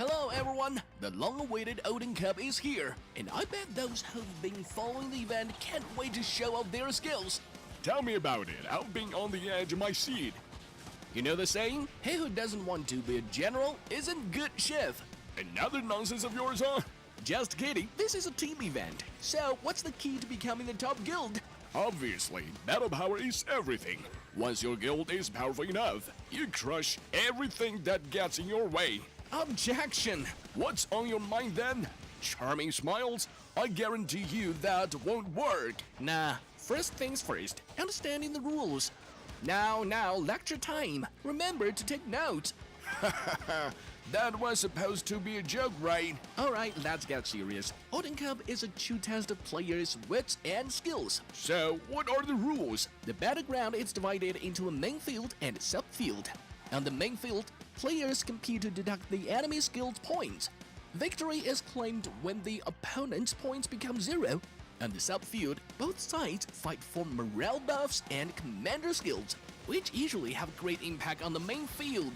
Hello everyone! The long-awaited Odin Cup is here, and I bet those who've been following the event can't wait to show off their skills. Tell me about it. I've been on the edge of my seat. You know the saying? He who doesn't want to be a general isn't good chef. Another nonsense of yours, huh? Just kidding, this is a team event. So what's the key to becoming the top guild? Obviously, battle power is everything. Once your guild is powerful enough, you crush everything that gets in your way. Objection! What's on your mind then? Charming smiles? I guarantee you that won't work. Nah, first things first, understanding the rules. Now, lecture time. Remember to take notes. That was supposed to be a joke, right? Alright, let's get serious. Odin Cup is a true test of players' wits and skills. So, what are the rules? The battleground is divided into a main field and a subfield. On the main field, players compete to deduct the enemy's guild points. Victory is claimed when the opponent's points become 0. On the subfield, both sides fight for morale buffs and commander skills, which usually have great impact on the main field.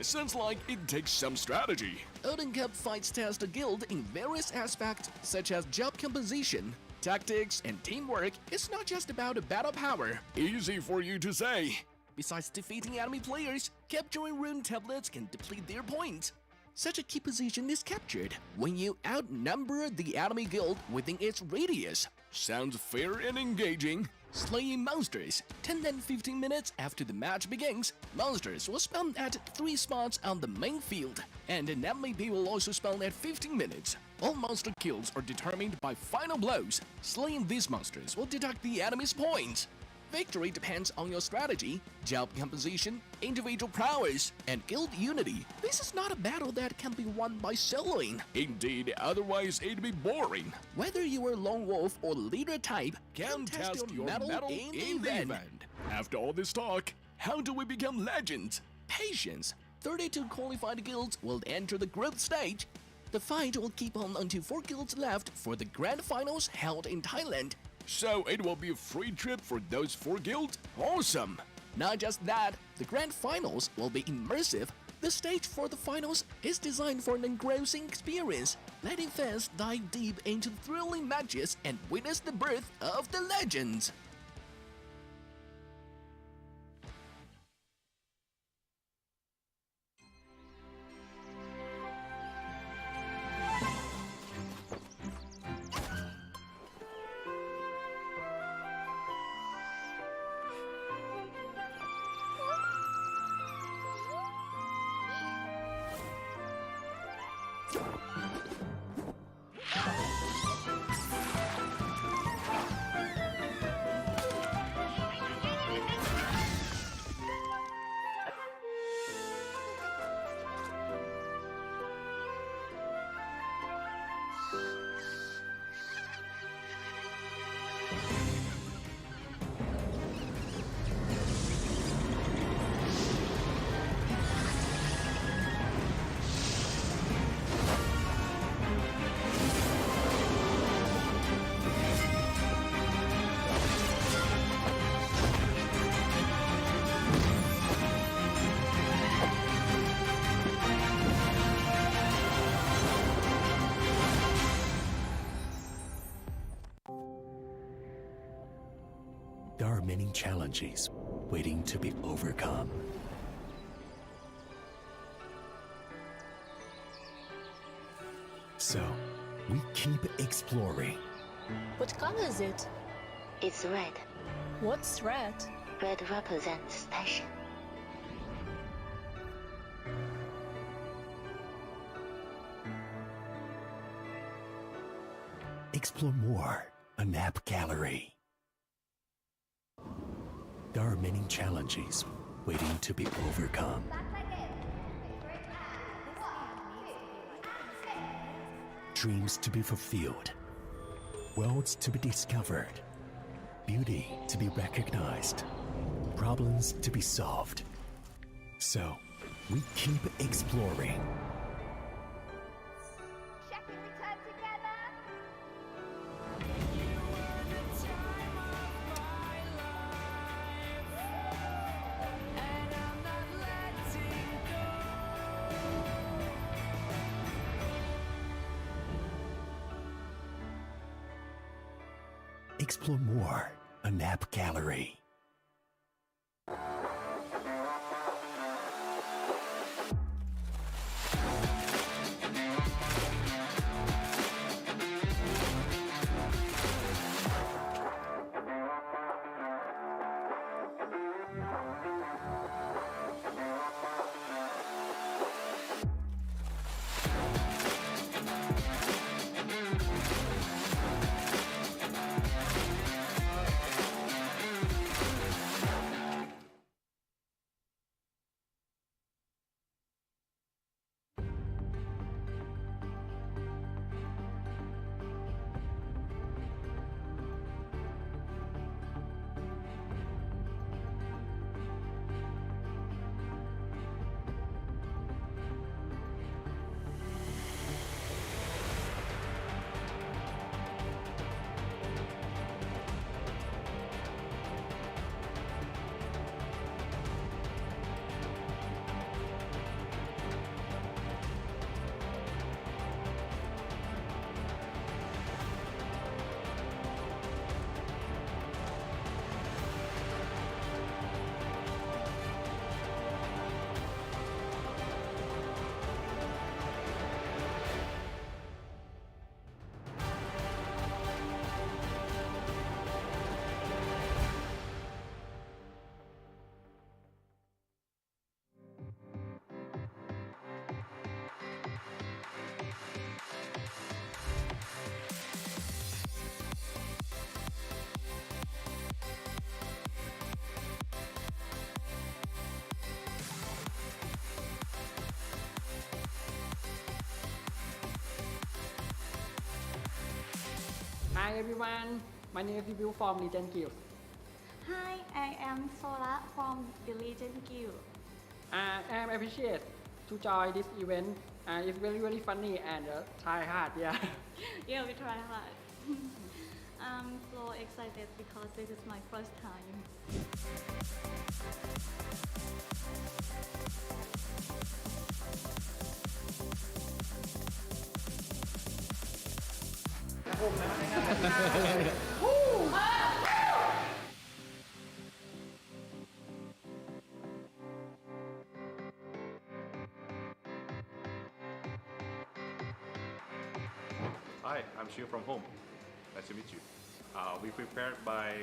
Sounds like it takes some strategy. Odin Cup fights test a guild in various aspects such as job composition, tactics, and teamwork. It's not just about battle power. Easy for you to say. Besides defeating enemy players, capturing rune tablets can deplete their points. Such a key position is captured when you outnumber the enemy guild within its radius. Sounds fair and engaging. Slaying monsters. 10 and 15 minutes after the match begins, monsters will spawn at 3 spots on the main field, and an MVP will also spawn at 15 minutes. All monster kills are determined by final blows. Slaying these monsters will deduct the enemy's points. Victory depends on your strategy, job composition, individual prowess, and guild unity. This is not a battle that can be won by soloing. Indeed, otherwise it'd be boring. Whether you are lone wolf or leader type, Can test your mettle in the event. After all this talk, how do we become legends? Patience. 32 qualified guilds will enter the group stage. The fight will keep on until 4 guilds left for the grand finals held in Thailand. So it will be a free trip for those 4 guilds? Awesome! Not just that, the grand finals will be immersive. The stage for the finals is designed for an engrossing experience, letting fans dive deep into thrilling matches and witness the birth of the legends. There are many challenges waiting to be overcome. So, we keep exploring. What color is it? It's red. What's red? Red represents passion. Explore more on App Gallery. There are many challenges waiting to be overcome. Dreams to be fulfilled. Worlds to be discovered. Beauty to be recognized. Problems to be solved. So, we keep exploring. Shall we return together? Explore more on App Gallery. Hi everyone, my name is Bill from Legend Guild. Hi, I am Sola from the Legend Guild. I am appreciate to join this event. It's very funny and try hard, yeah. Yeah, we try hard. I'm so excited because this is my first time. Hi, I'm Shiu from home. Nice to meet you. We prepared by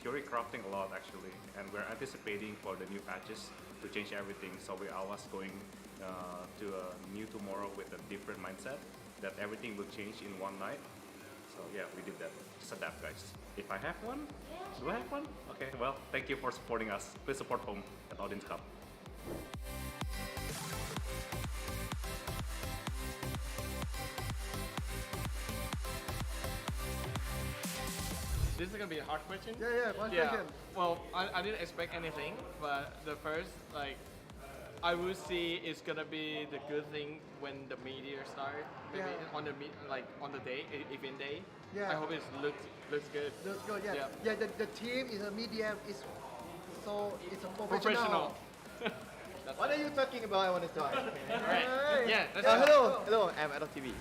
theory crafting a lot actually, and we're anticipating for the new patches to change everything. So we are always going to a new tomorrow with a different mindset that everything will change in one night. So yeah, we did that. Just adapt, guys. If I have one, do I have one? Okay, well, thank you for supporting us. Please support home at Odin's Cup. This is gonna be a hard question. One question. Well, I didn't expect anything, but the first, like, I will see it's gonna be the good thing when the meteor start. Maybe on the on the day, event day. Yeah. I hope it looks good. Looks good, yeah. Yeah. Yeah, the team is a medium, it's a Professional. What are you talking about? I want to start. Alright. Yeah. Let's Hello, hello. I'm Adult TV.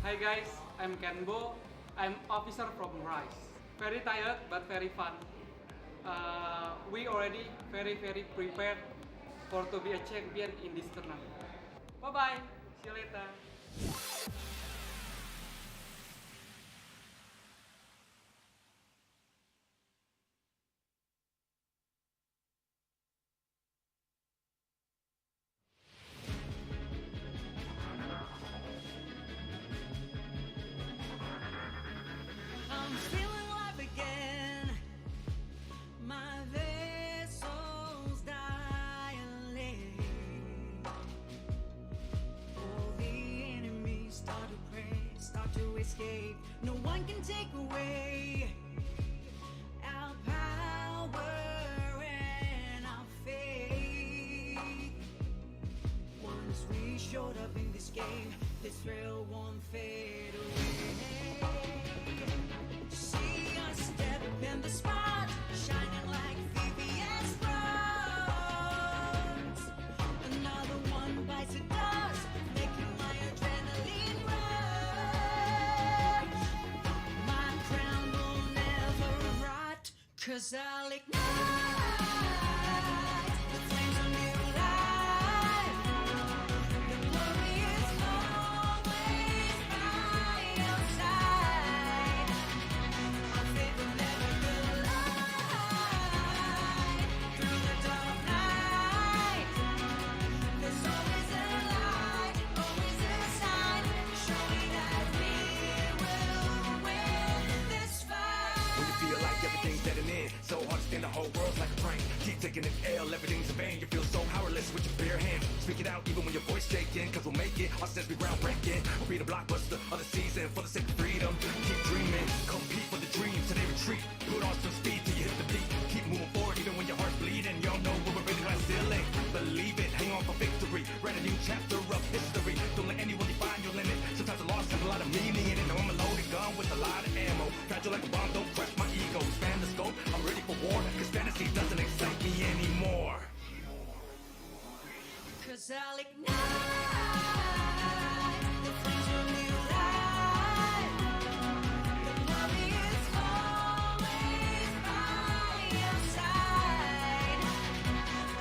Hi guys, I'm Kenbo. I'm officer from Rice. Very tired but very fun. We already very prepared for to be a champion in this tournament. Bye bye. See you later. I'm feeling alive again. My vessel's dilate. All the to escape. No one can take away our power and our faith. Once we showed up in this game, this thrill won't fade away. See us step in the spot, shining like VVS bronze. Another one bites the dust, making my adrenaline rush. My crown will never rot, 'cause I'll ignite the flames of new life. The glory is always by your side. Our faith will never collide. Through the dark night, there's always a light, always a sign, showing that we will win this fight. When you feel like everything's dead and in, so hard to stand, the whole world's like a prank. Keep taking an L, everything's in vain. You feel so powerless with your bare hand. Speak it out even when your voice shaking, 'cause we'll make it. Our steps be groundbreaking. We'll be the blockbuster of the season for the sake of freedom. Keep dreaming, compete for the dreams till they retreat. Put on some speed till you hit the beat. Keep moving forward even when your heart's bleeding. Y'all know where we're ready, right? Still ain't. Believe it, hang on for victory. Write a new chapter of history. Don't let anyone define your limit. Sometimes the loss has a lot of meaning in it. Know I'm a loaded gun with a lot of ammo. Fragile like a bomb, don't crush my ego. Span the scope, I'm ready for war. 'Cause fantasy doesn't excite me anymore. 'Cause I'll ignite the flames of new life. The glory is always by your side.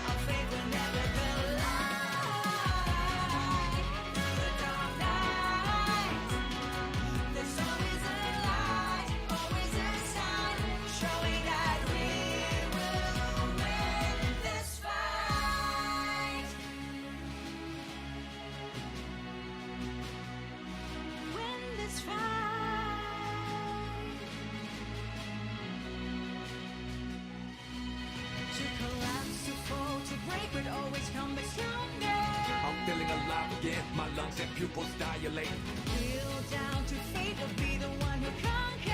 Our faith will never collide. Through the dark night, there's always a light, always a sign, showing that we will win this fight. Win this fight. To collapse, to fall, to break, but always come back stronger. I'm feeling alive again. My lungs and pupils dilate. Kneel down to fate, but be the one who conquers.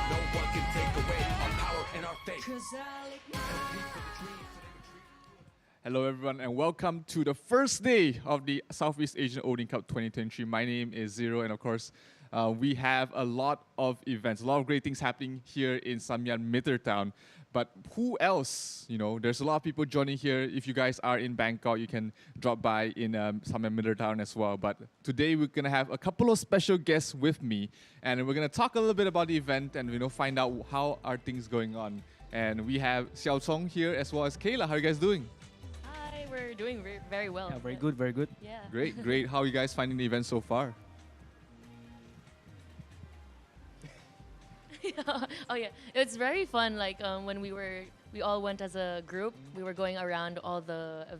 No one can take away our power and our faith. 'Cause I'll ignite. Hello everyone and welcome to the first day of the Southeast Asian Odin Cup 2023. My name is Zero and of course we have a lot of events, a lot of great things happening here in Samyan Mittertown. But who else? You know, there's a lot of people joining here. If you guys are in Bangkok, you can drop by in Samyan Mittertown as well. But today we're gonna have a couple of special guests with me and we're gonna talk a little bit about the event and find out how are things going on. And we have Xiao Chong here as well as Kayla. How are you guys doing? Hi, we're doing very well. Yeah, very good, very good. Yeah. Great. How are you guys finding the event so far? Oh yeah, it's very fun. Like when we all went as a group. We were going around all the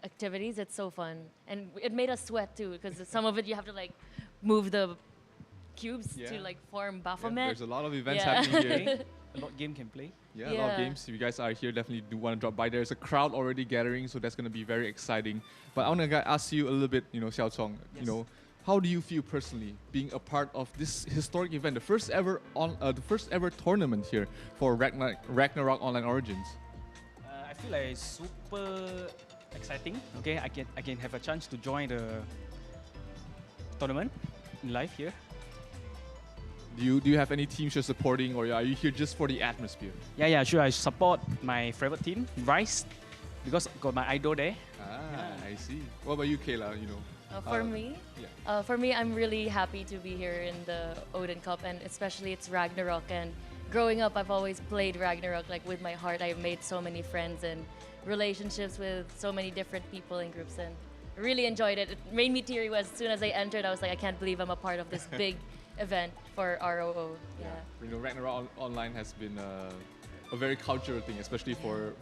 activities. It's so fun, and it made us sweat too because some of it you have to like move the cubes to like form Baphomet. There's a lot of events happening here. A lot of game can play. Yeah, a lot of games. If you guys are here, definitely do want to drop by. There's a crowd already gathering, so that's going to be very exciting. But I want to ask you a little bit, Xiao Chong, how do you feel personally being a part of this historic event, the first ever tournament here for Ragnarok Online Origins? I feel like it's super exciting. Okay, I can have a chance to join the tournament in live here. Do you have any teams you're supporting, or are you here just for the atmosphere? Yeah, sure. I support my favorite team, Rice, because got my idol there. I see. What about you, Kayla? For me, I'm really happy to be here in the Odin Cup, and especially it's Ragnarok. And growing up, I've always played Ragnarok like with my heart. I've made so many friends and relationships with so many different people and groups, and really enjoyed it. It made me teary as soon as I entered. I was like, I can't believe I'm a part of this big event for ROO. Yeah. Ragnarok Online has been a very cultural thing, especially for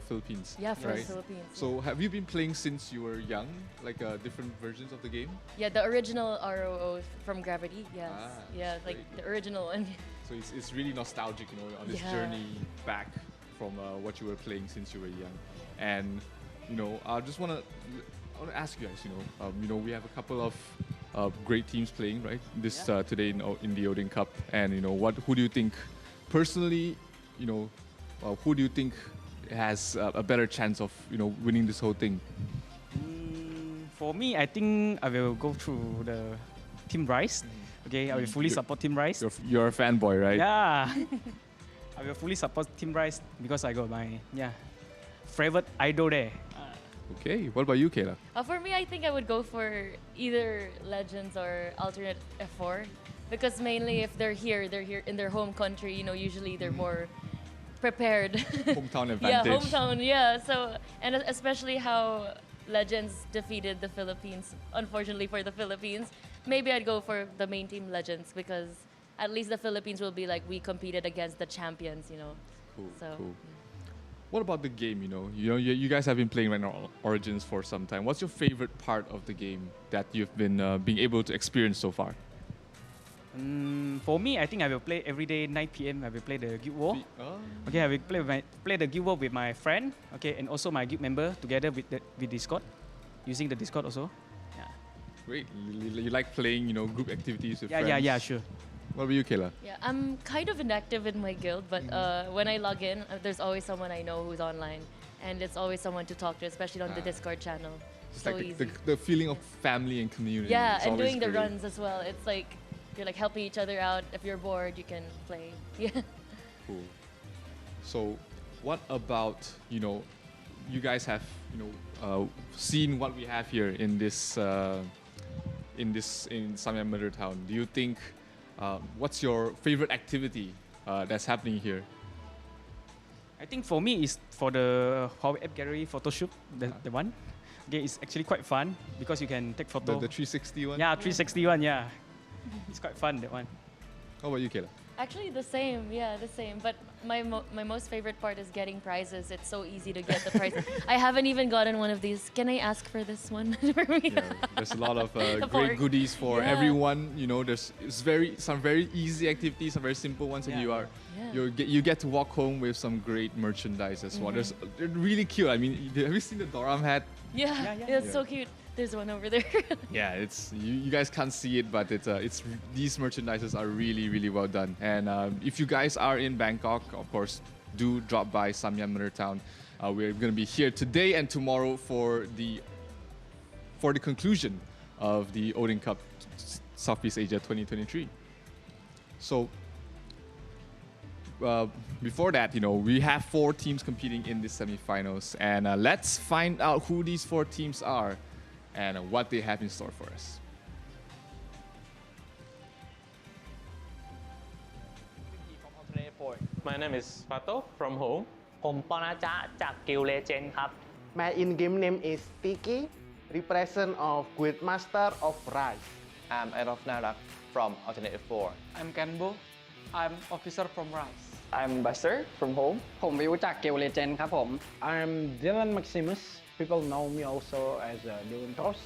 Philippines. Yeah, for right? Philippines. So have you been playing since you were young, like different versions of the game? Yeah, the original ROO from Gravity. Yes. Like the original one. So it's really nostalgic, on this journey back from what you were playing since you were young. And I just want to ask you guys, we have a couple of great teams playing, right? This today in the Odin Cup, and who do you think, personally, who do you think has a better chance of winning this whole thing? For me, I think I will go through the Team Rise. Okay, I will fully support Team Rise. You're a fanboy, right? Yeah. I will fully support Team Rise because I got my favorite idol there. Okay, what about you, Kayla? For me, I think I would go for either Legends or alternate F4 because mainly if they're here in their home country. Usually they're more prepared. Hometown advantage. Yeah, hometown. Yeah. So and especially how Legends defeated the Philippines. Unfortunately for the Philippines, maybe I'd go for the main team Legends because at least the Philippines will be like we competed against the champions. Cool. So. Cool. What about the game? You guys have been playing Ragnarok Origins for some time. What's your favorite part of the game that you've been being able to experience so far? For me, I think I will play every day 9 p.m. I will play the Guild War. Okay, I will play the Guild War with my friend. Okay, and also my guild member together with Discord, using the Discord also. Yeah. Great. You like playing, group activities with friends? Yeah, sure. What about you, Kayla? Yeah, I'm kind of inactive in my guild, but when I log in, there's always someone I know who's online, and it's always someone to talk to, especially on the Discord channel. It's so like easy. the feeling of family and community. Yeah, it's and doing the great. runs as well. It's like you're like helping each other out. If you're bored, you can play. Yeah. Cool. So, what about you guys have seen what we have here in this in Samyang Mother Town? Do you think what's your favorite activity that's happening here? I think for me is for the Huawei App Gallery photo shoot, the one. Okay, it's actually quite fun because you can take photo. The 360 one? Yeah, 360 one, yeah. It's quite fun, that one. How about you, Kayla? Actually, the same. Yeah, the same. But my most favorite part is getting prizes. It's so easy to get the prize. I haven't even gotten one of these. Can I ask for this one for me? Yeah, there's a lot of great goodies for everyone. There's some very easy activities, some very simple ones, and you get to walk home with some great merchandise as well. They're really cute. I mean, have you seen the Doram hat? Yeah, it's so cute. There's one over there. Yeah, it's you guys can't see it, but it's these merchandises are really, really well done. And if you guys are in Bangkok, of course, do drop by Samyang Mother Town. We're going to be here today and tomorrow for the conclusion of the Odin Cup Southeast Asia 2023. So before that, we have 4 teams competing in the semifinals, and let's find out who these 4 teams are and what they have in store for us. My name is Fato from home. ผมปอนาจ๊ะจากกิลเลเจนครับ My in-game name is Tiki, represent of Guild Master of Rise. I'm Adolf Narak from Alternate 4. I'm Kanbo. I'm officer from Rise. I'm Buster from home ผมวิวจากกิลเลเจนครับผม I'm Dylan Maximus. People know me also as Dylan Toss.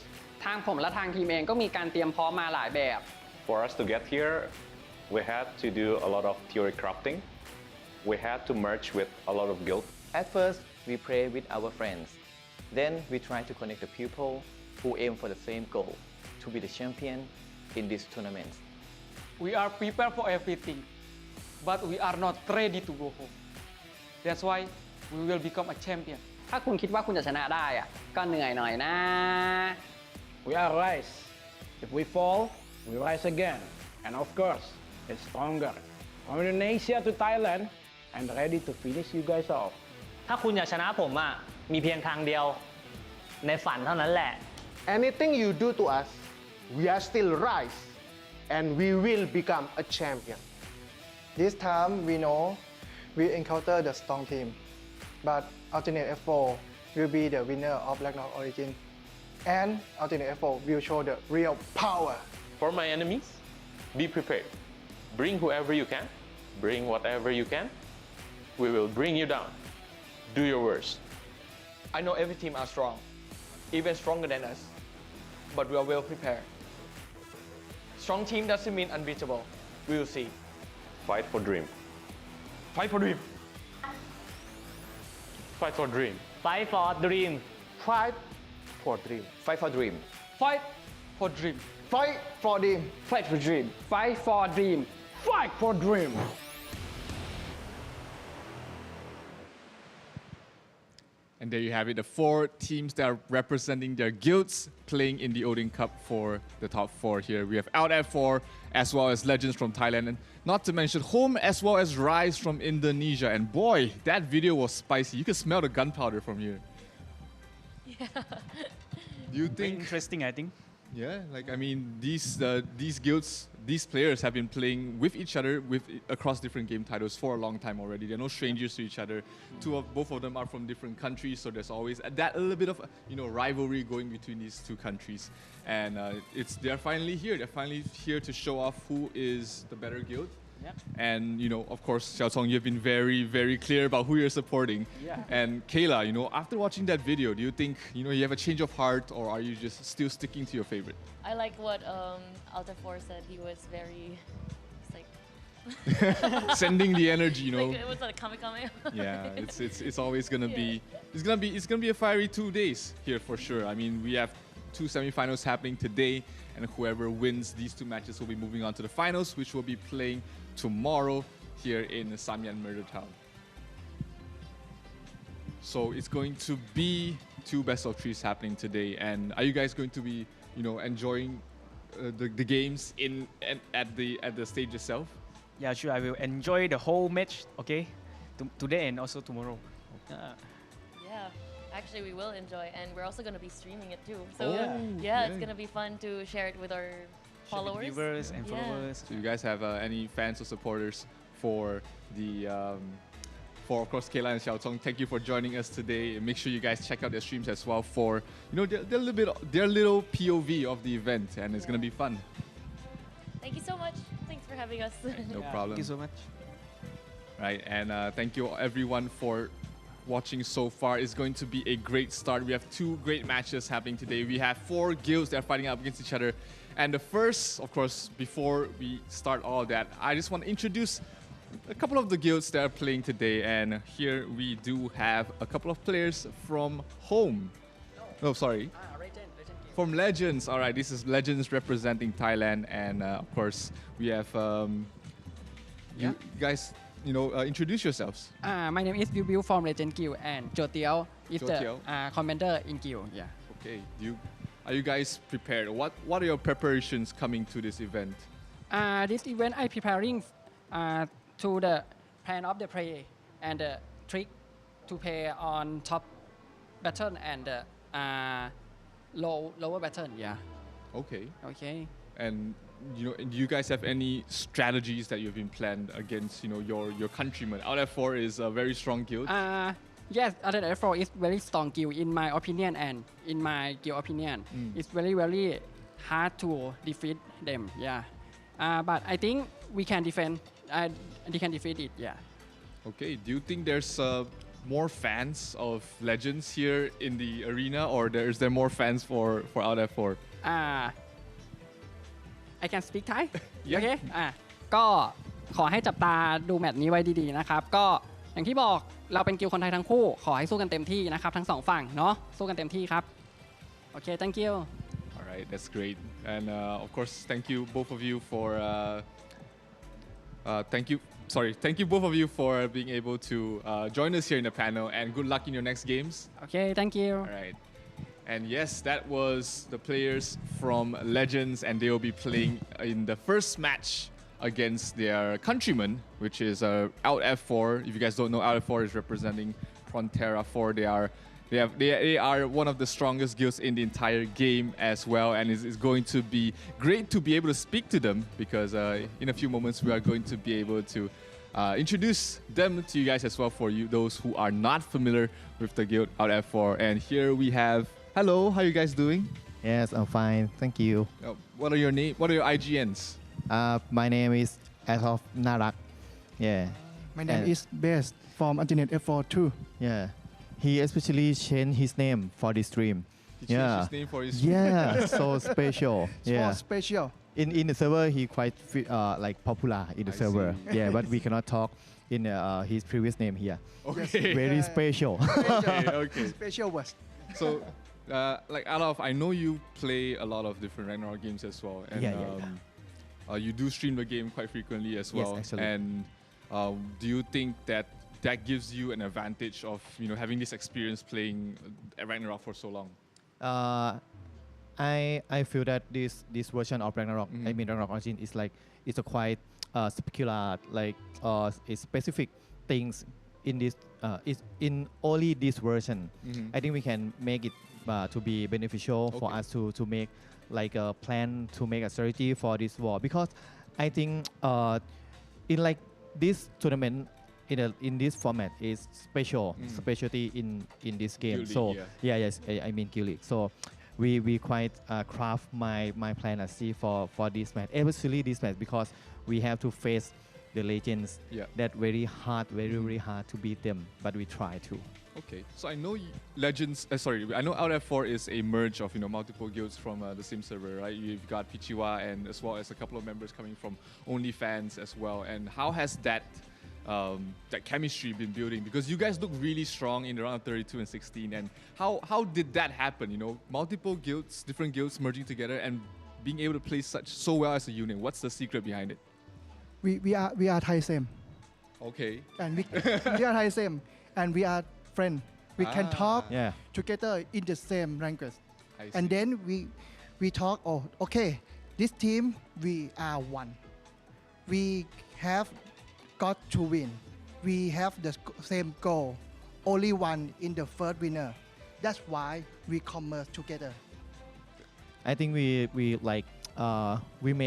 ทางผมและทางทีมเองก็มีการเตรียมพร้อมมาหลายแบบ For us to get here, we had to do a lot of theory crafting. We had to merge with a lot of guild. At first, we play with our friends. Then we try to connect the people who aim for the same goal, to be the champion in this tournament. We are prepared for everything, but we are not ready to go home. That's why we will become a champion. ถ้าคุณคิดว่าคุณจะชนะได้อะก็เหนื่อยหน่อยนะ We are Rise. If we fall, we rise again. And of course, it's stronger. From Indonesia to Thailand, I'm ready to finish you guys off. ถ้าคุณอยากชนะผมอะมีเพียงทางเดียวในฝันเท่านั้นแหละ Anything you do to us, we are still Rise, and we will become a champion. This time we know we encounter the strong team, but Alternate F4 will be the winner of Ragnarok Origin, and Alternate F4 will show the real power. For my enemies, be prepared. Bring whoever you can. Bring whatever you can. We will bring you down. Do your worst. I know every team are strong, even stronger than us, but we are well prepared. Strong team doesn't mean unbeatable. We will see. Fight for dream. Fight for dream. Fight for dream. Fight for dream Fight for dream. Fight for dream. Fight for dream. Fight for dream. Fight for dream. Fight for dream. Fight for dream. And there you have it, the 4 teams that are representing their guilds playing in the Odin Cup for the top 4 here. We have Out F4 as well as Legends from Thailand, and not to mention Home as well as Rise from Indonesia. And boy, that video was spicy. You could smell the gunpowder from here. Yeah. Do you Very think? interesting, I think. Yeah, like I mean, these guilds, these players have been playing with each other across different game titles for a long time already. They're no strangers to each other. Both of them are from different countries, so there's always that a little bit of rivalry going between these 2 countries. And they're finally here. They're finally here to show off who is the better guild. Yeah. And of course, Xiaotong, you've been very, very clear about who you're supporting. Yeah. And Kayla, after watching that video, do you think you have a change of heart, or are you just still sticking to your favorite? I like what Alta4 said. He was very, it's like sending the energy, Like, it was like kame. Yeah, it's always gonna be it's gonna be a fiery 2 days here for sure. I mean, we have 2 semifinals happening today, and whoever wins these 2 matches will be moving on to the finals, which will be playing tomorrow here in Samyan Murder Town. So it's going to be 2 best of 3s happening today. And are you guys going to be, enjoying the games at the stage itself? Yeah, sure. I will enjoy the whole match. Okay, today and also tomorrow. Yeah, actually we will enjoy, and we're also going to be streaming it too. So yeah. it's going to be fun to share it with our followers. Viewers and followers. So you guys have any fans or supporters for the for of course Kayla and Xiaotong? Thank you for joining us today. Make sure you guys check out their streams as well for their little POV of the event, and it's gonna be fun. Thank you so much. Thanks for having us. No problem. Thank you so much. Right, and thank you everyone for watching so far. It's going to be a great start. We have 2 great matches happening today. We have 4 guilds that are fighting up against each other. And the first, of course, before we start all of that, I just want to introduce a couple of the guilds that are playing today. And here we do have a couple of players from Home. No, sorry. From Legends. All right, this is Legends representing Thailand. And of course, we have you guys, introduce yourselves. My name is Biu from Legend Guild, and Jotiao is Jotiao. the commander in Guild. Yeah. Okay. Are you guys prepared? What are your preparations coming to this event? This event I preparing to the plan of the play and the trick to play on top button and lower button. Yeah. Okay. Okay. And do you guys have any strategies that you've been planned against your countrymen? Out F4 is a very strong guild. Yes, ROO is very strong guild in my opinion, and in my guild opinion, it's very, very hard to defeat them. Yeah, but I think we can defend. They can defeat it. Yeah. Okay. Do you think there's more fans of Legends here in the arena, or is there more fans for Out F4? I can speak Thai. Yeah. โอเคก็ขอให้จับตาดูแมตช์นี้ไว้ดีๆนะครับก็อย่างที่บอกเราเป็นกิลด์คนไทยทั้งคู่ขอให้สู้กันเต็มที่นะครับทั้ง2ฝั่งเนาะสู้กันเต็มที่ครับโอเค thank you. All right, that's great. And of course, thank you both of you for thank you both of you for being able to join us here in the panel, and good luck in your next games. Okay, thank you. All right. And yes, that was the players from Legends, and they will be playing in the first match against their countrymen, which is Out F4. If you guys don't know, Out F4 is representing Frontera 4. They are one of the strongest guilds in the entire game as well, and it's going to be great to be able to speak to them, because in a few moments we are going to be able to introduce them to you guys as well, for you those who are not familiar with the guild Out F4. And here we have, hello, how are you guys doing? Yes, I'm fine, thank you. What are your IGNs? My name is Adolf Narak. Yeah. My name is Best from Ultimate F4 too. Yeah. He especially changed his name for the stream. He changed his name for his stream. Yeah, so special. So special. In the server, he quite like popular in the server. Yeah, but we cannot talk in his previous name here. Okay. Very special. Okay. Special was. So, like Alaf, I know you play a lot of different Ragnarok games as well, and you do stream the game quite frequently as well. Yes, actually. And do you think that that gives you an advantage of having this experience playing Ragnarok for so long? I feel that this version of Ragnarok, I mean Ragnarok Origin, is like it's a quite particular it's specific things in this is in only this version. I think we can make it to be beneficial for us to make like a plan to make a strategy for this war, because I think in like this tournament in this format is specialty in this game. Guild So League, yes, I mean Guild League. So we quite craft my plan and see for this match, especially this match, because we have to face the legends. That very hard to beat them, but we try to. Okay, so I know Legends. I know Out F4 is a merge of multiple guilds from the same server, right? You've got Pichiwa and as well as a couple of members coming from OnlyFans as well. And how has that chemistry been building? Because you guys look really strong in the round of 32 and 16. And how did that happen? Multiple guilds, different guilds merging together and being able to play so well as a unit. What's the secret behind it? We are Thai same. Okay. And we are Thai same, and we are friends. We can talk together in the same language. And then we talk. Oh, okay. This team, we are one. We have got to win. We have the same goal. Only one in the first winner. That's why we commerce together. I think we make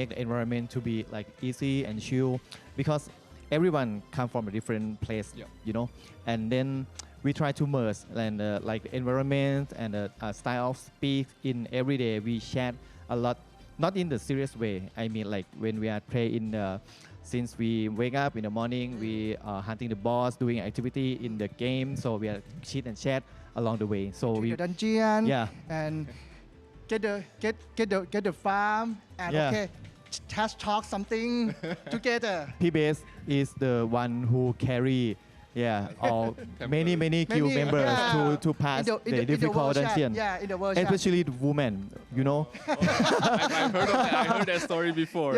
the environment to be like easy and chill, because everyone come from a different place, and then we try to merge and like environment and style of speak in every day. We chat a lot, not in the serious way. I mean, like when we are playing since we wake up in the morning, we are hunting the boss, doing activity in the game. So we are chit and chat along the way. So we the dungeon, and get the farm, and just talk something together. P-Base is the one who carry all many guild members to pass the difficult dungeon. In the world chat. Especially the women, I've heard of that. I heard that story before.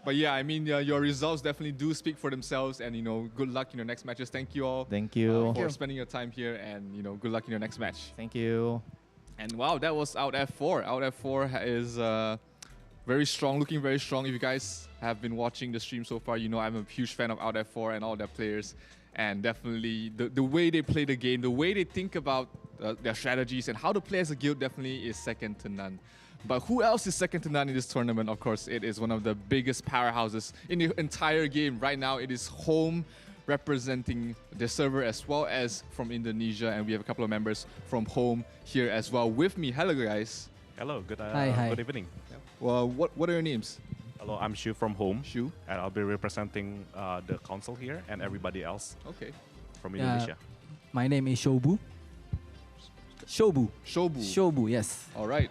But Yeah. I mean, your results definitely do speak for themselves, and good luck in your next matches. Thank you all. Thank you for spending your time here, and good luck in your next match. Thank you. And wow, that was Out F4. Out F4 is very strong, looking very strong. If you guys have been watching the stream so far, I'm a huge fan of Out F4 and all their players. And definitely the way they play the game, the way they think about their strategies and how to play as a guild definitely is second to none. But who else is second to none in this tournament? Of course, it is one of the biggest powerhouses in the entire game. Right now, it is home representing the server as well as from Indonesia. And we have a couple of members from home here as well with me. Hello, guys. Hello, good evening. Well, what are your names? Hello, I'm Shu from home. Shu. And I'll be representing the council here and everybody else. Okay. From Indonesia. My name is Shobu. Shobu, yes. All right,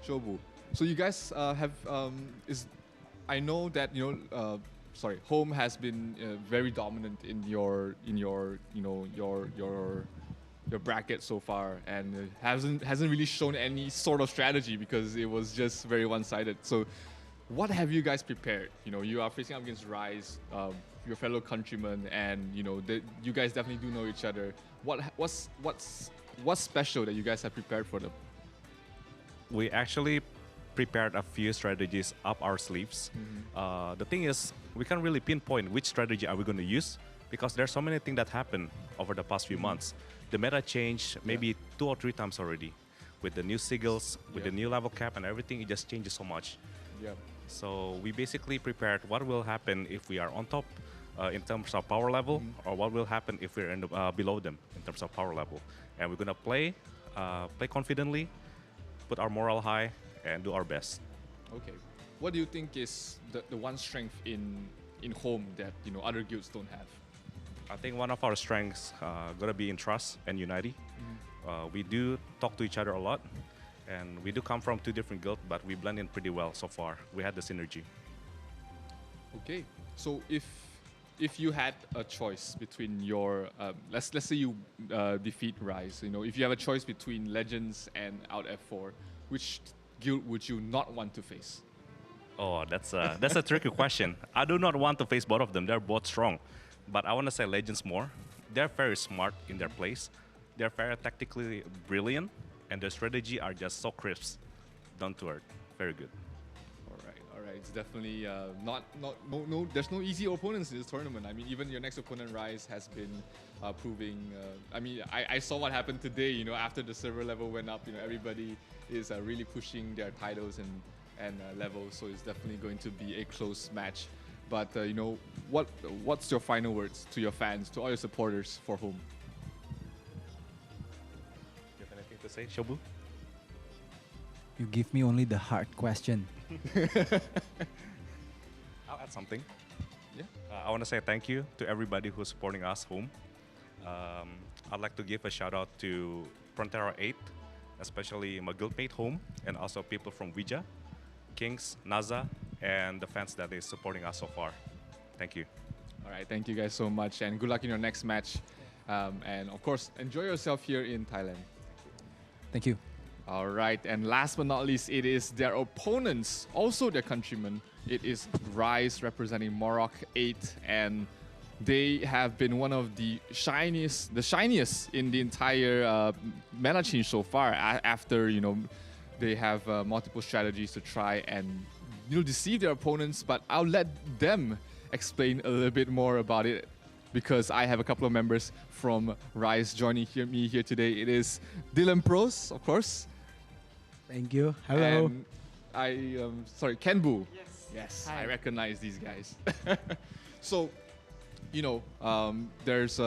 Shobu. So you guys I know that home has been very dominant in your bracket so far, and it hasn't really shown any sort of strategy because it was just very one-sided. So what have you guys prepared? You are facing up against Rise, your fellow countrymen, and you guys definitely do know each other. What's special that you guys have prepared for them? We actually prepared a few strategies up our sleeves. The thing is, we can't really pinpoint which strategy are we going to use because there's so many things that happened over the past few months. The meta changed maybe 2 or 3 times already. With the new sigils, with the new level cap and everything, it just changes so much. So we basically prepared what will happen if we are on top in terms of power level, or what will happen if we're below them in terms of power level. And we're gonna play confidently, put our morale high, and do our best. Okay. What do you think is the one strength in home that other guilds don't have? I think one of our strengths gonna be in trust and unity. We do talk to each other a lot, and we do come from 2 different guilds, but we blend in pretty well so far. We had the synergy. Okay, so if if you had a choice between your let's say you defeat Rise, if you have a choice between Legends and Out F4, which guild would you not want to face? Oh, that's a tricky question. I do not want to face both of them. They're both strong, but I want to say Legends more. They're very smart in their place. They're very tactically brilliant, and their strategy are just so crisp, down to earth. Very good. All right. It's definitely no. There's no easy opponents in this tournament. I mean, even your next opponent, Rise, has been proving. I mean, I saw what happened today. After the server level went up, everybody is really pushing their titles and levels. So it's definitely going to be a close match. But what's your final words to your fans, to all your supporters for home? You have anything to say, Shobu? You give me only the hard question. I'll add something. Yeah. I want to say thank you to everybody who's supporting us home. I'd like to give a shout out to Frontera 8, especially my guildmate home, and also people from Wija, Kings, Naza, and the fans that is supporting us so far. Thank you. All right, thank you guys so much, and good luck in your next match. And of course, enjoy yourself here in Thailand. Thank you. All right, and last but not least, it is their opponents, also their countrymen. It is Rise representing Morok 8, and they have been one of the shiniest in the entire meta change so far. After they have multiple strategies to try and deceive their opponents, but I'll let them explain a little bit more about it, because I have a couple of members from Rise joining me here today. It is Dylan Pros, of course. Thank you. Hello. And Kenbu. Yes. I recognize these guys. So, there's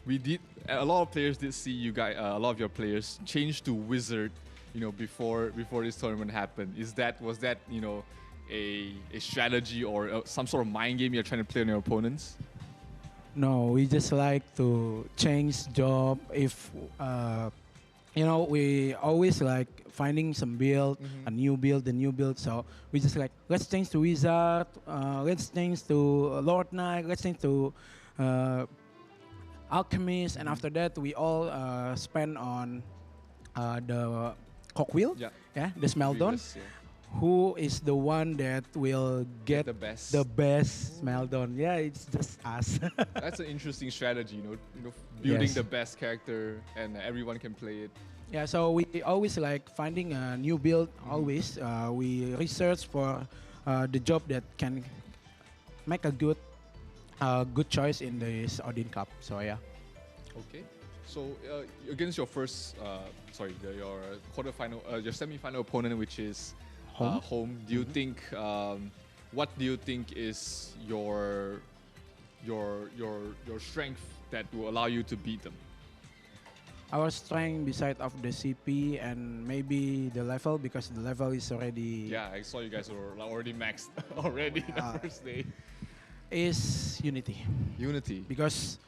we did a lot of players did see you guys, a lot of your players change to Wizard, before this tournament happened. Was that a strategy or some sort of mind game you're trying to play on your opponents? No, we just like to change job if we always like finding some build, a new build. So we just like, let's change to Wizard, let's change to Lord Knight, let's change to Alchemist, and after that we all spend on the Cockwheel, the Smeldon. Who is the one that will get the best Smeldon? Yeah, it's just us. That's an interesting strategy, building Yes. the best character and everyone can play it. Yeah, so we always like finding a new build. Always, we research for the job that can make a good choice in this Odin Cup. So yeah. Okay. So against your first, your quarterfinal, your semifinal opponent, which is home. Do you think? What do you think is your strength that will allow you to beat them? Our strength beside of the CP and maybe the level, because the level is already Yeah, I saw you guys were already maxed already the first day. is Unity. Unity. Because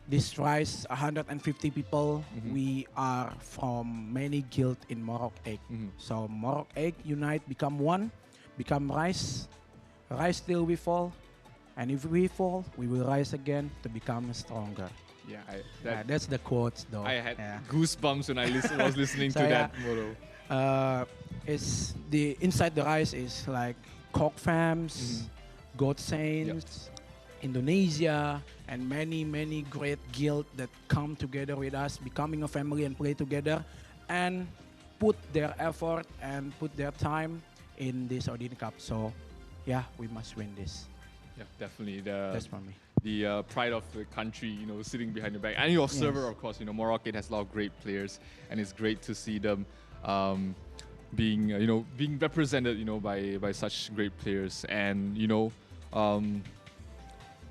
this Rise 150 people, we are from many guild in Morok 8. So Morok 8 unite, become one, become Rise. Rise till we fall. And if we fall, we will rise again to become stronger. Yeah, that's the quote though. I had goosebumps when I was listening So to yeah, that motto. It's the inside the Rise is like Cock Fams, God Saints, Indonesia, and many great guild that come together with us, becoming a family and play together, and put their effort and put their time in this Odin Cup. So, yeah, we must win this. Yeah, definitely. That's for me. The pride of the country, sitting behind your back, and your server, of course. Morok 8 has a lot of great players, and it's great to see them being represented, by such great players. And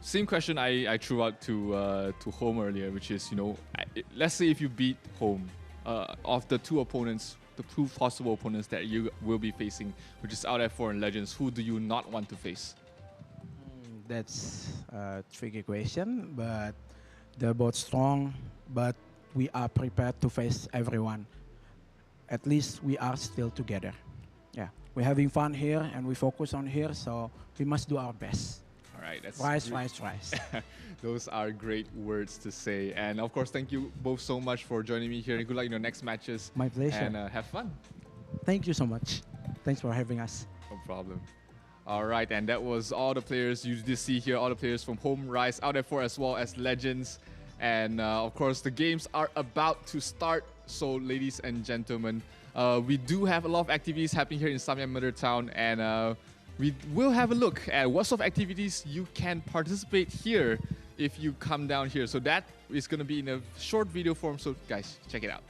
same question I threw out to Home earlier, which is, let's say if you beat Home, of the two possible opponents that you will be facing, which is Out F4 and Legends, who do you not want to face? That's a tricky question, but they're both strong, but we are prepared to face everyone. At least we are still together. Yeah, we're having fun here and we focus on here, so we must do our best. All right. That's Rice, great. rice, rice. Those are great words to say. And of course, thank you both so much for joining me here. Good luck in your next matches. My pleasure. And have fun. Thank you so much. Thanks for having us. No problem. All right, and that was all the players you did see here, all the players from Home, Rise, Out F4, as well as Legends. And of course, the games are about to start. So, ladies and gentlemen, we do have a lot of activities happening here in Samyang Mother Town, and we will have a look at what sort of activities you can participate here if you come down here. So that is going to be in a short video form. So, guys, check it out.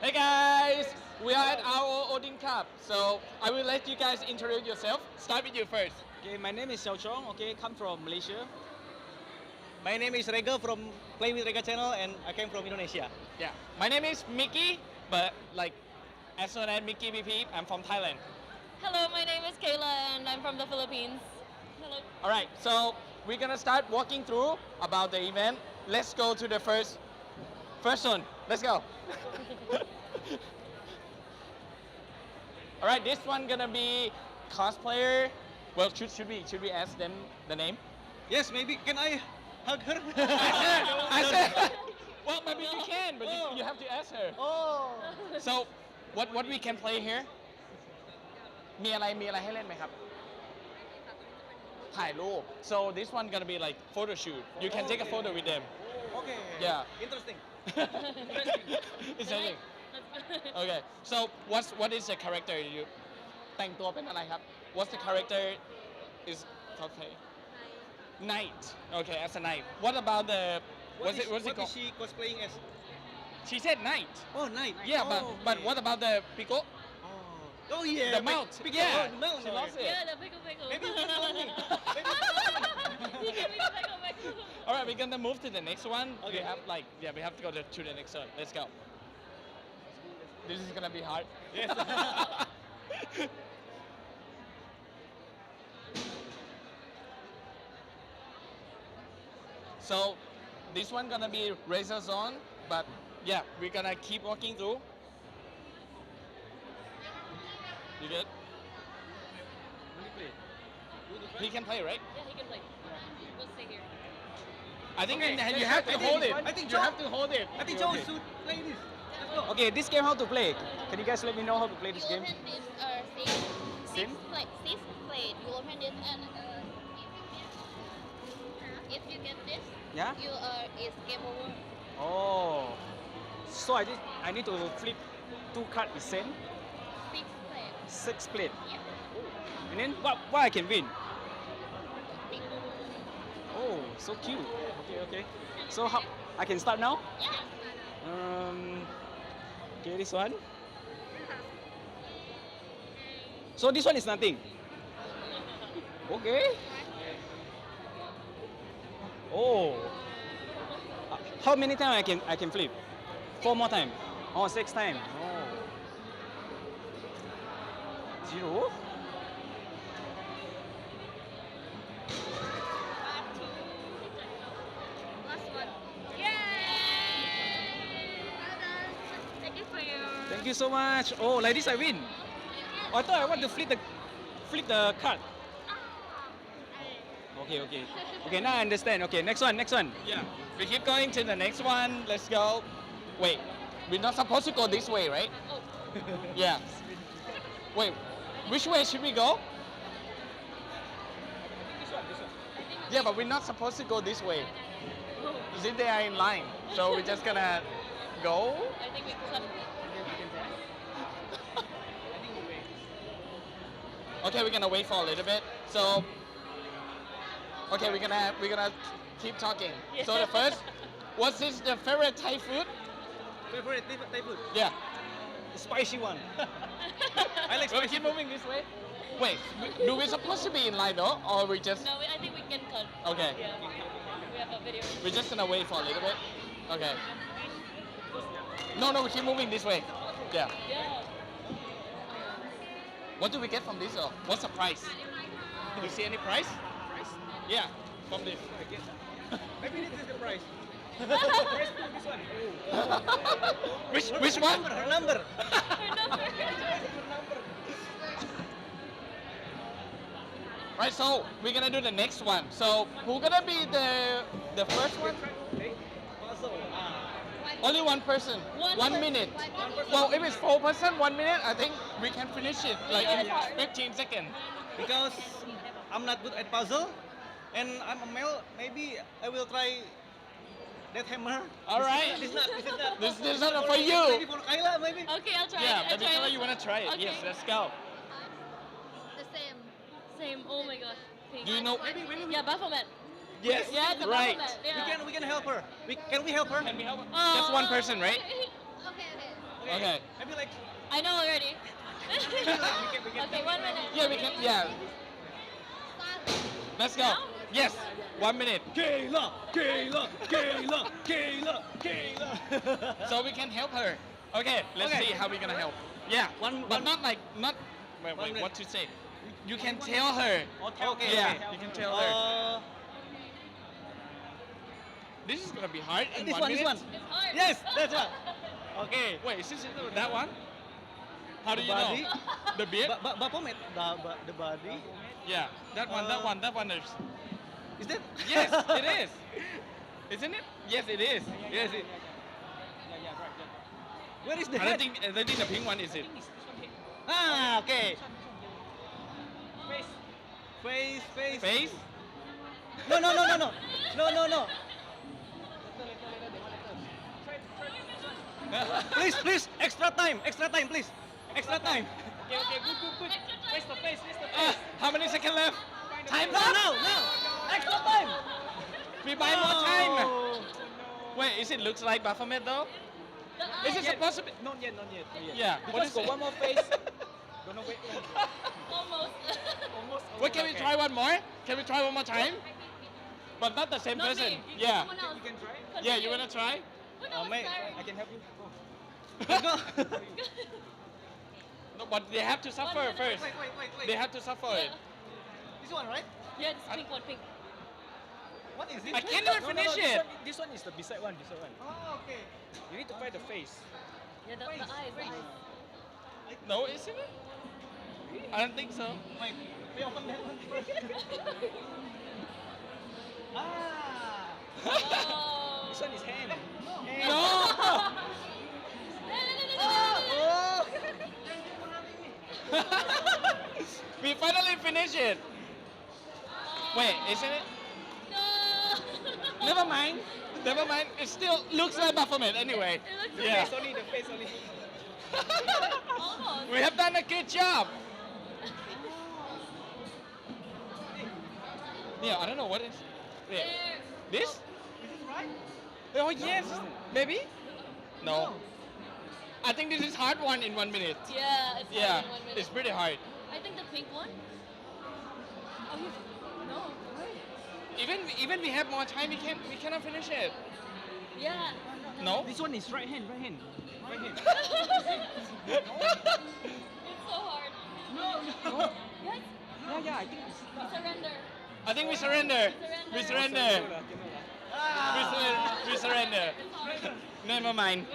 Hey guys, we are at ROO Odin Cup. So I will let you guys introduce yourself. Start with you first. Okay, my name is Xiao Chong. Okay, come from Malaysia. My name is Rega from Play with Rega channel, and I came from Indonesia. Yeah. My name is Mickey, but like as soon as Mickey BP, I'm from Thailand. Hello, my name is Kayla and I'm from the Philippines. Hello. All right, so we're gonna start walking through about the event. Let's go to the first one. Let's go. All right, this one gonna be cosplayer. Well, should we ask them the name? Yes, maybe. Can I hug her? I said, well, maybe you can, but you have to ask her. Oh. So, what we can play here? มีอะไรให้เล่นไหมครับ ถ่ายรูป So this one gonna be like photo shoot. You can take a photo with them. Okay. Yeah. Interesting. Interesting. Okay. So what is the character you แต่งตัวเป็นอะไรครับ What's the character is okay? Knight. Okay, as a knight. What about the What what's it is called? she cosplaying as? She said knight. Oh, knight. Yeah, Oh, but okay. what about the pico? Oh yeah. The mount. Big, Yeah. Oh, the mount. She loves it. Yeah, the pickle. Maybe you can follow me. You can make a pickle. All right, we're gonna move to the next one. Okay. We have to go to the next one. Let's go. This is gonna be hard. Yes. So this one gonna be razor zone, but yeah, we're gonna keep walking through. You good? He can play, right? Yeah, he can play. We'll stay here. I think Okay, you have to hold it. I think you Joe- have to hold it. I think Okay. Joe should play this. Let's go. Okay, this game how to play? Can you guys let me know how to play this You game? open this Sim? six plate. You open it and if you get this, Yeah? it's game over. Oh. So I need to flip 2 cards is same? Six plate. 6 plate. Yeah. And then what I can win? Oh, so cute. Okay. So how I can start now? Yeah. Okay, this one. So this one is nothing. Okay. Oh. How many times I can flip? 4 more times. Oh, 6 times. Oh. 0. Last one. Yay! Well done. Thank you for your. Thank you so much. Oh, like this I win. Oh, I thought I want to flip the card. Okay. Okay, now I understand. Okay, next one. Yeah. We keep going to the next one. Let's go. Wait, we're not supposed to go this way, right? Yeah. Wait, which way should we go? Yeah, but we're not supposed to go this way. You see, they are in line, so we're just gonna go. I think we clap. Okay, we're gonna wait for a little bit. So, okay, we're gonna keep talking. So the first, what's the favorite Thai food? Favorite Thai food? Yeah. The spicy one. I like Well, we spicy keep food. moving this way. Wait, do we supposed to be in line though, or we just? No, I think we can cut. Okay. Yeah. We have a video. We're just gonna wait for a little bit. Okay. No, we keep moving this way. Yeah. Yeah. What do we get from this though? What's the price? Do you see any price? Yeah, from this. Maybe this is the price. Which one? Her number. Right, so we're gonna do the next one. So who gonna be the first one? Only one person. One minute. Well, if it's 4 person, 1 minute, I think we can finish it like in 15 seconds. Because I'm not good at puzzle, and I'm a male. Maybe I will try that hammer. All right. This is not for you. Maybe for Kyla, maybe. Okay, I'll try Yeah, it. I'll maybe try Kayla, it. you wanna try it? Okay. Yes, let's go. The same. Same. Oh my god. Pink. Do you know? Yeah, Baphomet. Yes. Yeah, the Right. Baphomet. Yeah. We can help her. Can we help her? Can we help her? Just one person, right? Okay. Okay. Maybe like. I know already. Okay, 1 minute. Yeah, we can. Yeah. Let's go. Yes. 1 minute. Kayla. So we can help her. Okay, let's Okay. see how we're gonna help. Yeah, but not like, not, wait, what to say? You can tell her. Okay. Yeah, you can tell her. This is gonna be hard in This 1 one. minute. This one. Yes, that's one. Okay. Wait, is this that one? How do The you body. know? The beard? Baphomet. The body. Yeah, that one is. Is that? Yes, it is. Isn't it? Yes, it is. Yes. Where is the I head? don't think the pink one is it. Ah, okay. Face. Face? No. Please, extra time, please. Extra time. Okay, good. Face the face. How many seconds left? Time No. Extra time. We buy more time. Wait, is it looks like Baphomet though? Is it supposed to be? Not yet. Yeah. What is Because it? got one more face. Gonna wait. Almost. Wait, can we try one more? Can we try one more time? But not the same Not person. me. Yeah. Someone else. You can try. Yeah, you wanna try? Mate, I can help you. No, but they have to suffer first. Wait. They have to suffer it. This one, right? Yeah, this pink one, pink. What is it? I can't even finish it. This one is the beside one. Oh, okay. You need to find the face. Yeah, the eyes. No, isn't it? I don't think so. Wait, open that one first. Oh. This one is hand. No! Oh! We finally finished it. Wait, isn't it? No. Never mind. It still looks like Baphomet anyway. It looks Yeah. The face only. Almost. We have done a good job. Yeah, I don't know what is. Yeah. This? Is this right? Oh yes. Maybe? No. I think this is hard one in 1 minute. Yeah, it's Yeah, hard in 1 minute. it's pretty hard. I think the pink one. Oh, no. Even we have more time, we cannot finish it. Yeah. No? This one is right hand. Right hand. It's so hard. No. Yes. Yeah, I think it's. We surrender. I think we surrender. We surrender. We surrender. Never mind.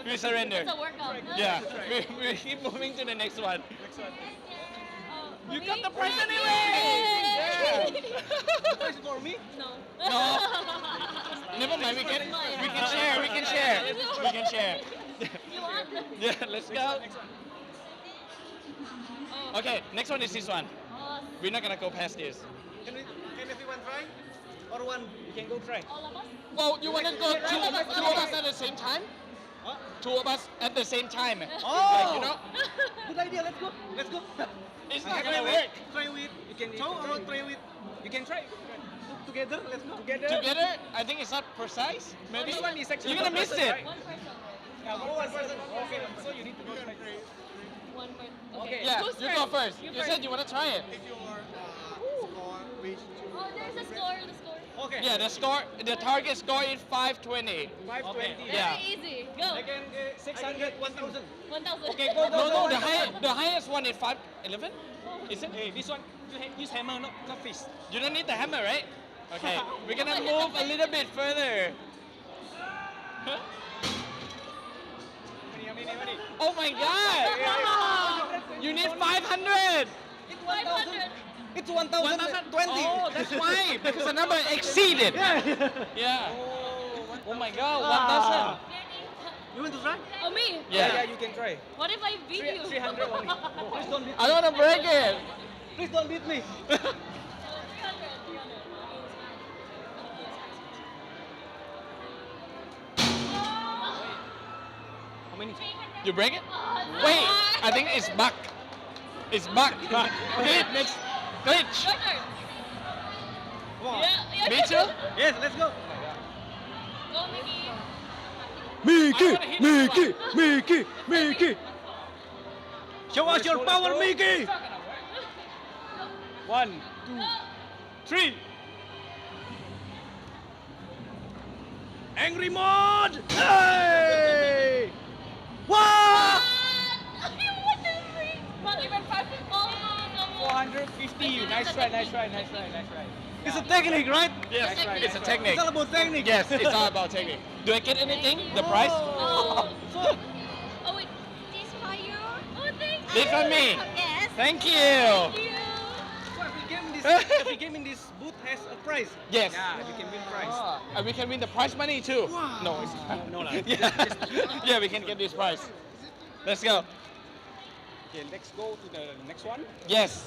We surrender. It's a workout. Yeah. We keep moving to the next one. Oh, You me? got the prize anyway! The prize is for me? No. No. Never mind. We can share. We can share. You want? Yeah. Let's go. Okay. Next one is this one. Oh, We're not gonna go past this. Can everyone try? Or one? You can go try. all of us? Well, you wanna go two of us at the same time? Huh? Two of us at the same time. Oh! Like, you know? Good idea. Let's go. It's I not have gonna my work. Try with. You can try with. You can try. Together. Let's go. Together, I think it's not precise. Maybe This one is actually you're gonna miss it. One person. One person. Okay. So you need to go try. One person. Okay. Yeah, Who's you go first. You said you wanna try it. Oh, there's a score. The score. Okay. Yeah, the target score is 520. 520. Yeah. Very easy. Go. I can 600, 1,000. 1,000. Okay, go. No, the highest one is 511. Is it? Hey, this one, use hammer, not fist. You don't need the hammer, right? Okay, we're gonna move a little bit further. Oh my god! You need 500! It's 1,000. It's 1,020. Oh, that's why, because the number exceeded. Yeah. Oh my god, 1,000. You want to try? Oh, me? Yeah. You can try. What if I beat you? 300 only. Please don't beat me. I don't want to break it. Please don't beat me. How many? You break it? Wait, I think it's bug. It's bug. Glitch. Glitch. Your turn. Come on. Yeah. Me too? Yes, let's go. Go, Mickey. Mickey. Show us your power, Mickey. 1, 2, 3. Angry mode. Hey! What? Not even 5. Oh, no. 450. Nice try. It's a technique, right? Yes, it's a technique. It's all about technique. Yes, it's all about technique. Do I get anything? The prize? Oh, wait. This for you. Oh, thank you. This for me. Yes. Thank you. Thank you. So every game in this booth has a prize. Yes. Yeah, we can win prize. And we can win the prize money too. No, it's No, no. yeah, we can get this prize. Let's go. Okay, let's go to the next one. Yes.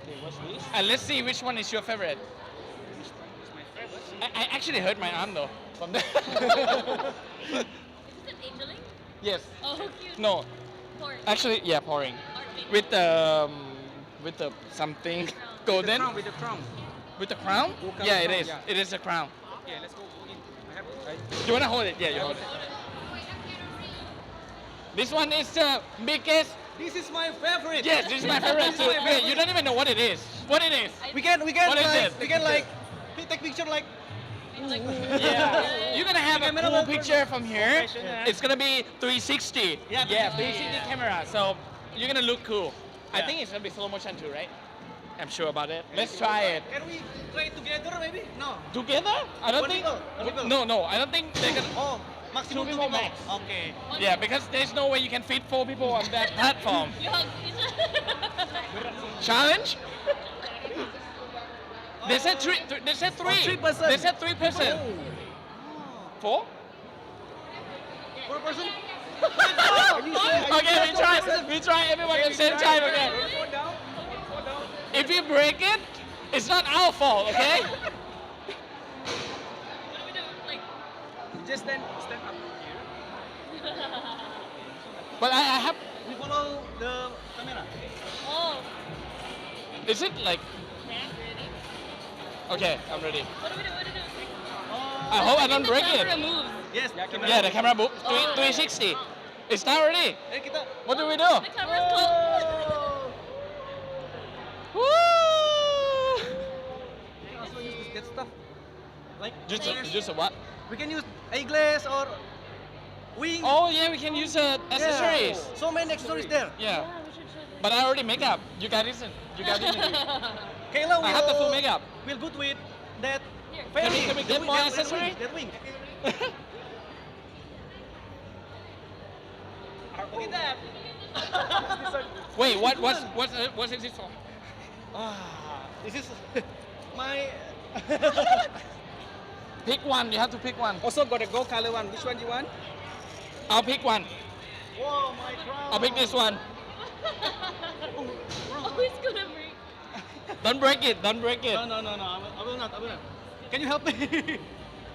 Okay, what's this? And let's see which one is your favorite. It's my favorite. I actually hurt my arm though. From there. Is it angeling? Yes. Oh, cute. No. Pouring. Actually, yeah, pouring. With the something golden. With the crown. With the crown? Gold Yeah, it crown, is. yeah. It is a crown. Okay, let's go in. You wanna hold it? Yeah, you hold it. This one is the biggest. This is my favorite. Yes, this is my favorite too. Wait, you don't even know what it is. What it is? We can What is like it? we can like take picture like. Yeah. You're gonna have a cool picture from here. It's gonna be 360. Yeah, 360 camera. So you're gonna look cool. I think it's gonna be slow motion too, right? I'm sure about it. Let's try it. Can we try it together maybe? No. Together? I don't One think. people, one people. No, I don't think they're gonna. Oh, maximum Two two people people. max. Okay. Yeah, because there's no way you can fit 4 people on that platform. You hug. Challenge? They said three. They said 3. 3 person. They said 3 person. 4? 4 person. Okay, we try everyone at the same time, okay? If you break it, it's not our fault, okay? Just stand up here. But I have. We follow the camera. Oh. Is it like? Okay, I'm ready. What do we do? I hope I don't break The camera it. moves. Yes. Yeah, the camera book 360. It's not ready. Eh, kita. What do we do? The camera's closed. Woo! We can also use that stuff. Like Just a what? we can use eyeglass or wing. Oh yeah, we can use accessories. Yeah. So many accessories there. Yeah. But I already make up. You got it. You got it. Kayla, I have the full makeup. We'll good with that. Can we That get wing, more that accessory? wing, That wing. Look at that. Wait, what is this for? This is my. Pick one. You have to pick one. Also got a gold color one. Which one do you want? I'll pick one. Whoa, my crown. I'll pick this one. Oh, it's gonna break. Don't break it. Don't break it. No. I will not. Can you help me?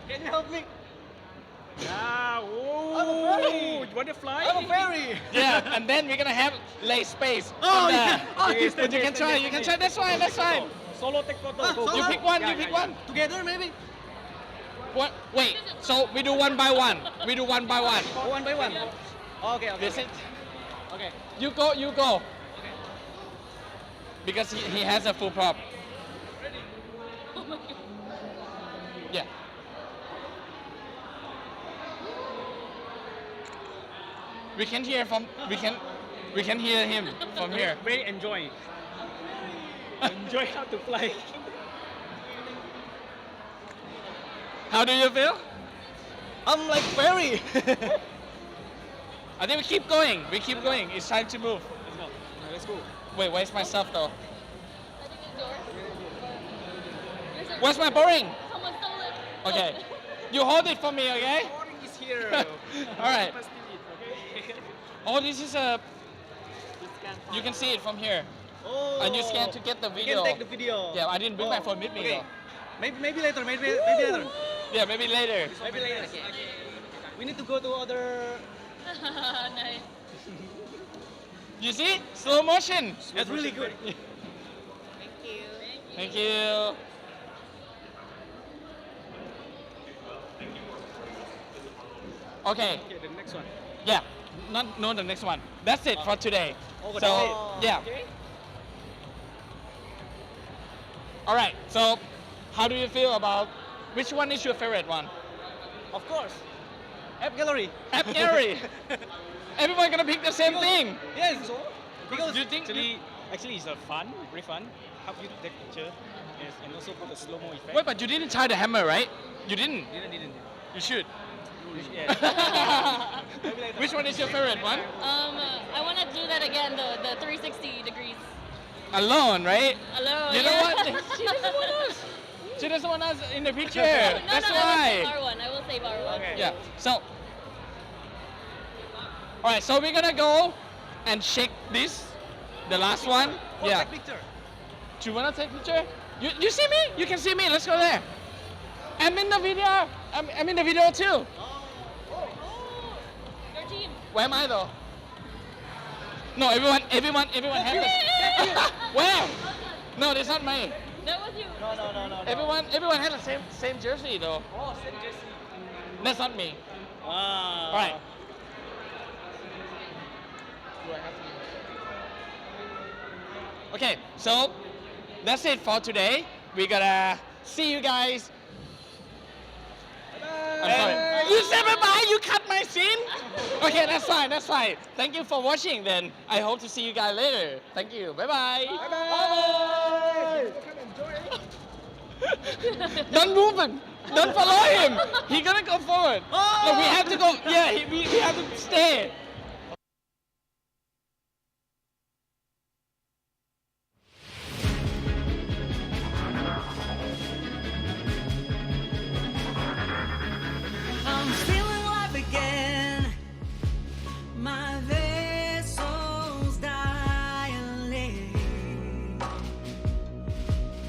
Can you help me? Yeah. Whoa. I'm a fairy. You want to fly? I'm a fairy. Yeah, and then we're gonna have lay space. Oh, on yeah. that. Oh, But you can try. You can try. That's fine. That's fine. Solo take photo. Solo? You pick one. You pick one. Together maybe. What? Wait. So we do one by one. We do one by one. One by one. Okay. This it. Okay. You go. You go. Because he has a full prop. Oh my god. Yeah. We can hear him from here. Very enjoy. Enjoy how to fly. How do you feel? I'm like fairy. I think we keep going. We keep going. It's time to move. Let's go. Let's go. Wait, where's my stuff though? Where's my boring? Someone stole it. Okay. You hold it for me, okay? Boring is here. All right. Must be it, okay? Oh, this is a. You can see it from here. Oh. And you scan to get the You video. can take the video. Yeah, I didn't bring my phone with me Okay. though. Maybe later. Maybe later. Yeah, maybe later. Maybe later. We need to go to other. Nice. You see? Slow motion. That's really good. Thank you. Okay. Okay, the next one. Yeah. No, the next one. That's it for today. Oh, so that's it. yeah. Okay. All right. So, how do you feel about which one is your favorite one? Of course. App gallery. App gallery. Everyone gonna pick the same thing. Yes. Because Do you think actually it's a fun, very fun. Help you to take picture. Yes, and also for the slow-mo effect. Wait, but you didn't try the hammer, right? You didn't. Didn't. You should. Yeah. Which one is your favorite one? I want to do that again, the 360 degrees. Alone, right? Alone. You know yeah. what? She doesn't want us. She doesn't want us in the picture. No, That's I why. will save our one. I will save our one. Yeah. So, all right. So we're gonna go and shake this, the last one. Yeah. Take picture. Do you wanna take picture? You see me? You can see me. Let's go there. I'm in the video. I'm in the video too. Your team. Where am I though? No, everyone has this. Where? No, that's not me. That was you. No. Everyone has the same jersey though. Oh, same jersey. That's not me. Wow. All right. Okay, so that's it for today. We're gonna see you guys. I'm sorry. You said bye-bye, you cut my scene? Okay, that's fine. Thank you for watching then. I hope to see you guys later. Thank you. Bye-bye. Bye-bye. Don't move him. Don't follow him. He's gonna go forward. No, we have to go. Yeah, we have to stay. I'm feeling alive again. My vessels dilate.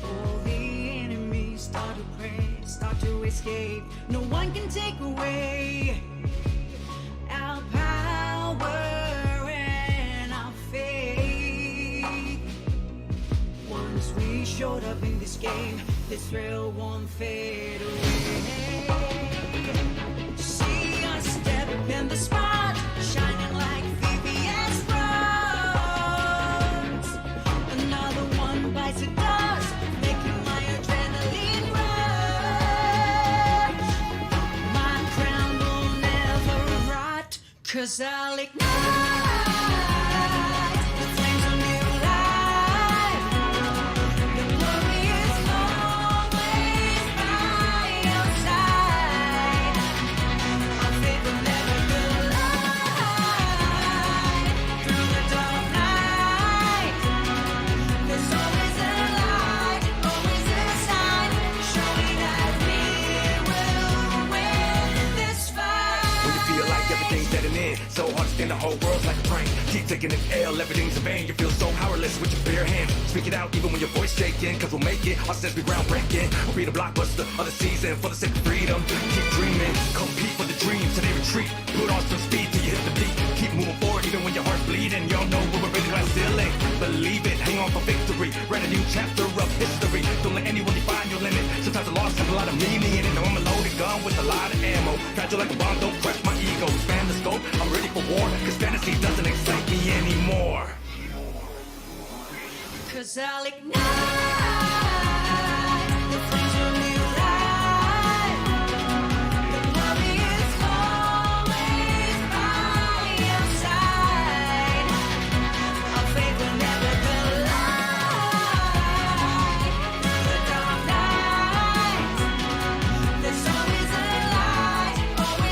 All the enemies start to pray, start to escape. No one can take away our power and our faith. Once we showed up in this game, this thrill won't fade away. See us step in the spot, shining like VVS bronze. Another one bites the dust, making my adrenaline rush. My crown will never rot, 'cause I'll ignite the flames of new life. The glory is always by your side. Our faith will never collide. Through the dark night, there's always a light, always a sign, showing that we will win this fight. When you feel like everything's dead and in, so hard to stand, the whole world's like a prank. Keep taking an L, everything's in vain. You feel so powerless with your bare hand. Speak it out even when your voice shaking, 'cause we'll make it. Our sense be groundbreaking. We'll be the blockbuster of the season for the sake of freedom. Keep dreaming, compete for the dreams till they retreat. Put on some speed till you hit the beat. Keep moving forward even when your heart's bleeding. Y'all know we're ready to ceiling. Believe it, hang on for victory. Write a new chapter of history. Don't let anyone define your limit. Sometimes the loss has a lot of meaning in it. Know I'm a loaded gun with a lot of ammo. Fragile like a bomb, don't crush my ego. Span the scope, I'm ready for war. 'Cause fantasy doesn't excite me anymore. 'Cause I'll ignite the flames of new life. The glory is always by your side. Our faith will never collide. Through the dark night, there's always a light, always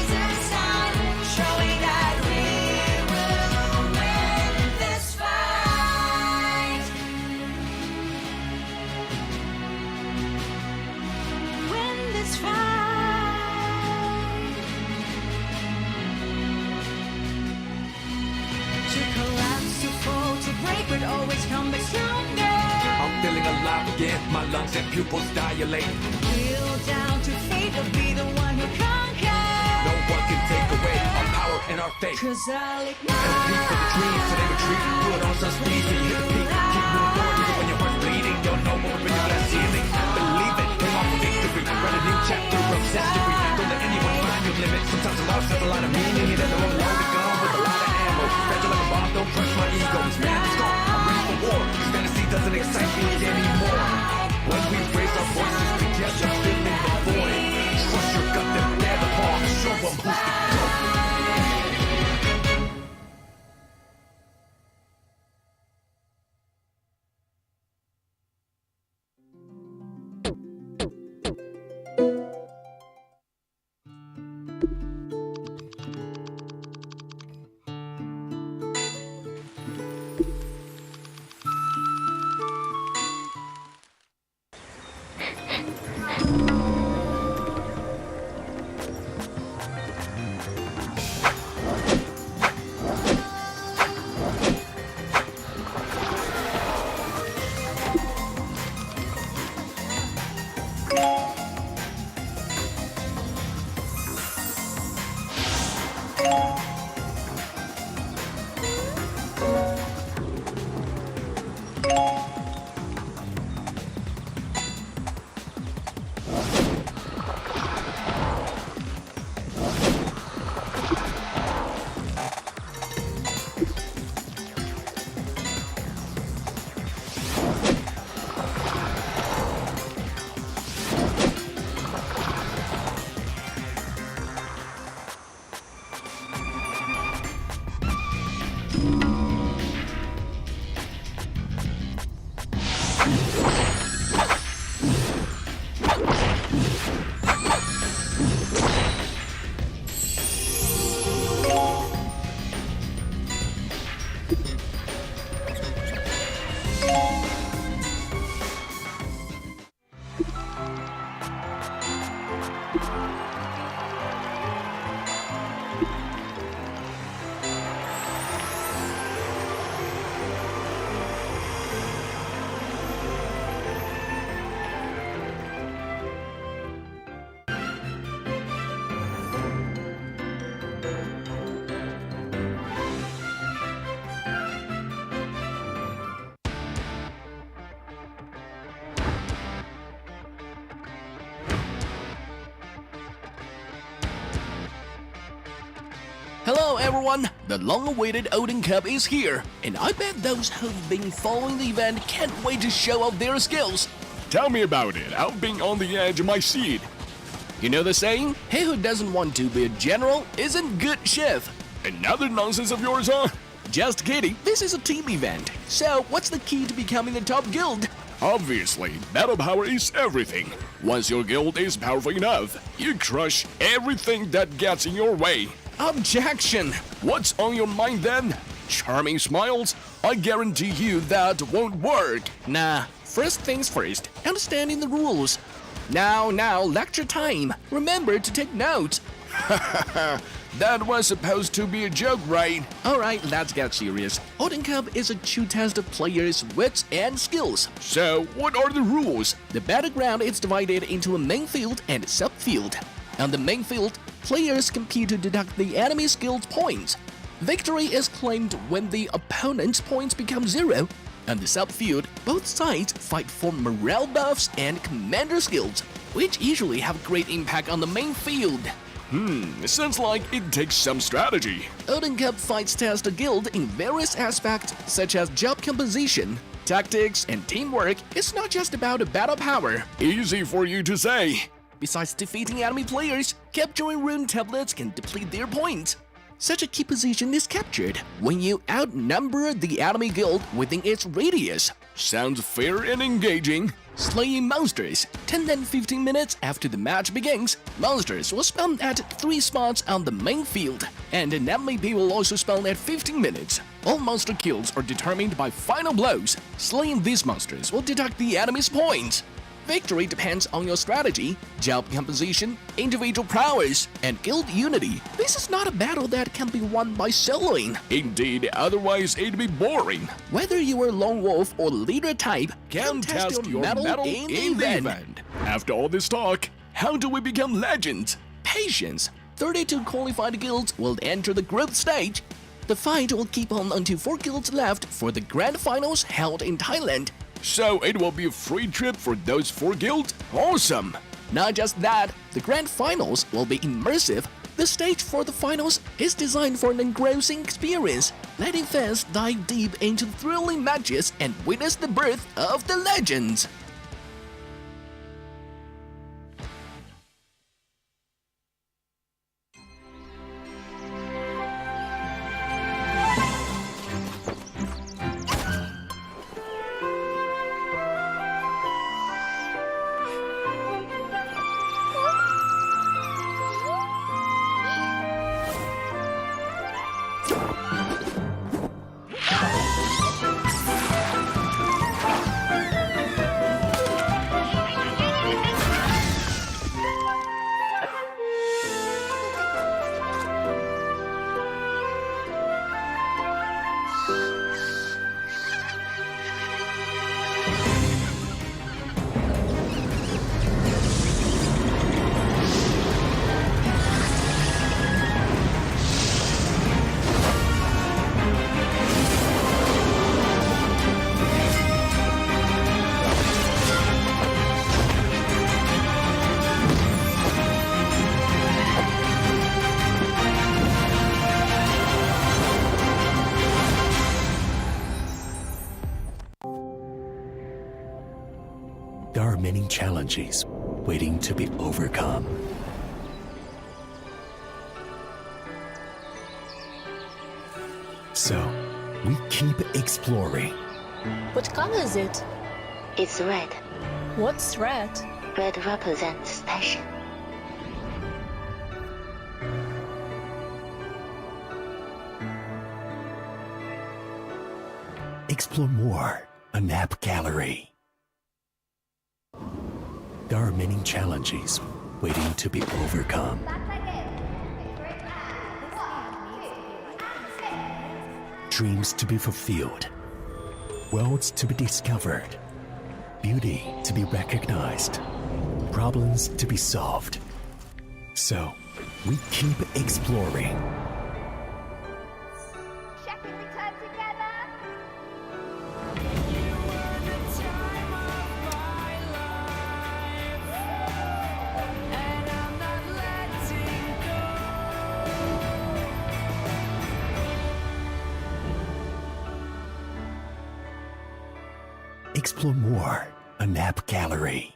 let's come back stronger. I'm feeling alive again, my lungs and pupils dilate. Will down to fate, I'll be the one who conquers. No one can take away our power and our faith. 'Cause I'll And a peak for the dreams, so they retreat. Put on some speed so you hit the peak. Keep moving forward even when your heart's bleeding. You'll know when we're in the glass ceiling. Believe it, aim off for victory. Write a new chapter of history. Don't let anyone find your limit. Sometimes a loss has a lot of meaning. And then I'm loaded gun with a lot of ammo. Fragile like a bomb, don't crush my ego. This man is gone, I'm ready for war. This fantasy doesn't excite me anymore. When we raise our voices together, filling the void. Trust your gut, then bear the bar. Show them who's the GOAT. Hello everyone, the long-awaited Odin Cup is here, and I bet those who've been following the event can't wait to show off their skills. Tell me about it, I've been on the edge of my seat. You know the saying, he who doesn't want to be a general isn't good chef. Another nonsense of yours, huh? Just kidding, this is a team event. So what's the key to becoming a top guild? Obviously, battle power is everything. Once your guild is powerful enough, you crush everything that gets in your way. Objection! What's on your mind then? Charming smiles? I guarantee you that won't work. Nah, first things first, understanding the rules. Now, lecture time. Remember to take notes. That was supposed to be a joke, right? Alright, let's get serious. Odin Cup is a true test of players' wits and skills. So, what are the rules? The battleground is divided into a main field and a sub-field. On the main field, players compete to deduct the enemy's guild points. Victory is claimed when the opponent's points become 0. On the sub-field, both sides fight for morale buffs and commander skills, which usually have great impact on the main field. Sounds like it takes some strategy. Odin Cup fights test a guild in various aspects such as job composition, tactics, and teamwork. It's not just about a battle power. Easy for you to say. Besides defeating enemy players, capturing rune tablets can deplete their points. Such a key position is captured when you outnumber the enemy guild within its radius. Sounds fair and engaging. Slaying monsters. 10 and 15 minutes after the match begins, monsters will spawn at 3 spots on the main field, and an MVP will also spawn at 15 minutes. All monster kills are determined by final blows. Slaying these monsters will deduct the enemy's points. victory depends on your strategy, job composition, individual prowess, and guild unity. This is not a battle that can be won by soloing. Indeed, otherwise it'd be boring. Whether you are lone wolf or leader type, Contest your mettle in the event. After all this talk, how do we become legends? Patience. 32 qualified guilds will enter the group stage. The fight will keep on until 4 guilds left for the grand finals held in Thailand. So it will be a free trip for those 4 guilds? Awesome! Not just that, the grand finals will be immersive. The stage for the finals is designed for an engrossing experience, letting fans dive deep into thrilling matches and witness the birth of the legends. There are many challenges waiting to be overcome. So, we keep exploring. What color is it? It's red. What's red? Red represents passion. Explore more on App Gallery. There are many challenges waiting to be overcome. Dreams to be fulfilled, worlds to be discovered, beauty to be recognized, problems to be solved. So, we keep exploring. Explore more on App Gallery.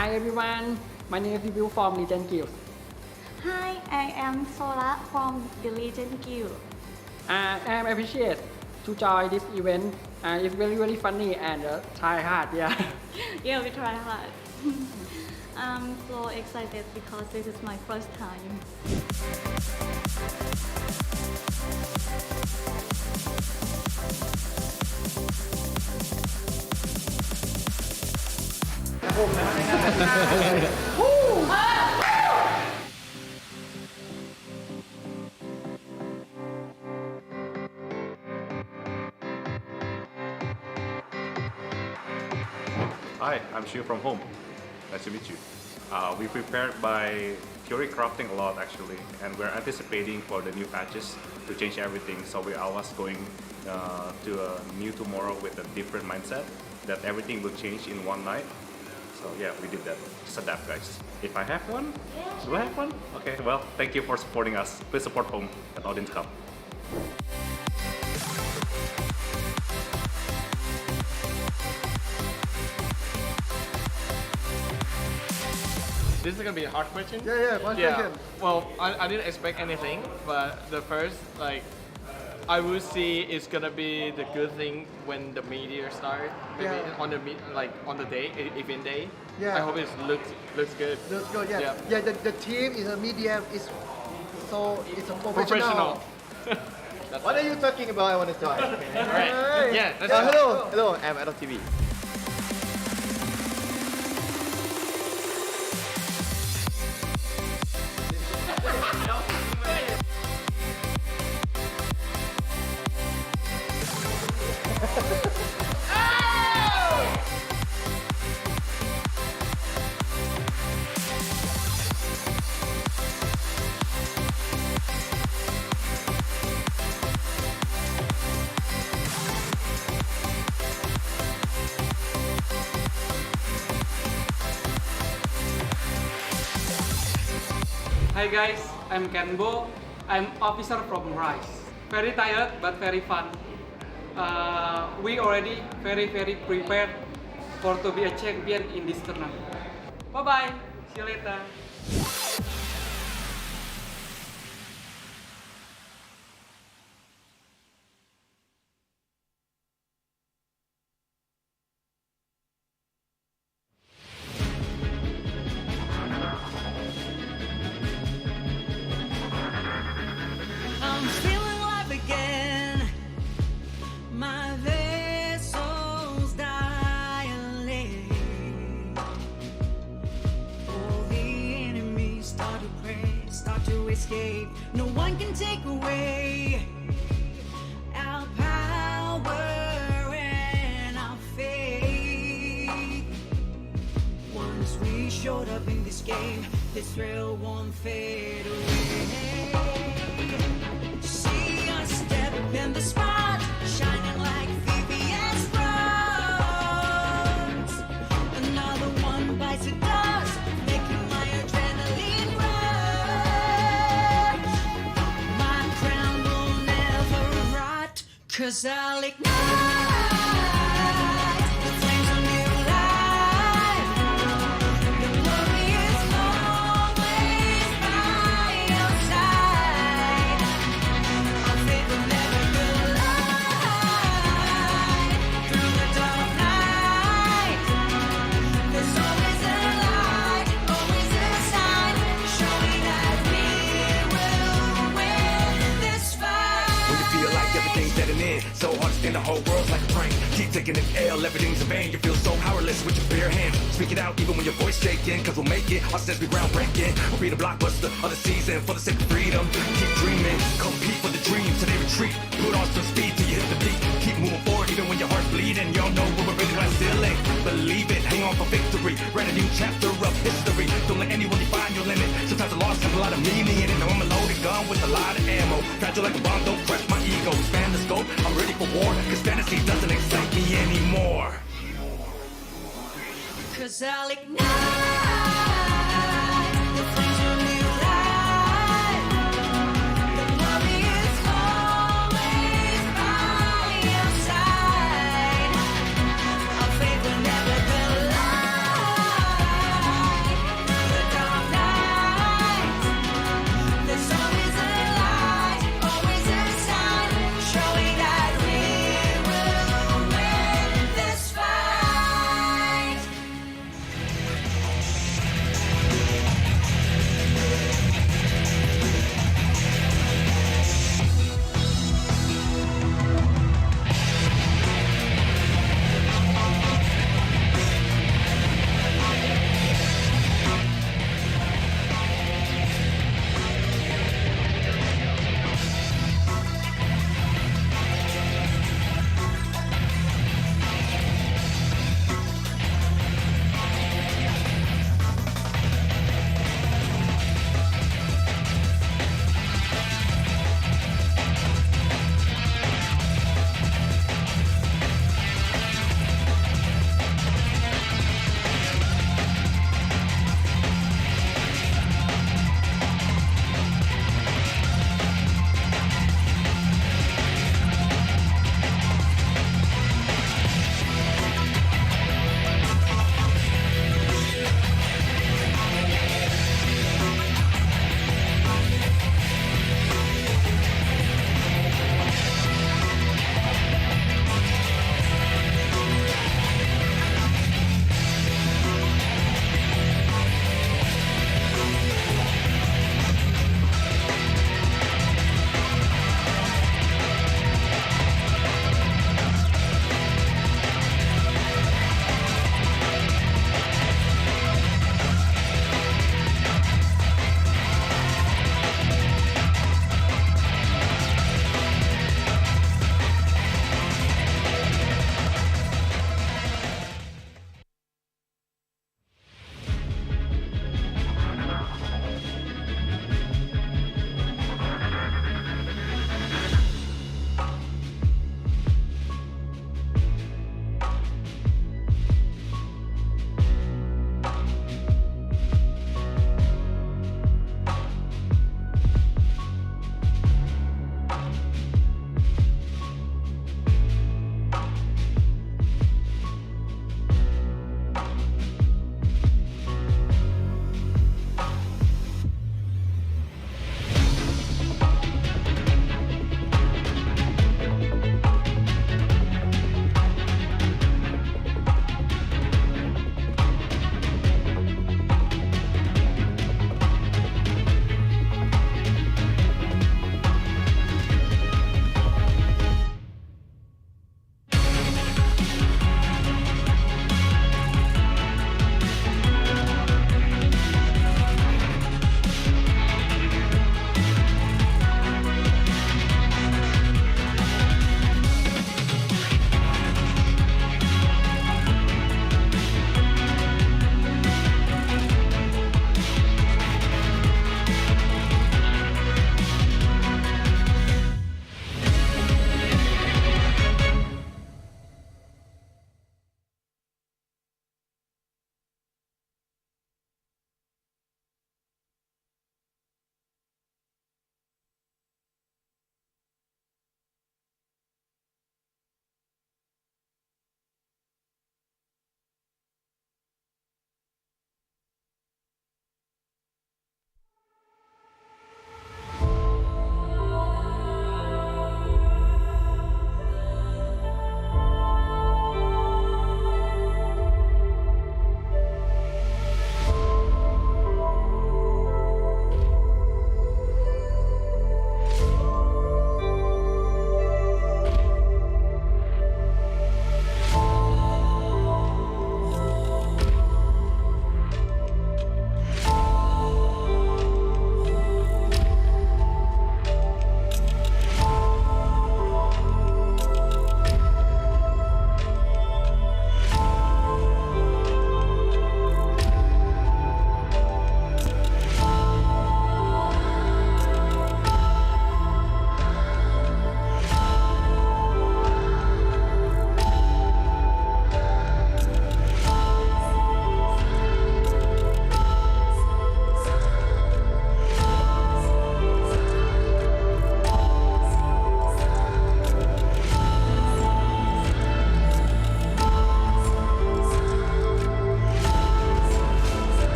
Hi everyone, my name is Bill from Legend Guild. Hi, I am Sola from the Legend Guild. I'm appreciate to join this event. It's very funny and try hard, yeah. Yeah, we try hard. I'm so excited because this is my first time. Hi, I'm Shu from home. Nice to meet you. We prepared by theory crafting a lot actually, and we're anticipating for the new patches to change everything. So we are always going to a new tomorrow with a different mindset that everything will change in one night. So yeah, we did that. Just adapt, guys. If I have one, do I have one? Okay, well, thank you for supporting us. Please support home at Odin Cup. This is gonna be a hard question. Yeah, one question. Well, I didn't expect anything, but the first, like, I will see it's gonna be the good thing when the meteor start. Maybe Yeah. on the on the day, event day. Yeah. I hope it looks good. Looks good, yeah. Yeah, the team is a medium, it's a professional. What are you talking about? I want to talk. Alright. Yeah, that's hello, I'm Adult TV. Hi guys, I'm Kenbo. I'm officer from Rise. Very tired but very fun. We already very prepared for to be a champion in this tournament. Bye bye. See you later. I'm feeling alive again. My vessel's dilate. All the enemies start to pray, start to escape. No one can take away our power and our faith. Once we showed up in this game, this thrill won't fade away. See us step in the spot, shining like VVS bronze. Another one bites the dust, making my adrenaline rush. My crown will never rot, 'cause I'll ignite the flames of new life. The glory is always by your side. Our faith will never collide. Through the dark night, there's always a light, always a sign, showing that we will win this fight. When you feel like everything's dead and in, so hard to stand the whole world's like a prank. Keep taking an L, everything's in vain. You feel so powerless with your bare hands. Speak it out even when your voice shaking, 'cause we'll make it. Our steps be groundbreaking. We'll be the blockbuster of the season for the sake of freedom. Keep dreaming, compete for the dreams till they retreat. Put on some speed till you hit the beat. Keep moving forward even when your heart's bleeding. Y'all know where we're really glass ceiling. Believe it, hang on for victory. Write a new chapter of history. Don't let anyone define your limit. Sometimes the loss has a lot of meaning in it. Now I'm a loaded gun with a lot of ammo. Fragile like a bomb, don't crush my ego. Expand the scope, I'm ready for war. 'Cause fantasy doesn't excite me anymore. 'Cause I'll ignite the flames of new life. The glory is always by your side. Our faith will never collide.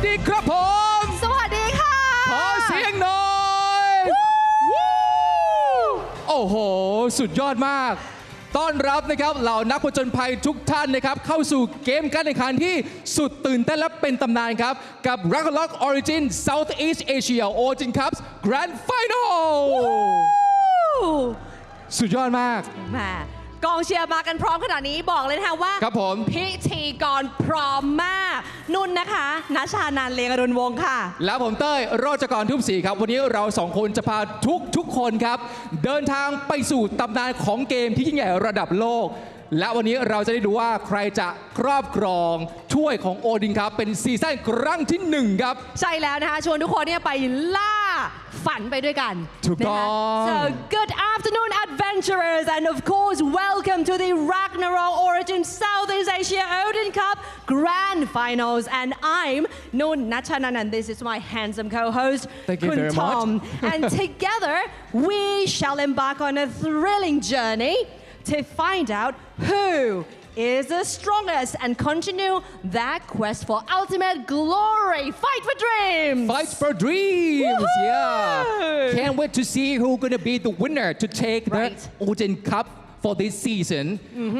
ดีครับผม สวัสดีค่ะ ขอเสียงหน่อย โอ้โห สุดยอดมาก ต้อนรับนะครับเหล่านักผจญภัยทุกท่านนะครับเข้าสู่เกมการแข่งขันที่สุดตื่นเต้นและเป็นตำนานครับกับ Ragnarok Origin Southeast Asia Odin Cup Grand Final สุดยอดมาก แหมกองเชียร์มากันพร้อมขนาดนี้บอกเลยนะคะว่า ครับผม พิธีกรพร้อมมาก นุ่นนะคะณชานันท์ เลียงอรุณวงศ์ค่ะ แล้วผมเต้ยโรจกรทุ่มศรีครับ วันนี้เราสองคนจะพาทุกคนครับ เดินทางไปสู่ตำนานของเกมที่ยิ่งใหญ่ระดับโลก และวันนี้เราจะได้ดูว่าใครจะครอบครองถ้วยของโอดินครับเป็นซีซั่นครั้งที่ 1 ครับ ใช่แล้วนะคะ ชวนทุกคนเนี่ยไปล่าฝันไปด้วยกัน ถูกต้อง So good afternoon adventurers and of course welcome to the Ragnarok Origin Southeast Asia Odin Cup Grand Finals and I'm Nun Nachanan and this is my handsome co-host Thank you Kun very Tom much. and together we shall embark on a thrilling journey to find out who is the strongest and continue that quest for ultimate glory. Fight for dreams! Fight for dreams! Woohoo! Yeah! Can't wait to see who's gonna be the winner to take the Odin Cup for this season.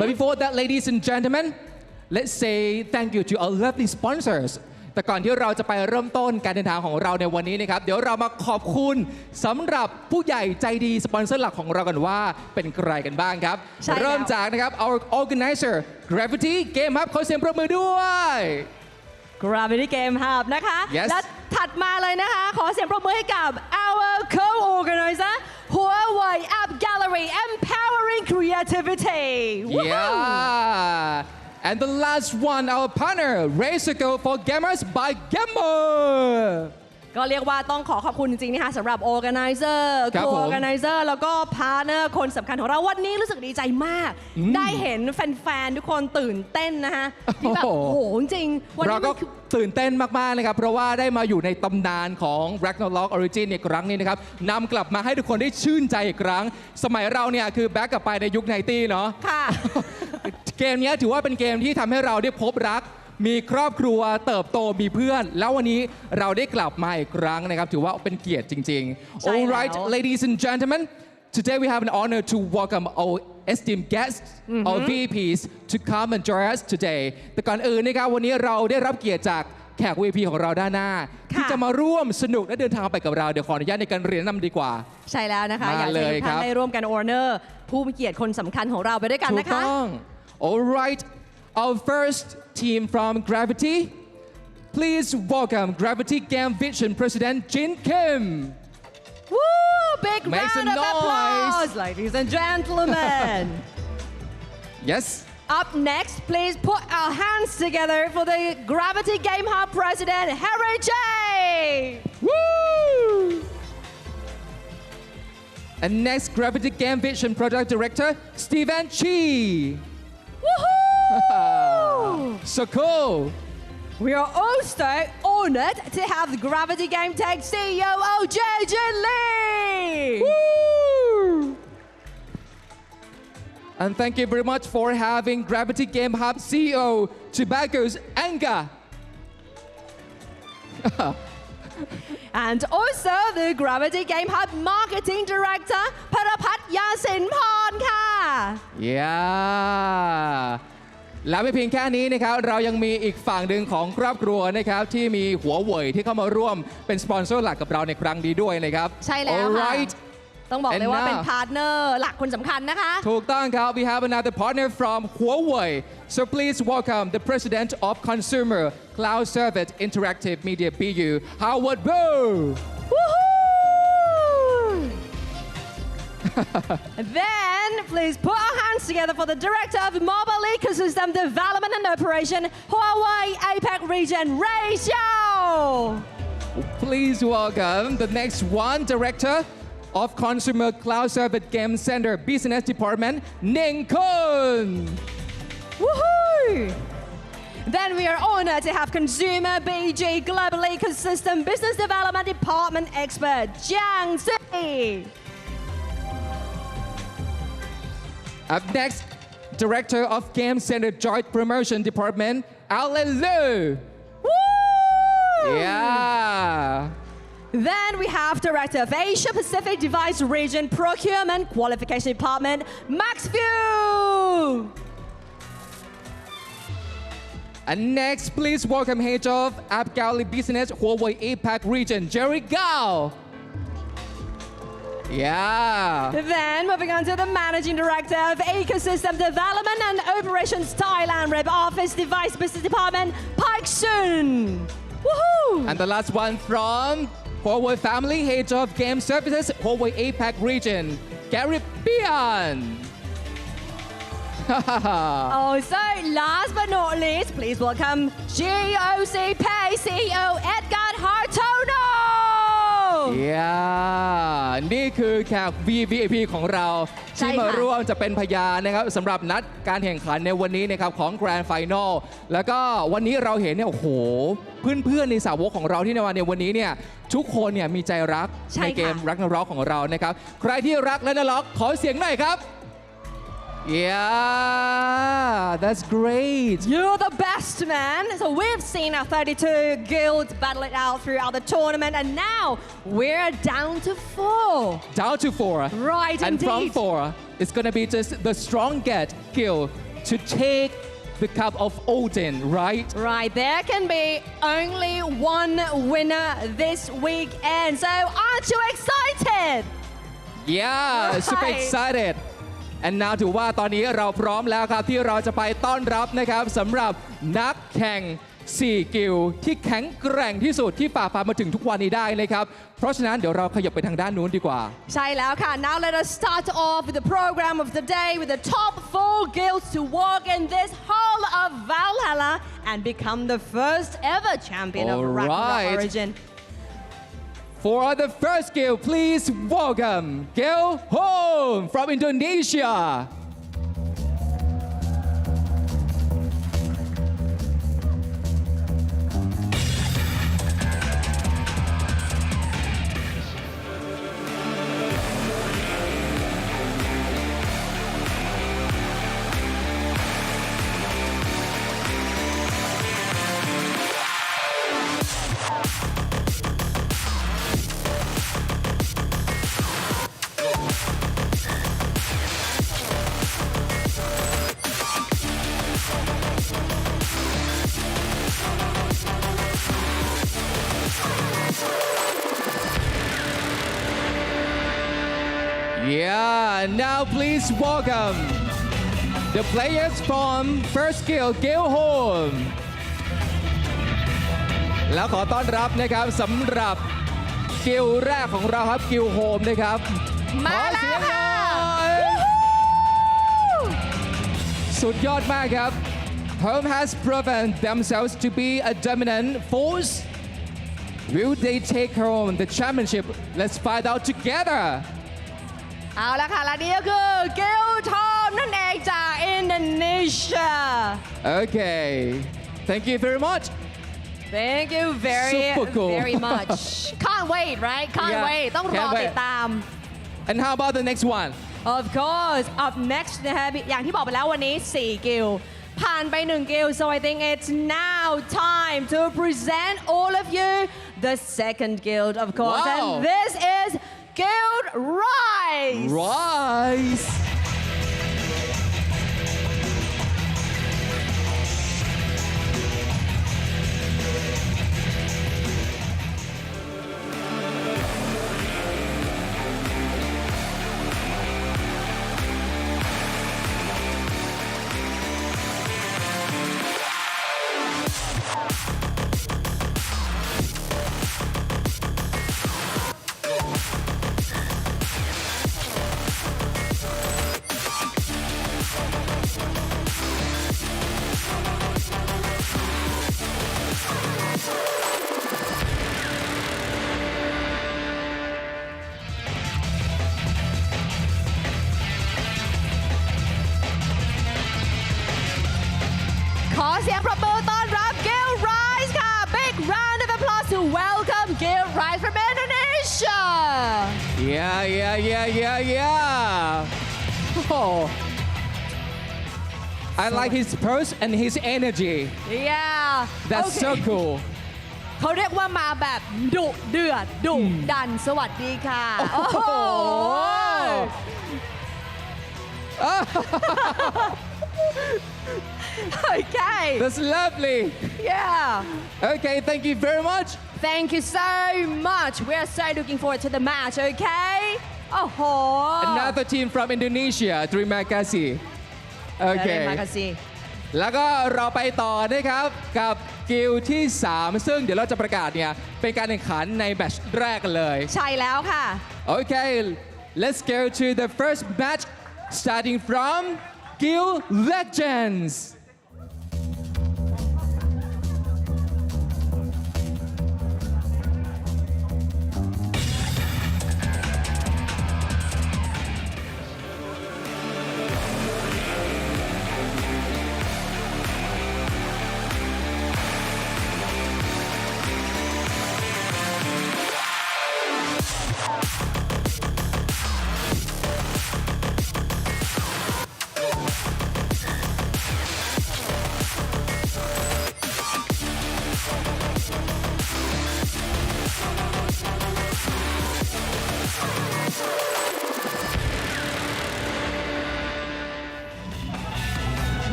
But before that, ladies and gentlemen, let's say thank you to our lovely sponsors. แต่ก่อนที่เราจะไปเริ่มต้นการเดินทางของเราในวันนี้นะครับเดี๋ยวเรามาขอบคุณสำหรับผู้ใหญ่ใจดีสปอนเซอร์หลักของเรากันว่าเป็นใครกันบ้างครับ เริ่มจากนะครับ our organizer Gravity Game Hub ขอเสียงปรบมือด้วย Gravity Game Hub นะคะ Yes และถัดมาเลยนะคะ ขอเสียงปรบมือให้กับ our co-organizer Huawei App Gallery Empowering Creativity. Woohoo! Yeah. And the last one, our partner, Race to Go for Gamers by Gamer. ก็เรียกว่าต้องขอบคุณจริงๆนะคะสำหรับ organizer ครับผม co-organizer แล้วก็ partner คนสำคัญของเราวันนี้รู้สึกดีใจมาก ได้เห็นแฟนๆ ทุกคนตื่นเต้นนะคะที่แบบโอ้โหจริงๆวัน เรา นี้ ก็ มันคือ ตื่นเต้นมากๆนะครับเพราะว่าได้มาอยู่ในตำนานของ Ragnarok Origin ในครั้งนี้นะครับนำกลับมาให้ทุกคนได้ชื่นใจอีกครั้ง สมัยเราเนี่ยคือแบ็กกลับไปในยุค90เนาะ ค่ะ เกมนี้ถือว่าเป็นเกมที่ทำให้เราได้พบรัก มีครอบครัวเติบโตมีเพื่อน แล้ววันนี้เราได้กลับมาอีกครั้งนะครับถือว่าเป็นเกียรติจริงๆ Alright ladies and gentlemen today we have an honor to welcome our esteemed guests our VIPs to come and join us today แต่ก่อนอื่นนะครับวันนี้เราได้รับเกียรติจากแขก VIP ของเราด้านหน้า ที่จะมาร่วมสนุกและเดินทางไปกับเราเดี๋ยวขออนุญาตในการเรียนนำดีกว่า ใช่แล้วนะคะ มา อยากจะให้ทุกท่าน เลยครับ ได้ร่วมกัน honor ผู้มีเกียรติคนสำคัญของเราไปด้วยกัน ถู นะ ก คะ ต้อง Alright our first team from Gravity please welcome Gravity Game Vision President Jin Kim Woo! Big Make round some of applause, ladies and gentlemen. Yes Up next, please put our hands together for the Gravity Game Hub President, Harry J. Woo! And next, Gravity Game Vision Product Director, Steven Chi. Woohoo! So cool. We are also honored to have the Gravity Game Tech CEO, JJ Lee. Woo! And thank you very much for having Gravity Game Hub CEO, Tobacco's Anga. And also the Gravity Game Hub Marketing Director, Parapat Yasin Pon ค่ะ Yeah และไม่เพียงแค่นี้นะครับเรายังมีอีกฝั่งหนึ่งของครอบครัวนะครับที่มีหัวเว่ยที่เข้ามาร่วมเป็นสปอนเซอร์หลักกับเราในครั้งนี้ด้วยนะครับ ใช่แล้วค่ะ Alright ต้องบอกเลยว่า And เป็น now พาร์ทเนอร์หลักคนสำคัญนะคะ ถูกต้องครับ we have another partner from Huawei so please welcome the president of Consumer Cloud Service Interactive Media BU Howard Boo Then please put our hands together for the director of Mobile Ecosystem Development and Operation Huawei APAC Region Ray Xiao please welcome the next one director of Consumer Cloud Service Game Center Business Department Ning Kun Woohoo! Then we are honored to have Consumer BG Global Ecosystem Business Development Department expert Jiang Zi. Up next, Director of Game Center Joint Promotion Department, Alan Liu. Woo! Yeah. Then we have Director of Asia Pacific Device Region Procurement Qualification Department, Max View. And next, please welcome Head of App Gallery Business Huawei APAC Region, Jerry Gao. Yeah. Then moving on to the Managing Director of Ecosystem Development and Operations Thailand Rep Office Device Business Department, Park Sun. Woohoo! And the last one from Huawei Family, Head of Game Services, Huawei APAC Region, Gary Bian. Oh, so last but not least, please welcome GOC Pay CEO Edgar Hartono. Yeah นี่คือแขก VIP ของเราที่มาร่วมจะเป็นพยานนะครับสำหรับนัดการแข่งขันในวันนี้นะครับของ Grand Final แล้วก็วันนี้เราเห็นเนี่ยโอ้โหเพื่อนๆในสาวกของเราที่ในวันนี้เนี่ยทุกคนเนี่ยมีใจรักในเกม Ragnarok ของเรานะครับใครที่รัก Ragnarok ขอเสียงหน่อยครับ Yeah, that's great. You're the best, man. So we've seen our 32 guilds battle it out throughout the tournament, and now we're down to 4. Down to 4. Right, and indeed. from 4, it's going to be just the strongest guild to take the cup of Odin, right? Right, there can be only one winner this weekend. So aren't you excited? Yeah, right. Super excited. And now ถือว่าตอนนี้เราพร้อมแล้วครับที่เราจะไปต้อนรับนะครับสำหรับนักแข่ง4กิลด์ที่แข็งแกร่งที่สุดที่ฝ่าฟันมาถึงทุกวันนี้ได้นะครับเพราะฉะนั้นเดี๋ยวเราขยับไปทางด้านนู้นดีกว่า ใช่แล้วค่ะ Now let us start off with the program of the day with the top 4 guilds to walk in this hall of Valhalla and become the first ever champion of Ragnarok Origin. For the first guild, please welcome Guild Home from Indonesia. Yeah, now please welcome the players from first guild, Guild Home. แล้วขอต้อนรับนะครับสำหรับกิลด์แรกของเราครับกิลด์โฮมนะครับขอเสียงหน่อยสุดยอดมากครับ Home has proven themselves to be a dominant force. Will they take home the championship? Let's find out together. เอาละค่ะ และนี่ก็คือเกลทอมนั่นเองจากอินโดนีเซีย Okay, thank you very much. Thank you Super cool. very much. Can't wait, right? Can't wait. ต้องรอติดตาม And how about the next one? Of course, up next นะคะอย่างที่บอกไปแล้ววันนี้4กิลด์ผ่านไป1กิลด์ so I think it's now time to present all of you the second guild, of course. Wow. And this is Guild Rise. Rise.ขอเสียงปรบมือต้อนรับ Guild Rise ค่ะ Big round of applause to welcome Guild Rise from Indonesia. Yeah. Oh. I like his purse and his energy. Yeah. That's so cool. เขาเรียกว่ามาแบบดุเดือดดุดันสวัสดีค่ะโอ้โห Okay. That's lovely. Yeah. Okay, thank you very much. Thank you so much. We are so looking forward to the match. Okay. Oh. Another team from Indonesia. Terima kasih. Okay. Terima kasih. แล้วก็เราไปต่อนะครับกับกิลที่ 3 ซึ่งเดี๋ยวเราจะประกาศเนี่ยเป็นการแข่งขันในแมตช์แรกกันเลย ใช่แล้วค่ะ Okay, let's go to the first match starting from Guild Legends.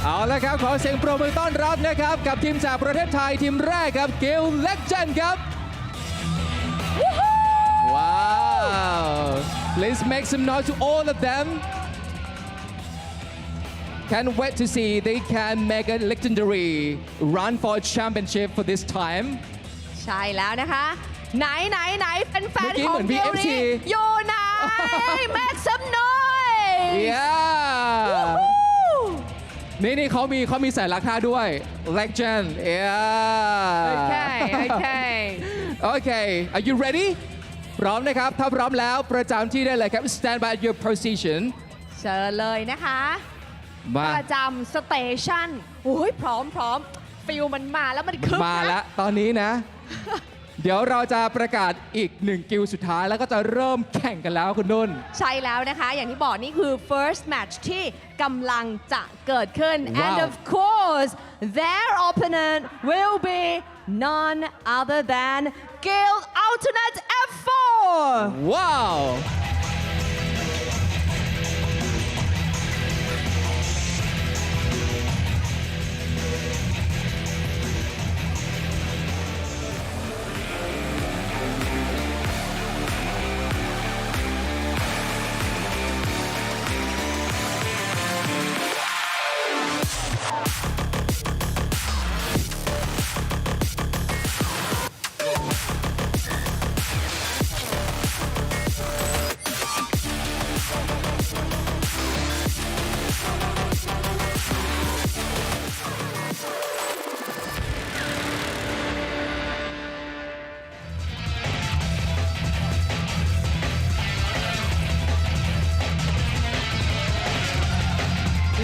เอาละครับขอเสียงปรบมือต้อนรับนะครับกับทีมจากประเทศไทยทีมแรกครับ Guild Legend ครับ Wow Let's make some noise to all of them Can't wait to see they can make a legendary run for a championship for this time ใช่แล้วนะคะไหนเป็นแฟนของ เมื่อกี้ เดียว เหมือน นี้ VFC อยู่ไหน Make some noise Yeah นี่เขามีสายลักท่าด้วย Legend Yeah Okay Are you ready พร้อมนะครับถ้าพร้อมแล้วประจำที่ได้เลยครับ Stand by your position เชิญเลยนะคะประจำสเตชันโอ้ยพร้อมฟิลมันมาแล้วมันคึกนะ มาแล้วตอนนี้นะ เดี๋ยวเราจะประกาศอีก1กิลสุดท้ายแล้วก็จะเริ่มแข่งกันแล้วคุณนุ่น ใช่แล้วนะคะ อย่างที่บอกนี่คือ first match ที่กำลังจะเกิดขึ้น and of course their opponent will be none other than Guild Alternate F4 Wow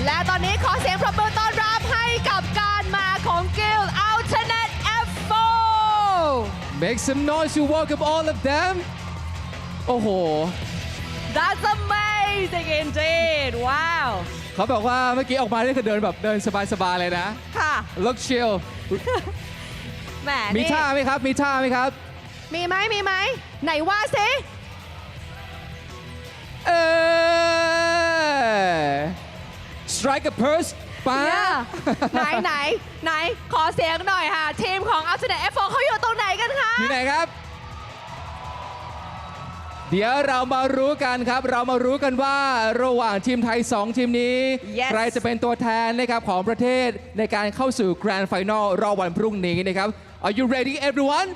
และตอนนี้ขอเสียงปรบมือต้อนรับให้กับการมาของ Guild Alternate F4 Make some noise to welcome all of them โอ้โห That's amazing indeed Wow เขาบอกว่าเมื่อกี้ออกมาได้คือเดินสบายๆเลยนะ ค่ะ Look chill แหม มีท่าไหมครับ มีท่าไหมครับ มีไหมไหนว่าสิ Strike a purse ป้า ไหนขอเสียงหน่อยค่ะ ทีมของ Alternate F4 เขาอยู่ตรงไหนกันคะ อยู่ไหนครับ เดี๋ยวเรามารู้กันครับ เรามารู้กันว่าระหว่างทีมไทย 2 ทีมนี้ Yes ใครจะเป็นตัวแทนนะครับของประเทศในการเข้าสู่ Grand Final รอบวันพรุ่งนี้นะครับ Are you ready everyone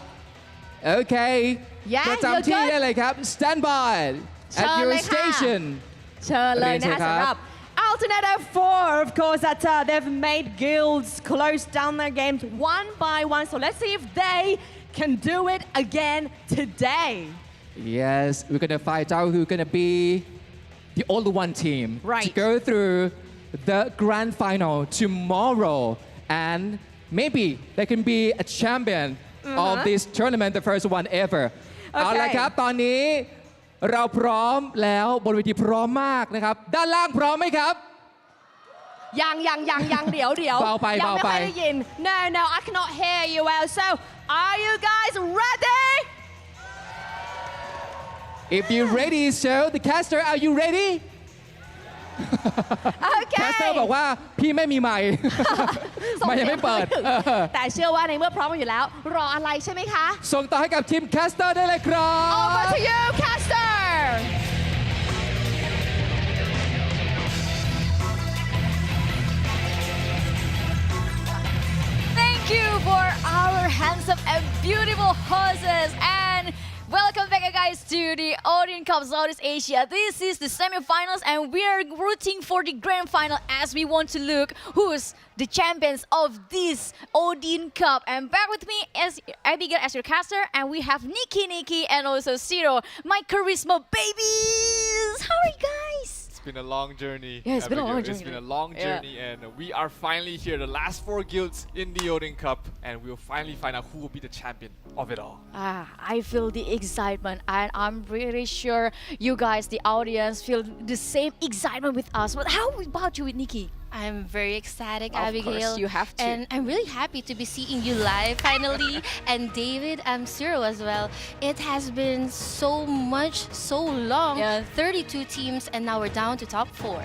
Okay ประจำที่ได้เลยครับ Stand by at your station เชิญเลยนะคะสำหรับ Alternate F4 of course that they've made guilds close down their games one by one so let's see if they can do it again today Yes we're gonna find out who's gonna be the only one team to go through the grand final tomorrow and maybe they can be a champion of this tournament the first one ever เอาละครับตอนนี้เราพร้อมแล้วบนเวทีพร้อมมากนะครับด้านล่างพร้อมไหมครับ ยังเดี๋ยว เบาไป ยังไม่ค่อยได้ยิน No I cannot hear you well so are you guys ready If you're ready so the caster are you ready โอเค caster บอกว่าพี่ไม่มีไมค์ ไมค์ยังไม่เปิด แต่เชื่อว่าในเมื่อพร้อมกันอยู่แล้ว รออะไรใช่ไหมคะ ส่งต่อให้กับทีม caster ได้เลยครับ Over to you caster Thank you for our handsome and beautiful horses and welcome back guys to the Odin Cup Southeast Asia. This is the semifinals and we are rooting for the grand final as we want to look who's the champions of this Odin Cup. And back with me as Abigail as your caster and we have Nikki and also Zero, my charisma babies. How are you guys? It's been a long journey. Yeah, it's been a long journey. It's been a long journey, and we are finally here, the last 4 guilds in the Odin Cup, and we'll finally find out who will be the champion of it all. I feel the excitement and I'm really sure you guys, the audience, feel the same excitement with us. But how about you with Nikki? I'm very ecstatic, Of Abigail. course, you have to. And I'm really happy to be seeing you live finally. And David, I'm Ciro as well. It has been so long. Yeah. 32 teams, and now we're down to top 4.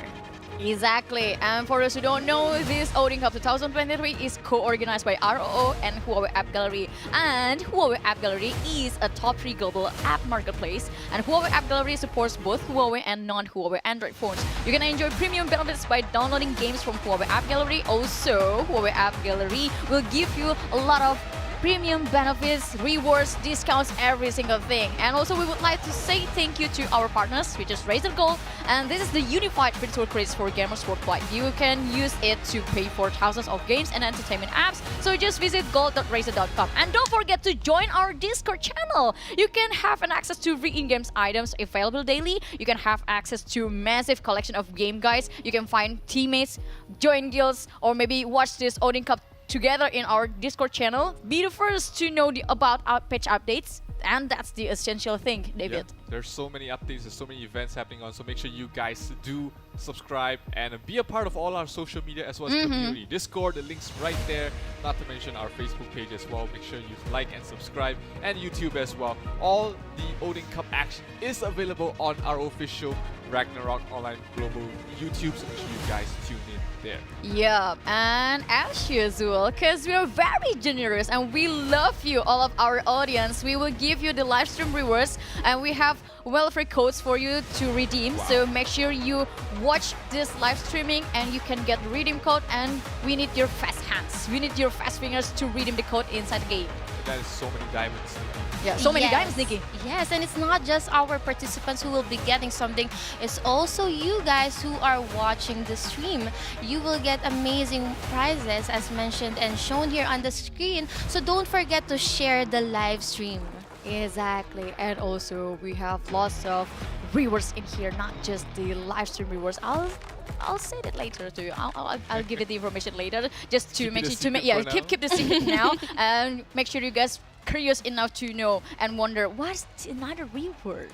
Exactly. And for those who don't know, this Odin Cup 2023 is co-organized by ROO and Huawei App Gallery. And Huawei App Gallery is a top 3 global app marketplace. And Huawei App Gallery supports both Huawei and non-Huawei Android phones. You can enjoy premium benefits by downloading games from Huawei App Gallery. Also, Huawei App Gallery will give you a lot of premium benefits, rewards, discounts, every single thing. And also we would like to say thank you to our partners, which is Razer Gold. And this is the unified virtual credits for gamers worldwide. You can use it to pay for thousands of games and entertainment apps. So just visit gold.razer.com. And don't forget to join our Discord channel. You can have an access to free in-games items available daily. You can have access to massive collection of game guides. You can find teammates, join guilds, or maybe watch this Odin Cup together in our Discord channel. Be the first to know about our patch updates, and that's the essential thing, David. Yeah, there's so many updates, there's so many events happening on, so make sure you guys do subscribe and be a part of all our social media as well as community. Discord, the link's right there, not to mention our Facebook page as well. Make sure you like and subscribe, and YouTube as well. All the Odin Cup action is available on our official Ragnarok Online Global YouTube, so make sure you guys tune in there. Yeah, and as usual, because we are very generous and we love you, all of our audience, we will give you the live stream rewards, and we have welfare codes for you to redeem. So make sure you watch this live streaming and you can get redeem code, and we need your fast hands. We need your fast fingers to redeem the code inside the game. That is so many diamonds. Yeah, so many diamonds, Nikki. Yes, and it's not just our participants who will be getting something. It's also you guys who are watching the stream. You will get amazing prizes as mentioned and shown here on the screen. So don't forget to share the live stream. Exactly, and also we have lots of rewards in here, not just the live stream rewards. I'll say that later to you. I'll give you the information later, just to make sure keep the secret now, and make sure you guys curious enough to know and wonder what's another reward.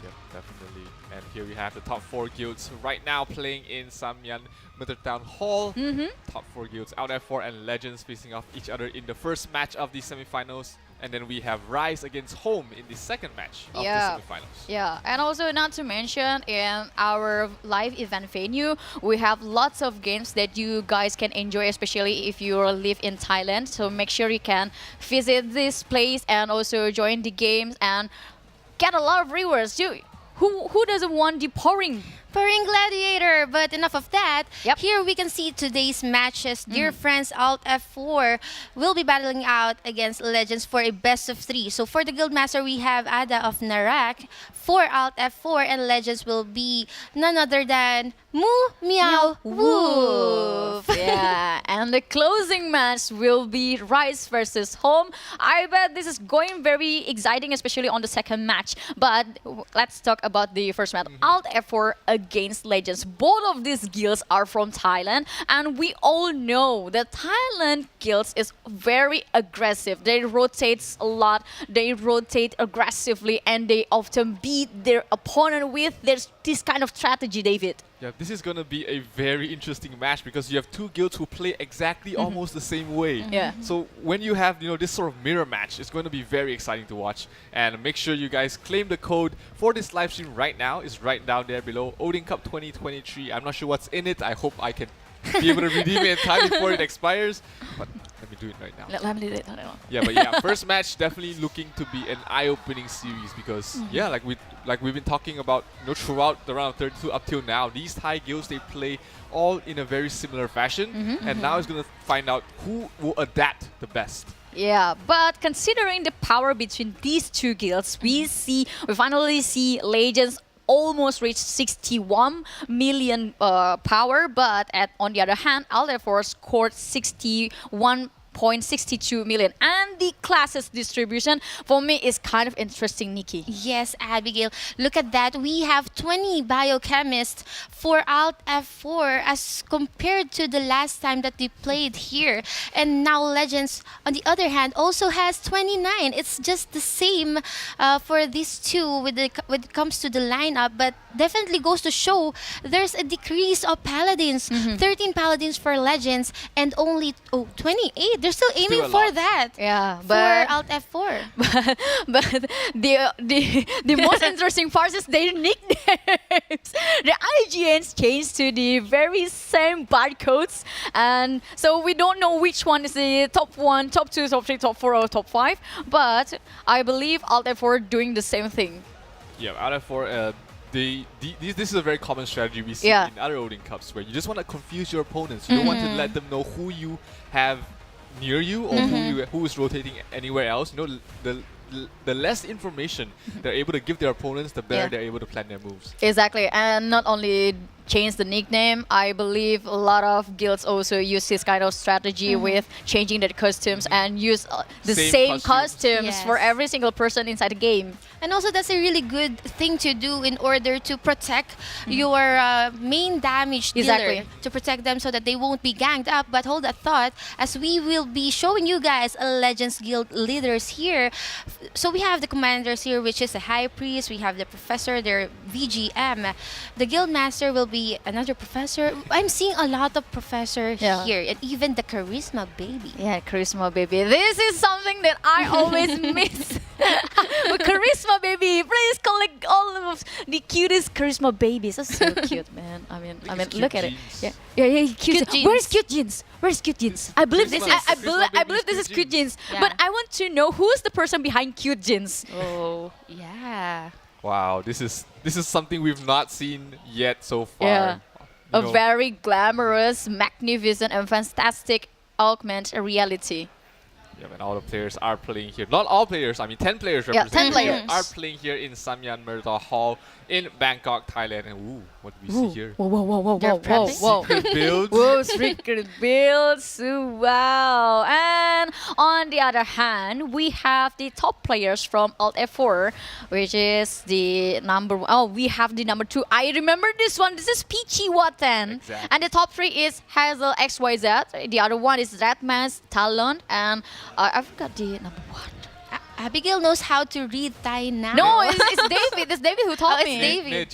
Yep, definitely. And here we have the top 4 guilds right now playing in Samyan Town Hall. Top 4 guilds, Out F4 and Legends facing off each other in the first match of the semifinals. And then we have Rise against Home in the second match of the semifinals. Yeah, and also not to mention, in our live event venue, we have lots of games that you guys can enjoy, especially if you live in Thailand. So make sure you can visit this place and also join the games and get a lot of rewards. Who doesn't want the pouring Gladiator? But enough of that. Here we can see today's matches. Dear friends, Alt F4 will be battling out against Legends for a best of 3. So for the Guildmaster, we have Ada of Narak. For Alt F4 and Legends will be none other than Moo Meow Woof. Yeah, and the closing match will be Rise versus Home. I bet this is going very exciting, especially on the second match. But let's talk about the first match. Alt F4 against Legends. Both of these guilds are from Thailand, and we all know that Thailand guilds is very aggressive. They rotate a lot, they rotate aggressively, and they often beat their opponent with this kind of strategy, David. Yeah, this is going to be a very interesting match because you have two guilds who play exactly almost the same way. Yeah. So when you have this sort of mirror match, it's going to be very exciting to watch. And make sure you guys claim the code for this live stream right now. It's right down there below. Odin Cup 2023. I'm not sure what's in it. I hope I can be able to redeem it in time before it expires. But let me do it right now. Let me do it. Yeah, but yeah, first match definitely looking to be an eye-opening series because yeah, like we've been talking about throughout the round of 32 up till now, these Thai guilds, they play all in a very similar fashion, and now it's gonna find out who will adapt the best. Yeah, but considering the power between these two guilds, we finally see Legends almost reached 61 million power, but on the other hand, Aldefor scored 61.62 million. And the classes distribution for me is kind of interesting, Nikki. Yes, Abigail. Look at that. We have 20 biochemists for Alt F4 as compared to the last time that we played here. And now Legends, on the other hand, also has 29. It's just the same for these two when it comes to the lineup, but definitely goes to show there's a decrease of Paladins. 13 Paladins for Legends and only 28. They're still aiming for that. Yeah, for but Alt F4. but the most interesting part is their nicknames. The IGNs changed to the very same barcodes, and so we don't know which one is the top 1, top 2, top 3, top 4, or top 5. But I believe Alt F4 doing the same thing. Yeah, Alt F4. This is a very common strategy we see in other Odin Cups where you just want to confuse your opponents. You don't want to let them know who you have near you or who is rotating anywhere else. The less information they're able to give their opponents, the better they're able to plan their moves. Exactly, and not only change the nickname, I believe a lot of guilds also use this kind of strategy with changing their costumes and use the same costumes for every single person inside the game. And also that's a really good thing to do in order to protect your main damage dealer. To protect them so that they won't be ganged up. But hold that thought, as we will be showing you guys Legends Guild leaders here. So we have the commanders here, which is the High Priest. We have the Professor, their VGM. The Guild Master will be another Professor. I'm seeing a lot of Professors here. And even the Charisma Baby. Yeah, Charisma Baby. This is something that I always miss. But Charisma Baby, please collect all of the cutest Charisma Babies. That's so cute, man. I mean, look at it. Yeah, cute jeans. Where's cute jeans? Where's cute jeans? I believe this. I believe this is cute jeans. But I want to know who's the person behind cute jeans. Oh, yeah. Wow, this is something we've not seen yet so far. Yeah, a very glamorous, magnificent, and fantastic augmented reality. Yeah, and all the players are playing here. Not all players, I mean 10 players represented here are playing here in Samyan Murtaugh Hall in Bangkok, Thailand. And ooh, what do we see here? Whoa. Secret builds. Whoa, secret builds. Wow. And on the other hand, we have the top players from Alt F4, which is the number 1. Oh, we have the number 2. I remember this one. This is Peachy Watan. Exactly. And the top 3 is Hazel XYZ. The other one is Ratmas Talon. And I forgot the number 1. Abigail knows how to read Thai now. No, it's David. It's David who taught me. It's David.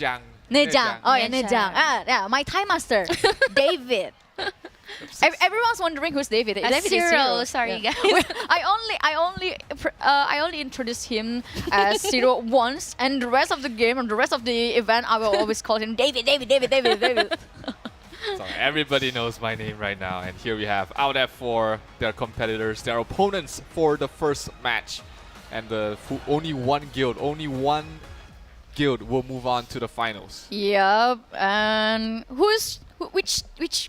Nejang. Oh yeah, Nejang. Yeah, my Thai master, David. Everyone's wondering who's David. David Cyril. is Cyril. Sorry, guys. I only introduced him as Cyril once, and the rest of the game and the rest of the event, I will always call him David. So everybody knows my name right now, and here we have Alt F4, their competitors, their opponents for the first match, and only one guild will move on to the finals. Yep, and which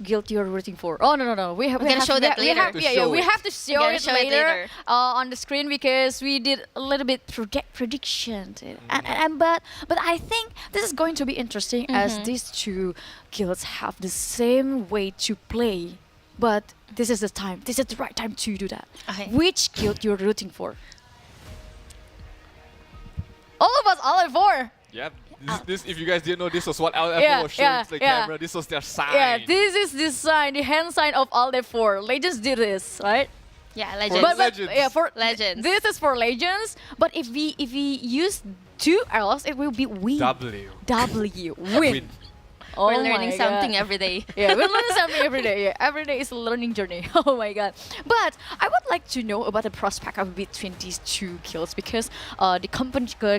guild you're rooting for? Oh no, we have to show that later. We have to show it later on the screen because we did a little bit prediction, but I think this is going to be interesting as these two guilds have the same way to play, but this is the right time to do that. Which guild you're rooting for? All of us, Alt F4. Yeah, this if you guys didn't know, this was what Alt F4 was showing to the camera. This was their sign. Yeah, this is the sign, the hand sign of Alt F4. Legends did this, right? Yeah, Legends. For Legends. Yeah, for Legends. This is for Legends, but if we use 2 L's, it will be win. W. Win. Oh We're my learning God. something every day. Yeah, we're learning something every day. Yeah, every day is a learning journey. Oh my god! But I would like to know about the prospect of between these two guilds because the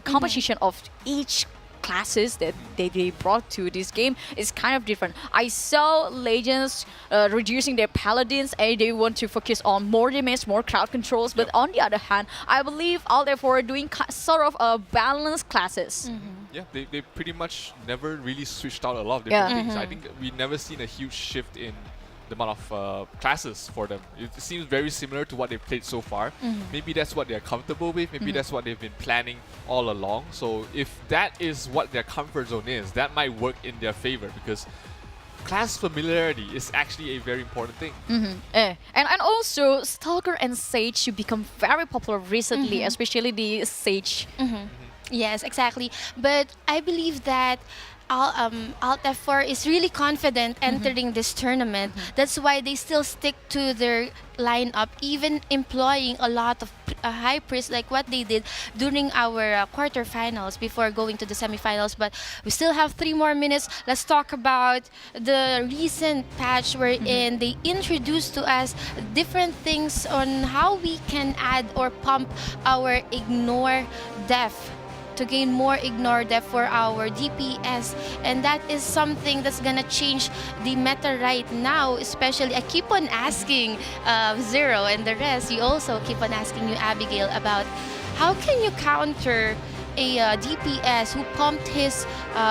competition of each classes that they brought to this game is kind of different. I saw Legends reducing their paladins and they want to focus on more damage, more crowd controls. But on the other hand, I believe all therefore doing sort of balanced classes. Yeah, they pretty much never really switched out a lot of different things. I think we never seen a huge shift in the amount of classes for them. It seems very similar to what they've played so far. Maybe that's what they're comfortable with. Maybe that's what they've been planning all along. So if that is what their comfort zone is, that might work in their favor because class familiarity is actually a very important thing. And also Stalker and Sage should become very popular recently, especially the Sage. Yes, exactly. But I believe that Alt F4 is really confident entering this tournament. That's why they still stick to their lineup, even employing a lot of high priests like what they did during our quarterfinals before going to the semifinals. But we still have 3 more minutes. Let's talk about the recent patch wherein they introduced to us different things on how we can add or pump our ignore def to gain more ignore def for our DPS, and that is something that's gonna change the meta right now. Especially I keep on asking Zero and the rest, you also keep on asking you Abigail about how can you counter a DPS who pumped his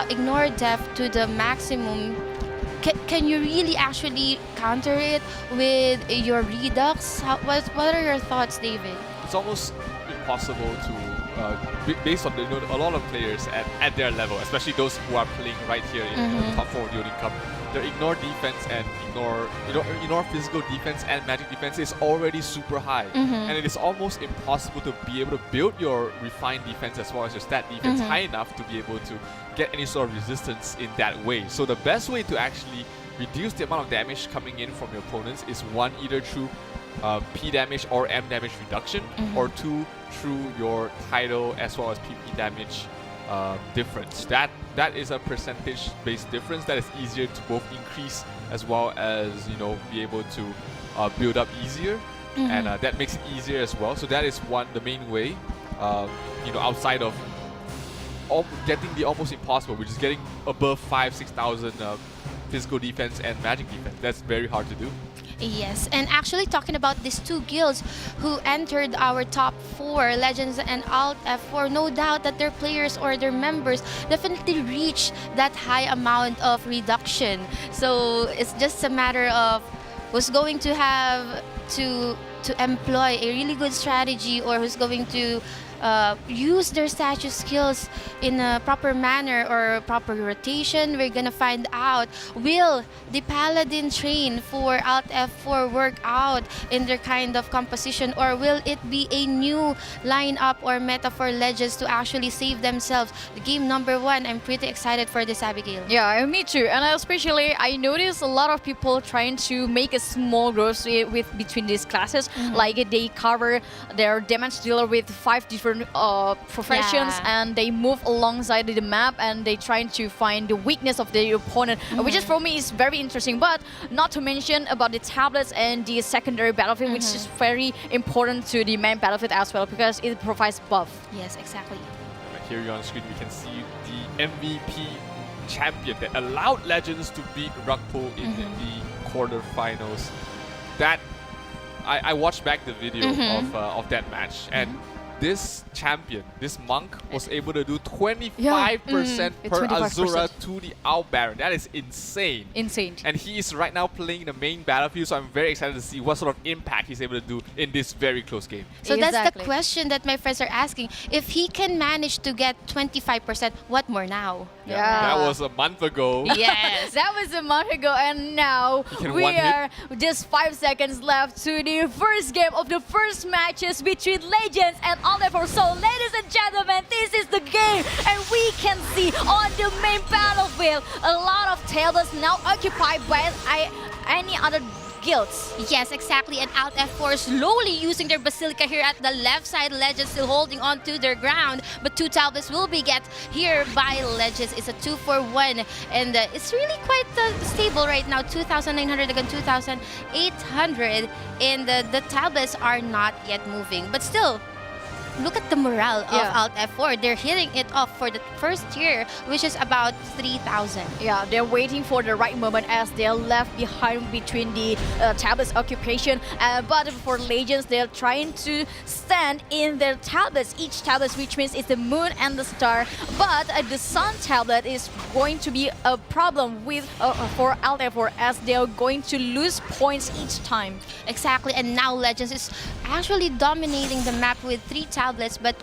ignore def to the maximum. Can you really actually counter it with your redux? What are your thoughts, David? It's almost impossible to based on a lot of players at their level, especially those who are playing right here in the top 4 of the Odin Cup, their ignore defense and ignore physical defense and magic defense is already super high, and it is almost impossible to be able to build your refined defense as well as your stat defense high enough to be able to get any sort of resistance in that way. So the best way to actually reduce the amount of damage coming in from your opponents is one, either through P damage or M damage reduction, or 2, through your tidal as well as PP damage difference. That is a percentage based difference that is easier to both increase as well as be able to build up easier, and that makes it easier as well. So that is the main way, outside of getting the almost impossible, which is getting above 5,000-6,000 physical defense and magic defense. That's very hard to do. Yes, and actually talking about these 2 guilds who entered our top 4, Legends and Alt F4, no doubt that their players or their members definitely reach that high amount of reduction. So it's just a matter of who's going to have to employ a really good strategy, or who's going to use their statue skills in a proper manner or proper rotation. We're gonna find out, will the Paladin train for Alt F4 work out in their kind of composition, or will it be a new lineup or meta for Legends to actually save themselves? The game number 1, I'm pretty excited for this, Abigail. Yeah, me too. And especially I noticed a lot of people trying to make a small growth between these classes. Like they cover their damage dealer with 5 different professions, and they move alongside the map and they trying to find the weakness of the opponent, which is for me is very interesting. But not to mention about the tablets and the secondary battlefield, which is very important to the main battlefield as well because it provides buff. Yes, exactly. Here on the screen we can see the MVP champion that allowed Legends to beat Rugpo in the quarterfinals. That I watched back the video of that match, and this champion, this monk, was able to do 25% per 25%. Azura to the Out Baron. That is insane. Insane. And he is right now playing the main battlefield, so I'm very excited to see what sort of impact he's able to do in this very close game. So that's the question that my friends are asking. If he can manage to get 25%, what more now? Yeah. That was a month ago. Yes, that was a month ago, and now we are just 5 seconds left to the first game of the first matches between Legends and Alt F4. So, ladies and gentlemen, this is the game, and we can see on the main battlefield a lot of tables now occupied by any other guilds. Yes, exactly. And Alt F4 slowly using their Basilica here at the left side. Legends still holding on to their ground, but 2 tablets will be get here by Legends. tablets. It's a 2-for-1, and it's really quite stable right now. 2,900 against 2,800, and the tablets are not yet moving. But still, look at the morale of Alt F4. They're hitting it off for the first tier, which is about 3,000. Yeah, they're waiting for the right moment as they're left behind between the tablets occupation. But for Legends, they're trying to stand in their tablets, each tablet, which means it's the moon and the star. But the sun tablet is going to be a problem with for Alt F4 as they're going to lose points each time. Exactly, and now Legends is actually dominating the map with 3 tablets, but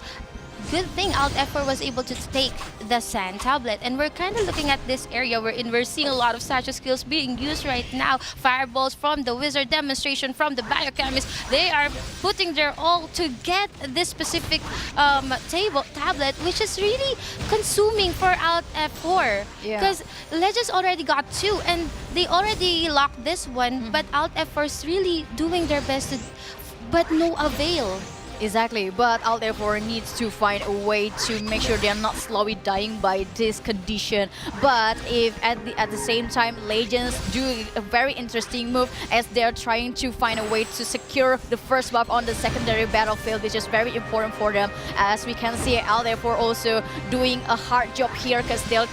good thing Alt F4 was able to take the sand tablet. And we're kind of looking at this area wherein we're seeing a lot of satchel skills being used right now. Fireballs from the wizard, demonstration from the biochemist. They are putting their all to get this specific tablet, which is really consuming for Alt F4. Because Legends already got 2 and they already locked this one, but Alt F4 is really doing their best to, but no avail. Exactly, but Alt F4 needs to find a way to make sure they're not slowly dying by this condition. But if at the same time, Legends do a very interesting move as they're trying to find a way to secure the first buff on the secondary battlefield, which is very important for them. As we can see, Alt F4 also doing a hard job here because they'll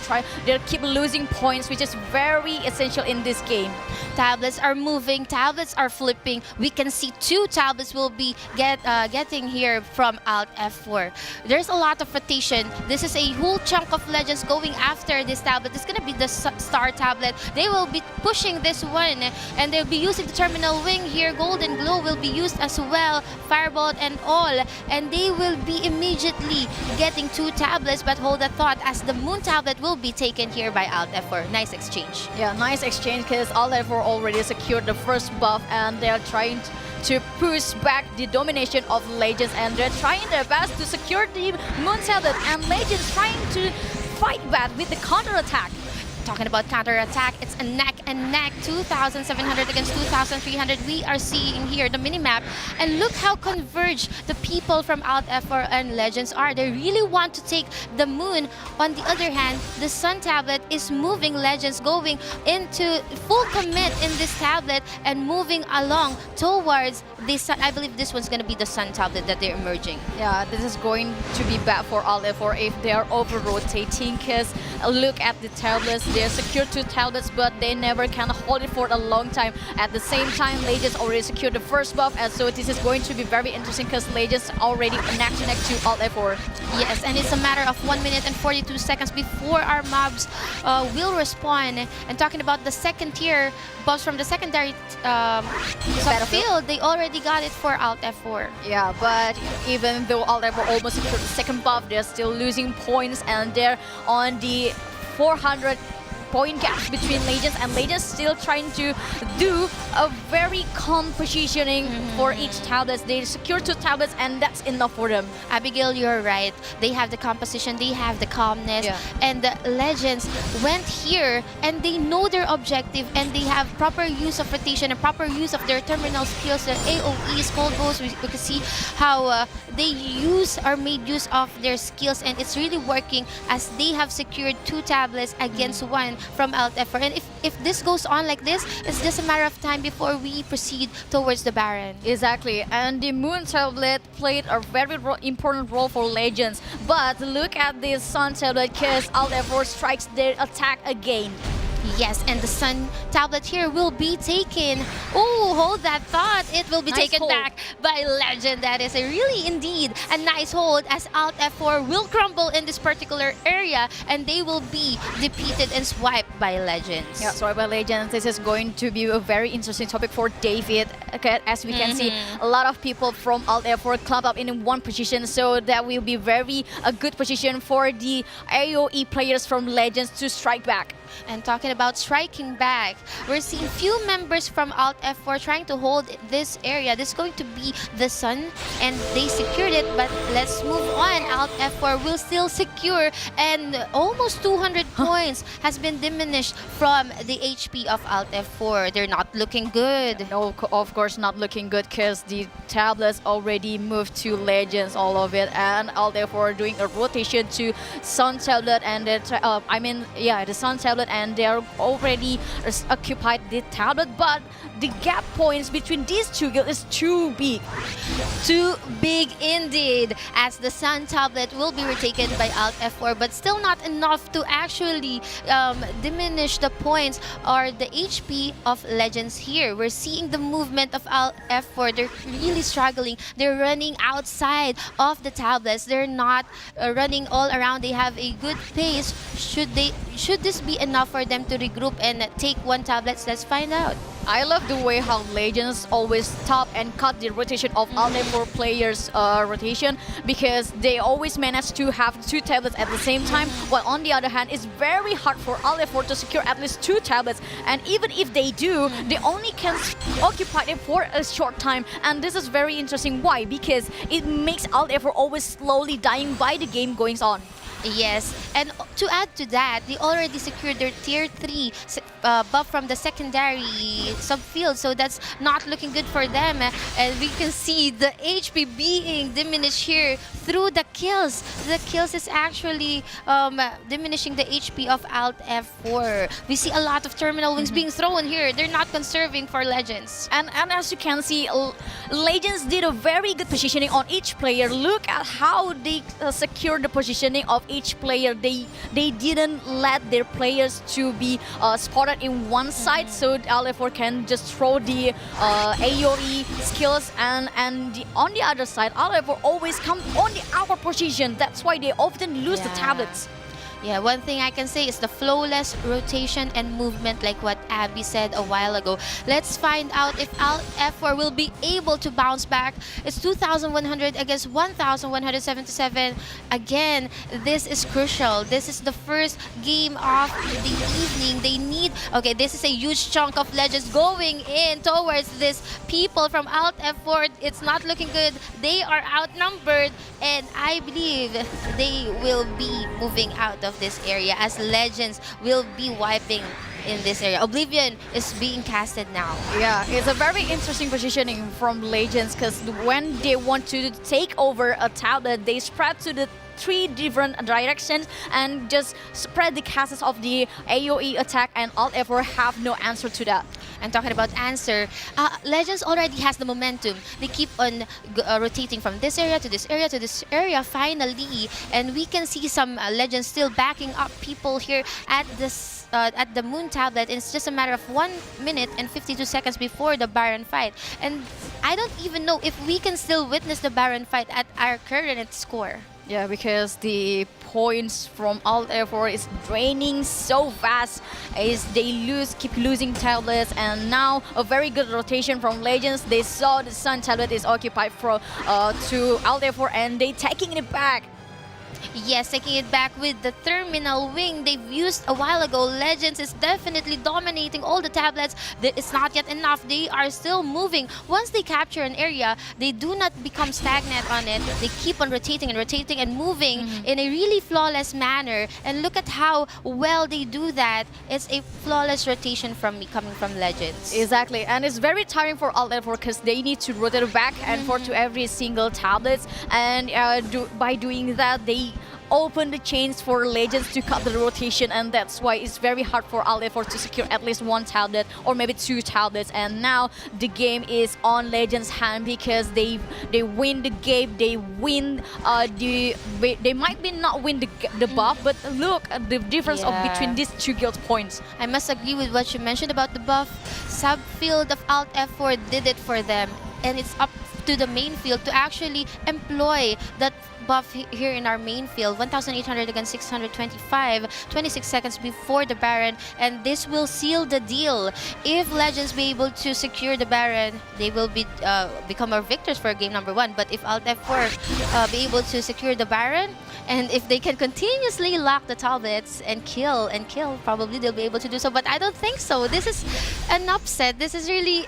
keep losing points, which is very essential in this game. Tablets are moving, tablets are flipping. We can see 2 tablets will be getting here from Alt F4. There's a lot of rotation. This is a whole chunk of Legends going after this tablet. It's going to be the star tablet. They will be pushing this one and they'll be using the terminal wing here. Golden Glow will be used as well. Fireball and all. And they will be immediately getting 2 tablets, but hold a thought as the moon tablet will be taken here by Alt F4. Nice exchange. Yeah, nice exchange because Alt F4 already secured the first buff and they're trying to push back the domination of Legends, and they're trying their best to secure the moon tablet, and Legends trying to fight back with the counter attack. Talking about counter-attack, it's a neck and neck, 2,700 against 2,300. We are seeing here the minimap, and look how converged the people from Alt F4 and Legends are. They really want to take the moon. On the other hand, the sun tablet is moving Legends, going into full commit in this tablet and moving along towards the sun. I believe this one's going to be the sun tablet that they're emerging. Yeah, this is going to be bad for Alt F4 if they are over-rotating, because look at the tablets. They're secured 2 tablets, but they never can hold it for a long time. At the same time, Legends already secured the first buff, and so this is going to be very interesting because Legends already neck to neck to Alt F4. Yes, and it's a matter of 1 minute and 42 seconds before our mobs will respawn. And talking about the second tier buffs from the secondary subfield, they already got it for Alt F4. Yeah, but even though Alt F4 almost secured the second buff, they're still losing points, and they're on the 400 point gaps between Legends, and Legends still trying to do a very calm positioning for each tablet. They secure 2 tablets and that's enough for them. Abigail, you're right. They have the composition, they have the calmness, and the Legends went here and they know their objective and they have proper use of rotation and proper use of their terminal skills, their AoEs, combos. We can see how they use or made use of their skills, and it's really working as they have secured 2 tablets against 1 from Alt F4. And if this goes on like this, it's just a matter of time before we proceed towards the Baron. Exactly, and the moon tablet played a very important role for Legends. But look at this sun tablet because Alt F4 strikes their attack again. Yes, and the sun tablet here will be taken. Oh, hold that thought. It will be taken back by Legend. That is really indeed a nice hold as Alt F4 will crumble in this particular area and they will be defeated and swiped by Legends. Yeah, swiped by Legends. This is going to be a very interesting topic for David. Okay, as we can see, a lot of people from Alt F4 clump up in one position, so that will be a good position for the AoE players from Legends to strike back. And talking about striking back, we're seeing few members from Alt F4 trying to hold this area. This is going to be the Sun, and they secured it, but let's move on. Alt F4 will still secure, and almost 200 points has been diminished from the HP of Alt F4. They're not looking good. No, of course not looking good because the tablets already moved to Legends, all of it, and Alt F4 doing a rotation to Sun tablet, and the Sun tablet, and they're already occupied the tablet, but the gap points between these two guilds is too big. Too big indeed, as the Sun tablet will be retaken by Alt F4, but still not enough to actually diminish the points or the HP of Legends here. We're seeing the movement of Alt F4. They're really struggling. They're running outside of the tablets. They're not running all around. They have a good pace. Should this be enough for them to regroup and take one tablet? Let's find out. I love the way how Legends always stop and cut the rotation of Alt F4 players' rotation, because they always manage to have two tablets at the same time, while on the other hand, it's very hard for Alt F4 to secure at least two tablets, and even if they do, they only can occupy it for a short time, and this is very interesting. Why? Because it makes Alt F4 always slowly dying by the game going on. Yes, and to add to that, they already secured their tier 3 buff from the secondary subfield, so that's not looking good for them. And we can see the HP being diminished here through the kills. The kills is actually diminishing the HP of Alt F4. We see a lot of terminal wings being thrown here. They're not conserving for Legends. And as you can see, Legends did a very good positioning on each player. Look at how they secured the positioning of each player. They didn't let their players to be spotted in one side, so Alt F4 can just throw the AoE skills, and on the other side, Alt F4 always come on the outer position. That's why they often lose the tablets. Yeah, one thing I can say is the flawless rotation and movement, like what Abby said a while ago. Let's find out if Alt F4 will be able to bounce back. It's 2,100 against 1,177. Again, this is crucial. This is the first game of the evening. They need... Okay, this is a huge chunk of Legends going in towards this people from Alt F4. It's not looking good. They are outnumbered, and I believe they will be moving out of this area as Legends will be wiping in this area. Oblivion is being casted now. Yeah, it's a very interesting positioning from Legends, because when they want to take over a tablet, they spread to the 3 different directions and just spread the castles of the AoE attack, and Alt F4 have no answer to that. And talking about answer, Legends already has the momentum. They keep on rotating from this area to this area to this area finally, and we can see some Legends still backing up people here at this at the Moon tablet. It's just a matter of 1 minute and 52 seconds before the Baron fight, and I don't even know if we can still witness the Baron fight at our current score. Yeah, because the points from Alt F4 is draining so fast as they keep losing tablets, and now a very good rotation from Legends. They saw the Sun tablet is occupied to Alt F4, and they taking it back. Yes, taking it back with the terminal wing they've used a while ago. Legends is definitely dominating all the tablets. It's not yet enough. They are still moving. Once they capture an area, they do not become stagnant on it. They keep on rotating and moving in a really flawless manner. And look at how well they do that. It's a flawless rotation coming from Legends. Exactly, and it's very tiring for Alt F4 because they need to rotate back and forth to every single tablets, and by doing that, they open the chains for Legends to cut the rotation, and that's why it's very hard for Alt F4 to secure at least 1 tablet or maybe 2 tablets. And now the game is on Legends' hand because they win the game. They win they might be not win the buff, but look at the difference between these 2 guild points. I must agree with what you mentioned about the buff. Subfield of Alt F4 did it for them, and it's up to the main field to actually employ buff here in our main field, 1,800 against 625, 26 seconds before the Baron, and this will seal the deal. If Legends be able to secure the Baron, they will be become our victors for game number 1. But if Alt F4 be able to secure the Baron, and if they can continuously lock the Talbots and kill, probably they'll be able to do so. But I don't think so. This is an upset. This is really...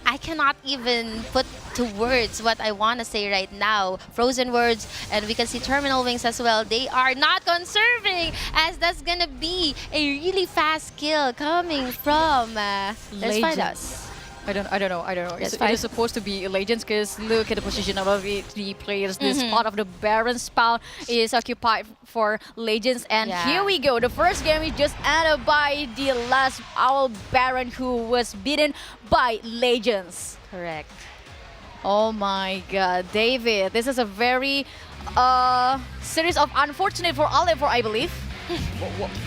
I cannot even put to words what I want to say right now. Frozen words, and we can see Terminal Wings as well. They are not conserving, as that's gonna be a really fast kill coming from Legends. I don't know. It is supposed to be Legends, because look at the position of the players. This part of the Baron spawn is occupied for Legends, and here we go. The first game is just ended by the last Owl Baron, who was beaten by Legends. Correct. Oh my God, David, this is a very series of unfortunate for All F4, I believe.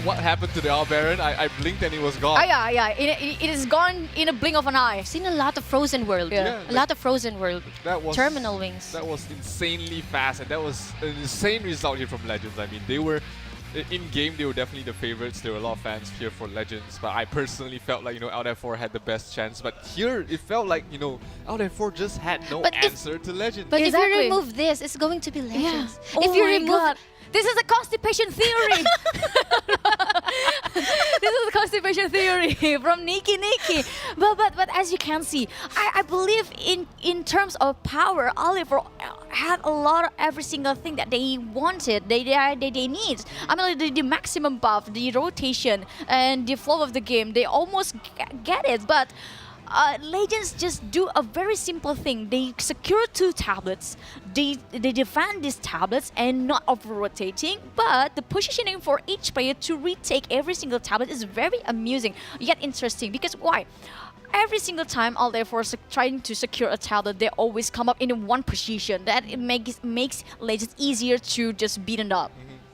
What happened to the Owl Baron? I blinked and it was gone. Yeah. It is gone in a blink of an eye. I've seen a lot of Frozen World. Yeah, a lot of Frozen World. That was Terminal Wings. That was insanely fast, and that was an insane result here from Legends. I mean, they were in game. They were definitely the favorites. There were a lot of fans here for Legends, but I personally felt like Out F4 had the best chance. But here it felt like Out F4 just had no answer to Legends. But if you remove this, it's going to be Legends. Yeah. If you remove this is a constipation theory. This is a constipation theory from Nikki. But as you can see, I believe in terms of power, Oliver had a lot of every single thing that they wanted, they need. I mean, the maximum buff, the rotation, and the flow of the game, they almost get it. But Legends just do a very simple thing. They secure 2 tablets. They defend these tablets and not over-rotating, but the positioning for each player to retake every single tablet is very amusing, yet interesting. Because why? Every single time All F4 trying to secure a tablet, they always come up in one position. That it makes Legends easier to just beat it up.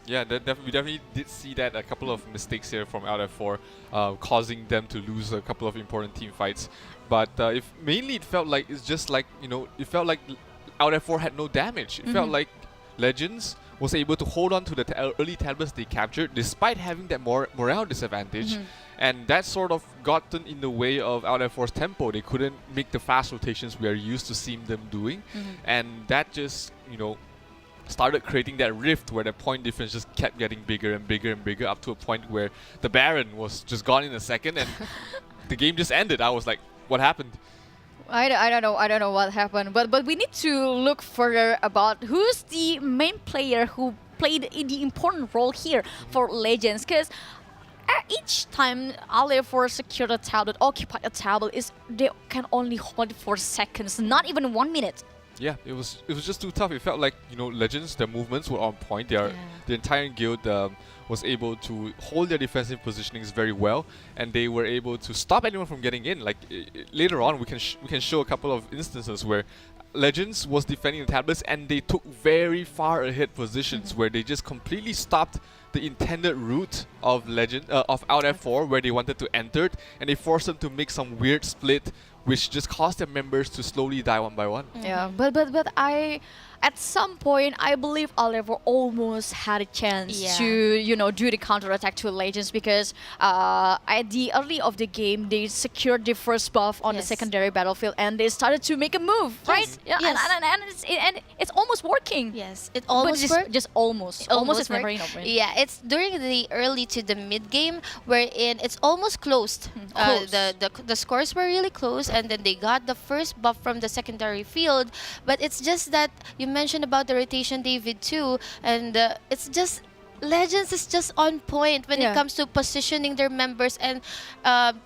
Yeah, we definitely did see that a couple of mistakes here from Out F4, causing them to lose a couple of important team fights. But mainly it felt like it's just like it felt like Out F4 had no damage. It felt like Legends was able to hold on to the early tablets they captured despite having that morale disadvantage, and that sort of gotten in the way of Out F4's tempo. They couldn't make the fast rotations we are used to seeing them doing, and that just started creating that rift where the point difference just kept getting bigger and bigger and bigger, up to a point where the Baron was just gone in a second and the game just ended. I was like, what happened? I don't know what happened, but we need to look further about who's the main player who played the important role here for Legends, because each time All F4 secure a tablet, occupy a tablet, they can only hold it for seconds, not even 1 minute. Yeah, it was just too tough. It felt like Legends, their movements were on point. The entire guild was able to hold their defensive positionings very well, and they were able to stop anyone from getting in. Like later on, we can show a couple of instances where Legends was defending the tablets and they took very far ahead positions where they just completely stopped the intended route of Out F4 where they wanted to enter it, and they forced them to make some weird split, which just caused their members to slowly die one by one. Yeah, but at some point, I believe All F4 almost had a chance to, do the counterattack to Legends, because at the early of the game, they secured the first buff on the secondary battlefield, and they started to make a move, right? Yeah, and it's almost working. Yes, it almost worked. Just almost. Almost is never enough, right? Yeah, it's during the early to the mid game wherein it's almost closed. The scores were really close, and then they got the first buff from the secondary field. But it's just that you mentioned about the rotation, David, too, and it's just Legends is just on point when it comes to positioning their members and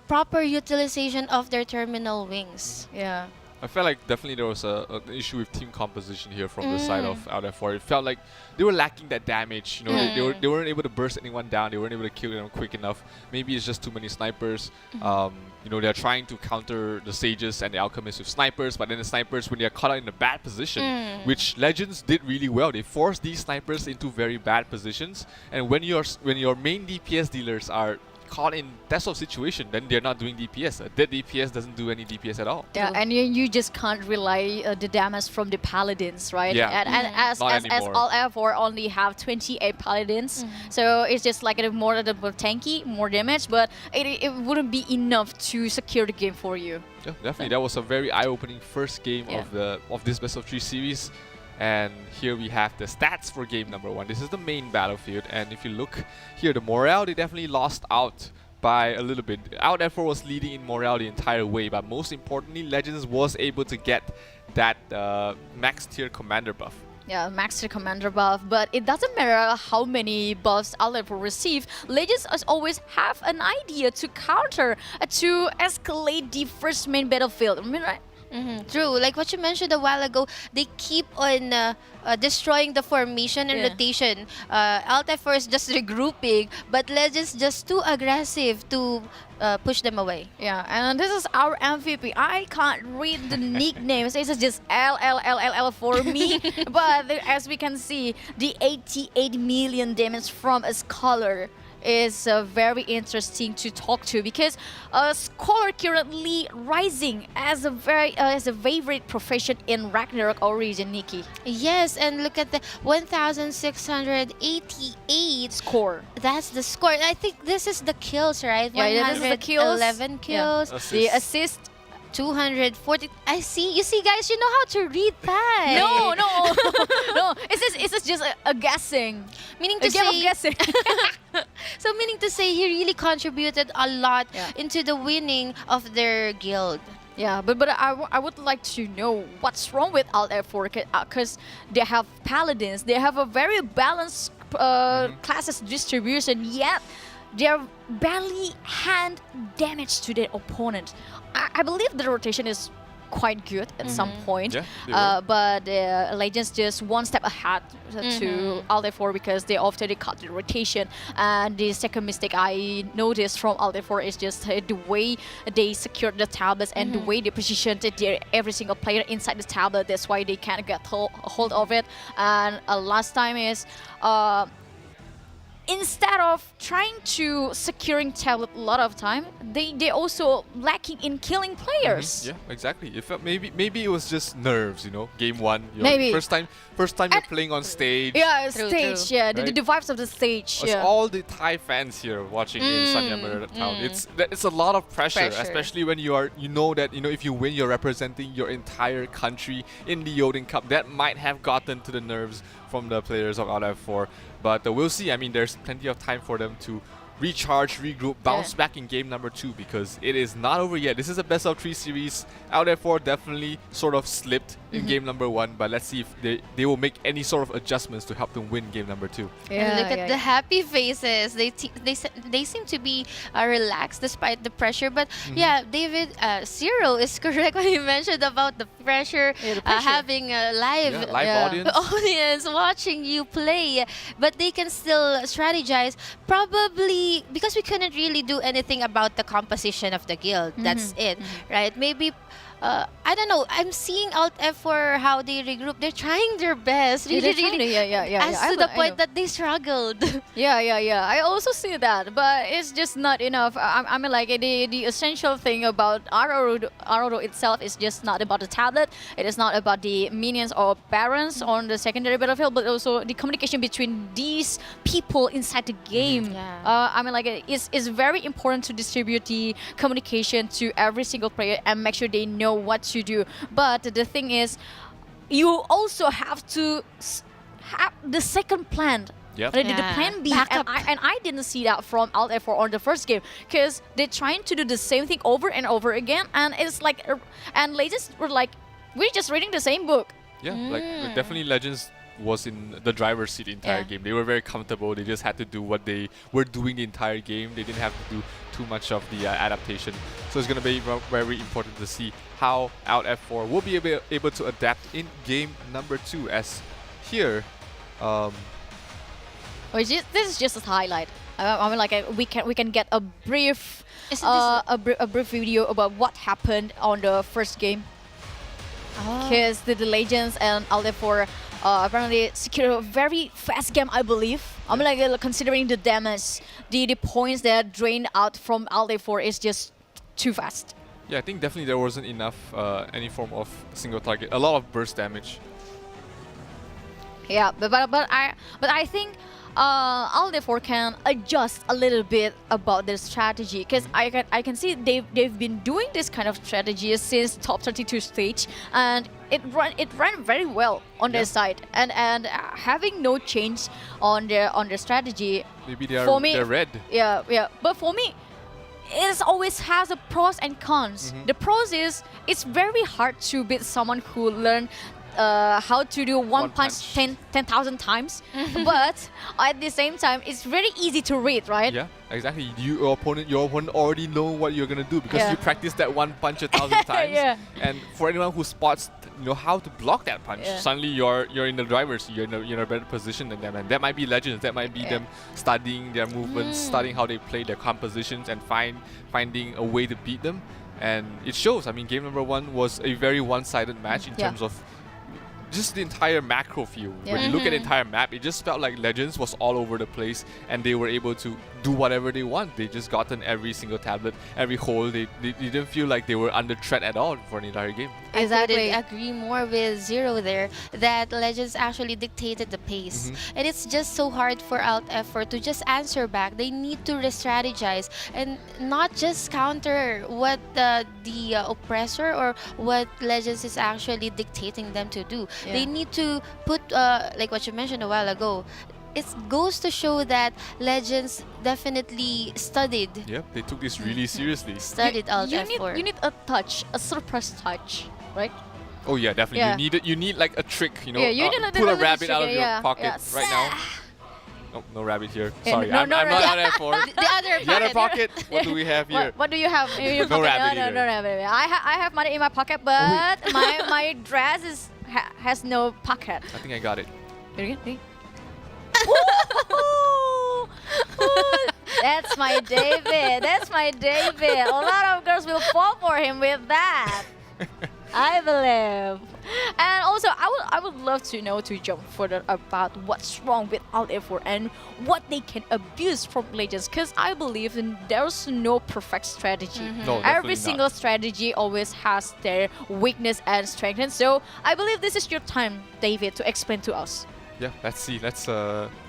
proper utilization of their terminal wings. Yeah. I felt like definitely there was an issue with team composition here from the side of Out F4. It felt like they were lacking that damage. They weren't able to burst anyone down. They weren't able to kill them quick enough. Maybe it's just too many snipers. They're trying to counter the Sages and the Alchemists with snipers, but then the snipers, when they're caught out in a bad position, which Legends did really well, they forced these snipers into very bad positions. And when your main DPS dealers are caught in that sort of situation, then they're not doing DPS. A dead DPS doesn't do any DPS at all. Yeah, and you just can't rely the damage from the paladins, right? Yeah. And as all F4 only have 28 paladins, so it's just like a more tanky, more damage, but it wouldn't be enough to secure the game for you. Yeah, definitely. That was a very eye-opening first game of this best of 3 series. And here we have the stats for game number 1. This is the main battlefield, and if you look here, the morale, they definitely lost out by a little bit. Out F4 was leading in morale the entire way, but most importantly, Legends was able to get that max tier commander buff. Yeah, max tier commander buff, but it doesn't matter how many buffs Outlet will receive. Legends always have an idea to counter, to escalate the first main battlefield. I mean, right? True, like what you mentioned a while ago, they keep on destroying the formation and rotation. Alt F4 is just regrouping, but Legends just too aggressive to push them away. Yeah, and this is our MVP. I can't read the nicknames. It's just L for me. But as we can see, the 88 million damage from a Scholar is very interesting to talk to, because Scholar currently rising as a favorite profession in Ragnarok Origin, Nikki. Yes, and look at the 1,688 score. That's the score. I think this is the kills, right? Yeah, this is the kills. 11 kills. Yeah. The assist. 240. I see. You see, guys, you know how to read that. No. No. It's just a guessing. Meaning to say, guessing. So meaning to say, he really contributed a lot into the winning of their guild. Yeah, but I would like to know what's wrong with Alt F4, because they have paladins. They have a very balanced classes distribution, yet they're barely hand damage to their opponent. I believe the rotation is quite good at some point, but Legends just one step ahead to Alt F4 because they often cut the rotation. And the second mistake I noticed from Alt F4 is just the way they secured the tablets and the way they positioned every single player inside the tablet. That's why they can't get hold of it. And last time is instead of trying to securing tablet a lot of time, they also lacking in killing players. Yeah, exactly. It felt maybe it was just nerves, you know. Game 1, maybe first time you're playing on stage. Yeah, stage. Yeah, right? the vibes of the stage. It's all the Thai fans here watching in Sanyamura town. It's a lot of pressure, especially when you know that if you win, you're representing your entire country in the Odin Cup. That might have gotten to the nerves from the players of F4. But we'll see. I mean, there's plenty of time for them to recharge, regroup, bounce back in game number 2, because it is not over yet. This is a best of 3 series. F4 definitely sort of slipped in game number 1, but let's see if they will make any sort of adjustments to help them win game number 2. And look at the happy faces. They seem to be relaxed despite the pressure. But yeah, David, Zero is correct when he mentioned about the pressure, having a live audience watching you play. But they can still strategize, probably because we couldn't really do anything about the composition of the guild. That's it, right? Maybe I don't know. I'm seeing Alt F4 how they regroup. They're trying their best. Really, as to the point that they struggled. Yeah. I also see that, but it's just not enough. I mean, like the essential thing about ROO itself is just not about the tablet. It is not about the minions or barons on the secondary battlefield, but also the communication between these people inside the game. I mean, like it's very important to distribute the communication to every single player and make sure they know what to do. But the thing is, you also have to have the second plan. The plan B, and I didn't see that from Alt F4 on the first game, because they're trying to do the same thing over and over again, and it's like, and Legends were like, we're just reading the same book. Yeah, like definitely Legends was in the driver's seat the entire game. They were very comfortable. They just had to do what they were doing the entire game. They didn't have to do too much of the adaptation. So it's going to be very important to see how Alt F4 will be able to adapt in game number 2, as here this is just a highlight. I mean, like we can get a brief a brief video about what happened on the first game. Because the Legends and Alt F4 apparently secure a very fast game, I believe. I mean, like considering the damage, the points that are drained out from Alde4 is just too fast. Yeah, I think definitely there wasn't enough any form of single target. A lot of burst damage. Yeah, but I think Alde4 can adjust a little bit about their strategy, because I can see they've been doing this kind of strategy since top 32 stage, and it ran very well on their side, and having no change on their strategy. Maybe they're red. Yeah. But for me, it always has a pros and cons. The pros is it's very hard to beat someone who learned how to do one punch 10,000 times. But at the same time, it's very easy to read, right? Yeah, exactly. Your opponent already know what you're gonna do because you practice that one punch 1,000 times. Yeah. And for anyone who spots, how to block that punch, suddenly you're in the driver's. You're in a better position than them, and that might be legends. That might be them studying their movements, studying how they play their compositions, and finding a way to beat them. And it shows. I mean, game number 1 was a very one-sided match in terms of just the entire macro view. When you look at the entire map, it just felt like Legends was all over the place, and they were able to do whatever they want. They just gotten every single tablet, every hole. They didn't feel like they were under threat at all for the entire game. Exactly. I agree more with Zero there, that Legends actually dictated the pace. And it's just so hard for Alt-F4 to just answer back. They need to re-strategize and not just counter what the oppressor or what Legends is actually dictating them to do. They need to put, like what you mentioned a while ago, it goes to show that Legends definitely studied. Yep, they took this really seriously. Studied Alt-F4. You need a touch, a surprise touch, right? Oh yeah, definitely. Yeah. You need like a trick, you need pull a little rabbit trick, out of your pocket right now. Oh, no rabbit here. Sorry, I'm not Alt-F4. The other pocket. What do we have here? What do you have in your No pocket? rabbit No rabbit. I have money in my pocket, but my dress has no pocket. I think I got it. That's my David. That's my David. A lot of girls will fall for him with that. I believe. And also, I would love to know, to jump further about what's wrong with Alt-F4 and what they can abuse from Legends, because I believe there's no perfect strategy. No, every single strategy always has their weakness and strength. And so I believe this is your time, David, to explain to us. Yeah, let's see.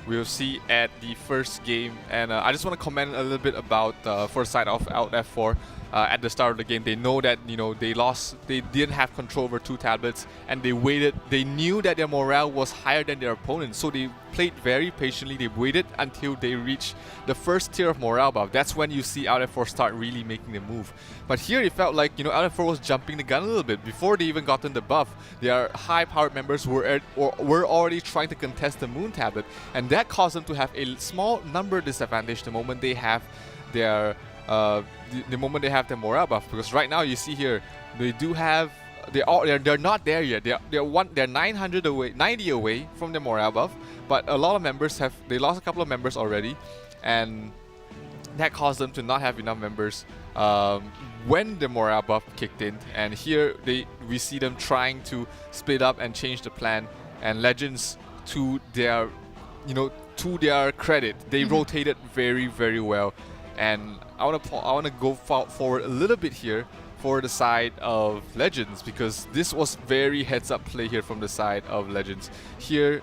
We'll see at the first game, and I just want to comment a little bit about first side of Alt-F4. At the start of the game, they know that they lost. They didn't have control over 2 tablets, and they waited. They knew that their morale was higher than their opponent, so they played very patiently. They waited until they reached the first tier of morale buff. That's when you see Alt-F4 start really making the move. But here it felt like Alt-F4 was jumping the gun a little bit before they even gotten the buff. Their high-powered members were already trying to contest the Moon tablet, and that caused them to have a small number disadvantage the moment they have their the moment they have their morale buff. Because right now you see here they do have they're not there yet. They're 90 away from the morale buff, but a lot of members they lost a couple of members already, and that caused them to not have enough members when the morale buff kicked in. And here we see them trying to split up and change the plan. And Legends, to their credit, they rotated very, very well. And I want to go forward a little bit here for the side of Legends, because this was very heads-up play here from the side of Legends. Here,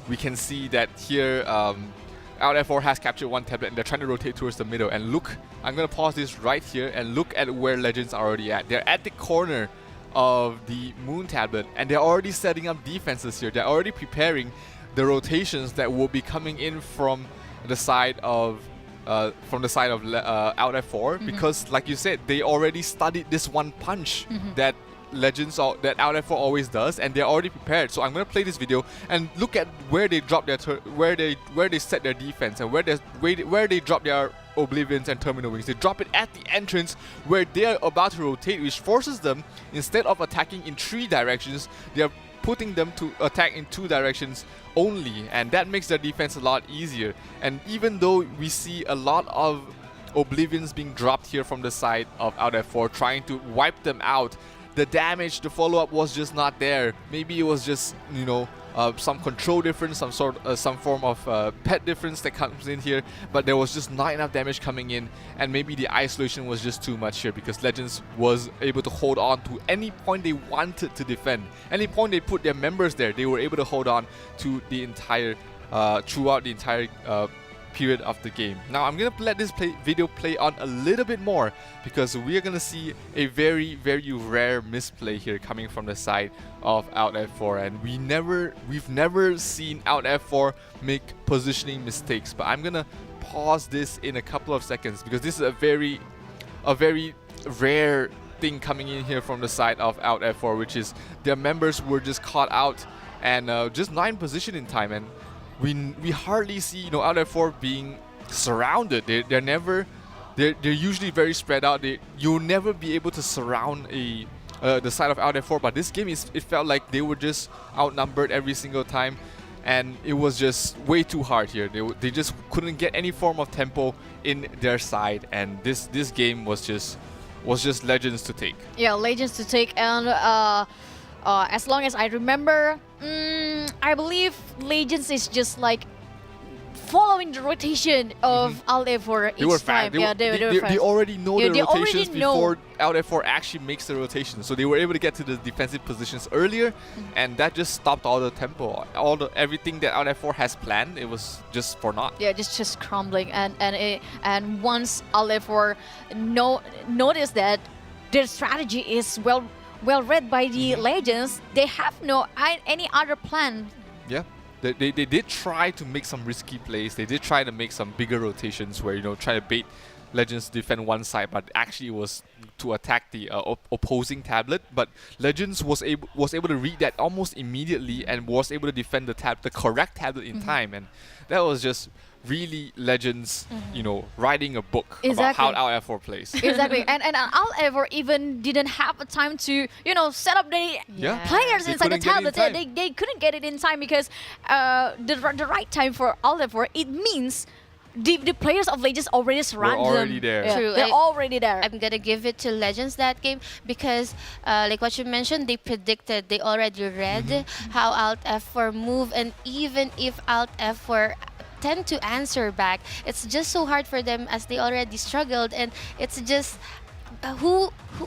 we can see that here Alt-F4 has captured 1 tablet, and they're trying to rotate towards the middle. And look, I'm going to pause this right here and look at where Legends are already at. They're at the corner of the Moon tablet, and they're already setting up defenses here. They're already preparing the rotations that will be coming in from the side of Alt-F4, because like you said, they already studied this 1 punch that that Alt-F4 always does, and they're already prepared. So I'm going to play this video and look at where they drop their where they set their defense, and where they drop their Oblivions and Terminal Wings. They drop it at the entrance where they're about to rotate, which forces them, instead of attacking in 3 directions, they're putting them to attack in 2 directions only, and that makes their defense a lot easier. And even though we see a lot of Oblivions being dropped here from the side of Alt-F4, trying to wipe them out, the damage, the follow-up was just not there. Maybe it was just, some control difference, some form of pet difference that comes in here, but there was just not enough damage coming in, and maybe the isolation was just too much here because Legends was able to hold on to any point they wanted to defend. Any point they put their members there, they were able to hold on to the entire, throughout the entire period of the game. Now I'm gonna let this video play on a little bit more because we are gonna see a very, very rare misplay here coming from the side of Out F4, and we've never seen Out F4 make positioning mistakes. But I'm gonna pause this in a couple of seconds because this is a very rare thing coming in here from the side of Out F4, which is their members were just caught out and just not in position in time, and we hardly see Out F4 being surrounded. They're usually very spread out. You'll never be able to surround the side of Out F4, but this game it felt like they were just outnumbered every single time, and it was just way too hard here. They just couldn't get any form of tempo in their side, and this game was just Legends to take. Yeah, Legends to take, and as long as I remember, I believe Legends is just like following the rotation of Alt F4 each They were time. fast. They already know the rotations before Alt F4 actually makes the rotation. So they were able to get to the defensive positions earlier, and that just stopped all the tempo. Everything that Alt F4 has planned, it was just for naught. Yeah, just crumbling. And once Alt F4 noticed that their strategy is well read by the Legends, they have no any other plan. Yeah. They did try to make some risky plays. They did try to make some bigger rotations where, try to bait Legends to defend one side, but actually was to attack the opposing tablet. But Legends was able to read that almost immediately and was able to defend the correct tablet in time. And that was just really Legends, writing a book about how Alt F4 plays. Exactly, and Alt F4 even didn't have a time to set up the players inside the tablet. They couldn't get it in time because the right time for Alt F4, it means the players of Legends already surrounded them. Already there. Yeah. True. They're already there. I'm gonna give it to Legends that game because, like what you mentioned, they predicted, they already read how Alt F4 move, and even if Alt F4 tend to answer back, it's just so hard for them as they already struggled, and it's just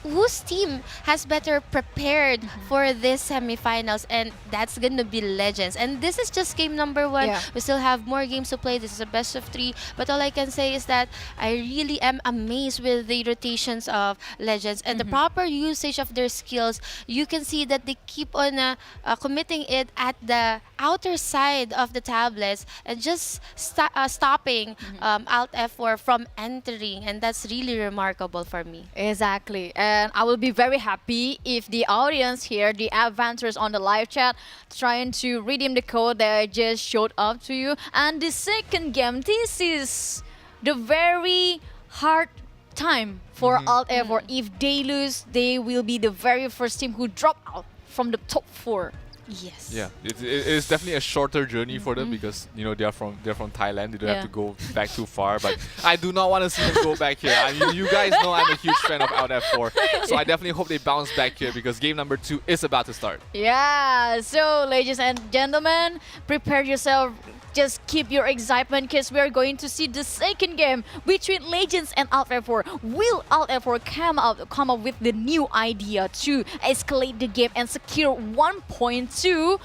whose team has better prepared for this semifinals, and that's gonna be Legends. And this is just game number 1. Yeah. We still have more games to play. This is a best of 3, but all I can say is that I really am amazed with the rotations of Legends and the proper usage of their skills. You can see that they keep on committing it at the outer side of the tablets and just stopping Alt F4 from entering, and that's really remarkable for me. Exactly, and I will be very happy if the audience here, the advancers on the live chat, trying to redeem the code that I just showed up to you. And the second game, this is the very hard time for Alt F4. If they lose, they will be the very first team who drop out from the top 4. Yes. Yeah, it's definitely a shorter journey for them because they're from Thailand. They don't have to go back too far. But I do not want to see them go back here. I mean, you guys know I'm a huge fan of Alt F4, so I definitely hope they bounce back here because game number 2 is about to start. Yeah, so ladies and gentlemen, prepare yourself. Just keep your excitement because we are going to see the second game between Legends and Alt F4. Will Alt F4 come up with the new idea to escalate the game and secure 1 point to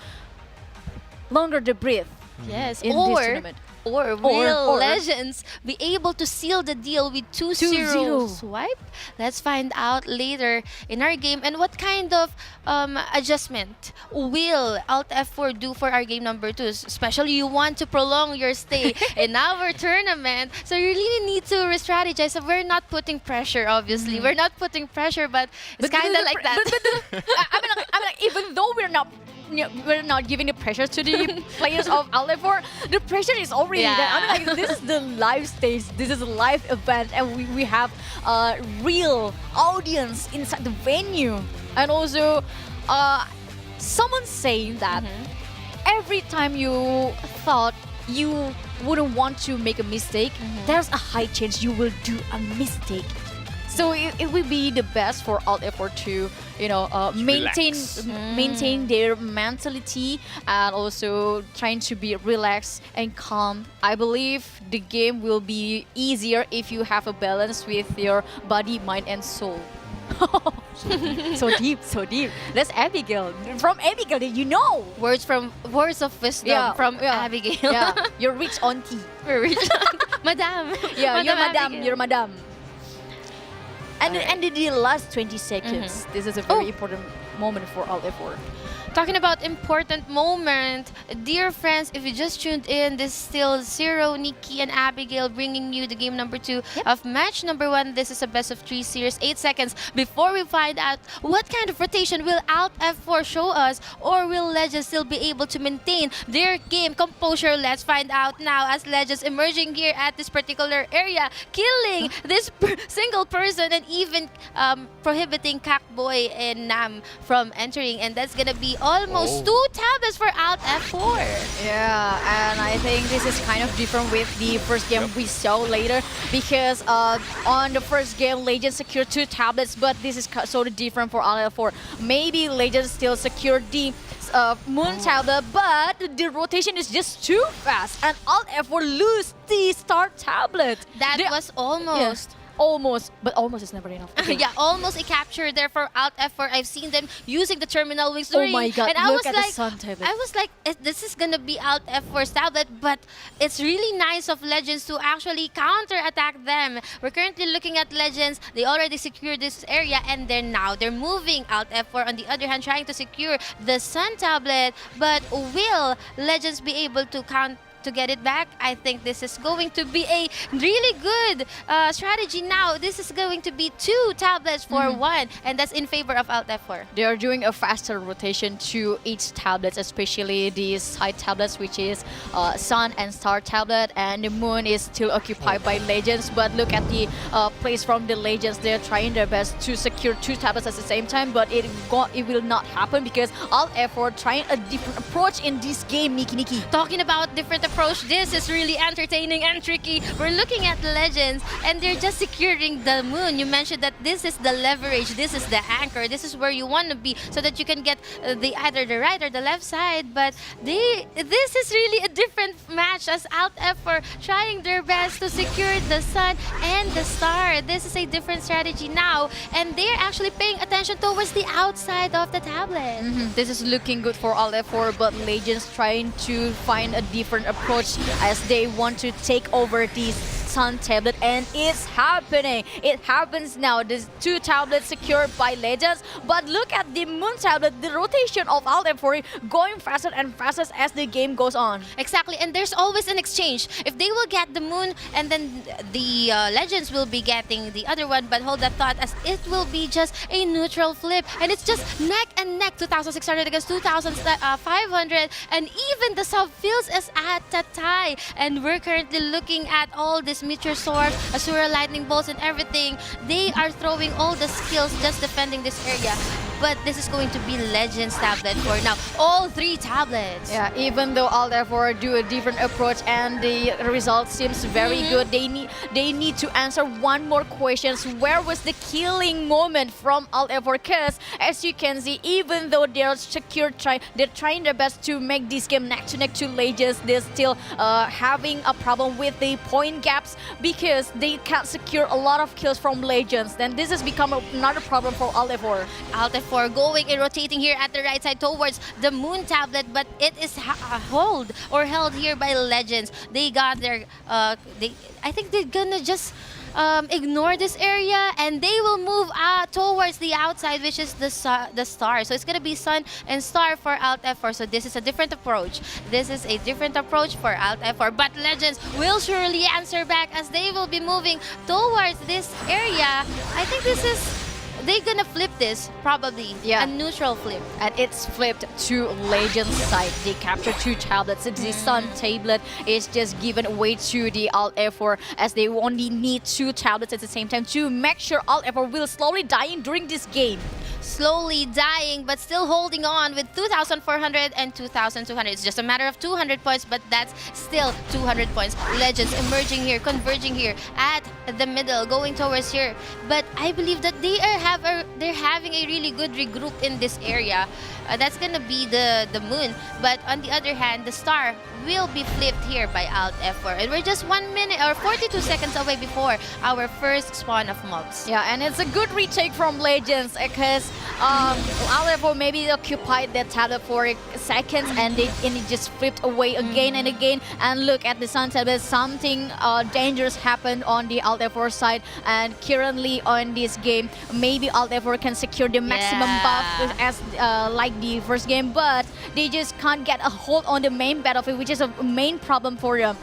longer the breath? Yes, in this tournament? Or will Legends be able to seal the deal with 2-0 swipe? Let's find out later in our game. And what kind of adjustment will Alt F4 do for our game number 2? Especially you want to prolong your stay in our tournament. So you really need to re-strategize. So we're not putting pressure, obviously. We're not putting pressure, but it's kind of like that. I mean, even though we're not giving the pressure to the players of Alt F4, the pressure is already there. I mean, like, this is the live stage, this is a live event, and we have a real audience inside the venue. And also, someone saying that every time you thought you wouldn't want to make a mistake, there's a high chance you will do a mistake. So it will be the best for Alt F4 to, maintain their mentality and also trying to be relaxed and calm. I believe the game will be easier if you have a balance with your body, mind, and soul. So deep, so deep. That's Abigail. From Abigail, did you know? Words of wisdom from Abigail. Yeah, you're rich auntie. We're rich, Madame. Yeah, you're madam. Abigail. You're madam. And the last 20 seconds. This is a very important moment for Alt F4. Talking about important moment, dear friends, if you just tuned in, this is still Zero, Nikki, and Abigail bringing you the game number 2 of match number 1. This is a best of 3 series. 8 seconds before we find out what kind of rotation will Alt F4 show us, or will Legends still be able to maintain their game composure? Let's find out now as Legends emerging here at this particular area, killing this single person and even prohibiting Kakboy and Nam from entering, and that's gonna be almost 2 tablets for Alt F4. Yeah, and I think this is kind of different with the first game we saw later, because on the first game, Legends secured 2 tablets, but this is sort of different for Alt F4. Maybe Legends still secured the Moon tablet, but the rotation is just too fast, and Alt F4 lose the start tablet. That was almost. Yeah. Almost, but almost is never enough. Okay. Yeah, almost a capture there for Alt F4. I've seen them using the terminal wings. Oh my god, and look at the Sun tablet. I was like, this is gonna be Alt F4's tablet, but it's really nice of Legends to actually counter-attack them. We're currently looking at Legends. They already secured this area, and they're moving. Alt F4, on the other hand, trying to secure the Sun tablet. But will Legends be able to get it back? I think this is going to be a really good strategy now. This is going to be 2 tablets for 1, and that's in favor of Alt F4. They are doing a faster rotation to each tablets, especially these side tablets, which is Sun and Star tablet, and the Moon is still occupied by Legends. But look at the plays from the Legends. They're trying their best to secure 2 tablets at the same time, but it will not happen because Alt F4 trying a different approach in this game, Nikki. Talking about different approach, this is really entertaining and tricky. We're looking at Legends, and they're just securing the Moon. You mentioned that this is the leverage, this is the anchor, this is where you want to be so that you can get either the right or the left side. But this is really a different match as Alt F4 trying their best to secure the Sun and the Star. This is a different strategy now, and they're actually paying attention towards the outside of the tablet. This is looking good for Alt F4, but Legends trying to find a different approach as they want to take over these Sun tablet, and it's happening. It happens now. There's 2 tablets secured by Legends, but look at the Moon tablet. The rotation of Alt F4 going faster and faster as the game goes on. Exactly, and there's always an exchange. If they will get the Moon, and then the Legends will be getting the other one, but hold that thought as it will be just a neutral flip, and it's just neck and neck, 2,600 against 2,500, and even the sub-fields is at a tie. And we're currently looking at all this Meteor Sword, Asura Lightning Bolts, and everything. They are throwing all the skills just defending this area. But this is going to be Legends tablet for now. All 3 tablets. Yeah, even though Alt F4 do a different approach and the result seems very good, they need to answer one more question. Where was the killing moment from Alt F4? Because as you can see, even though they're they're trying their best to make this game neck to neck to Legends, they're still having a problem with the point gaps because they can't secure a lot of kills from Legends. Then this has become another problem for Alt F4. Alt F4 going and rotating here at the right side towards the Moon tablet, but it is held here by Legends. They got their I think they're gonna just ignore this area, and they will move towards the outside, which is the Star. So it's gonna be Sun and Star for Alt F4. So this is a different approach. This is a different approach for Alt F4. But Legends will surely answer back as they will be moving towards this area. I think this is they're gonna flip this, probably. Yeah. A neutral flip. And it's flipped to Legends side. They capture 2 tablets. The Sun tablet is just given away to the Alt F4 as they only need 2 tablets at the same time to make sure Alt F4 will slowly dying during this game. slowly dying, but still holding on with 2,400 and 2,200. It's just a matter of 200 points, but that's still 200 points. Legends emerging here, converging here at the middle, going towards here. But I believe that they're having a really good regroup in this area. That's gonna be the moon. But on the other hand, the star will be flipped here by Alt F4. And we're just 1 minute or 42 seconds away before our first spawn of mobs. Yeah, and it's a good retake from Legends because Alt F4 maybe occupied that tablet for seconds and it just flipped away again and again. And look at the sun tablet, something dangerous happened on the Alt F4 side. And currently on this game, maybe Alt F4 can secure the maximum buff as like the first game, but they just can't get a hold on the main battlefield, which is a main problem for them.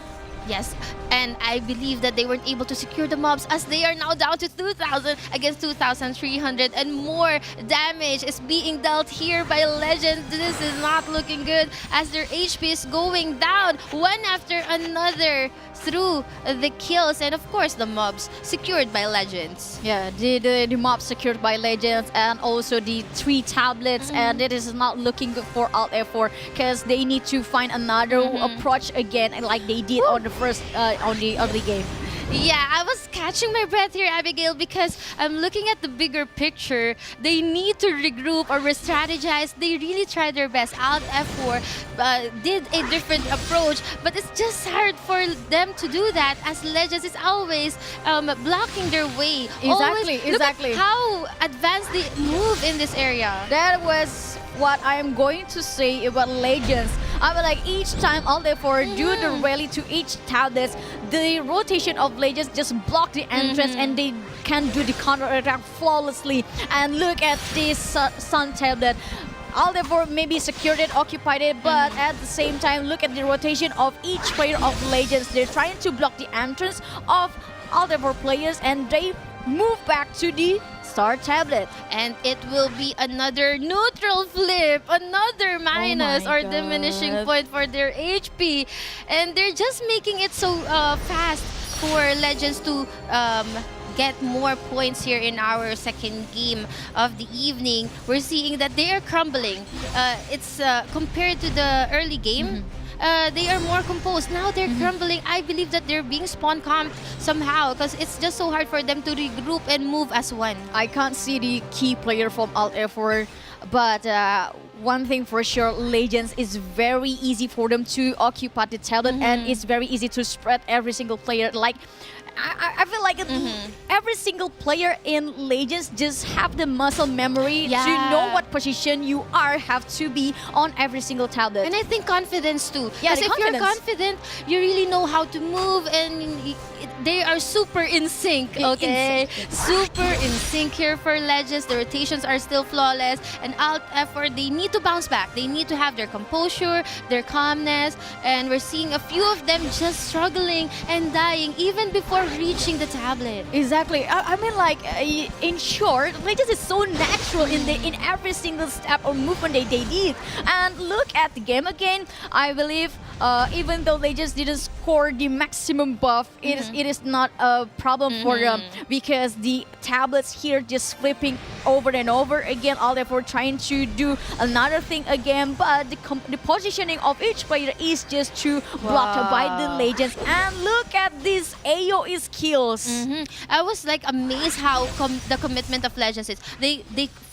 Yes, and I believe that they weren't able to secure the mobs as they are now down to 2,000 against 2,300, and more damage is being dealt here by Legends. This is not looking good as their HP is going down one after another through the kills, and of course the mobs secured by Legends. Yeah, the mobs secured by Legends and also the 3 tablets, and it is not looking good for Alt F4 because they need to find another approach again, like they did on the first on the early game. Yeah, I was catching my breath here, Abigail, because I'm looking at the bigger picture. They need to regroup or re-strategize. They really tried their best. Alt F4 did a different approach, but it's just hard for them to do that as Legends is always blocking their way. Exactly. Look at how advanced they move in this area. That was what I am going to say about Legends. I mean, like each time Alt F4 do the rally to each tablet, the rotation of Legends just block the entrance and they can do the counter attack flawlessly. And look at this Sun tablet. Alt F4 maybe secured it, occupied it, but at the same time, look at the rotation of each player of Legends. They're trying to block the entrance of Alt F4 players and they move back to the Star tablet, and it will be another neutral flip, another minus or diminishing point for their HP, and they're just making it so fast for Legends to get more points here in our second game of the evening. We're seeing that they are crumbling. It's compared to the early game. They are more composed. Now they're crumbling. I believe that they're being spawn camped somehow because it's just so hard for them to regroup and move as one. I can't see the key player from Alt F4, but one thing for sure, Legends is very easy for them to occupy the tablet and it's very easy to spread every single player. Like, I feel like every single player in Legends just have the muscle memory to know what position you have to be on every single tablet. And I think confidence too. Yeah, because if you're confident, you really know how to move and they are super in sync, okay? Super in sync here for Legends. The rotations are still flawless, and Alt F4, they need to bounce back. They need to have their composure, their calmness, and we're seeing a few of them just struggling and dying even before reaching the tablet. Exactly. I mean, like, in short, Legends is so natural in every single step or movement they did. And look at the game again. I believe even though they just didn't score the maximum buff, it is not a problem for them because the tablets here just flipping over and over again. All therefore trying to do another thing again, but the positioning of each player is just too blocked by the Legends. And look at these AoE skills. I was like amazed how the commitment of Legends is. They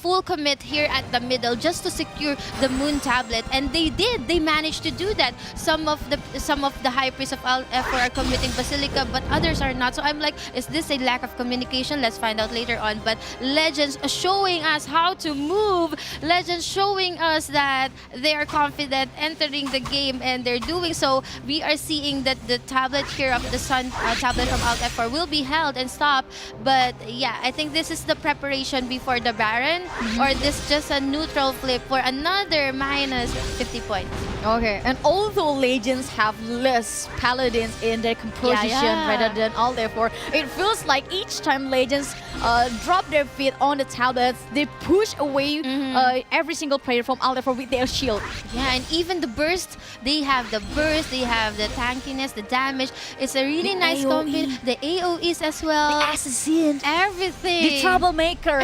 full commit here at the middle just to secure the Moon tablet, and they did. They managed to do that. Some of the high priests of Alt F4 are committing Basilica, but others are not. So I'm like, is this a lack of communication? Let's find out later on. But Legends showing us how to move. Legends showing us that they are confident entering the game, and they're doing so. We are seeing that the tablet here of the Sun tablet from Alt F4 will be held and stopped. But yeah, I think this is the preparation before the Baron, or this just a neutral flip for another minus 50 points. Okay, and although Legends have less paladins in their composition rather than all therefore. It feels like each time Legends drop their feet on the tablets, they push away every single player from all therefore with their shield. Yeah, and even the burst, they have the burst, they have the tankiness, the damage. It's a really nice combination. The AoEs as well. The assassin. Everything. The troublemaker.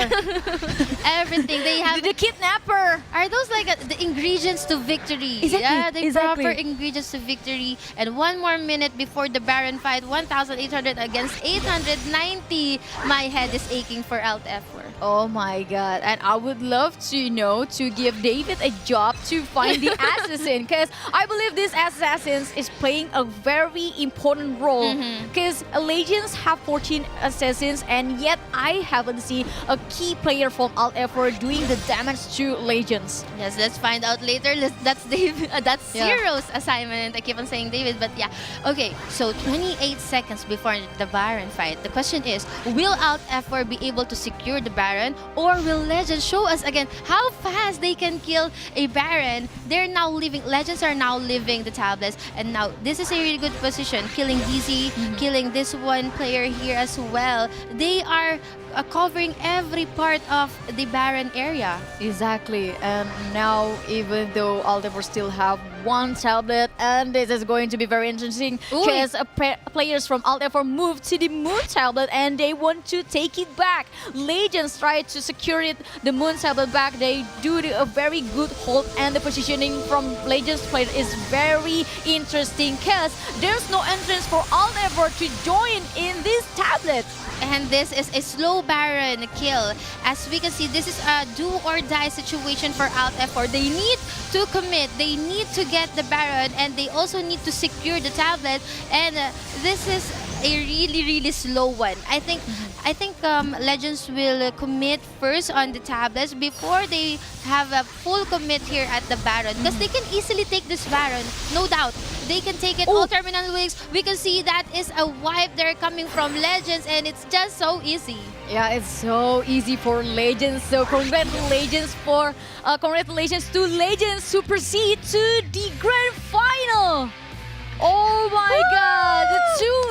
Everything. They have the kidnapper. Are those like the ingredients to victory? Exactly, Yeah, the exactly. proper ingredients to victory. And one more minute before the Baron fight, 1,800 against 890. My head is aching for Alt F4. Oh my god. And I would love to, to give David a job to find the assassin, because I believe this assassin is playing a very important role, because Legends have 14 assassins and yet I haven't seen a key player from Alt F4 doing the damage to Legends. Yes, let's find out later. That's David. That's Zero's assignment. I keep on saying David, but yeah. Okay, so 28 seconds before the Baron fight. The question is, will Alt F4 be able to secure the Baron, or will Legends show us again how fast they can kill a Baron? They're now leaving. Legends are now leaving the tablets, and now this is a really good position. Killing DZ, killing this one player here as well. They are covering every part of the Baron area. Exactly, and now even though Aldefor still have one tablet, and this is going to be very interesting because players from Aldefor move to the Moon tablet and they want to take it back. Legends try to secure it, the Moon tablet back. They do a very good hold, and the positioning from Legends player is very interesting because there's no entrance for Aldefor to join in this tablet. And this is a slow Baron kill. As we can see, this is a do or die situation for Alt F4. They need to commit, they need to get the Baron, and they also need to secure the tablet. And this is a really slow one. I think Legends will commit first on the tablets before they have a full commit here at the Baron, because they can easily take this Baron, no doubt. They can take it all terminal wings. We can see that is a wipe there coming from Legends, and it's just so easy. Yeah, it's so easy for Legends. So congratulations to Legends to proceed to the grand final. Oh my god, the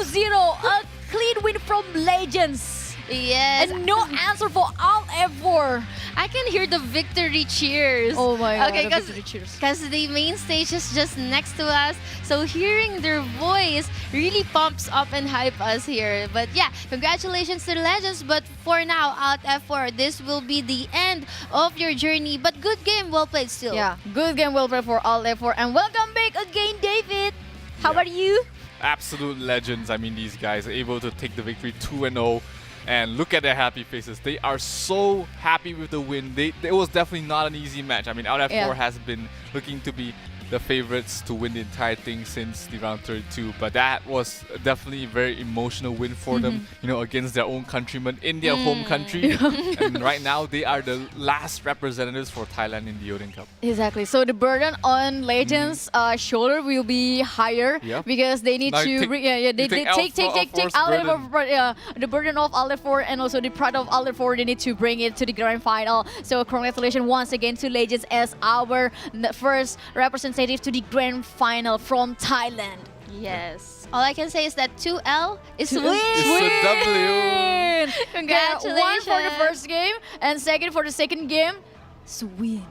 2-0, a clean win from Legends. Yes. And no answer for Alt F4. I can hear the victory cheers. Oh my god, okay, the victory cheers. Because the main stage is just next to us. So hearing their voice really pumps up and hype us here. But yeah, congratulations to the Legends. But for now, Alt F4, this will be the end of your journey. But good game, well played still. Yeah, good game, well played for Alt F4. And welcome back again, David. How about you? Absolute legends. I mean, these guys are able to take the victory 2-0. And look at their happy faces. They are so happy with the win. It was definitely not an easy match. I mean, Alt F4 has been looking to be the favorites to win the entire thing since the round 32, but that was definitely a very emotional win for them, against their own countrymen in their home country. And right now they are the last representatives for Thailand in the Odin Cup. Exactly. So the burden on Legends' shoulder will be higher because they need to take the burden of Aldefor and also the pride of Aldefor. They need to bring it to the grand final. So congratulations once again to Legends as our first representative to the grand final from Thailand. Yes. All I can say is that 2L is win. It's a W. Congratulations. One for the first game and second for the second game. Sweet.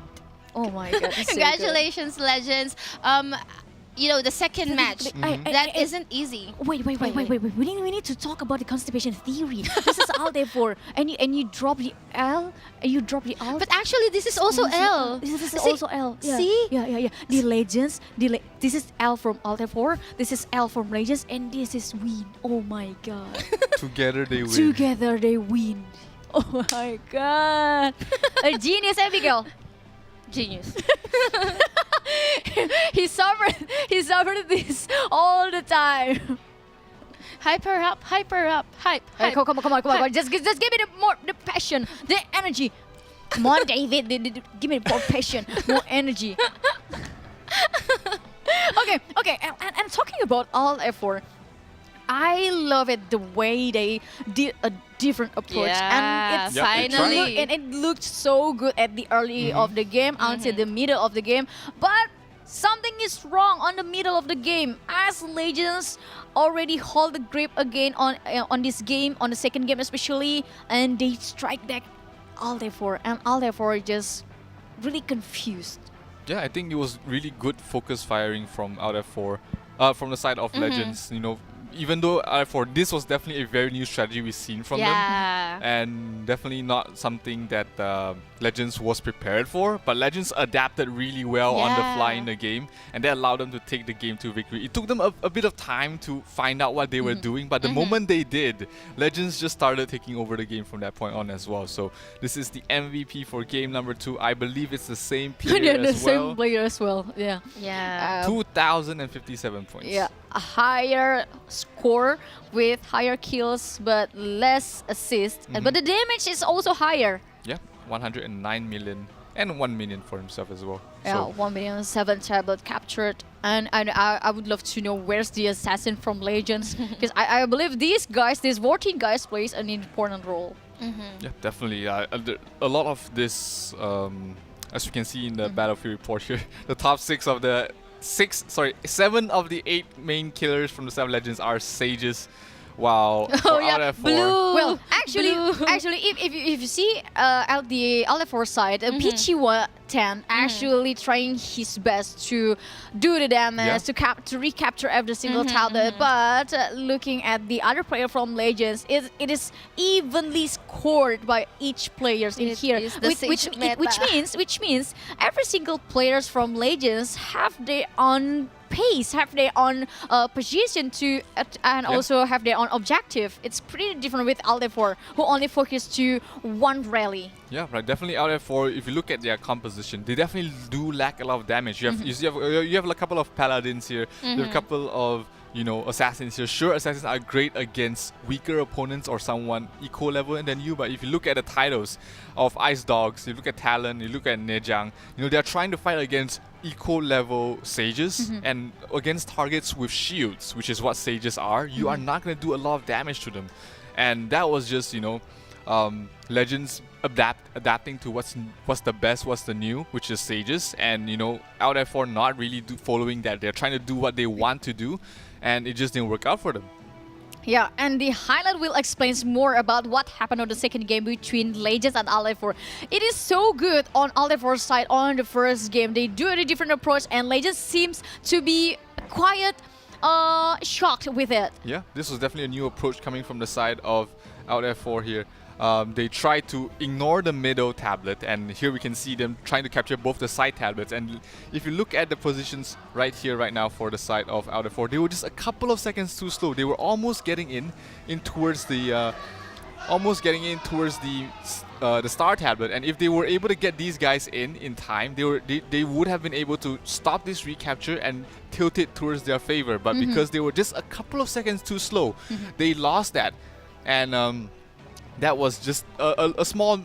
Oh my god. Congratulations, Legends. The second match, that isn't easy. Wait. We need to talk about the constipation theory. This is all there for. And you drop the L, and you drop the L. But actually, this is also L. This is also L. Yeah. See? Yeah. The Legends, this is L from Alt F4, this is L from Legends, and this is win. Oh my god. Together they win. Together they win. Oh my god. A genius, Abigail. Genius. He suffered this all the time. Hype her up. Hype. Come on. Just give me the passion, the energy. Come on, David. Give me more passion, more energy. Okay. And talking about Alt F4, I love it the way they did a different approach, and it's finally it looked so good at the early of the game until the middle of the game, but something is wrong on the middle of the game as Legends already hold the grip again on this game, on the second game especially, and they strike back Aldefor, and Aldefor just really confused. Yeah, I think it was really good focus firing from out F4, from the side of Legends. You know, even though for this was definitely a very new strategy we've seen from them, and definitely not something that Legends was prepared for, but Legends adapted really well on the fly in the game, and that allowed them to take the game to victory. It took them a bit of time to find out what they were doing, but the moment they did, Legends just started taking over the game from that point on as well. So this is the MVP for game number 2. I believe it's the same player the as well. same player as well. Yeah. 2,057 points. Yeah, a higher score with higher kills but less assists, but the damage is also higher. Yeah, 109 million and 1 million for himself as well. Yeah, So 1,000,007 tablet captured, and I would love to know where's the assassin from Legends, because I believe these 14 guys plays an important role. yeah, definitely. A lot of this, as you can see in the battlefield report here, the top 7 of the 8 main killers from the 7 Legends are Sages. Wow. Out of 4. Well, actually, if you see out the Aldefor side, Pichiwa 10 actually trying his best to do the damage, to recapture every single tablet. But looking at the other player from Legends, it is evenly scored by each players in here, which means every single players from Legends have their own pace, have their own position to and also have their own objective. It's pretty different with Aldefor, who only focus to one rally. Yeah, right. Definitely out there for, if you look at their composition, they definitely do lack a lot of damage. You have you have a couple of paladins here, you have a couple of assassins here. Sure, assassins are great against weaker opponents or someone equal level than you, but if you look at the titles of Ice Dogs, you look at Talon, you look at Nejang, they're trying to fight against equal level Sages and against targets with shields, which is what Sages are. You are not going to do a lot of damage to them, and that was just Legends adapting to what's the best, what's the new, which is Sages, and out there for not really following that. They're trying to do what they want to do, and it just didn't work out for them. Yeah, and the highlight will explain more about what happened on the second game between Legends and Aldefor. It is so good on Aldefor's side on the first game. They do a different approach, and Legends seems to be quite shocked with it. Yeah, this was definitely a new approach coming from the side of out F4 here. They tried to ignore the middle tablet, and here we can see them trying to capture both the side tablets. And if you look at the positions right here, right now for the side of out F4, they were just a couple of seconds too slow. They were almost getting in towards the the star tablet, and if they were able to get these guys in time, they would have been able to stop this recapture and tilt it towards their favor. But because they were just a couple of seconds too slow, they lost that, and that was just a small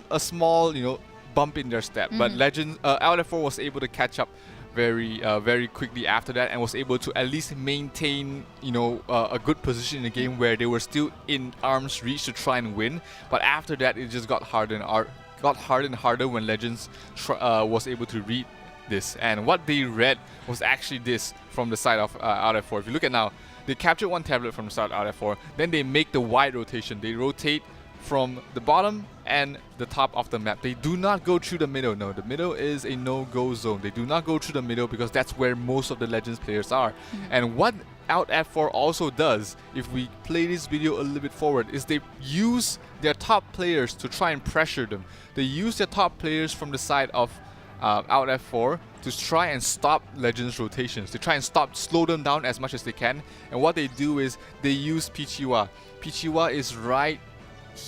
bump in their step. But Legends out F4 was able to catch up very quickly after that, and was able to at least maintain a good position in the game where they were still in arm's reach to try and win. But after that, it just got harder and harder when Legends was able to read this. And what they read was actually this from the side of out F4. If you look at now, they captured one tablet from the side of out F4, then they make the wide rotation. They rotate from the bottom and the top of the map. They do not go through the middle. No, the middle is a no-go zone. They do not go through the middle because that's where most of the Legends players are. And what out F4 also does, if we play this video a little bit forward, is they use their top players to try and pressure them. They use their top players from the side of out F4 to try and stop Legends rotations. They try and slow them down as much as they can. And what they do is they use Pichiwa. Pichiwa is right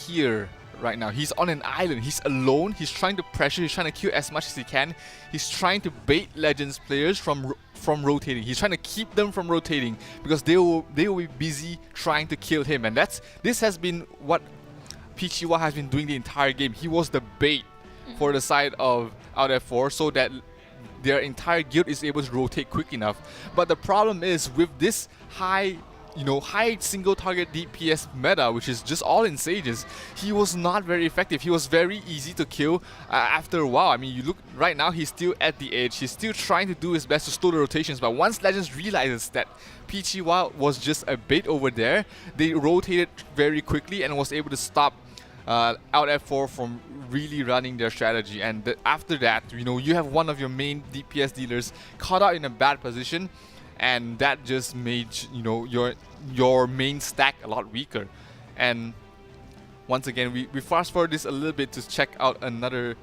here right now. He's on an island. He's alone. He's trying to pressure. He's trying to kill as much as he can. He's trying to bait Legends players from rotating. He's trying to keep them from rotating because they will be busy trying to kill him. And this has been what Pichiwa has been doing the entire game. He was the bait for the side of out F4 so that their entire guild is able to rotate quick enough. But the problem is with this high high single target DPS meta, which is just all in Sages, he was not very effective. He was very easy to kill after a while. I mean, you look right now, he's still at the edge. He's still trying to do his best to slow the rotations, but once Legends realizes that Pichiwa was just a bait over there, they rotated very quickly and was able to stop out F4 from really running their strategy. And after that, you have one of your main DPS dealers caught out in a bad position, and that just made your main stack a lot weaker. And once again, we fast forward this a little bit to check out another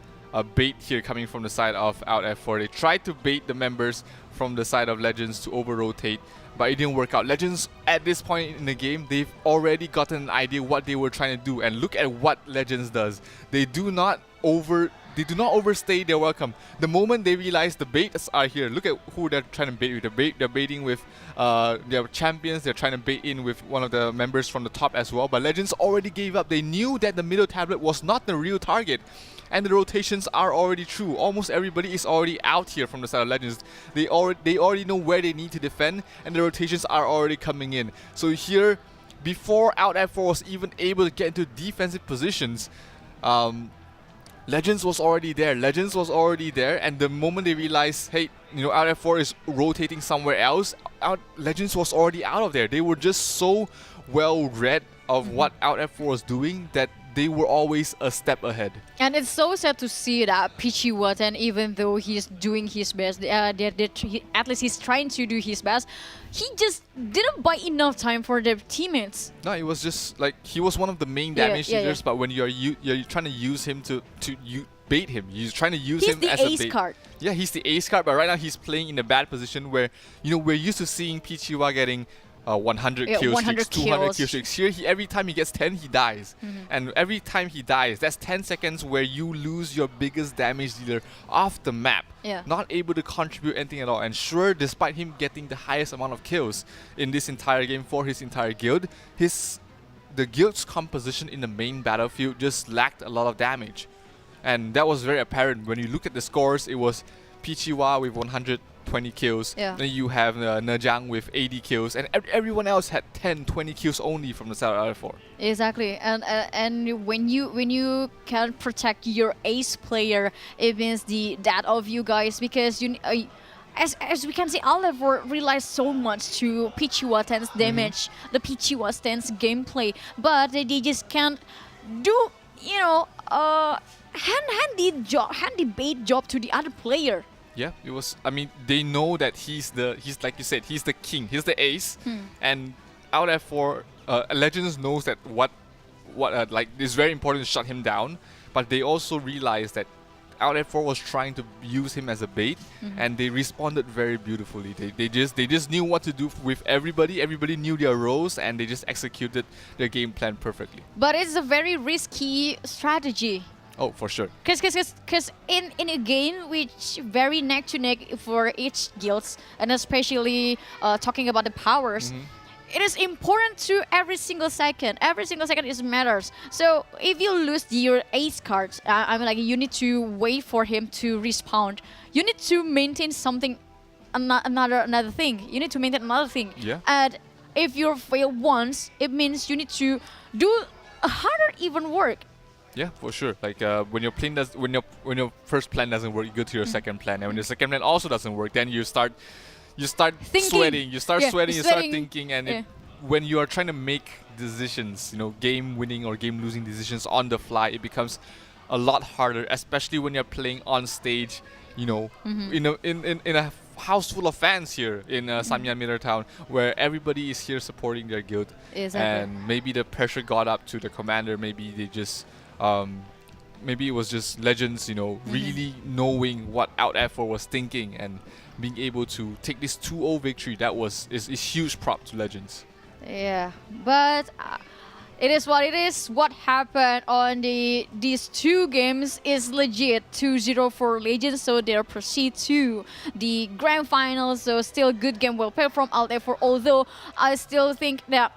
bait here coming from the side of out F4. They tried to bait the members from the side of Legends to over rotate, but it didn't work out. Legends, at this point in the game, they've already gotten an idea what they were trying to do, and look at what Legends does. They do not overstay their welcome. The moment they realize the baits are here, look at who they're trying to bait with. They're baiting with their champions. They're trying to bait in with one of the members from the top as well. But Legends already gave up. They knew that the middle tablet was not the real target, and the rotations are already true. Almost everybody is already out here from the side of Legends. They already know where they need to defend, and the rotations are already coming in. So here, before out F4 was even able to get into defensive positions, Legends was already there. And the moment they realized, hey, out F4 is rotating somewhere else, Legends was already out of there. They were just so well read of what out F4 was doing that they were always a step ahead. And it's so sad to see that Pichiwa, and even though he's doing his best, at least he's trying to do his best, he just didn't buy enough time for their teammates. No, it was just like he was one of the main damage dealers, but when you're trying to use him to bait him, you're trying to use him as a bait. He's the ace card. Yeah, he's the ace card, but right now he's playing in a bad position where we're used to seeing Pichiwa getting 100 kill streaks, 200 kill streaks. Here, every time he gets 10, he dies. And every time he dies, that's 10 seconds where you lose your biggest damage dealer off the map. Not able to contribute anything at all. And sure, despite him getting the highest amount of kills in this entire game for his entire guild, the guild's composition in the main battlefield just lacked a lot of damage. And that was very apparent. When you look at the scores, it was Pichiwa with 120 kills. Then you have Najang with 80 kills, and everyone else had 10, 20 kills only from the side of R4. Exactly, and when you can protect your ace player, it means that of you guys, because as we can see, Oliver relies so much to Pichiwa 10's damage, the Pichiwa 10's gameplay, but they just can't do handy bait job to the other player. Yeah, it was. I mean, they know that he's like you said, he's the king, he's the ace, and out F4, Legends knows that it's very important to shut him down, but they also realize that out F4 was trying to use him as a bait, and they responded very beautifully. They just knew what to do with everybody. Everybody knew their roles, and they just executed their game plan perfectly. But it's a very risky strategy. Oh, for sure. Because in a game which very neck to neck for each guilds, and especially talking about the powers, it is important to every single second. Every single second matters. So if you lose your ace cards, you need to wait for him to respawn. You need to maintain something, another thing. You need to maintain another thing. Yeah. And if you fail once, it means you need to do a harder even work. Yeah, for sure. Like when your first plan doesn't work, you go to your second plan, and when your second plan also doesn't work, then you start thinking. sweating. You start sweating. You start thinking, and Yeah. when you are trying to make decisions, game-winning or game-losing decisions on the fly, it becomes a lot harder, especially when you're playing on stage. In a house full of fans here in Samyan Middletown, where everybody is here supporting their guild. Exactly. And maybe the pressure got up to the commander. Maybe they just. Maybe it was just Legends, really knowing what out F4 was thinking and being able to take this 2-0 victory. That is huge prop to Legends. Yeah, but it is what it is. What happened on these two games is legit 2-0 for Legends, so they'll proceed to the grand final. So still good game, well played from out F4. Although I still think that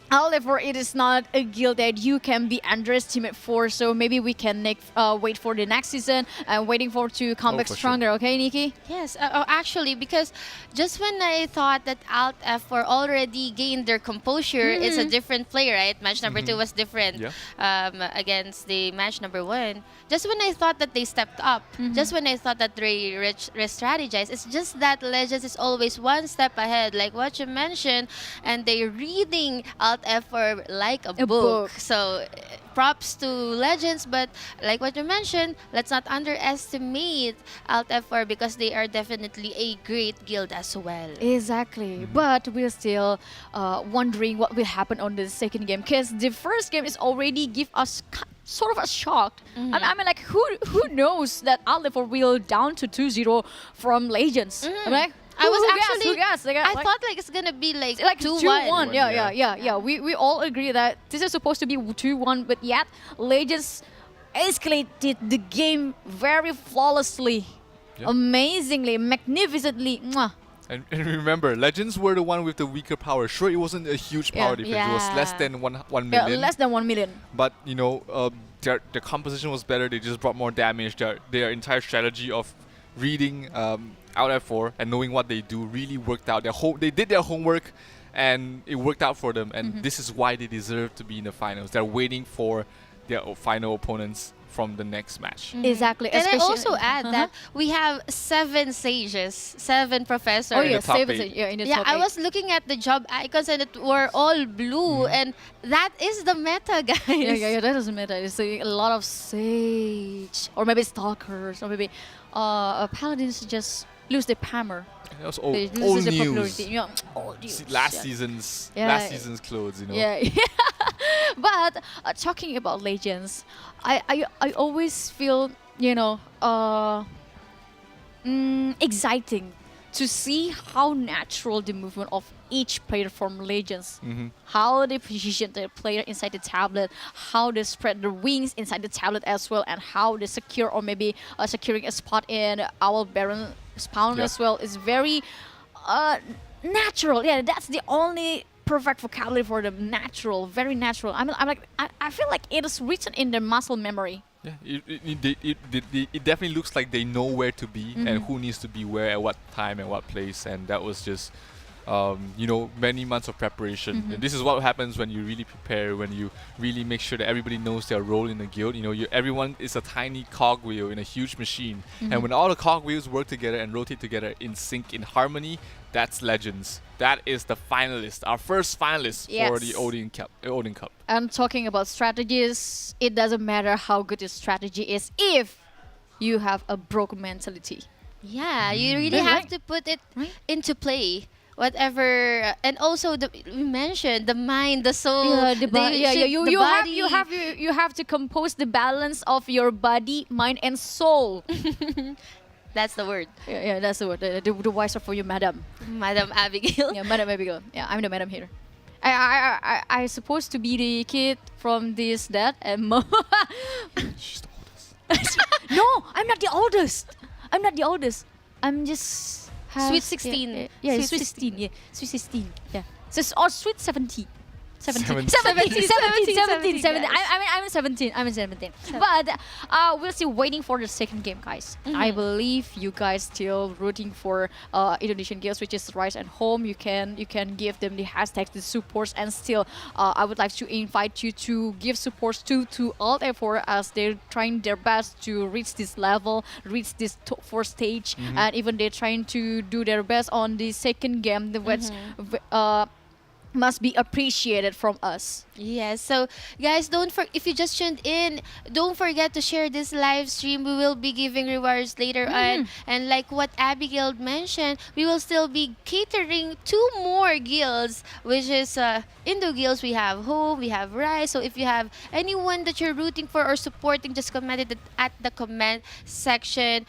Therefore, it is not a guild that you can be underestimated for. So maybe we can wait for the next season and waiting for to come back stronger. Okay, Nikki? Yes, actually, because just when I thought that Alt F4 already gained their composure, it's a different player, right? Match number 2 was different against the match number 1. Just when I thought that they stepped up, just when I thought that they re-strategized, it's just that Legends is always one step ahead, like what you mentioned, and they're reading Alt F4 like a book. So props to Legends, but like what you mentioned, let's not underestimate Alt F4 because they are definitely a great guild as well. Exactly, but we're still wondering what will happen on the second game because the first game is already give us sort of a shock. I mean, like, who knows that Alt F4 will down to 2-0 from Legends? I'm like, I was who guessed? Like, I thought like it's gonna be like 2-1. Yeah. We all agree that this is supposed to be 2-1, but yet Legends escalated the game very flawlessly, amazingly, magnificently. Mwah. And remember, Legends were the one with the weaker power. Sure, it wasn't a huge power difference. It was less than 1 million. Yeah, less than 1 million. But, you know, their composition was better. They just brought more damage. Their entire strategy of reading Alt F4 and knowing what they do really worked out. They did their homework, and it worked out for them. And this is why they deserve to be in the finals. They're waiting for their final opponents from the next match. Exactly. Can I also add that we have 7 sages, 7 professors. Oh yeah, 7 sages. Yeah, in the top 8. I was looking at the job icons and it were all blue, and that is the meta, guys. Yeah, that doesn't matter. It's a lot of sage, or maybe stalkers, or maybe paladins just lose their hammer. That was old news. Yeah, old news. Last season's clothes, you know. Yeah. But talking about Legends, I always feel, you know, exciting to see how natural the movement of each player from Legends, how they position the player inside the tablet, how they spread their wings inside the tablet as well, and how they secure or maybe securing a spot in Owl Baron spawn as well is very natural. Yeah, that's the only perfect vocabulary for them. Natural, very natural. I feel like it is written in their muscle memory. Yeah, it definitely looks like they know where to be and who needs to be where at what time and what place, and that was just you know, many months of preparation. And this is what happens when you really prepare, when you really make sure that everybody knows their role in the guild. You know, everyone is a tiny cogwheel in a huge machine, and when all the cogwheels work together and rotate together in sync, in harmony, that's Legends. That is the finalist, our first finalist for the Odin Cup. And talking about strategies, it doesn't matter how good your strategy is if you have a broke mentality. Yeah, you really have to put it into play. Whatever, and also we mentioned the mind, the soul. You have to compose the balance of your body, mind, and soul. That's the word. Yeah, that's the word. The wise word for you, Madam. Madam Abigail. Yeah, Madam Abigail. Yeah, I'm the madam here. I supposed to be the kid from this, that, and She's the oldest. No, I'm not the oldest. I'm just sweet 16. Yeah, sweet 16. Yeah, sweet 16. Yeah. So or sweet 17. 17. 17. I'm 17. But we're still waiting for the second game, guys. I believe you guys still rooting for Indonesian girls, which is Rise and Home. You can give them the hashtags, the supports, and still I would like to invite you to give supports to Alt F4 as they're trying their best to reach this level, reach this top 4 stage, and even they're trying to do their best on the second game, which must be appreciated from us. Yes, so guys, if you just tuned in, don't forget to share this live stream. We will be giving rewards later on, and like what Abigail mentioned, we will still be catering 2 more guilds, which is Indo guilds. We have Home, we have Rise. So if you have anyone that you're rooting for or supporting, just comment it at the comment section.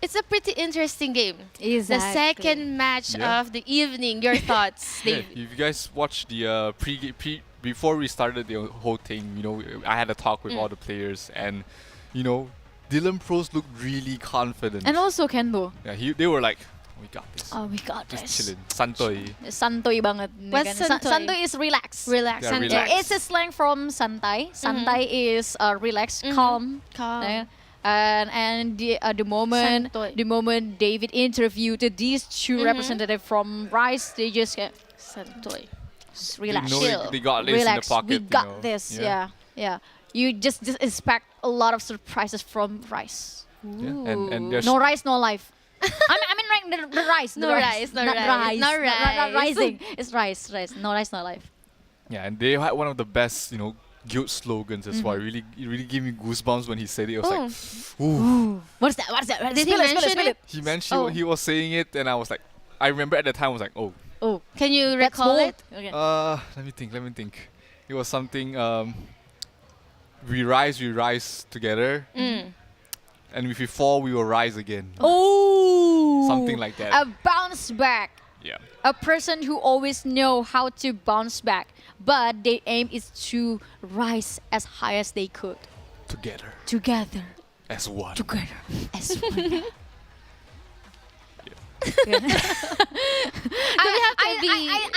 It's a pretty interesting game. Exactly. The second match of the evening. Your thoughts, Dave? If you guys watched the before we started the whole thing, you know, I had a talk with all the players, and you know, Dylan Pros looked really confident. And also Kenbo. Yeah, they were like, We got this. Oh, we got Just this. chilling. Santoy. Santoy banget. nih What's kan. santoy? Santoy is relax. Relax. Yeah, Santoy. relax. It's a slang from santai. Santai is relax, calm. Calm. And the moment David interviewed these two representatives from Rice, they just get santoy. Just relax, know chill, they got this in the relax. pocket, We you got know. this. Yeah. Yeah. You just expect a lot of surprises from Rice. Yeah. And there's No rice, no life. I mean, like the rice. No the rice, no not rice, rice, no not rice. rising. It's rice. No rice, no life. yeah, and they had one of the best, guild slogans as well. It really gave me goosebumps when he said it. I was like, ooh. What's that? What's that? Did he mention it? He mentioned he was saying it, and I was like, I remember at the time I was like, oh. Oh, can you that's recall bold. it? Okay. Let me think. It was something. We rise together, and if we fall, we will rise again. Oh, Something like that. A bounce back. Yeah. A person who always know how to bounce back, but their aim is to rise as high as they could. Together. As one. Together. As one.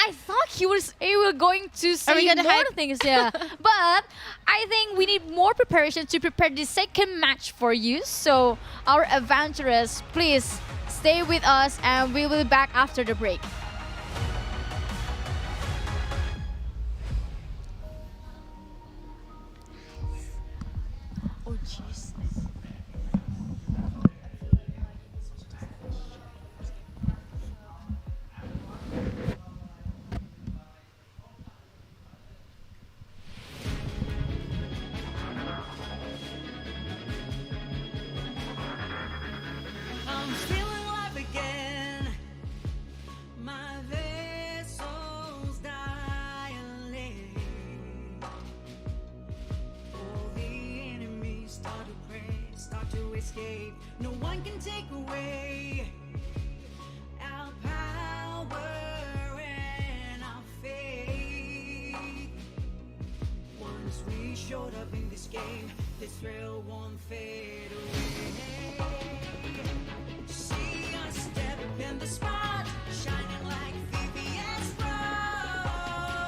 I thought he was going to say gonna more hype? things, yeah. But I think we need more preparation to prepare the second match for you. So our adventurers, please stay with us, and we will be back after the break. Oh, jeez. I'm feeling alive again. My vessels dilate. All the enemies start to pray, start to escape. No one can take away our power and our faith. Once we showed up in this game, this thrill won't fade away. See us step in the spot, shining like VVS bronze.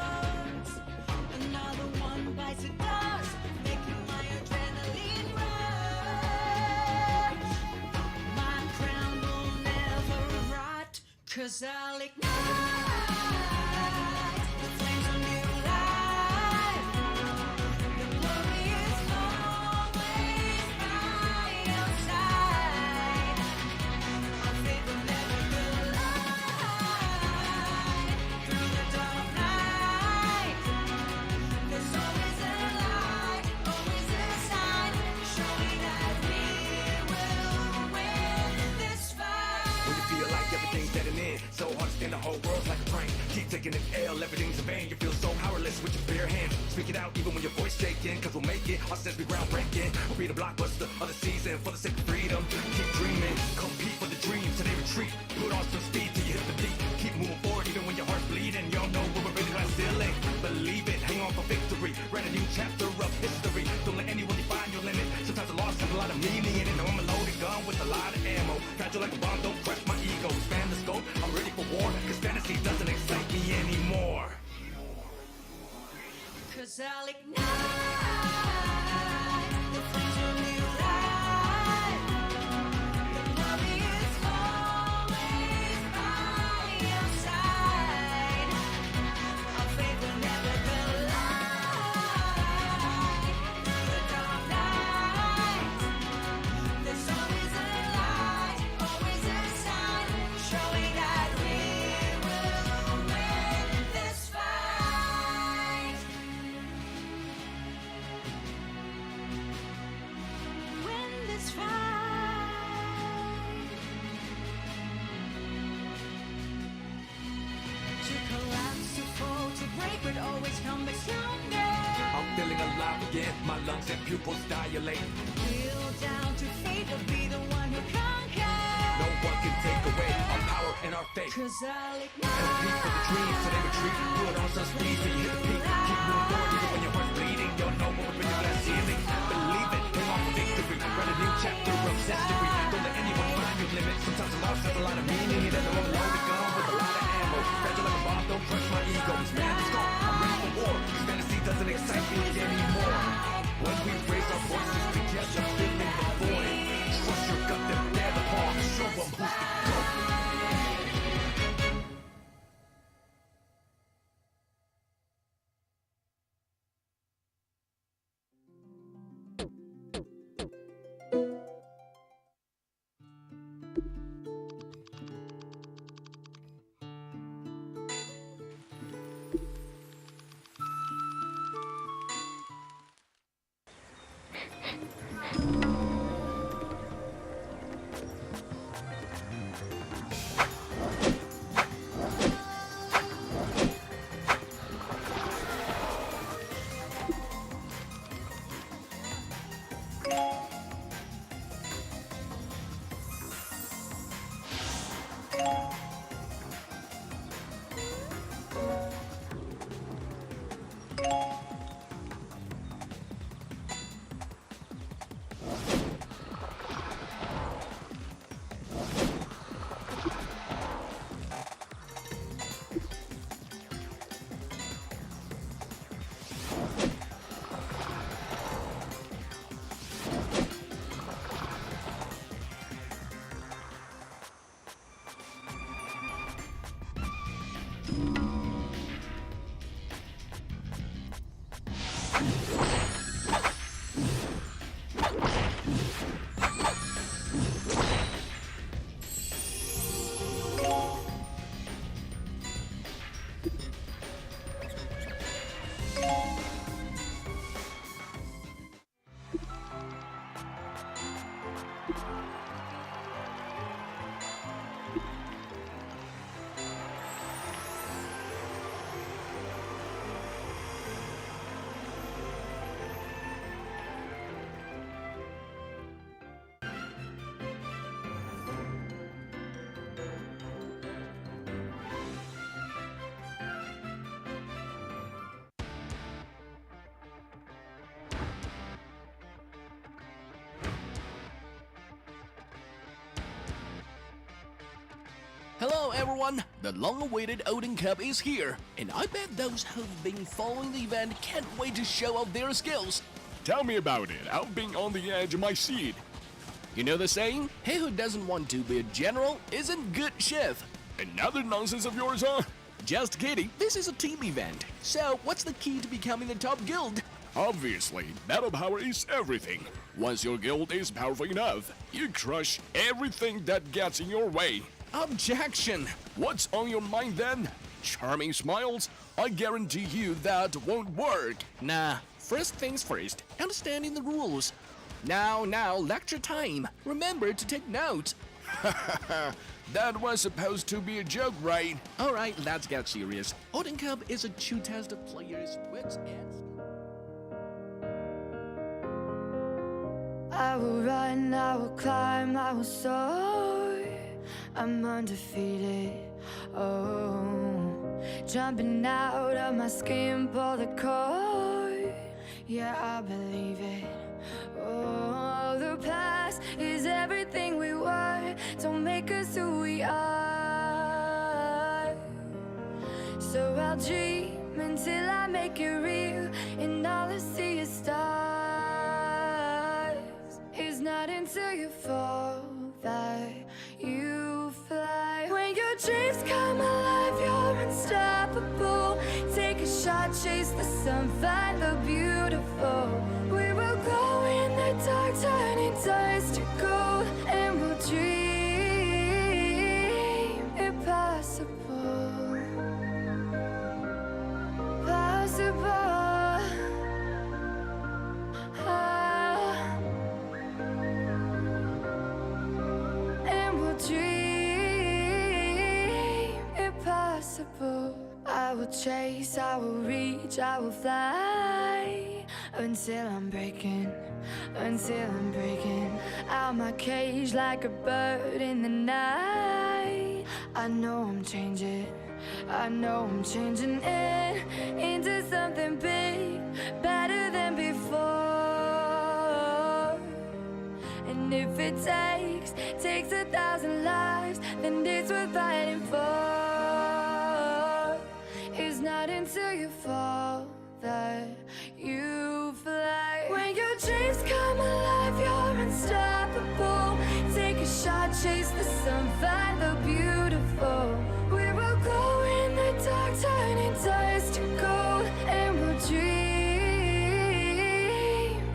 Another one bites the dust, making my adrenaline rush. My crown will never rot, 'cause I'll ignite the flames of new life. The glory is always by your side. Our faith will never collide. Through the dark night, there's always a light, always a sign, showing that we will win this fight. When you feel like everything's dead and in, so hard to stand, the whole world's like a train. Keep taking an L, everything's in vain. You feel so powerless with your bare hand. Speak it out even when your voice shaking, 'cause we'll make it. Our steps be groundbreaking. We'll be the blockbuster of the season for the sake of freedom. Keep dreaming, compete for the dream till they retreat. Put on some speed till you hit the beat. Keep moving forward even when your heart's bleeding. Y'all know we're really glass ceiling. Believe it, hang on for victory. Write a new chapter of history. Don't let anyone define your limit. Sometimes a loss has a lot of meaning in it. Know I'm a loaded gun with a lot of ammo. Got you like a bomb, don't crush my ego. Span the scope, I'm ready for war. 'Cause fantasy doesn't excite me anymore. 'Cause I'll ignite the flames of new life. The glory is always by your side. Our faith will never collide. Through the dark night, there's always a light, always a sign, showing that we will win this fight. Win this fight. To collapse, to fall, to break, but always come back stronger. I'm feeling alive again. My lungs and pupils dilate. Kneel down to fate, but be the one who conquers. No one can take away our power and our faith. 'Cause I'll Compete for the dream till they retreat. Put on some speed till you hit the peak. Keep moving forward even when your heart's bleeding. You'll know when we're in the glass ceiling. Believe it, hang on for victory. Write a new chapter of history. Don't let anyone find your limits. Sometimes a loss has a lot of meaning. It doesn't unload the gun with a lot of ammo. Fragile like a bomb, don't crush my ego. This man is gone, I'm ready for war. This fantasy doesn't excite me anymore. When we raise our voices together, filling the void. Trust your gut, then bear the palm. Show 'em who's the GOAT. Hello everyone, the long-awaited Odin Cup is here, and I bet those who've been following the event can't wait to show off their skills. Tell me about it. I've been on the edge of my seat. You know the saying, he who doesn't want to be a general isn't good chef. Another nonsense of yours, huh? Just kidding, this is a team event. So what's the key to becoming the top guild? Obviously, battle power is everything. Once your guild is powerful enough, you crush everything that gets in your way. Objection! What's on your mind then? Charming smiles? I guarantee you that won't work. Nah, first things first, understanding the rules. Now, lecture time. Remember to take notes. That was supposed to be a joke, right? Alright, let's get serious. Odin Cup is a true test of players' wits and... I will run, I will climb, I will soar. I'm undefeated, oh. Jumping out of my skin, pull the cord. Yeah, I believe it. Oh, the past is everything we were. Don't make us who we are. So I'll dream until I make it real, and all I see is stars. It's not until you fall that you fly. When your dreams come alive, you're unstoppable. Take a shot, chase the sun, find the beautiful. We will go in the dark, turning dust to gold, and we'll dream impossible. Possible. Dream impossible. I will chase, I will reach, I will fly until I'm breaking out my cage like a bird in the night. I know I'm changing it into something big, better than before. And And if it takes 1,000 lives, then it's worth fighting for. It's not until you fall that you fly. When your dreams come alive, you're unstoppable. Take a shot, chase the sun, find the beautiful. We will go in the dark, turning dust to gold, and we'll dream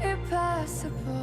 impossible.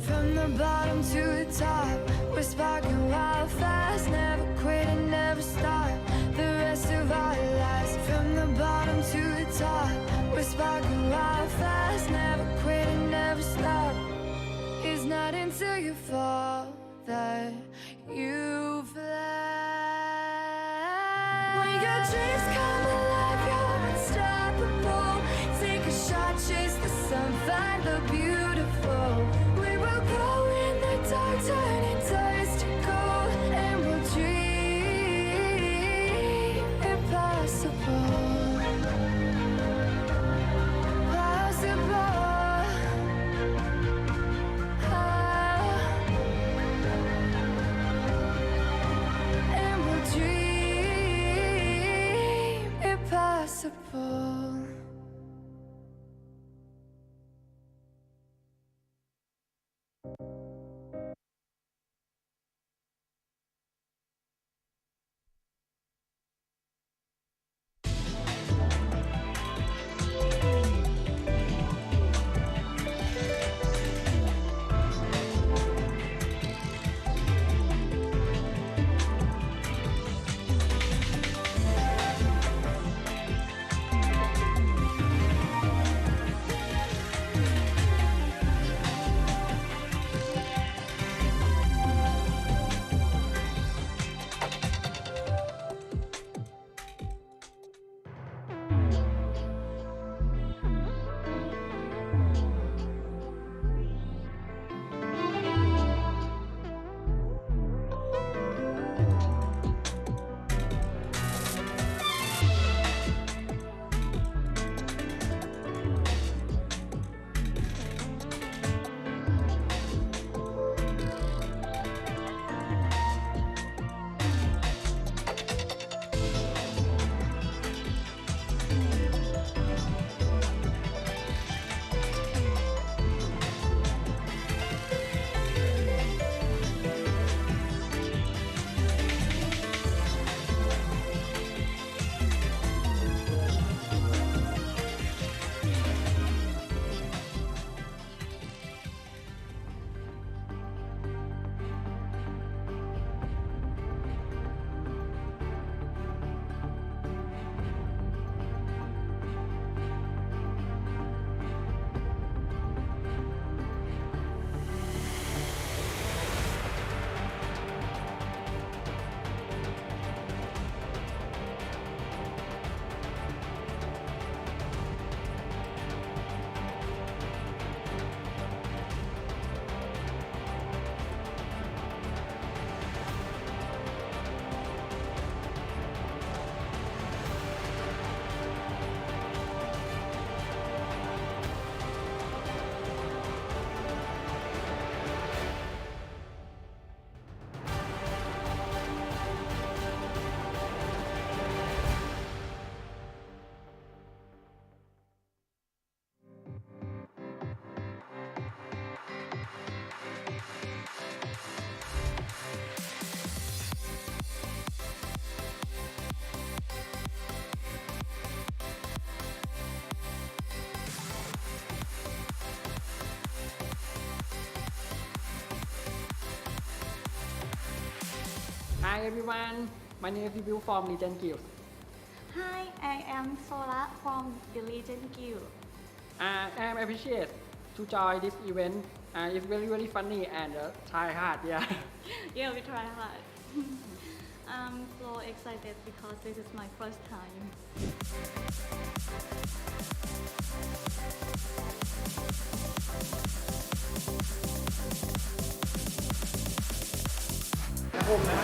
From the bottom to the top, we're sparking wild fast. Never quit and never stop the rest of our lives. From the bottom to the top, we're sparking wild fast. Never quit and never stop. It's not until you fall that you fly. When your dreams come alive, you're unstoppable. Take a shot, chase the sun, find the beautiful. We will go in the dark, turning dust to gold, and we'll dream impossible. Possible. And we'll dream impossible. Hi everyone, my name is Bill from Legend Guild. Hi, I am Sola from the Legend Guild. I am appreciate to join this event. It's very funny and try hard, yeah. Yeah, we try hard. I'm so excited because this is my first time. home นะ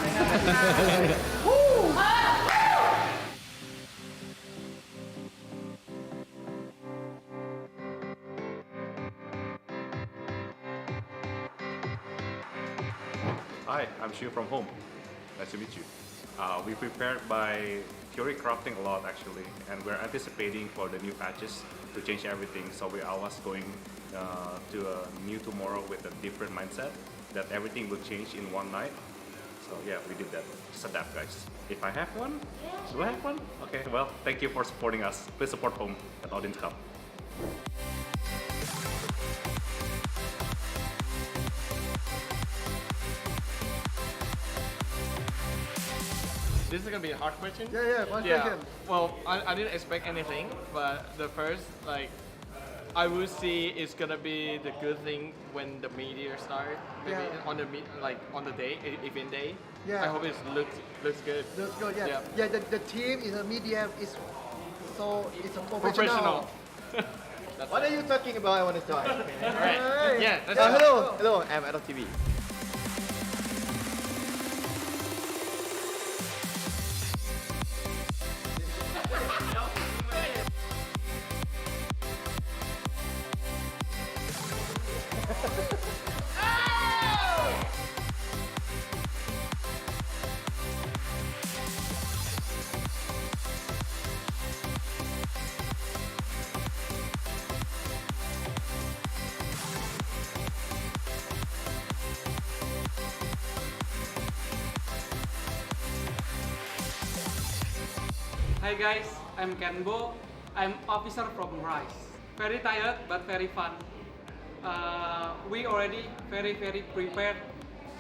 Hi, I'm Shu from home. Nice to meet you. We prepared by theory crafting a lot actually, and we're anticipating for the new patches to change everything. So we are always going to a new tomorrow with a different mindset that everything will change in one night. So yeah, we did that. Just adapt, guys. If I have one, do I have one? Okay, well, thank you for supporting us. Please support home at Odin Cup. This is gonna be a hard question. Yeah, one question. Well, I didn't expect anything, but the first, like, I will see it's gonna be the good thing when the meteor start. Maybe Yeah. on the on the day, event day. Yeah. I hope it looks good. Looks good, yeah. Yeah. Yeah, the team is a medium, it's a professional. Professional. What are you talking about? I want to talk. Alright. Yeah, let's hello, hello, I'm Adult TV. Hi guys, I'm Kenbo. I'm officer from Rice. Very tired but very fun. We already very prepared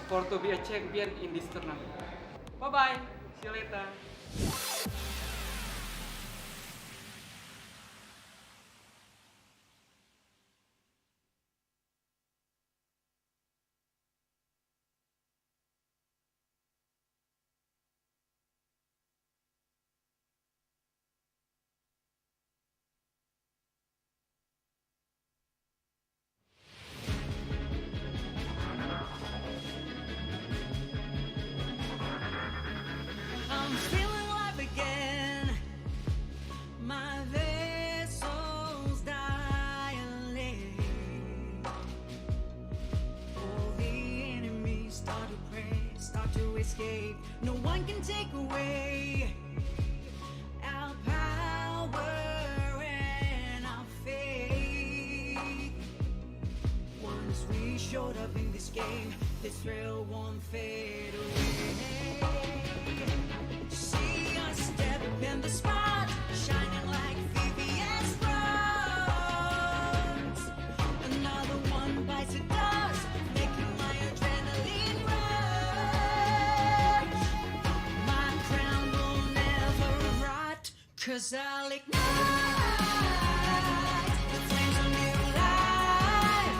for to be a champion in this tournament. Bye bye. See you later. I'm feeling alive again. My vessel's dilate. All the enemies start to pray, start to escape. No one can take away our power and our faith. Once we showed up in this game, this thrill won't fade away. See us step in the spot, shining like VVS bronze. Another one bites the dust, making my adrenaline rush. My crown will never rot, 'cause I'll ignite the flames of new life.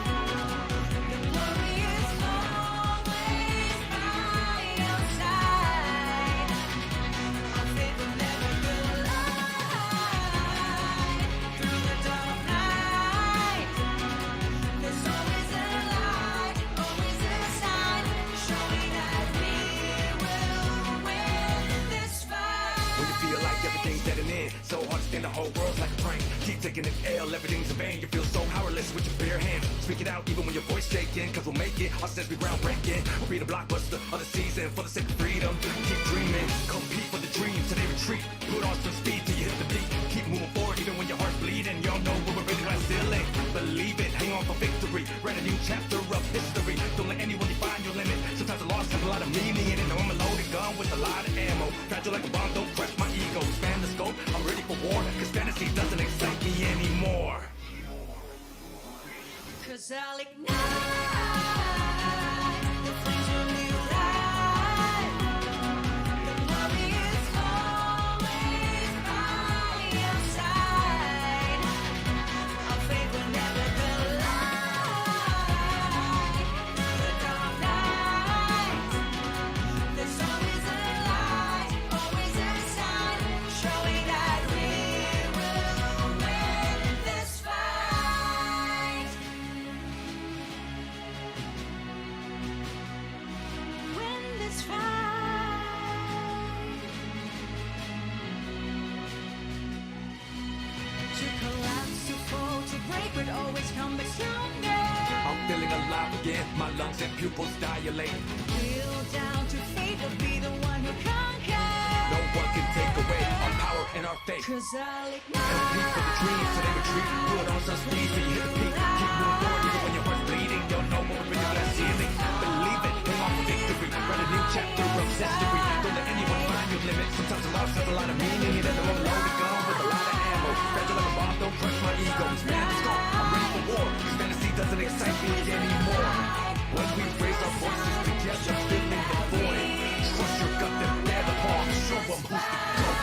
The glory is always by your side. Our faith will never collide. Through the dark night, there's always a light, always a sign, showing that we will win this fight. When you feel like everything's dead and in, so hard to stand, the whole world's like a prank. Keep taking an L, everything's in vain. You feel so powerless with your bare hand. Speak it out even when your voice shaking, 'cause we'll make it. Our steps be groundbreaking. We'll be the blockbuster of the season for the sake of freedom. Keep dreaming, compete for the dream till they retreat. Put on some speed till you hit the beat. Keep moving forward even when your heart's bleeding. Y'all know where we're really glass ceiling. Believe it, hang on for victory. Write a new chapter of history. Don't let anyone define your limit. Sometimes the loss has a lot of meaning in it. Know I'm a loaded gun with a lot of ammo. Fragile like a bomb, don't crush my ego. Span the scope, I'm ready for war. 'Cause fantasy doesn't excite me anymore. 'Cause I'll ignite the flames of new life. The glory is always by your side. Our faith will never collide. Through the dark night, there's always a light, always a sign, showing that we will win this fight. alive again. My lungs and pupils dilate. Will down to fate will be the one who conquers. No one can take away our power and our faith. Cause I'll And a peak for the dream, so they retreat. Put on some speed so you hit the peak. Keep moving forward even when your heart's bleeding. Don't know what we're bringing that ceiling. Believe it, our victory. Write a new chapter of history. Don't let anyone find your limit. Sometimes a loss has a lot of meaning. And then I'm loaded gun with a lot of ammo. Fragile like a bomb, don't crush my ego. Stand strong, I'm ready for war. This fantasy doesn't excite me anymore. When we raise our voices together, filling the void. Trust your gut, then bear the bomb. Show them who's the GOAT.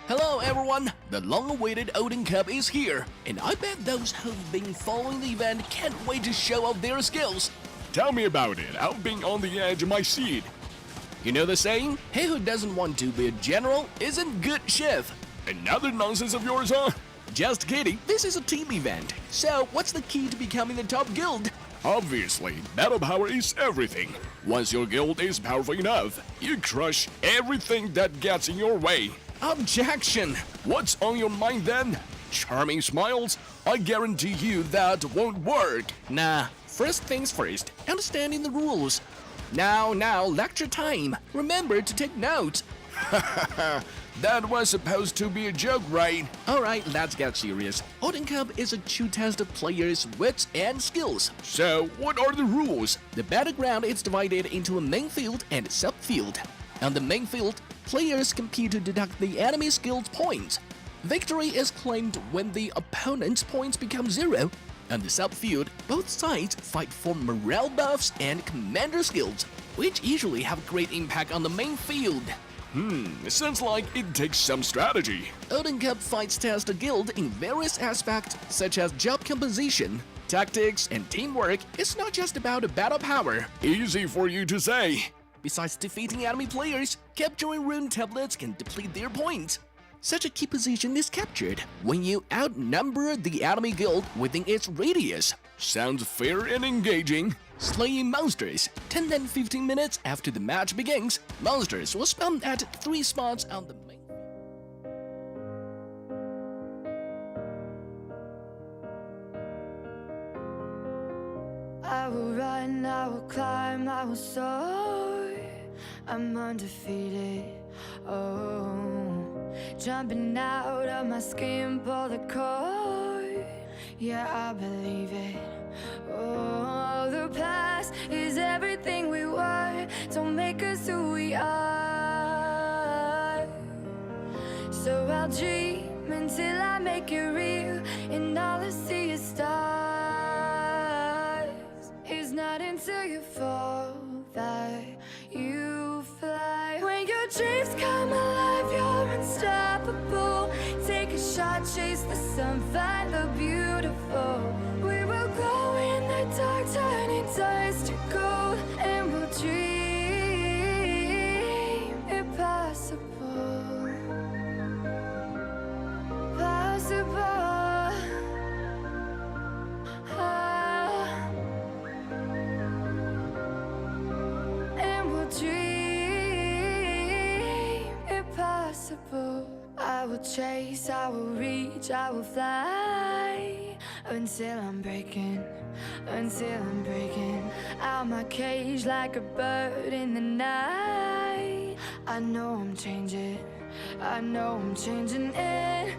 Hello everyone! The long-awaited Odin Cup is here, and I bet those who've been following the event can't wait to show off their skills. Tell me about it. I've been on the edge of my seat. You know the saying? He who doesn't want to be a general isn't good chef. Another nonsense of yours, huh? Just kidding, this is a team event. So, what's the key to becoming the top guild? Obviously, battle power is everything. Once your guild is powerful enough, you crush everything that gets in your way. Objection! What's on your mind then? Charming smiles? I guarantee you that won't work. Nah, first things first, understanding the rules. Now, lecture time. Remember to take notes. That was supposed to be a joke, right? Alright, let's get serious. Odin Cup is a true test of players' wits and skills. So, what are the rules? The battleground is divided into a main field and a sub-field. On the main field, players compete to deduct the enemy's guild points. Victory is claimed when the opponent's points become 0. On the sub-field, both sides fight for morale buffs and commander skills, which usually have great impact on the main field. Sounds like it takes some strategy. Odin Cup fights test a guild in various aspects such as job composition, tactics, and teamwork. It's not just about a battle power. Easy for you to say. Besides defeating enemy players, capturing rune tablets can deplete their points. Such a key position is captured when you outnumber the enemy guild within its radius. Sounds fair and engaging. Slaying monsters. 10 and 15 minutes after the match begins, monsters will spawn at 3 spots on the main. I will run, I will climb, I will soar. I'm undefeated. Oh, jumping out of my skin, pull the cord. Yeah, I believe it. Oh, the past is everything we were. Don't make us who we are. So I'll dream until I make it real, and all I see is stars. It's not until you fall that you fly. When your dreams come alive, you're unstoppable. Take a shot, chase the sun, find the beautiful. We will go in the dark, turning dust to gold, and we'll dream impossible. Possible. And we'll dream impossible. I will chase, I will reach, I will fly until I'm breaking out my cage like a bird in the night. I know I'm changing it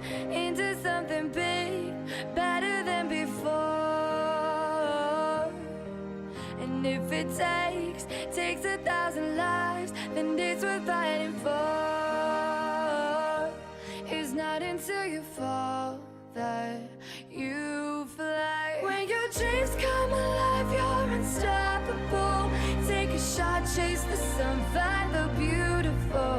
into something big, better than before. And if it takes 1,000 lives, then it's worth fighting for. It's not until you fall that you fly. When your dreams come alive, you're unstoppable. Take a shot, chase the sun, find the beautiful.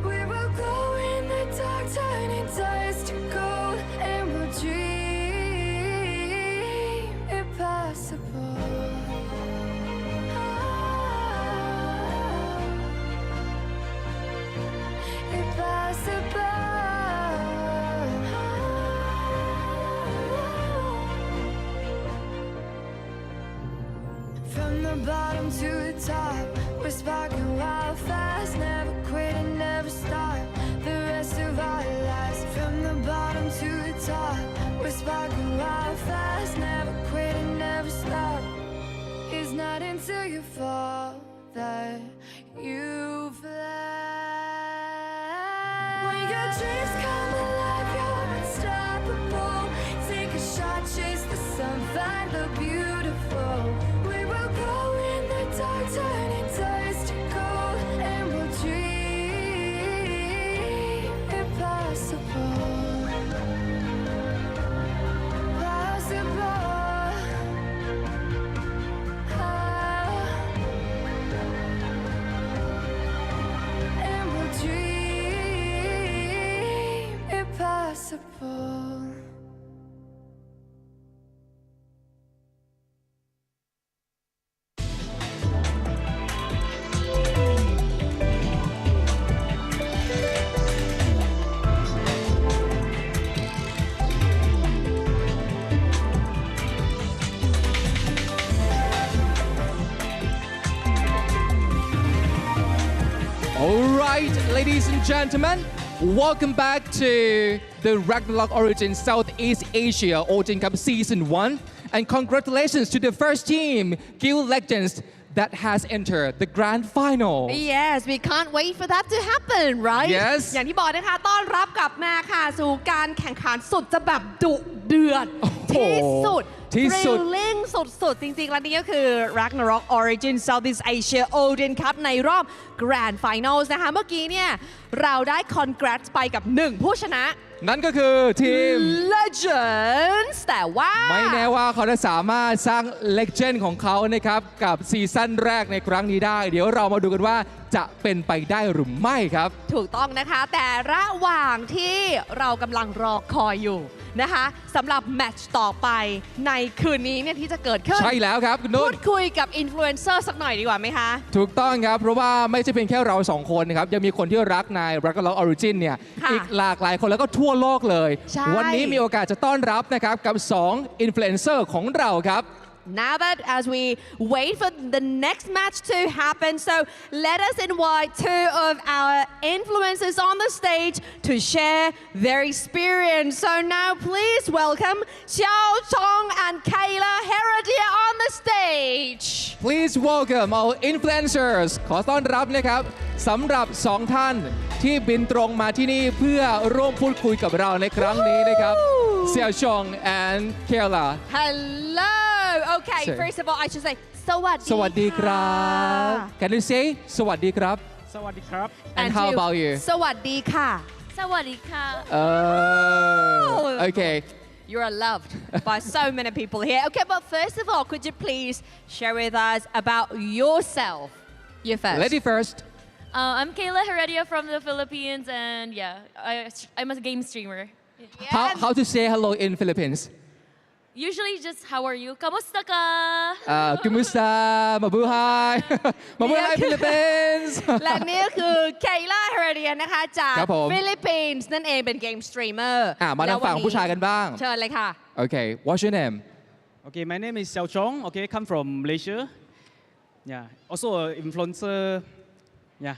We will go in the dark, turning dust to gold, and we'll dream impossible. From the bottom to the top, we're sparking wild fast. Never quit and never stop the rest of our lives. From the bottom to the top, we're sparking wild fast. Never quit and never stop. It's not until you fall that you fly. When your dreams come alive, you're unstoppable. Take a shot, chase the sun, find the beautiful. We will go in the dark, turning dust to gold, and we'll dream impossible. Possible. And we'll dream impossible. All right, ladies and gentlemen, welcome back to the Ragnarok Origin Southeast Asia Odin Cup Season 1. And congratulations to the first team, Guild Legends, that has entered the grand final. Yes, we can't wait for that to happen, right? Yes. อย่างที่บอกนะคะต้อนรับกลับมาค่ะสู่การแข่งขันสุดจะแบบดุเดือดที่สุด thrilling สุดๆ จริงๆ แล้วนี่ก็คือ Ragnarok Origin Southeast Asia Odin Cup ในรอบ Grand Finals นะคะ เมื่อกี้เนี่ยเราได้ congrats ไปกับ 1 ผู้ชนะ นั่นก็คือทีม Legends แต่ว่าไม่แน่ว่าเขาจะสามารถสร้าง Legend ของเขานะครับกับซีซั่นแรกในครั้งนี้ได้ เดี๋ยวเรามาดูกันว่าจะเป็นไปได้หรือไม่ครับถูกต้องนะคะแต่ระหว่างที่เรากำลังรอคอยอยู่นะคะสำหรับแมตช์ต่อไปในคืนนี้เนี่ยที่จะเกิดขึ้นใช่แล้วครับคุณนุ่นพูดคุยกับอินฟลูเอนเซอร์สักหน่อยดีกว่าไหมคะถูกต้องครับเพราะว่าไม่ใช่เพียงแค่เรา2คนนะครับยังมีคนที่รักใน Ragnarok Origin เนี่ยอีกหลากหลายคนแล้วก็ทั่วโลกเลยวันนี้มีโอกาสจะต้อนรับนะครับกับ2อินฟลูเอนเซอร์ของเราครับ Now that as we wait for the next match to happen, so let us invite 2 of our influencers on the stage to share their experience. So now please welcome Xiao Chong and Kayla Heredia on the stage. Please welcome our influencers ขอต้อนรับนะครับสำหรับ2ท่านที่บินตรงมาที่นี่เพื่อร่วมพูดคุยกับเราในครั้งนี้นะครับ Xiao Chong and Kayla. Hello. Okay, Sure. first of all, I should say สวัสดี สวัสดีครับ Can you say สวัสดีครับ สวัสดีครับ And how about you สวัสดีค่ะ สวัสดีค่ะ Okay You are loved by so many people here. Okay, but first of all, could you please share with us about yourself? You first. Lady first I'm Kayla Heredia from the Philippines, and yeah, I'm a game streamer. How to say hello in Philippines Usually just how are you? Kamusta ka? Kumusta Mabuhay Mabuhay Philippines และนี่คือเคล่าเฮเรเดียนะคะจาก ครับผม ฟิลิปปินส์นั่นเองเป็นเกมสตรีมเมอร์ มาทางฝั่งผู้ชายกันบ้าง เชิญเลยค่ะ Okay what's your name Okay, my name is Xiao Chong. Okay, come from Malaysia. Yeah, also an influencer. Yeah.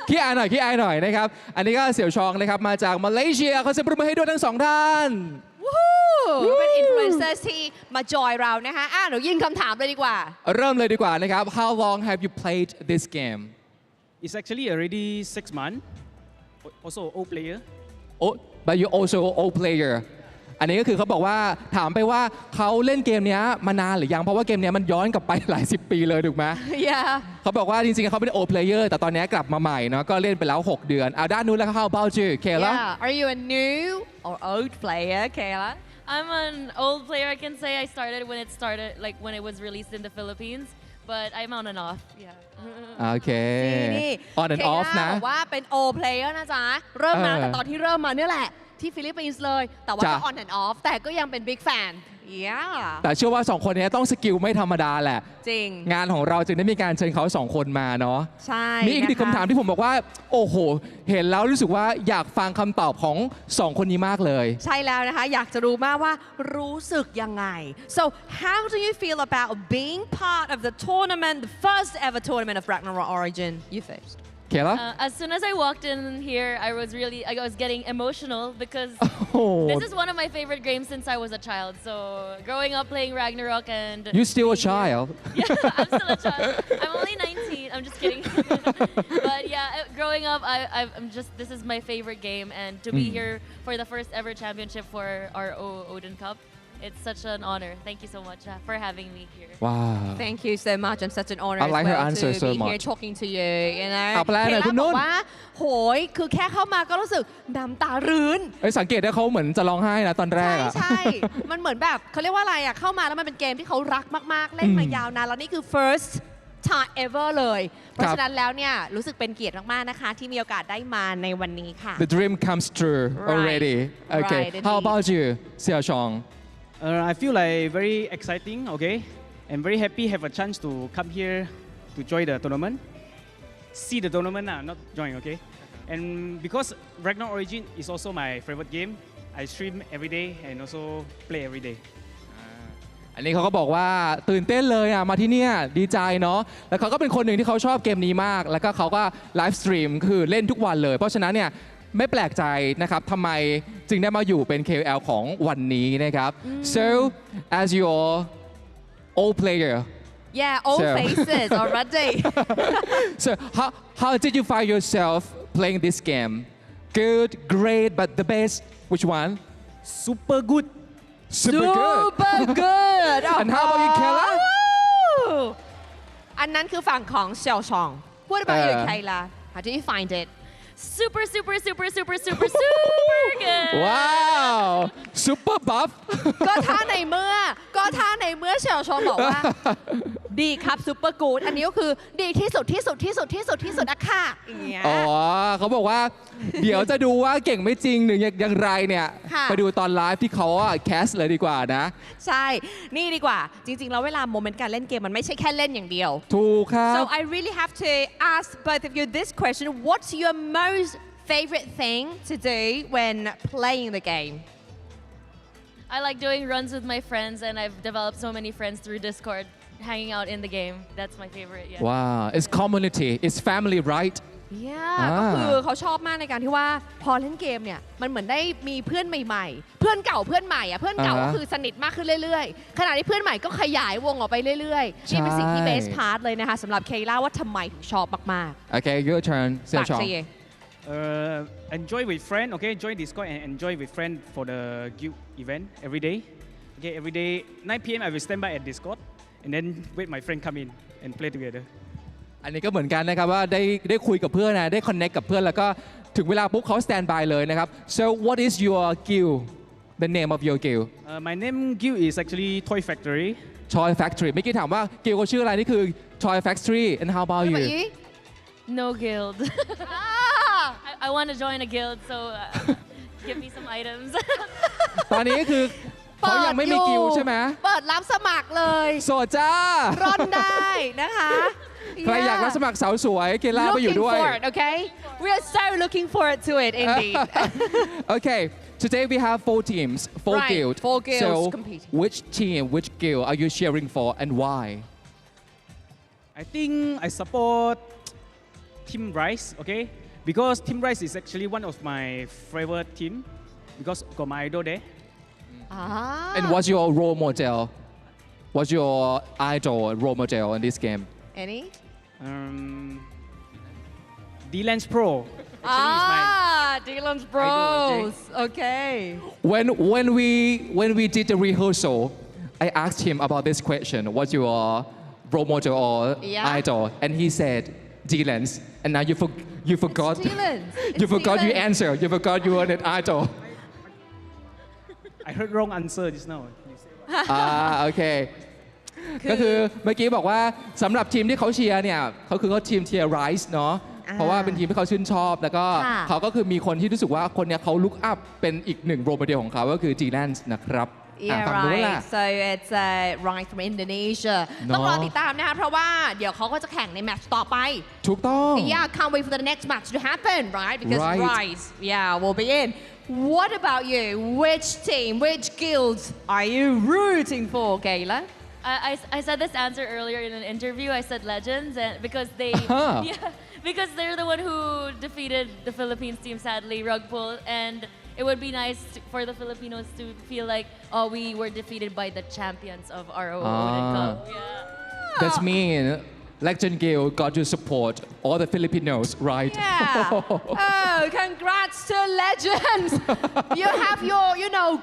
ขี้อายหน่อยนะครับ อันนี้ก็เสี่ยวชองนะครับ มาจากมาเลเซียขอเสียงปรบมือให้ด้วยทั้งสองท่าน เป็นอินฟลูเอนเซอร์ที่มาจอยเรานะคะเดี๋ยวยิงคำถามเลยดีกว่า เริ่มเลยดีกว่านะครับ How long have you played this game It's actually already 6 months. Also old player. Oh but you also old player อันนี้ก็คือเขาบอกว่าถามไปว่าเขาเล่นเกมนี้มานานหรือยังเพราะว่าเกมนี้มันย้อนกลับไปหลาย10 ปีเลยถูกไหม Yeah เขาบอกว่าจริงๆเขาเป็น old player แต่ตอนนี้กลับมาใหม่เนาะก็เล่นไปแล้ว6 เดือนเอาด้านนู้นแล้ว How about you Kayla Yeah Are you a new or old player Kayla I'm an old player. I can say I started like when it was released in the Philippines, but I'm on and off. Yeah. โอเค นี่ on and off นะ บอกว่าเป็น old player นะจ๊ะเริ่มมาแต่ตอนที่เริ่มมาเนี่ยแหละที่ฟิลิปปินส์เลยแต่ว่าก็ on and off แต่ก็ยังเป็น big fan Yeah แต่เชื่อว่า2 คนนี้ต้องสกิลไม่ธรรมดาแหละ จริง งานของเราจึงได้มีการเชิญเขา2 คนมาเนาะ ใช่ มีอีกหนึ่งคำถามที่ผมบอกว่า โอ้โห เห็นแล้วรู้สึกว่าอยากฟังคำตอบของ2 คนนี้มากเลย ใช่แล้วนะคะอยากจะรู้มากว่ารู้สึกยังไง So how do you feel about being part of the tournament the first ever tournament of Ragnarok Origin You first Kayla As soon as I walked in here, I was getting emotional because this is one of my favorite games since I was a child. So growing up playing Ragnarok and You still a child yeah, I'm still a child. I'm only 19. I'm just kidding. But yeah, growing up, this is my favorite game, and to be here for the first ever championship for ROO Odin Cup. It's such an honor. Thank you so much for having me here. Wow Thank you so much and such an honor I like as her well answer to so be here much. talking to you you know เอาแปลหน่อยคุณนุ่น บอกว่าโหยคือแค่เข้ามาก็รู้สึกน้ำตารื้น สังเกตได้เขาเหมือนจะร้องไห้นะตอนแรกอะ ใช่ มันเหมือนแบบเขาเรียกว่าอะไรอ่ะเข้ามาแล้วมันเป็นเกมที่เขารักมากๆ เล่นมายาวนานแล้วนี่คือ first time ever เลย เพราะฉะนั้นแล้วเนี่ยรู้สึกเป็นเกียรติมากๆนะคะที่มีโอกาสได้มาในวันนี้ค่ะ The dream comes true already Okay Right, How indeed. about you เสี่ยวชอง I feel like very exciting. Okay, and very happy have a chance to come here to join the tournament. See the tournament, not join. Okay, and because Ragnarok Origin is also my favorite game, I stream every day and also play every day. อันนี้เขาก็บอกว่าตื่นเต้นเลยอ่ะมาที่เนี่ยดีใจเนาะแล้วเขาก็เป็นคนหนึ่งที่เขาชอบเกมนี้มาก แล้วก็เขาก็ไลฟ์สตรีมคือเล่นทุกวันเลย เพราะฉะนั้นเนี่ยไม่แปลกใจนะครับทำไมจึงได้มาอยู่เป็น KOL ของวันนี้นะครับ so as your old player Yeah old So- faces already so how did you find yourself playing this game good great but the best which one Super good. super good and how about you Kayla อันนั้นคือฝั่งของเสี่ยวชอง What about you Kayla How do you find it Super good. ว้าว super buff ก็ถ้าในเมื่อเสี่ยวชองบอกว่า ดีครับซูเปอร์กูดอันนี้ก็คือดีที่สุดอะค่ะอย่างเงี้ย อ๋อเขาบอกว่า เดี๋ยวจะดูว่าเก่งไม่จริงหรืออย่างไรเนี่ย ค่ะ ไปดูตอนไลฟ์ที่เขาแคสเลยดีกว่านะ ใช่นี่ดีกว่าจริงๆแล้วเวลาโมเมนต์การเล่นเกมมันไม่ใช่แค่เล่นอย่างเดียว ถูกครับ So I really have to ask both of you this question what's your most favorite thing to do when playing the game I like doing runs with my friends, and I've developed so many friends through Discord, hanging out in the game. That's my favorite. Yeah. Wow it's community it's family right Yeah ก็คือเขาชอบมากในการที่ว่าพอเล่นเกมเนี่ยมันเหมือนได้มีเพื่อนใหม่ๆ เพื่อนเก่าเพื่อนใหม่อ่ะเพื่อนเก่าก็คือสนิทมากขึ้นเรื่อยๆ ขณะที่เพื่อนใหม่ก็ขยายวงออกไปเรื่อยๆ นี่เป็นสิ่งที่ best part เลยนะคะสำหรับเคล่าว่าทำไมถึงชอบมาก Okay your turn ๆ เสี่ยวชอง ฝากสิ Enjoy with friend. Okay, join Discord and enjoy with friend for the guild event every day. Okay, every day 9 p.m. I will stand by at Discord and then wait my friend come in and play together. อันนี้ก็เหมือนกันนะครับว่าได้คุยกับเพื่อนนะได้ connect กับเพื่อนแล้วก็ถึงเวลาปุ๊บเขา stand by เลยนะครับ so what is your guild the name of your guild My name guild is actually Toy Factory Toy Factory เมื่อกี้ถามว่ากิลเขาชื่ออะไรนี่คือ Toy Factory and how about you No guild. I want to join a guild, so give me some items. ตอนนี้คือเขายังไม่มีกิลใช่ไหมเปิดรับสมัครเลย โสดจ้าร่อนได้นะคะ ใครอยากรับสมัครสาวสวยเกล่าไปอยู่ด้วย Looking for it, okay? We are so looking forward to it, indeed. Okay, today we have 4 teams, 4 Right, guilds. 4 guilds so competing. which team, which guild are you cheering for and why? I think I support Team Rice, okay? Because Team Rice is actually one of my favorite team because got my idol there. And what's your role model? What's your idol role model in this game? Any? D-Lens Pro. Dylan's Bros. Okay. When we did the rehearsal, I asked him about this question. What's your role model or idol? And he said Dylan's. And now you forgot. You forgot your answer. You forgot you were an idol. I heard wrong answer just now. โอเคก็คือเมื่อกี้บอกว่าสำหรับทีมที่เขาเชียร์เนี่ยเขาทีมเชียร์ไรซ์เนาะเพราะว่าเป็นทีมที่เขาชื่นชอบแล้วก็เขาก็คือมีคนที่รู้สึกว่าคนเนี้ยเขาลุกอัพเป็นอีกหนึ่งโรลโมเดลของเขาก็คือจีแลนส์นะครับ Yeah, right. So it's right from Indonesia. ต้องรอติดตามนะคะเพราะว่าเดี๋ยวเขาก็จะแข่งในแมตช์ต่อไปถูกต้อง Yeah, can't wait for the next match to happen, right? Because Rice, yeah, will be in. What about you? Which team, which guilds are you rooting for, Kayla? I said this answer earlier in an interview. I said Legends, and because because they're the one who defeated the Philippines team, sadly, rug pull, and it would be nice for the Filipinos to feel like, oh, we were defeated by the champions of ROO Online Cup. Yeah. That's mean. Legend Guild got to support all the Filipinos, right? Yeah. Oh, congrats to Legends. You have your,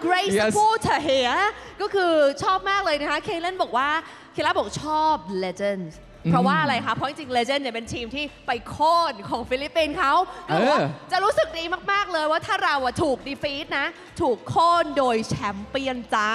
great supporter here. ก็คือชอบมากเลยนะคะเคเลนบอกว่าเคล่าบอกชอบ Legends เพราะว่าอะไรคะ เพราะจริงๆ Legend เนี่ยเป็นทีมที่ไปโค่นของฟิลิปปินส์เขาก็บอกว่าจะรู้สึกดีมากๆเลยว่าถ้าเราถูกดีฟีตนะถูกโค่นโดยแชมเปี้ยนจ้า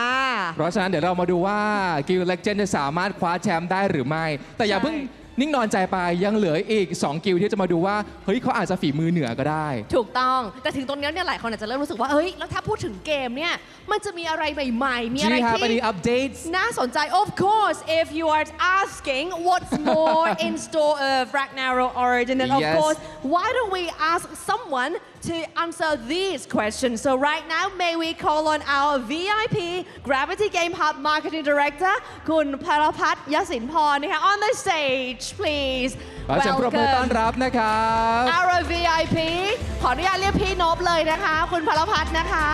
เพราะฉะนั้นเดี๋ยวเรามาดูว่ากิลด์ Legend จะสามารถคว้าแชมป์ได้หรือไม่แต่อย่าเพิ่งนิ่งนอนใจไปยังเหลืออีก2กิลด์ที่จะมาดูว่าเฮ้ยเขาอาจจะฝีมือเหนือก็ได้ถูกต้องแต่ถึงตรงนี้เนี่ยหลายคนอาจจะเริ่มรู้สึกว่าเฮ้ยแล้วถ้าพูดถึงเกมเนี่ยมันจะมีอะไรใหม่ๆมีอะไรที่น่าสนใจ Of course if you are asking what's more in store of Ragnarok Origin then of course why don't we ask someone to answer these questions so right now may we call on our VIP Gravity Game Hub Marketing Director คุณพรพัฒน์ยศินพรนะคะ on the stage please ขอเสียงปรบมือต้อนรับนะครับ our VIP ขออนุญาตเรียกพี่นพเลยนะคะคุณพรพัฒน์นะคะ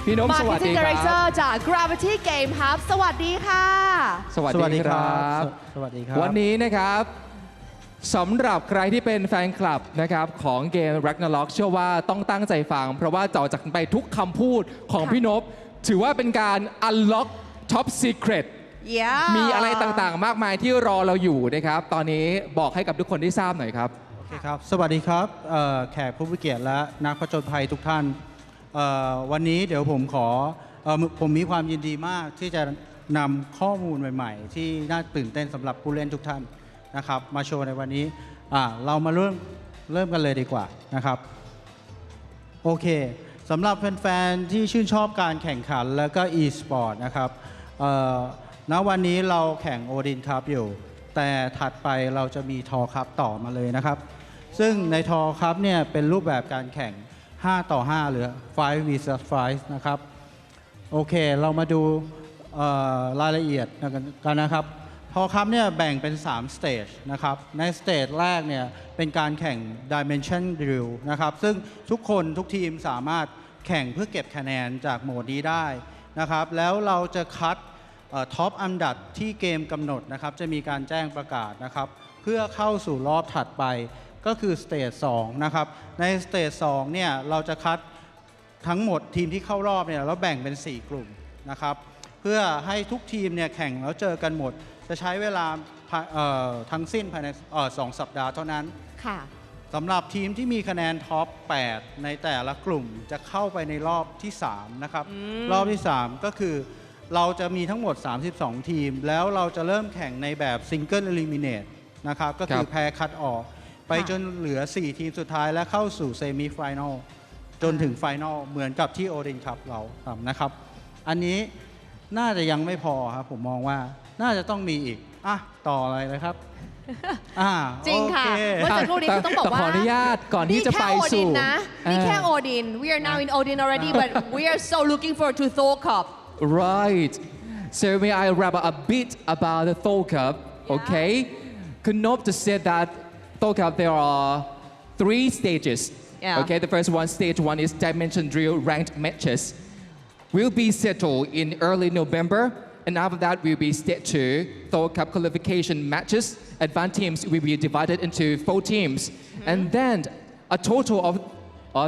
พี่นพสวัสดีครับ Marketing Director จาก Gravity Game Hub สวัสดีค่ะสวัสดีครับสวัสดีครับวันนี้นะครับสำหรับใครที่เป็นแฟนคลับนะครับของเกม Ragnarok เชื่อว่าต้องตั้งใจฟังเพราะว่าต่อจากไปทุกคำพูดของพี่นพถือว่าเป็นการ unlock top secret มีอะไรต่างๆมากมายที่รอเราอยู่นะครับตอนนี้บอกให้กับทุกคนได้ทราบหน่อยครับโอเคครับสวัสดีครับแขกผู้มีเกียรติและนักผจญภัยทุกท่านวันนี้เดี๋ยวผมมีความยินดีมากที่จะนำข้อมูลใหม่ๆที่น่าตื่นเต้นสำหรับผู้เล่นทุกท่านนะครับมาโชว์ในวันนี้เรามาเริ่มกันเลยดีกว่านะครับโอเคสำหรับแฟนๆที่ชื่นชอบการแข่งขันแล้วก็ e-sport นะครับณวันนี้เราแข่ง Odin ครับอยู่แต่ถัดไปเราจะมีทอครับต่อมาเลยนะครับซึ่งในทอครับเนี่ยเป็นรูปแบบการแข่ง5 ต่อ 5หรือ5 vs 5นะครับโอเคเรามาดูรายละเอียดกันนะครับทอครับเนี่ยแบ่งเป็น3 stage นะครับในสเตจแรกเนี่ยเป็นการแข่ง dimension drill นะครับซึ่งทุกคนทุกทีมสามารถแข่งเพื่อเก็บคะแนนจากโหมดนี้ได้นะครับแล้วเราจะคัดท็อปอันดับที่เกมกำหนดนะครับจะมีการแจ้งประกาศนะครับเพื่อเข้าสู่รอบถัดไปก็คือสเตจ2นะครับในสเตจ2เนี่ยเราจะคัดทั้งหมดทีมที่เข้ารอบเนี่ยเราแบ่งเป็น4 กลุ่มนะครับ เพื่อให้ทุกทีมเนี่ยแข่งแล้วเจอกันหมด จะใช้เวลาทั้งสิ้นภายใน2 สัปดาห์เท่านั้น ค่ะ สำหรับทีมที่มีคะแนนท็อป 8 ในแต่ละกลุ่มจะเข้าไปในรอบที่ 3 นะครับ รอบที่ 3 ก็คือเราจะมีทั้งหมด 32 ทีม แล้วเราจะเริ่มแข่งในแบบซิงเกิล e ลิมิเนตนะครับ ก็คือแพ้คัดออก ไปจนเหลือ 4 ทีมสุดท้ายและเข้าสู่เซมิไฟแนลจนถึงไฟแนลเหมือนกับที่โอดินครับเราทำนะครับ อันนี้น่าจะยังไม่พอครับ ผมมองว่าน่าจะต้องมีอีกต่ออะไรเลยครับ จริงค่ะ เมื่อสักครู่นี้คือต้องบอกว่า ขออนุญาตก่อนที่จะไปสู่ นี่แค่โอดิน we are now in Odin already but we are so looking forward to Thor Cup Right. So may I wrap up a bit about the Thor Cup? Okay. Kunop just said that Thor Cup there are 3 stages. Yeah. Okay. The first one, stage 1 is dimension drill ranked matches. Will be settled in early November, and after that will be stage 2, Thor Cup qualification matches. Advanced teams will be divided into 4 teams, and then a total of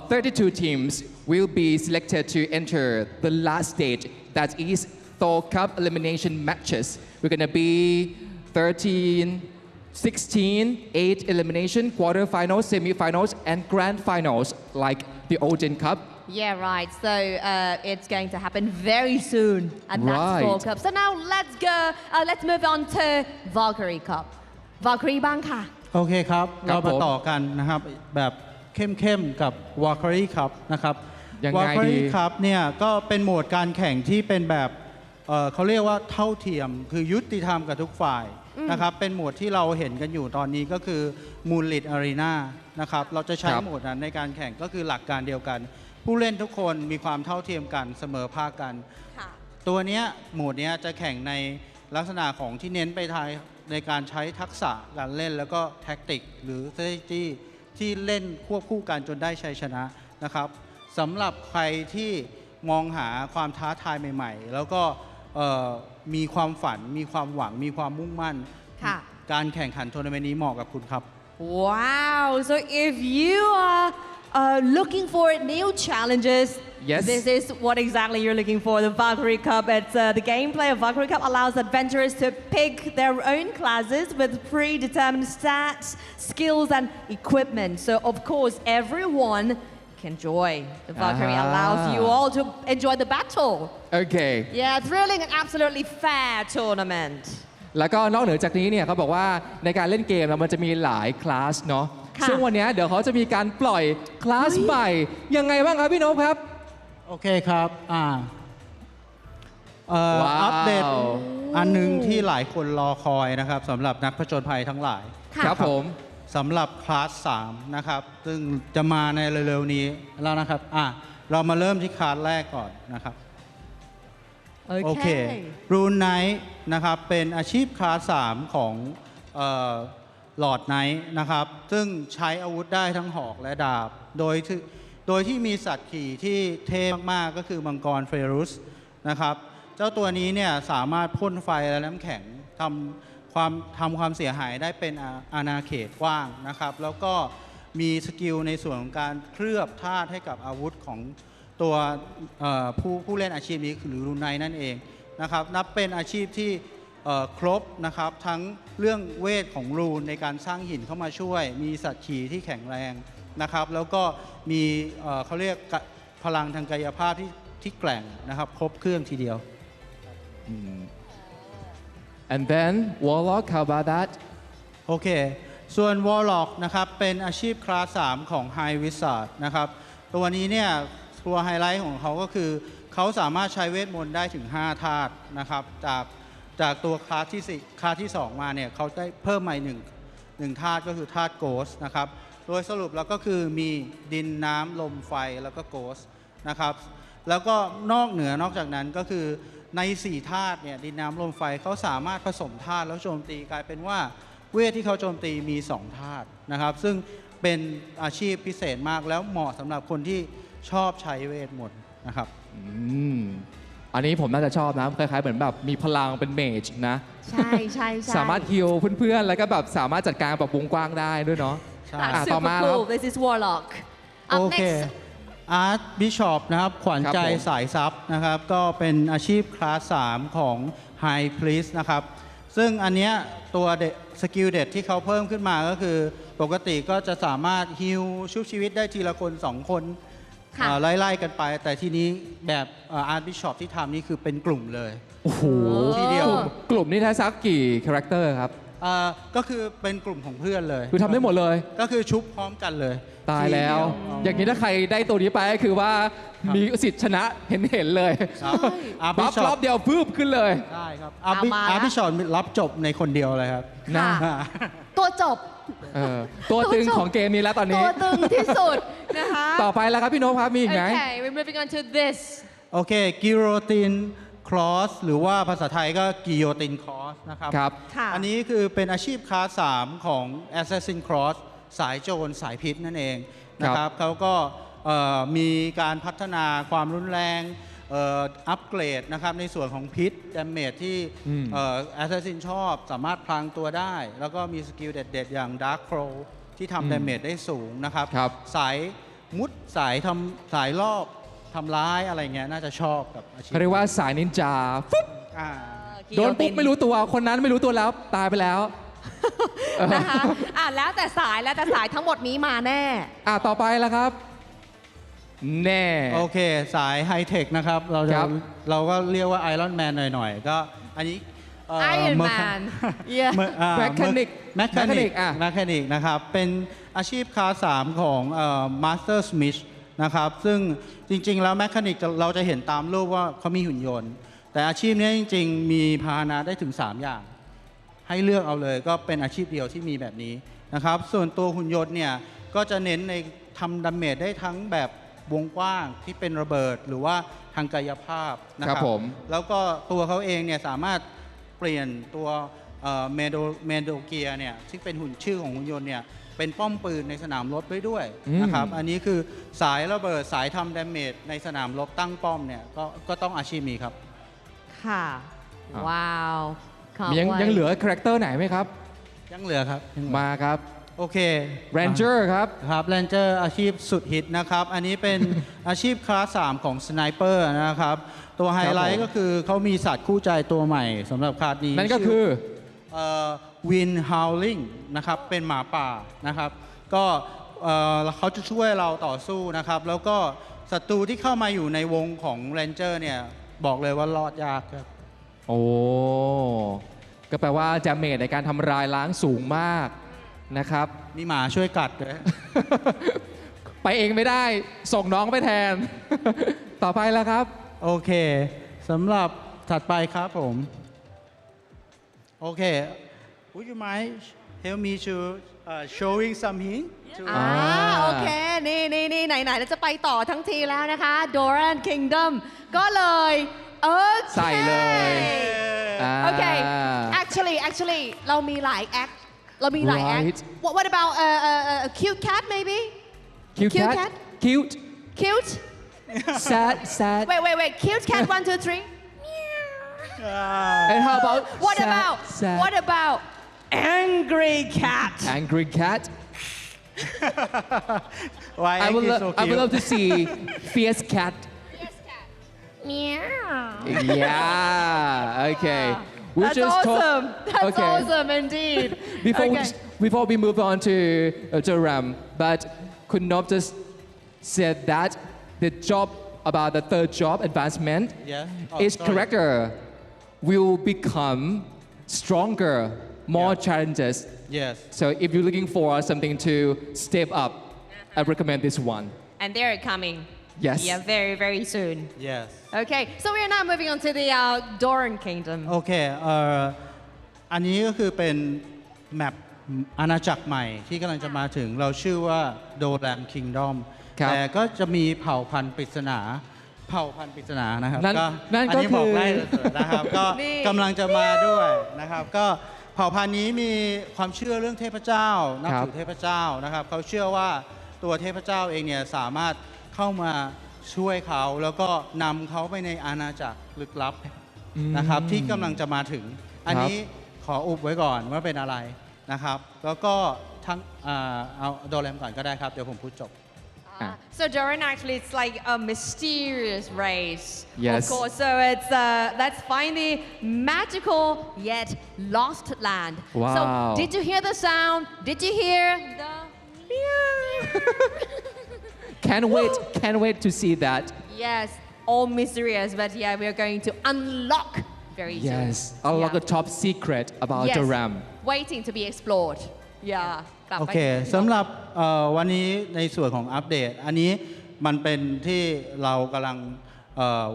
32 teams will be selected to enter the last stage, that is Thor Cup elimination matches. We're gonna be 13, 16, 8 elimination, quarterfinals, semifinals, and grand finals like the Odin Cup. Yeah, right. So it's going to happen very soon, and that's Thor Cup. So now let's move on to Valkyrie Cup. Valkyrie บ้างค่ะ โอเคครับ เรามาต่อกันนะครับแบบเข้มๆกับ Valkyrie Cup นะครับ Valkyrie Cup เนี่ยก็เป็นโหมดการแข่งที่เป็นแบบเขาเรียกว่าเท่าเทียมคือยุติธรรมกับทุกฝ่ายนะครับเป็นโหมดที่เราเห็นกันอยู่ตอนนี้ก็คือ Moonlit Arena นะครับเราจะใช้โหมดนั้นในการแข่งก็คือหลักการเดียวกัน ผู้เล่นทุกคนมีความเท่าเทียมกันเสมอภาคกันตัวเนี้ยโหมดเนี้ยจะแข่งในลักษณะของที่เน้นไปในการใช้ทักษะการเล่นแล้วก็แท็กติกหรือ strategy ที่เล่นควบคู่กันจนได้ชัยชนะนะครับสำหรับใครที่มองหาความท้าทายใหม่ๆ แล้วก็มีความฝันมีความหวังมีความมุ่งมั่นการแข่งขันทัวร์นาเมนต์นี้เหมาะกับคุณครับ Wow so if you are looking for new challenges Yes. This is what exactly you're looking for, the Valkyrie Cup. It's the gameplay of Valkyrie Cup allows adventurers to pick their own classes with predetermined stats, skills, and equipment. So of course, everyone can join. The Valkyrie allows you all to enjoy the battle. Okay. Yeah, thrilling and absolutely fair tournament. แล้วก็นอกเหนือจากนี้เนี่ยเขาบอกว่าในการเล่นเกมมันจะมีหลายคลาสเนาะซึ่งวันนี้เดี๋ยวเขาจะมีการปล่อยคลาสใหม่ยังไงบ้างครับพี่นพครับโอเคครับอัปเดตอันหนึงที่หลายคนรอคอยนะครับสำหรับนักผจญภัยทั้งหลายครับผมสำหรับคลาส 3 นะครับซึ่งจะมาในเร็วๆนี้แล้วนะครับเรามาเริ่มที่คลาสแรกก่อนนะครับโอเครูนไนท์นะครับเป็นอาชีพคลาส 3 ของหลอดไนท์นะครับซึ่งใช้อาวุธได้ทั้งหอกและดาบโดยที่มีสัตว์ขี่ที่เท่มากๆก็คือมังกรเฟรุสนะครับเจ้าตัวนี้เนี่ยสามารถพ่นไฟและน้ำแข็งทำความเสียหายได้เป็นอาณาเขตกว้างนะครับแล้วก็มีสกิลในส่วนของการเคลือบธาตุให้กับอาวุธของตัวผู้เล่นอาชีพนี้หรือรูนไนท์นั่นเองนะครับนับเป็นอาชีพที่ครบนะครับทั้งเรื่องเวทของรูนในการสร้างหินเข้ามาช่วยมีสัตว์ขี่ที่แข็งแรงนะครับแล้วก็มีเขาเรียกพลังทางกายภาพที่แกร่งนะครับครบเครื่องทีเดียว and then warlock how about that โอเคส่วน warlock นะครับเป็นอาชีพคลาส 3 ของ High Wizard นะครับตัวนี้เนี่ยตัวไฮไลท์ของเขาก็คือเขาสามารถใช้เวทมนต์ได้ถึง5ธาตุนะครับจากตัวคลาสที่ 2 มาเนี่ยเขาได้เพิ่มมาหนึ่งธาตุก็คือธาตุโกสนะครับโดยสรุปแล้วก็คือมีดินน้ำลมไฟแล้วก็โกสนะครับแล้วก็นอกจากนั้นก็คือใน4ธาตุเนี่ยดินน้ำลมไฟเขาสามารถผสมธาตุแล้วโจมตีกลายเป็นว่าเวทที่เขาโจมตีมี2ธาตุนะครับซึ่งเป็นอาชีพพิเศษมากแล้วเหมาะสำหรับคนที่ชอบใช้เวทมนต์นะครับอันนี้ผมน่าจะชอบนะคล้ายๆเหมือนแบบมีพลังเป็นเมจนะใช่สามารถฮิลเพื่อนๆแล้วก็แบบสามารถจัดการแบบวงกว้างได้ด้วยเนาะThat's super cool. This is Warlock. Up next. อาร์ตบิชอปนะครับขวัญใจสายซับนะครับก็เป็นอาชีพคลาส 3 ของ High Priest นะครับซึ่งอันเนี้ยตัวสกิลเด็ดที่เขาเพิ่มขึ้นมาก็คือปกติก็จะสามารถฮิลชุบชีวิตได้ทีละคน 2 คนไล่ๆกันไป แต่ทีนี้แบบอาร์ตบิชอปที่ทำนี่คือเป็นกลุ่มเลยโอ้โหทีเดียวกลุ่มนี้แท้สักกี่คาแรคเตอร์ครับก็คือเป็นกลุ่มของเพื่อนเลยคือทำได้หมดเลยก็คือชุบพร้อมกันเลยตายแล้วอย่างนี้ถ้าใครได้ตัวนี้ไปก็คือว่ามีสิทธิ์ชนะเห็นเลยบัฟรอบเดียวฟืบขึ้นเลยได้ครับอาร์บิชอตรับจบในคนเดียวเลยครับนะตัวจบตัวตึงของเกมนี้แล้วตอนนี้ตัวตึงที่สุดนะคะต่อไปแล้วครับพี่โน้ตครับมีอีกไหม Okay we're moving on to this โอเคกิโรตินครอสหรือว่าภาษาไทยก็กิโยตินครอสนะครับอันนี้คือเป็นอาชีพคลาส 3 ของ Assassin Cross สายโจรสายพิษนั่นเองนะครับเขาก็มีการพัฒนาความรุนแรงอัปเกรดนะครับในส่วนของพิษดาเมจที่Assassin ชอบสามารถพลางตัวได้ แล้วก็มีสกิลเด็ดๆ อย่าง Dark Crow ที่ทำดาเมจได้สูงนะครับสายมุดสายรอบทำร้ายอะไรเงี้ยน่าจะชอบกับอาชีพเขาเรียกว่าสายนินจาฟุ๊บโดนปุ๊บไม่รู้ตัวคนนั้นไม่รู้ตัวแล้วตายไปแล้วนะคะแล้วแต่สายทั้งหมดนี้มาแน่ต่อไปแล้วครับแน่โอเคสายไฮเทคนะครับเราก็เรียกว่าไอรอนแมนหน่อยๆก็อันนี้Iron Man แมคานิกนะครับเป็นอาชีพคลาส 3 ของมาสเตอร์สมิธนะครับซึ่งจริงๆแล้วแมคานิกเราจะเห็นตามรูปว่าเขามีหุ่นยนต์แต่อาชีพนี้จริงๆมีพาหนะได้ถึง3อย่างให้เลือกเอาเลยก็เป็นอาชีพเดียวที่มีแบบนี้นะครับส่วนตัวหุ่นยนต์เนี่ยก็จะเน้นในทำดาเมจได้ทั้งแบบวงกว้างที่เป็นระเบิดหรือว่าทางกายภาพนะครับแล้วก็ตัวเขาเองเนี่ยสามารถเปลี่ยนตัวเมโดเกียเนี่ยซึ่งเป็นหุ่นชื่อของหุ่นยนต์เนี่ยเป็นป้อมปืนในสนามรบได้ด้วยนะครับอันนี้คือสายระเบิดสายทำดาเมจในสนามรบตั้งป้อมเนี่ยก็ต้องอาชีพนี้ครับค่ะว้าวยังเหลือคาแรคเตอร์ไหนไหมครับยังเหลือครับมาครับโอเค Ranger ครับRanger อาชีพสุดฮิตนะครับอันนี้เป็นอาชีพคลาส 3 ของสไนเปอร์นะครับตัวไฮไลท์ก็คือเขามีสัตว์คู่ใจตัวใหม่สำหรับคลาสนี้นั่นก็คือวินฮาวลิงนะครับเป็นหมาป่านะครับก็เขาจะช่วยเราต่อสู้นะครับแล้วก็ศัตรูที่เข้ามาอยู่ในวงของ Ranger เนี่ยบอกเลยว่ารอดยากครับโอ้ก็แปลว่าดาเมจในการทำลายล้างสูงมากนะครับมีหมาช่วยกัดเลยไปเองไม่ได้ส่งน้องไปแทน ต่อไปแล้วครับโอเคสำหรับถัดไปครับผมโอเค Would you mind help me to showing something โอเคนี่ไหนเราจะไปต่อทั้งทีแล้วนะคะ Doran Kingdom ก็เลยใส่เลยโอเค actually เรามีหลายแอคWhat about a cute cat maybe cute cat cute sad wait cute cat 1 2 3 and how about what about angry cat Why I would love to see fierce cat meow yeah okay That's awesome indeed. Before we move on to Joram, but could not just said that the job about the third job advancement, each character will become stronger, more challenges. Yes. So if you're looking for something to step up, I recommend this one. And they're coming. Yes. Yeah, very, very soon. Yes. Okay, so we are now moving on to the Doran Kingdom. โอเคอันนี้ก็คือเป็นแมปอาณาจักรใหม่ที่กำลังจะมาถึงเราชื่อว่า Doran Kingdom แต่ก็จะมีเผ่าพันธุ์ปริศนานะครับนั่นอันนี้ ก็คือบอกได้เลยนะครับก็กำลังจะมาด้วยนะครับก็เผ่าพันธุ์นี้มีความเชื่อเรื่องเทพเจ้านับถือเทพเจ้านะครับเขาเชื่อว่าตัวเทพเจ้าเองเนี่ยสามารถเข้ามาช่วยเขาแล้วก็นำเขาไปในอาณาจักรลึกลับนะครับที่กำลังจะมาถึงอันนี้ขออุบไว้ก่อนว่าเป็นอะไรนะครับแล้วก็ทั้งเอาโดแรมก่อนก็ได้ครับเดี๋ยวผมพูดจบ So Darren, actually, it's like a mysterious race. Yes. Of course. So it's let's find the magical yet lost land. Wow. So did you hear the sound? Did you hear the? Can't wait to see that. Yes, all mysterious, but yeah, we are going to unlock very soon. Yes, unlock Yeah. the top secret about Yes, the ram. waiting to be explored. Yeah. กลับ โอ ไป เคสำหรับวันนี้ในส่วนของอัปเดต อันนี้มันเป็นที่เรากำลัง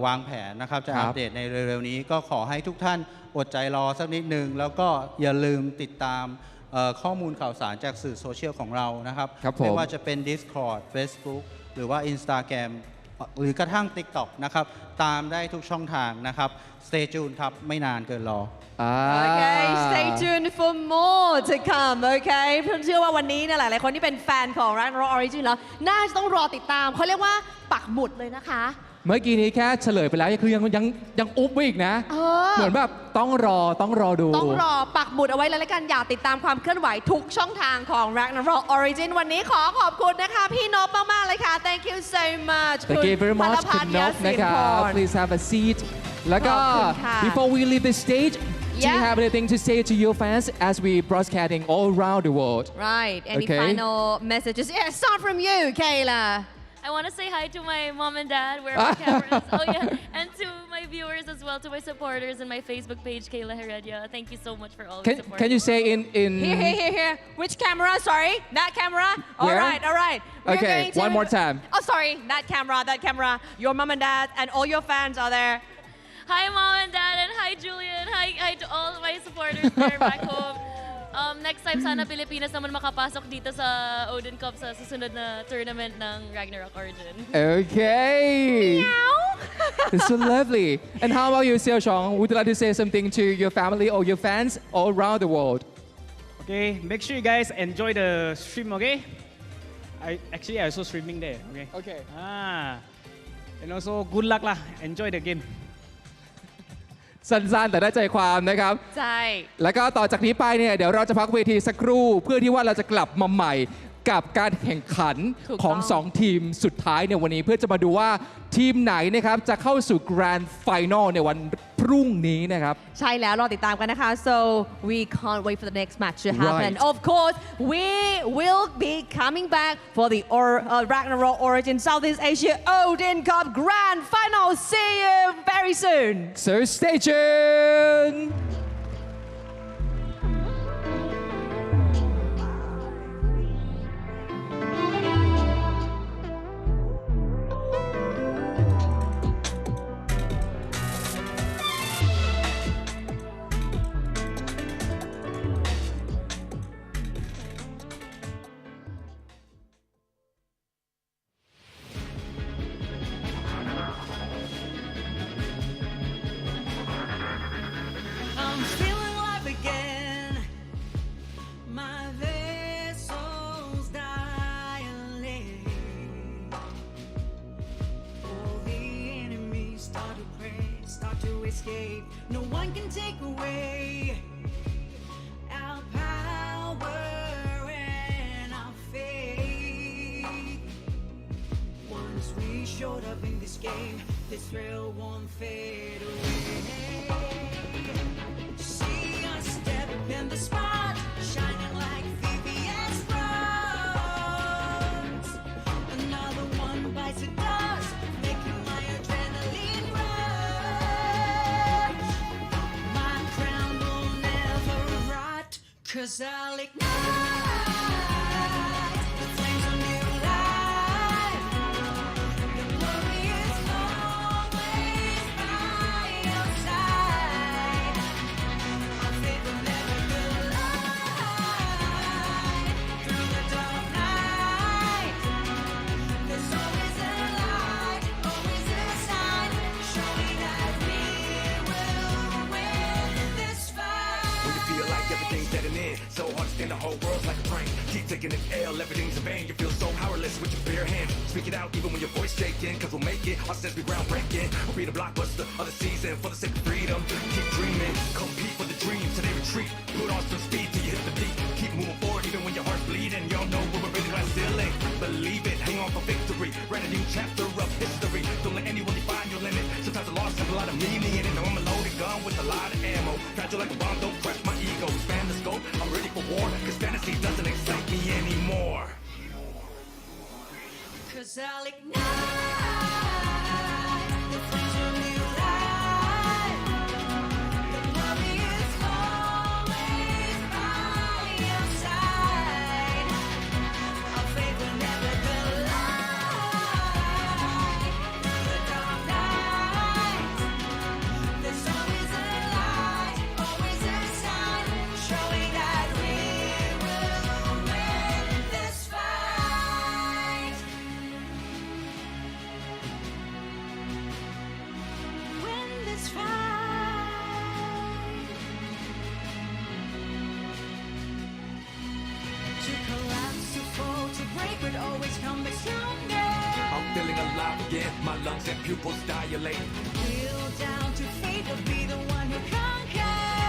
วางแผนนะครับจะ ครับ อัปเดตในเร็วๆนี้ก็ขอให้ทุกท่านอดใจรอสักนิดนึง แล้วก็อย่าลืมติดตามข้อมูลข่าวสารจากสื่อโซเชียลของเรานะครับ ครับผม ไม่ว่าจะเป็น Discord Facebook หรือว่า Instagram หรือกระทั่ง TikTok นะครับตามได้ทุกช่องทางนะครับ Stay tuned ครับไม่นานเกินรอ Okay, stay tuned for more to come. Okay, เชื่อว่าวันนี้เนี่ยหลายๆคนที่เป็นแฟนของ Ragnarok Origin แล้วน่าจะต้องรอติดตามเขาเรียกว่าปักหมุดเลยนะคะ เมื่อกี้นี้แค่เฉลยไปแล้วคือยังอุ๊บไว้อีกนะ เหมือนแบบต้องรอดู ต้องรอปักหมุดเอาไว้เลยละกันอยากติดตามความเคลื่อนไหวทุกช่องทางของ Ragnarok Origin วันนี้ขอขอบคุณนะคะพี่นพมากๆเลยค่ะ Thank you so much Thank you very much คุณนพนะครับ Please have a seat แล้วก็ ขอบคุณค่ะ Before we leave the stage Do you Yeah. have anything to say to your fans as we broadcasting all around the world? Right. Any Okay. final messages? Yeah, start from you, Kayla. I want to say hi to my mom and dad, where my cameras. Oh yeah, and to my viewers as well, to my supporters and my Facebook page, Kayla Heredia. Thank you so much for all the support. Can you say in Here. Which camera? Sorry, that camera. All Where? right. We're Okay, going to- one more time. Oh, sorry, that camera. Your mom and dad and all your fans are there. Hi, mom and dad, and hi, Julian. Hi to all my supporters there back home. Next time, sana Pilipinas naman makapasok dito sa Odin Cup sa susunod na tournament ng Ragnarok Origin. Okay. It's so lovely. And how about you, Xiao Chong? Would you like to say something to your family or your fans all around the world? Okay, make sure you guys enjoy the stream, okay? I also streaming there, okay? Okay. And also good luck lah. Enjoy the game. สั้นๆแต่ได้ใจความนะครับ ใช่ แล้วก็ต่อจากนี้ไปเนี่ยเดี๋ยวเราจะพักเวทีสักครู่เพื่อที่ว่าเราจะกลับมาใหม่กับการแข่งขัน ถูกต้อง ของ 2 ทีมสุดท้ายในวันนี้เพื่อจะมาดูว่าทีมไหนนะครับจะเข้าสู่ Grand Final ในวันพรุ่งนี้นะครับ ใช่แล้วรอติดตามกันนะคะ so we can't wait for the next match to happen Right. of course we will be coming back for the Ragnarok Origin Southeast Asia Odin Cup Grand Final see you very soon So stay tuned. I'm feeling alive again. My vessel's dilate. All the enemies start to pray, start to escape. No one can take away our power and our faith. Once we showed up in this game, this thrill won't fade away. See us step in the spot, shining like VVS stars. Another one bites the dust, making my adrenaline rush. My crown will never rot, 'cause I'll ignite the flames of new life. The glory is always by your side. Our faith will never collide. Through the dark night, there's always a light, always a sign, showing that we will win this fight. When you feel like everything's dead and in, so hard to stand, the whole world's like a prank. Keep taking an L, everything's in vain. You feel so powerless with your bare hand. Speak it out even when your voice shaking, 'cause we'll make it. Our steps be groundbreaking. We'll be the blockbuster of the season for the sake of freedom. Keep dreaming, compete for the dream till they retreat. Put on some speed till you hit the beat. Keep moving forward even when your heart's bleeding. Y'all know we're really right ceiling. Believe it, hang on for victory. Fragile like a bomb, don't crush my ego. Expand the scope, I'm ready for war. Cause fantasy doesn't excite me anymore. Cause I'll ignite the flames of new life. The love is always by your side. Our faith will never collide. Through the dark night, there's always a light, always a sign, showing that we will win this fight. Win this fight. To collapse, to fall, to break, but always come back stronger. I'm feeling alive again, my lungs and pupils dilate. Kneel down to fate, but be the one who conquers.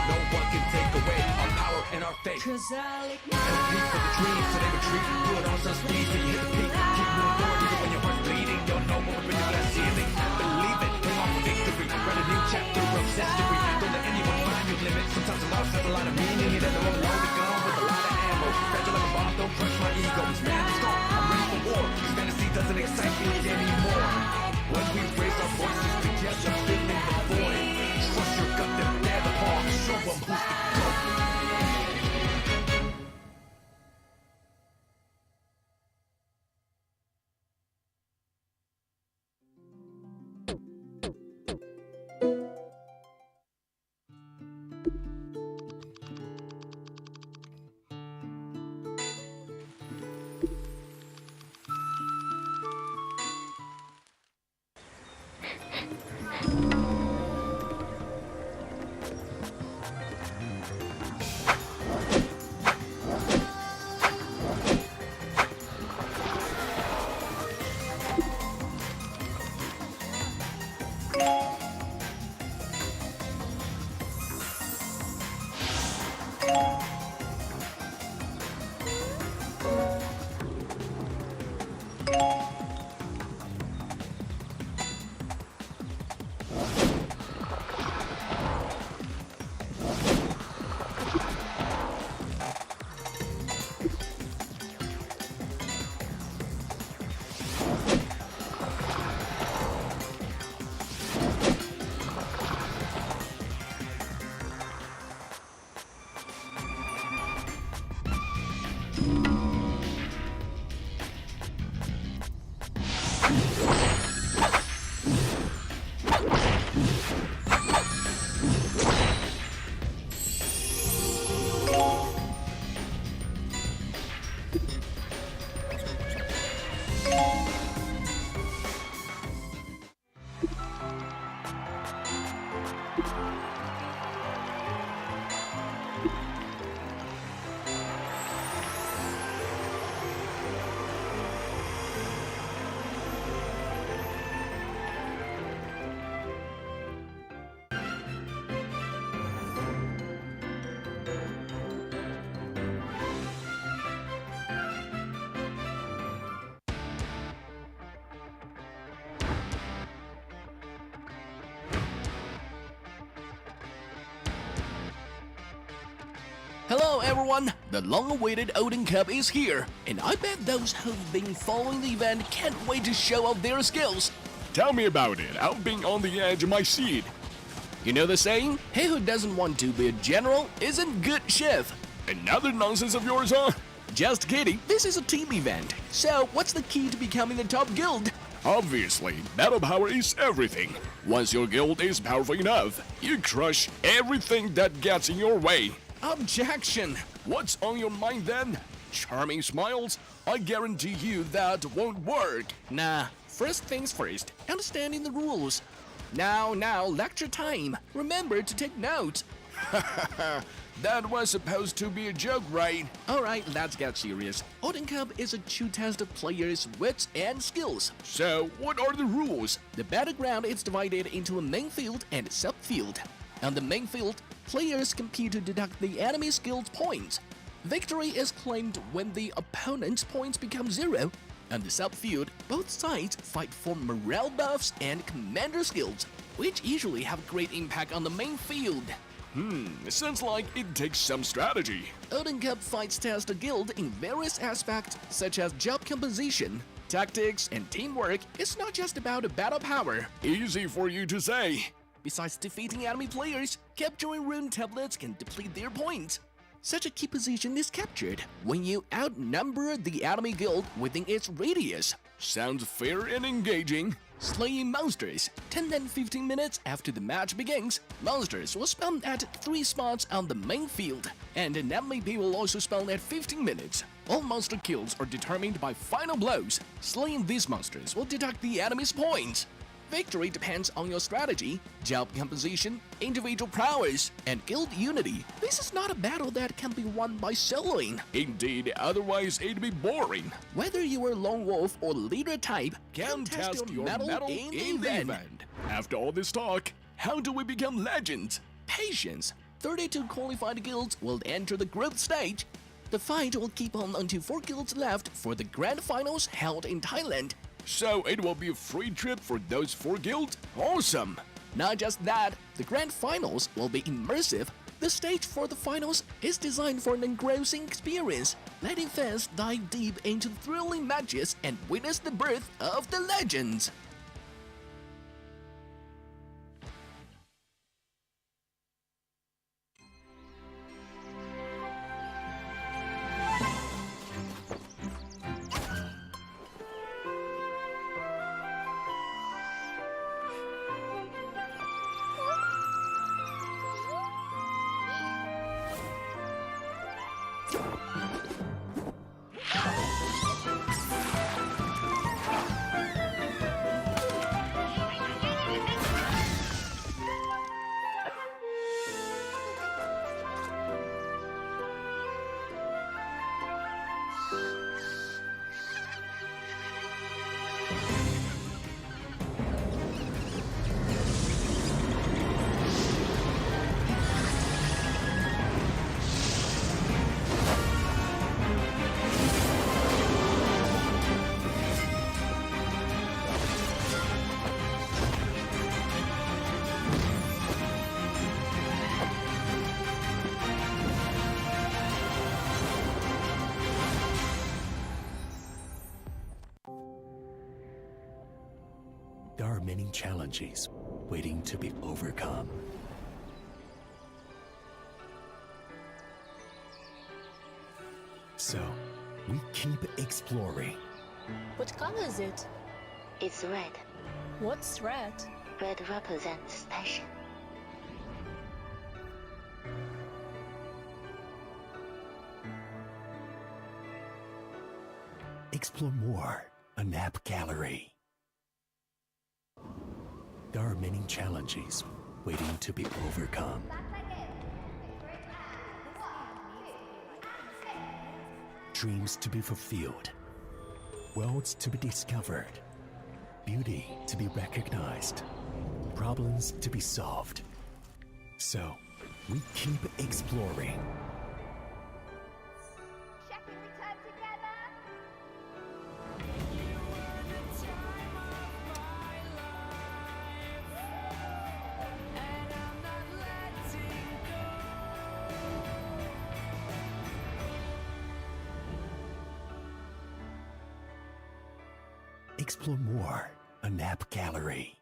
No one can take away our power and our faith. Cause I'll And repeat for the dreams, so they retreat. Put on some speed, so you hit the peak. Keep moving forward, even when your heart's bleeding. You'll know more when you glass ceiling. Believe it, hang on for victory. Write a new chapter of history. Don't let anyone find your limit. Sometimes a loss has a lot of meaning. You never unload the gun with a lot of ammo. Fragile like a bomb, don't crush my ego. Expand the scope, I'm ready for war. Cause fantasy doesn't excite me anymore. When we raise our voices together, filling the void. Trust your gut, then bear the harm. Show them who's the GOAT. Hello everyone! The long-awaited Odin Cup is here, and I bet those who've been following the event can't wait to show off their skills. Tell me about it. I've been on the edge of my seat. You know the saying, he who doesn't want to be a general isn't good chef. Another nonsense of yours, huh? Just kidding, this is a team event. So what's the key to becoming the top guild? Obviously, battle power is everything. Once your guild is powerful enough, you crush everything that gets in your way. Objection! What's on your mind then? Charming smiles? I guarantee you that won't work. Nah, first things first, understanding the rules. Now, lecture time. Remember to take notes. That was supposed to be a joke, right? Alright, let's get serious. Odin Cup is a true test of players' wits and skills. So, what are the rules? The battleground is divided into a main field and a sub-field. On the main field, players compete to deduct the enemy's skills points. Victory is claimed when the opponent's points become 0. On the sub-field, both sides fight for morale buffs and commander skills, which usually have great impact on the main field. Sounds like it takes some strategy. Odin Cup fights test a guild in various aspects such as job composition, tactics, and teamwork. It's not just about a battle power. Easy for you to say. Besides defeating enemy players, capturing rune tablets can deplete their points. Such a key position is captured when you outnumber the enemy guild within its radius. Sounds fair and engaging. Slaying monsters. 10 and 15 minutes after the match begins, monsters will spawn at 3 spots on the main field, and an MVP will also spawn at 15 minutes. All monster kills are determined by final blows. Slaying these monsters will deduct the enemy's points. Victory depends on your strategy, job composition, individual prowess, and guild unity. This is not a battle that can be won by soloing. Indeed, otherwise it'd be boring. Whether you are lone wolf or leader type, Contest your mettle in the event. After all this talk, how do we become legends? Patience. 32 qualified guilds will enter the group stage. The fight will keep on until 4 guilds left for the grand finals held in Thailand. So it will be a free trip for those 4 guilds? Awesome! Not just that, the grand finals will be immersive. The stage for the finals is designed for an engrossing experience, letting fans dive deep into thrilling matches and witness the birth of the legends. There are many challenges waiting to be overcome. So, we keep exploring. What color is it? It's red. What's red? Red represents passion. Explore more on App Gallery. There are many challenges waiting to be overcome. Dreams to be fulfilled, worlds to be discovered, beauty to be recognized, problems to be solved. So, we keep exploring. Explore more on App Gallery.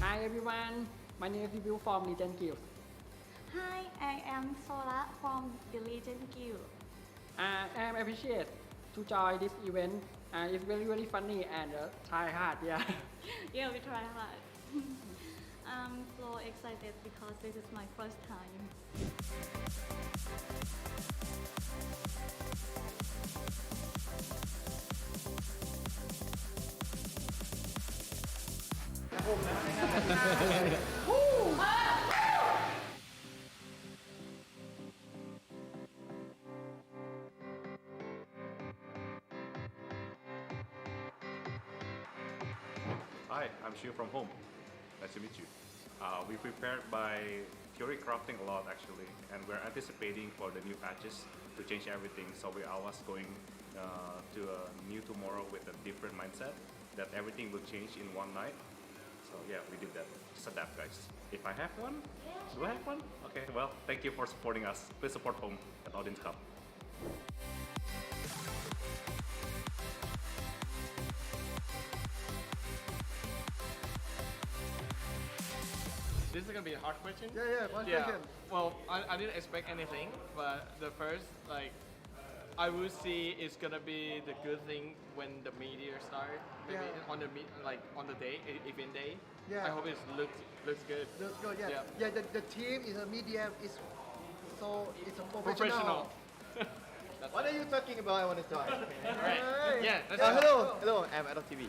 Hi everyone, my name is Bill from Legend Guild. Hi, I am Sola from the Legend Guild. I am appreciate to join this event. It's very funny and try hard, yeah. Yeah, we try hard. I'm so excited because this is my first time. Hi, I'm Shiu from home. Nice to meet you. We prepared by theory crafting a lot actually, and we're anticipating for the new patches to change everything. So we are was going to a new tomorrow with a different mindset that everything will change in one night. So yeah, we did that. Just adapt, guys. If I have one, do I have one? Okay, well, thank you for supporting us. Please support home at Odin's Cup. This is gonna be a hard question. Yeah, one question. Well, I didn't expect anything, but the first, like, I will see it's gonna be the good thing when the meteor start. Maybe Yeah. on the on the day, event day. Yeah. I hope it looks good. Looks good, yeah. Yeah. Yeah, the team is a medium, it's a Professional. What are you talking about? I want to try. Alright. Yeah. Let's Hello, I'm Adult TV.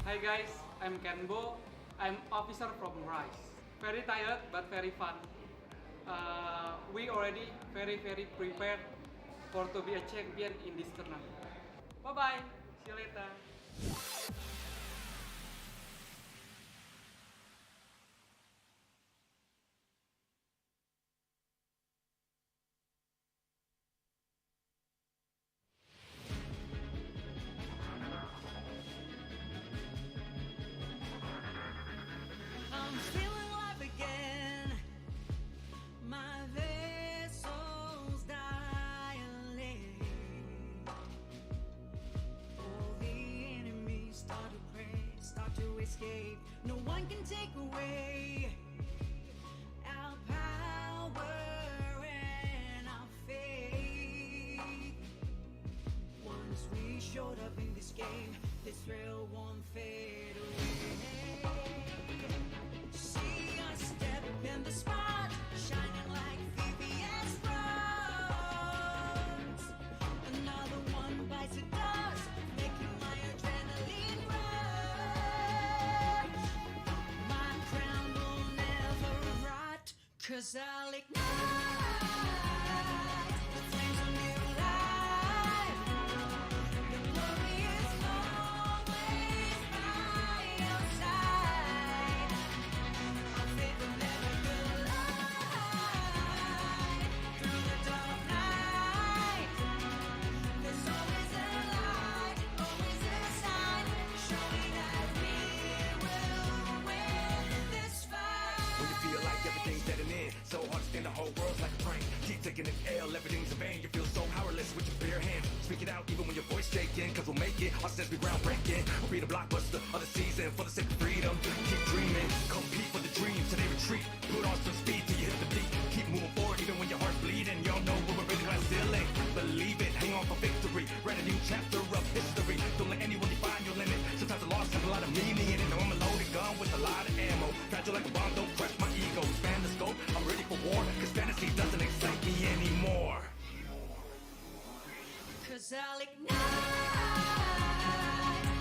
Hi guys, I'm Kenbo. I'm officer from Rice. Very tired but very fun. We already very prepared for to be a champion in this tournament. Bye bye. See you later. I'm feeling alive again. My vessel's dilate. All the enemies start to pray, start to escape. No one can take away our power and our faith. Once we showed up in this game, this thrill won't fade away. See us step in the spot, shining like VVS bronze. Another one bites the dust, making my adrenaline rush. My crown will never rot, 'cause I'll ignite the flames of new life. The glory is always by your side. Our faith will never collide. Through the dark night, there's always a light, always a sign, showing that we will win this fight. When you feel like everything's dead and in, so hard to stand, the whole world's like a train. Keep taking an L, everything's in vain. You feel so powerless with your bare hand. Speak it out even when your voice shaking, 'cause we'll make it. Our steps be groundbreaking. We'll be the blockbuster of the season for the sake of freedom. Keep dreaming, compete for the dreams till they retreat. Put on some speed till you hit the beat. Keep moving forward even when your heart's bleeding. Y'all know we're really glass ceiling. Believe it, hang on for victory. Write a new chapter of history. Don't let anyone define your limit. Sometimes the loss has a lot of meaning in it. Know I'm a loaded gun with a lot of ammo. Fragile like a bomb, don't crush my ego. Expand the scope, I'm ready for war. 'Cause fantasy doesn't excite me anymore. 'Cause I'll ignite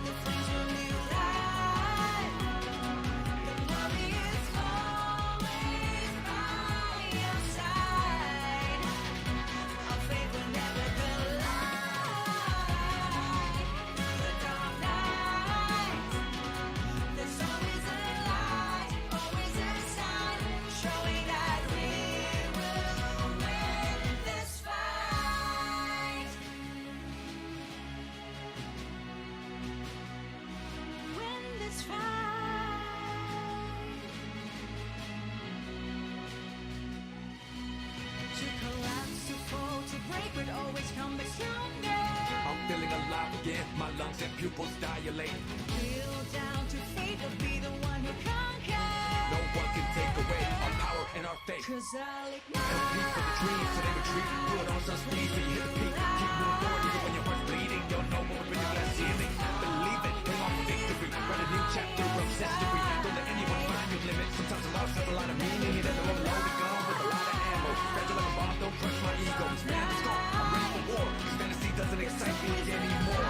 the flames of new life. The glory is always by your side. Our faith will never collide. skin. My lungs and pupils dilate. Kneel down to fate or be the one who conquers. No one can take away our power and our faith. 'Cause I'll Compete for the dreams, so they retreat. Put on some speed till you hit the peak. Keep moving forward even when your heart's bleeding. You'll know when we're in the glass ceiling. Believe it, bring on victory. Write a new chapter of history. Don't let anyone find your limit. Sometimes a loss has a lot of meaning. It has a long road to go with a lot of ammo. Fragile like a bomb, don't crush my ego. This man is gone, I'm ready for war. This fantasy doesn't excite me anymore.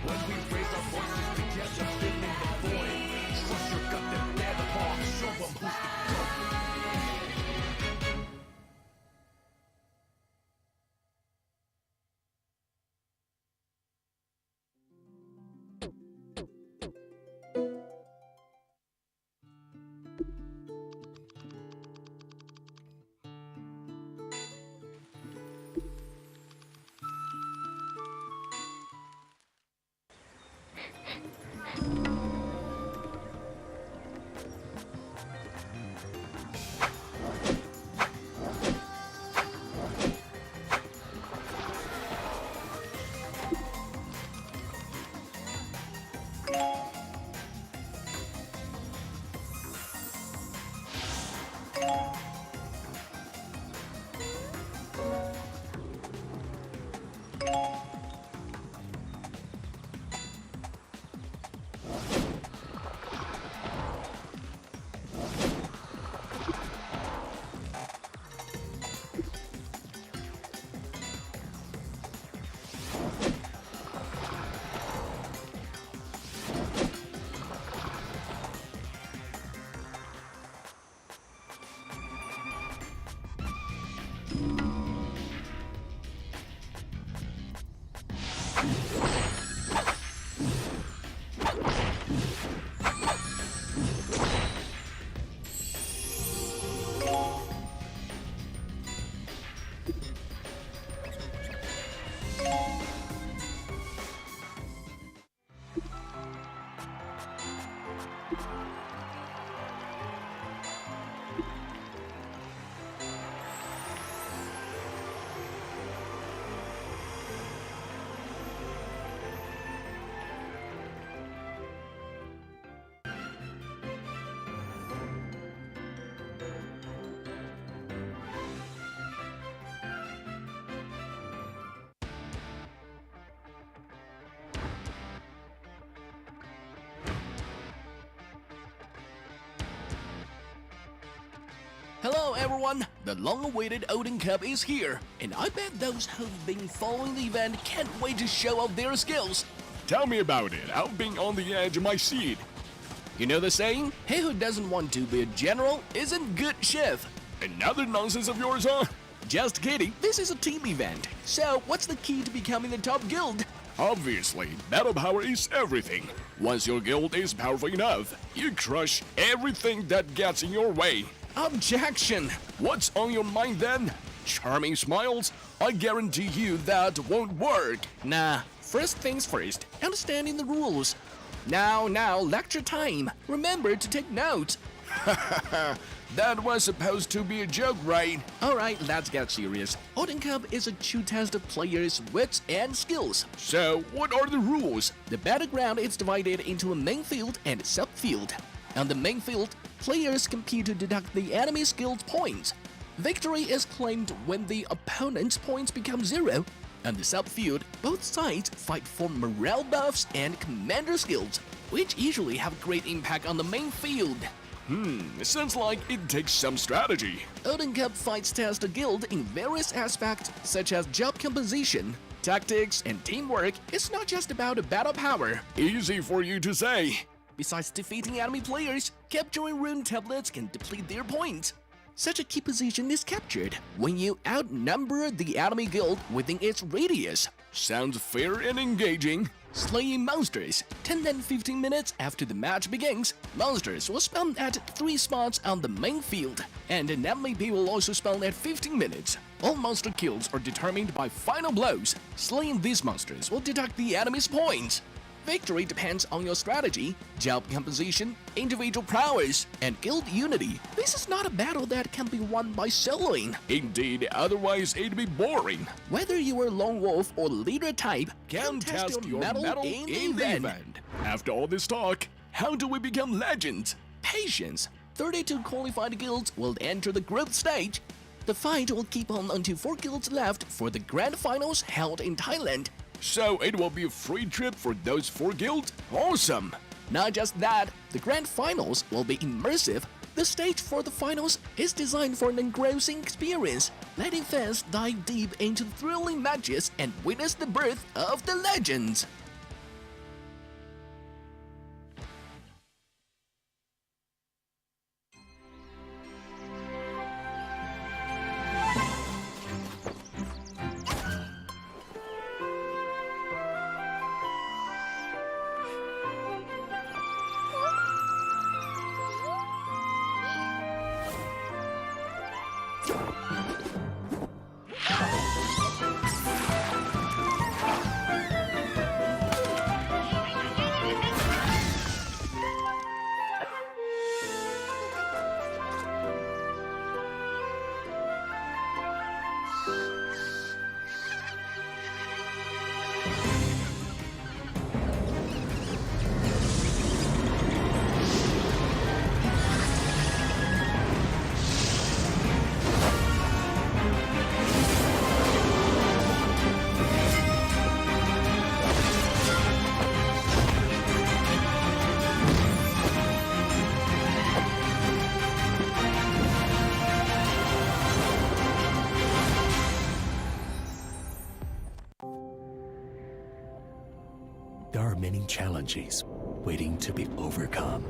When we raise our voices together, filling the void. Trust your gut, then bear the fall. Show them who's the GOAT. Hello everyone, the long-awaited Odin Cup is here, and I bet those who've been following the event can't wait to show off their skills. Tell me about it. I've been on the edge of my seat. You know the saying, he who doesn't want to be a general isn't good chef. Another nonsense of yours, huh? Just kidding, this is a team event. So what's the key to becoming the top guild? Obviously, battle power is everything. Once your guild is powerful enough, you crush everything that gets in your way. Objection! What's on your mind then? Charming smiles? I guarantee you that won't work. Nah, first things first, understanding the rules. Now, lecture time. Remember to take notes. That was supposed to be a joke, right? Alright, let's get serious. Odin Cup is a true test of players' wits and skills. So, what are the rules? The battleground is divided into a main field and a sub-field. On the main field, players compete to deduct the enemy's guild points. Victory is claimed when the opponent's points become 0. On the sub-field, both sides fight for morale buffs and commander skills, which usually have great impact on the main field. Sounds like it takes some strategy. Odin Cup fights test a guild in various aspects such as job composition, tactics, and teamwork. It's not just about a battle power. Easy for you to say. Besides defeating enemy players, capturing rune tablets can deplete their points. Such a key position is captured when you outnumber the enemy guild within its radius. Sounds fair and engaging. Slaying monsters. 10 and 15 minutes after the match begins, monsters will spawn at 3 spots on the main field, and an MVP will also spawn at 15 minutes. All monster kills are determined by final blows. Slaying these monsters will deduct the enemy's points. victory depends on your strategy, job composition, individual prowess, and guild unity. This is not a battle that can be won by soloing. Indeed, otherwise it'd be boring. Whether you are lone wolf or leader type, Contest your medal in the event. After all this talk, how do we become legends? Patience. 32 qualified guilds will enter the group stage. The fight will keep on until 4 guilds left for the grand finals held in Thailand. So it will be a free trip for those 4 guilds? Awesome! Not just that, the grand finals will be immersive. The stage for the finals is designed for an engrossing experience, letting fans dive deep into thrilling matches and witness the birth of the legends. There are many challenges waiting to be overcome.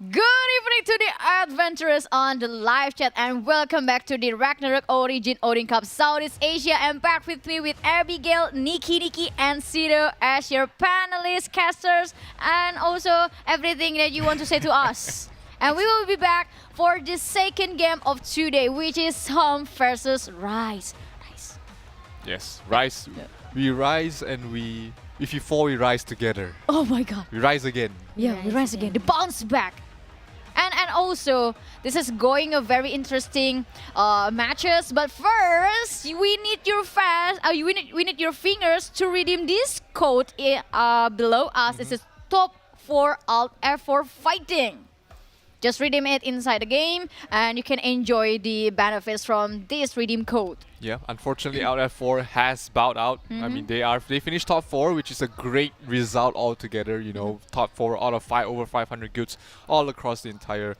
Good evening to the adventurers on the live chat and welcome back to the Ragnarok Origin Odin Cup Southeast Asia. And back with me with Abigail, Nikki, and Ciro as your panelists, casters, and also everything that you want to say to us. And we will be back for the second game of today, which is Home versus Rise. Yes, rise. We rise and if you fall, we rise together. Oh my god. We rise again. Yeah, we rise again. The bounce back. And also, this is going a very interesting matches. But first, we need your we need your fingers to redeem this code below us. This is top 4 Alt F4 fighting. Just redeem it inside the game, and you can enjoy the benefits from this redeem code. Yeah, unfortunately, Alt F4 has bowed out. I mean, they finished top 4, which is a great result altogether. You know, top 4 out of over 500 guilds all across the entire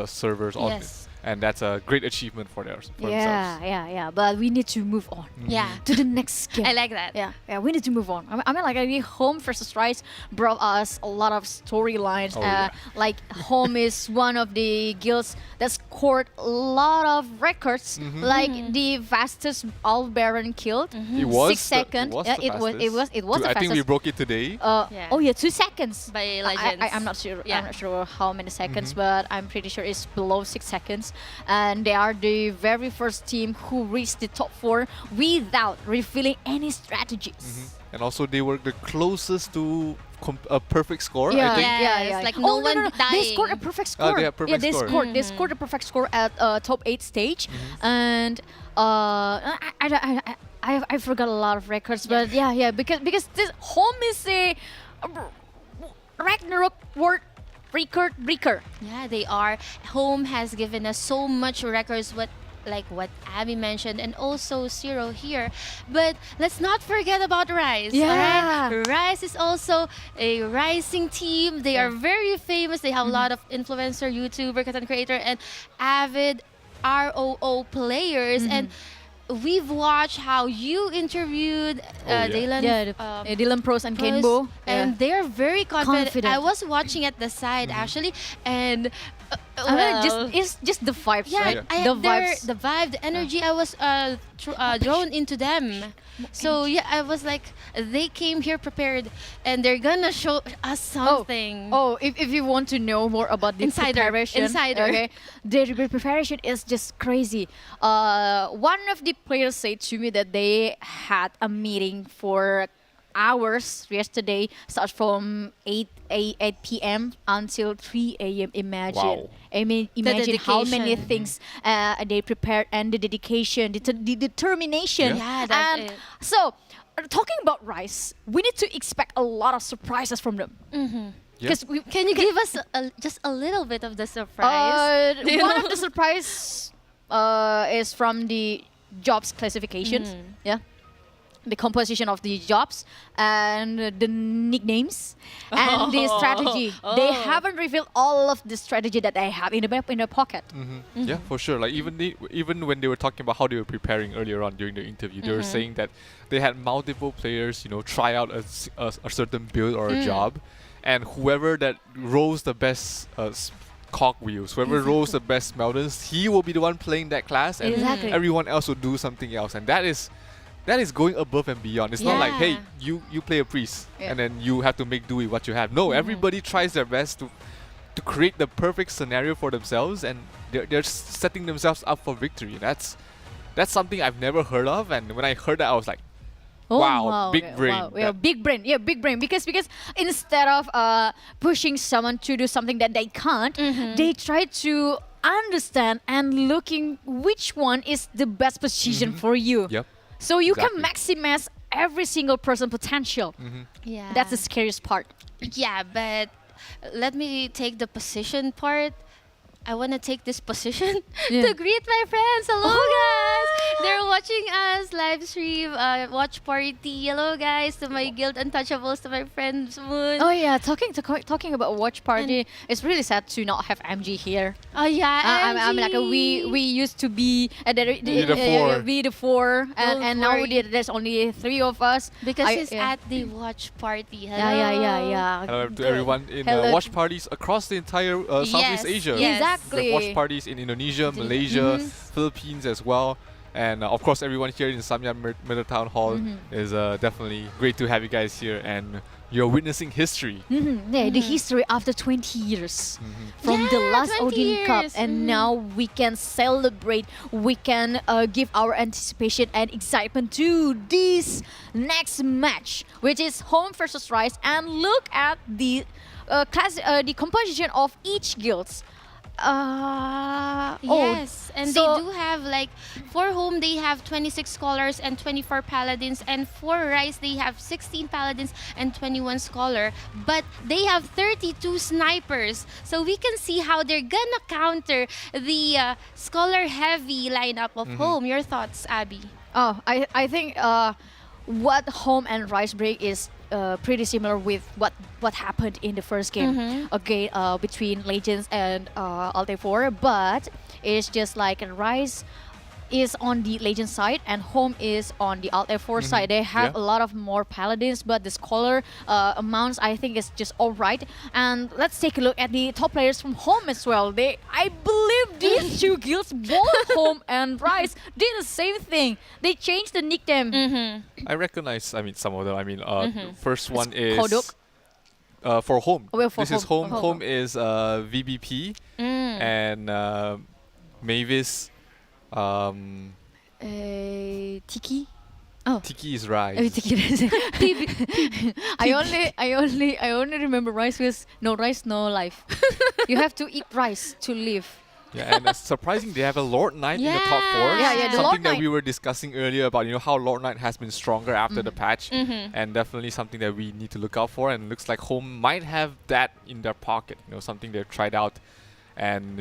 servers. Yes. And that's a great achievement for themselves. Yeah. But we need to move on. Yeah. To the next game. I like that. Yeah. We need to move on. I mean, like Home versus Rise brought us a lot of storylines. Like Home is one of the guilds that scored a lot of records. Like the fastest All Baron killed. It was 6 seconds. It was the fastest. I think we broke it today. Oh yeah, 2 seconds. By Legends. I'm not sure. I'm not sure how many seconds, but I'm pretty sure it's below 6 seconds. And they are the very first team who reached the top 4 without revealing any strategies. And also, they were the closest to a perfect score, I think. Yeah. Like no one dying. They scored a perfect score. They scored a perfect score at top 8 stage. And I forgot a lot of records, but because this Home is a Ragnarok World record breaker. Yeah, they are. Home has given us so much records, like what Abby mentioned, and also Ciro here. But let's not forget about Rise. Yeah. Right? Rise is also a rising team. They are very famous. They have a lot of influencer, YouTuber, content creator, and avid ROO players. And we've watched how you interviewed Dylan, Dylan Pros and Kenbo, and they're very confident. I Confident. was watching at the side actually, and I mean, it's just the vibes, yeah, right? the vibe, the energy. I was drawn into them. So yeah, I was like, they came here prepared, and they're gonna show us something. If you want to know more about the preparation, okay, the preparation is just crazy. One of the players said to me that they had a meeting for hours yesterday, starts from 8 p.m. until 3 a.m. Imagine. Wow. I mean, imagine how many dedication. things they prepared, and the dedication, the determination. Yeah, that's and it. so, talking about Rice, we need to expect a lot of surprises from them. Because Can you give us just a little bit of the surprise? one of the surprise is from the jobs classifications. Yeah. The composition of the jobs and the nicknames and the strategy. They haven't revealed all of the strategy that they have in their pocket. Yeah, for sure. Like even when they were talking about how they were preparing earlier on during the interview, they were saying that they had multiple players, try out a certain build or a job, and whoever that rolls the best cogwheels, whoever rolls the best mountains, he will be the one playing that class, and everyone else will do something else, and that is going above and beyond. It's not like, hey, you play a priest and then you have to make do with what you have. No, everybody tries their best to create the perfect scenario for themselves, and they're setting themselves up for victory. That's something I've never heard of, and when I heard that, I was like, wow, big brain. Wow. Yeah, big brain. Yeah, big brain. Because instead of pushing someone to do something that they can't, they try to understand and looking which one is the best position for you. Yep. So you can maximize every single person potential. Yeah. That's the scariest part. Yeah, but let me take the position part. I want to take this position to greet my friends. Hello, guys. They're watching us live stream, watch party. Hello, guys, to my guild untouchables, to my friends Moon. Oh yeah, talking about watch party, it's really sad to not have MG here. Oh yeah, I'm like we used to be the four, and now there's only 3 of us because he's at the watch party. Hello. Yeah. Hello to everyone in watch parties across the entire Southeast Asia. Exactly. We have watch parties in Indonesia, Malaysia, Philippines as well. And of course, everyone here in Samyan Middletown Hall is definitely great to have you guys here. And you're witnessing history. Yeah, the history after 20 years from the last Odin Cup. And now we can celebrate, we can give our anticipation and excitement to this next match, which is home versus Rise. And look at the the composition of each guilds. Yes, and they do have like for home they have 26 scholars and 24 paladins, and for Rise they have 16 paladins and 21 scholar, but they have 32 snipers. So we can see how they're gonna counter the scholar heavy lineup of home. Your thoughts, Abby? Oh, I think what home and Rise break is pretty similar with what happened in the first game, okay, between Legends and Alt 4, but it's just like Rise is on the Legend side and home is on the Alt 4 side. They have a lot of more paladins, but the scholar amounts I think is just alright. And let's take a look at the top players from home as well. I believe these two guilds, both home and Rise, did the same thing. They changed the nickname. I recognize, some of them. First one is Kodok. For home. For this is home. Home is VBP and Mavis. Tiki. Tiki is Rise. Tiki is I only remember rice with no rice, no life. You have to eat rice to live. Yeah, and it's surprising they have a Lord Knight in the top 4. Yeah, the something Lord that Knight. we were discussing earlier about how Lord Knight has been stronger after the patch, and definitely something that we need to look out for. And it looks like home might have that in their pocket. Something they've tried out, and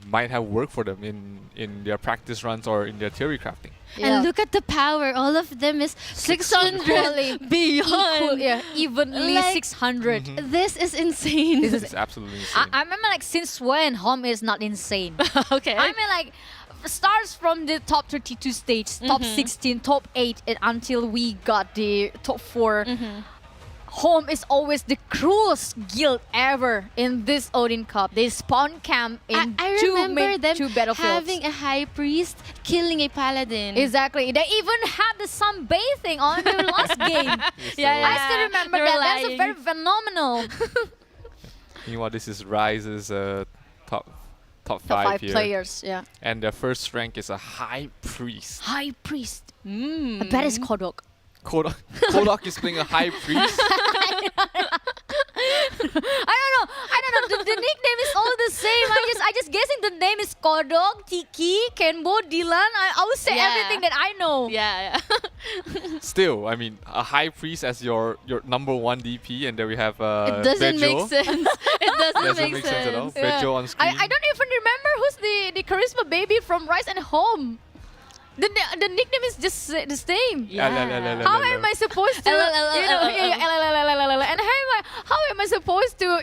might have worked for them in their practice runs or in their theory crafting. And look at the power. All of them is 600 beyond. Evenly Like, 600. This is insane. This is absolutely insane. I remember since when home is not insane? Okay. I mean starts from the top 32 stage, top 16, top 8, and until we got the top 4. Home is always the cruelest guild ever in this Odin Cup. They spawn camp in I two remember them two battlefields. having a high priest killing a paladin. Exactly. They even had the sunbathing on the last game. I still remember They were that. That's a lying. very phenomenal. Meanwhile, this is Rise's top Top 5 5 here. players, yeah. And their first rank is a High Priest. High priest. I bet it's Kodok. Kodok is playing a High Priest. I don't know. The nickname is all the same. I just guessing the name is Kodok, Tiki, Kenbo, Dylan. I will say everything that I know. Yeah. Still, I mean, a High Priest as your number 1 DP, and then we have It doesn't Bejo. make sense. It doesn't make sense at all. Yeah. Bejo on screen. I don't even remember who's the charisma baby from Rise and Home. The nickname is just the same. How am I supposed to, and how am I supposed to,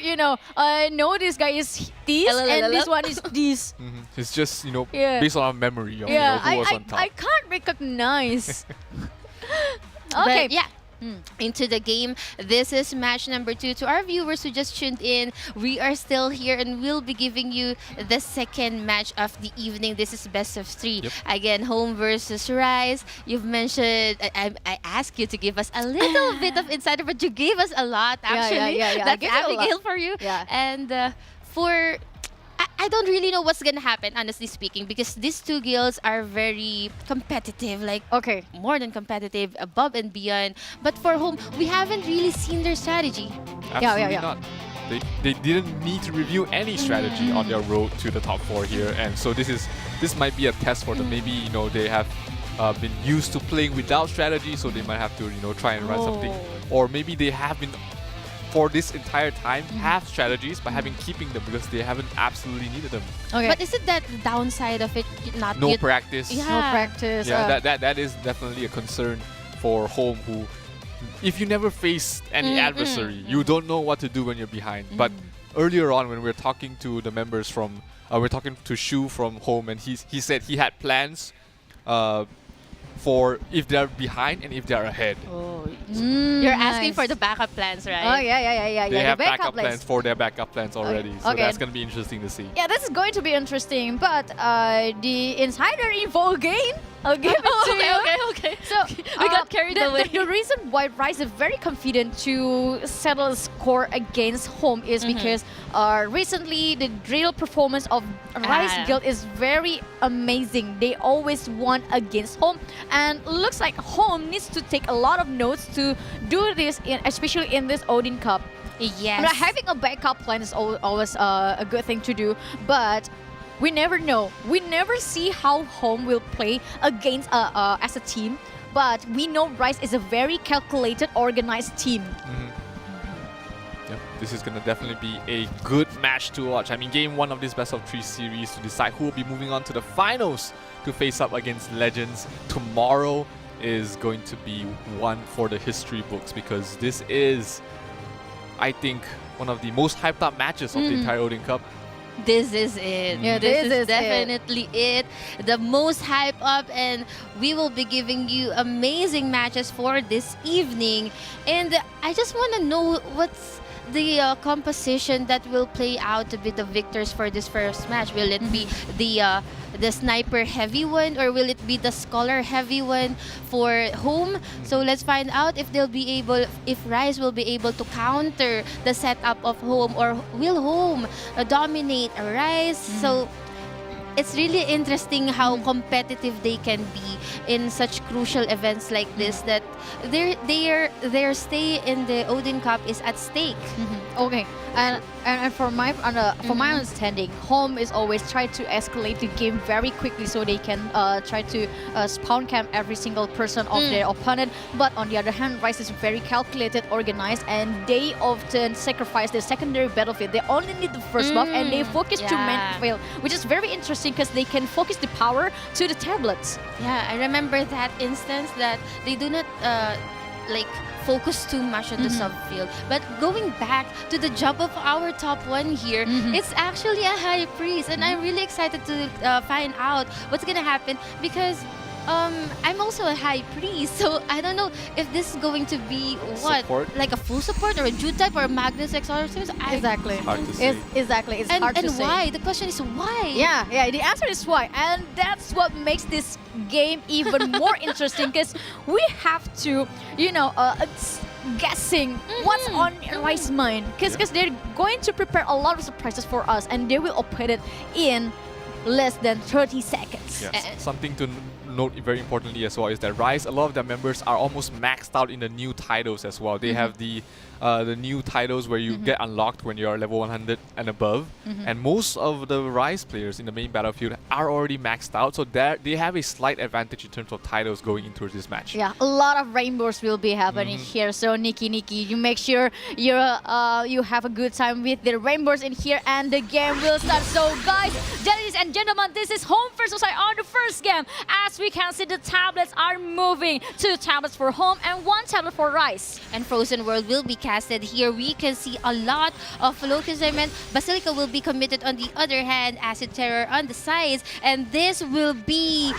know this guy is this and this one is this? It's just, Yeah. based on our memory of who was on top. I can't recognize. Okay. But yeah. Into the game. This is match number 2. To our viewers who just tuned in, we are still here and we'll be giving you the second match of the evening. This is best of 3. Yep. Again, Home versus Rise. You've mentioned, I asked you to give us a little bit of insider, but you gave us a lot actually. Yeah. That's Give you a lot. Abigail for you. Yeah. And for... I don't really know what's gonna happen, honestly speaking, because these two guilds are very competitive, like more than competitive, above and beyond. But for Home, we haven't really seen their strategy. Absolutely not. They didn't need to review any strategy on their road to the top 4 here, and so this might be a test for them. Maybe they have been used to playing without strategy, so they might have to try and run something, or maybe they have been for this entire time have strategies but haven't keeping them because they haven't absolutely needed them. But is it that the downside of it not No practice. Yeah. No practice. Yeah, that is definitely a concern for Home, who if you never face any adversary, you don't know what to do when you're behind. But earlier on when we were talking to the members from we're talking to Shu from Home, and he said he had plans for if they're behind and if they're ahead. You're asking for the backup plans, right? Oh, yeah. They have the backup plans for their backup plans already. So Okay. that's going to be interesting to see. Yeah, this is going to be interesting. But the insider info again, I'll give it to you. Okay. So We got carried away. The reason why Rise is very confident to settle a score against Home is because recently the drill performance of Rise Guild is very amazing. They always won against Home, and looks like Home needs to take a lot of notes to do this, especially in this Odin Cup. Yes. Having a backup plan is always a good thing to do, but we never know. We never see how Home will play against as a team, but we know Rise is a very calculated, organized team. Yep, this is going to definitely be a good match to watch. I mean, game 1 of this best of 3 series to decide who will be moving on to the finals to face up against Legends. Tomorrow is going to be one for the history books, because this is, I think, one of the most hyped up matches of the entire Odin Cup. This is it. Yeah, this is is definitely it. The most hype up, and we will be giving you amazing matches for this evening. And I just want to know what's the composition that will play out to be the victors for this first match. Will it be the sniper heavy one, or will it be the scholar heavy one for Home? So let's find out if Rise will be able to counter the setup of Home, or will Home dominate Rise. So it's really interesting how competitive they can be in such crucial events like this, that their stay in the Odin Cup is at stake. Okay, and for my understanding, Home is always try to escalate the game very quickly so they can try to spawn camp every single person of their opponent. But on the other hand, Rise is very calculated, organized, and they often sacrifice their secondary battlefield. They only need the first buff, and they focus to main field, which is very interesting because they can focus the power to the tablets. Yeah, I remember that instance that they do not focus too much on the subfield. But going back to the job of our top one here, it's actually a high priest, and I'm really excited to find out what's gonna happen because I'm also a high priest, so I don't know if this is going to be like a full support or a Jude type or a Magnus Exorcism. Exactly. Hard to say. Exactly. It's hard to say. And why? The question is why? Yeah. The answer is why, and that's what makes this game even more interesting because we have to, guessing what's on Rice's mind because they're going to prepare a lot of surprises for us, and they will open it in less than 30 seconds. Yes. Something to note very importantly as well is that Rise, a lot of their members are almost maxed out in the new titles as well. They have the new titles where you get unlocked when you're level 100 and above, and most of the Rise players in the main battlefield are already maxed out, so they have a slight advantage in terms of titles going into this match. Yeah, a lot of rainbows will be happening here. So Nikki, you make sure you have a good time with the rainbows in here, and the game will start. So guys, ladies and gentlemen, this is home versus side on the first game. As we can see, the tablets are moving. 2 tablets for home and 1 tablet for Rise. And Frozen World will be casted here. We can see a lot of Locust Diamond. Basilica will be committed on the other hand. Acid Terror on the sides. And this will be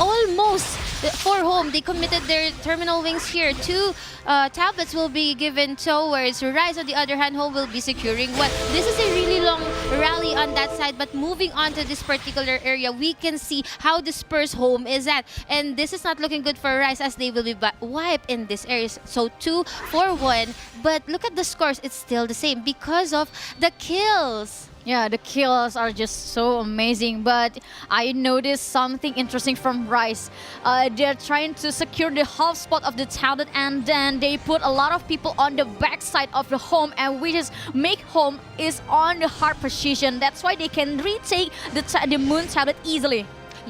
almost for home. They committed their terminal wings here. 2 tablets will be given towards Rise. On the other hand, home will be securing 1. This is a really long rally on that side. But moving on to this particular area, we can see how dispersed home is at. And this is not looking good for Rise as they will be wiped in this area. So 2 for 1. But look at the scores. It's still the same because of the kills. Yeah, the kills are just so amazing. But I noticed something interesting from Rise. They're trying to secure the half spot of the tablet, and then they put a lot of people on the back side of the home, and which is make home is on the hard position. That's why they can retake the moon tablet easily.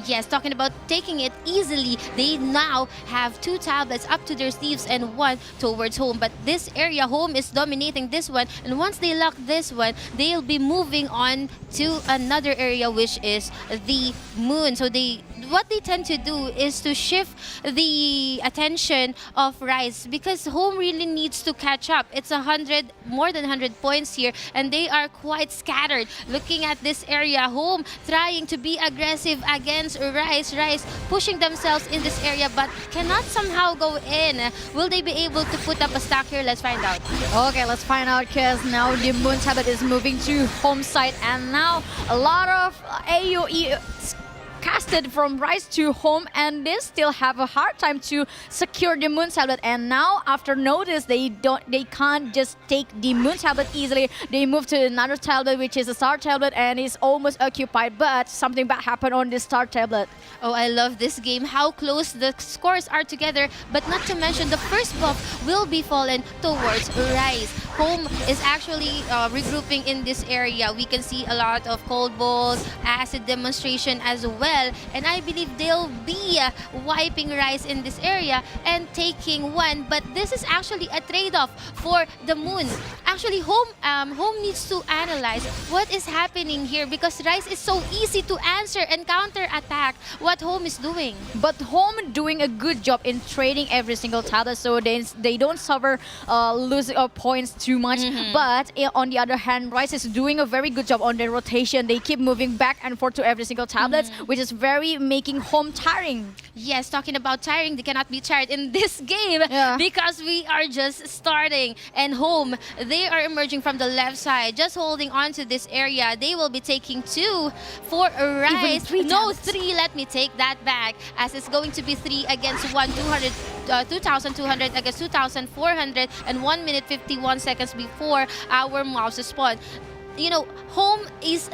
Yes, talking about taking it easily, they now have 2 tablets up to their sleeves and 1 towards home. But this area, home is dominating this one. And once they lock this one, they'll be moving on to another area, which is the moon. So what they tend to do is to shift the attention of Rise because home really needs to catch up. It's more than 100 points here, and they are quite scattered. Looking at this area, home trying to be aggressive against Rise. Rise pushing themselves in this area but cannot somehow go in. Will they be able to put up a stack here? Let's find out. Okay, let's find out because now the moon tablet is moving to home side, and now a lot of AoE casted from Rise to home, and they still have a hard time to secure the moon tablet. And now after notice, they can't just take the moon tablet easily. They move to another tablet, which is a star tablet, and it's almost occupied, but something bad happened on this star tablet. Oh, I love this game, how close the scores are together, but not to mention the first buff will be fallen towards Rise. Home is actually regrouping in this area. We can see a lot of cold balls, acid demonstration as well. And I believe they'll be wiping Rise in this area and taking 1. But this is actually a trade-off for the moon. Actually, home needs to analyze what is happening here because Rise is so easy to answer and counter-attack what home is doing. But home doing a good job in trading every single tablet, so they don't suffer losing points too much. But on the other hand, Rise is doing a very good job on their rotation. They keep moving back and forth to every single tablet, which is very making home tiring. Yes, talking about tiring, they cannot be tired in this game because we are just starting. And home, they are emerging from the left side, just holding on to this area. They will be taking 2 for Rise. No, 3, let me take that back, as it's going to be 3 against 1, 2,200 against 2,400, and 1 minute 51 seconds before our mouse spawn. You know, home is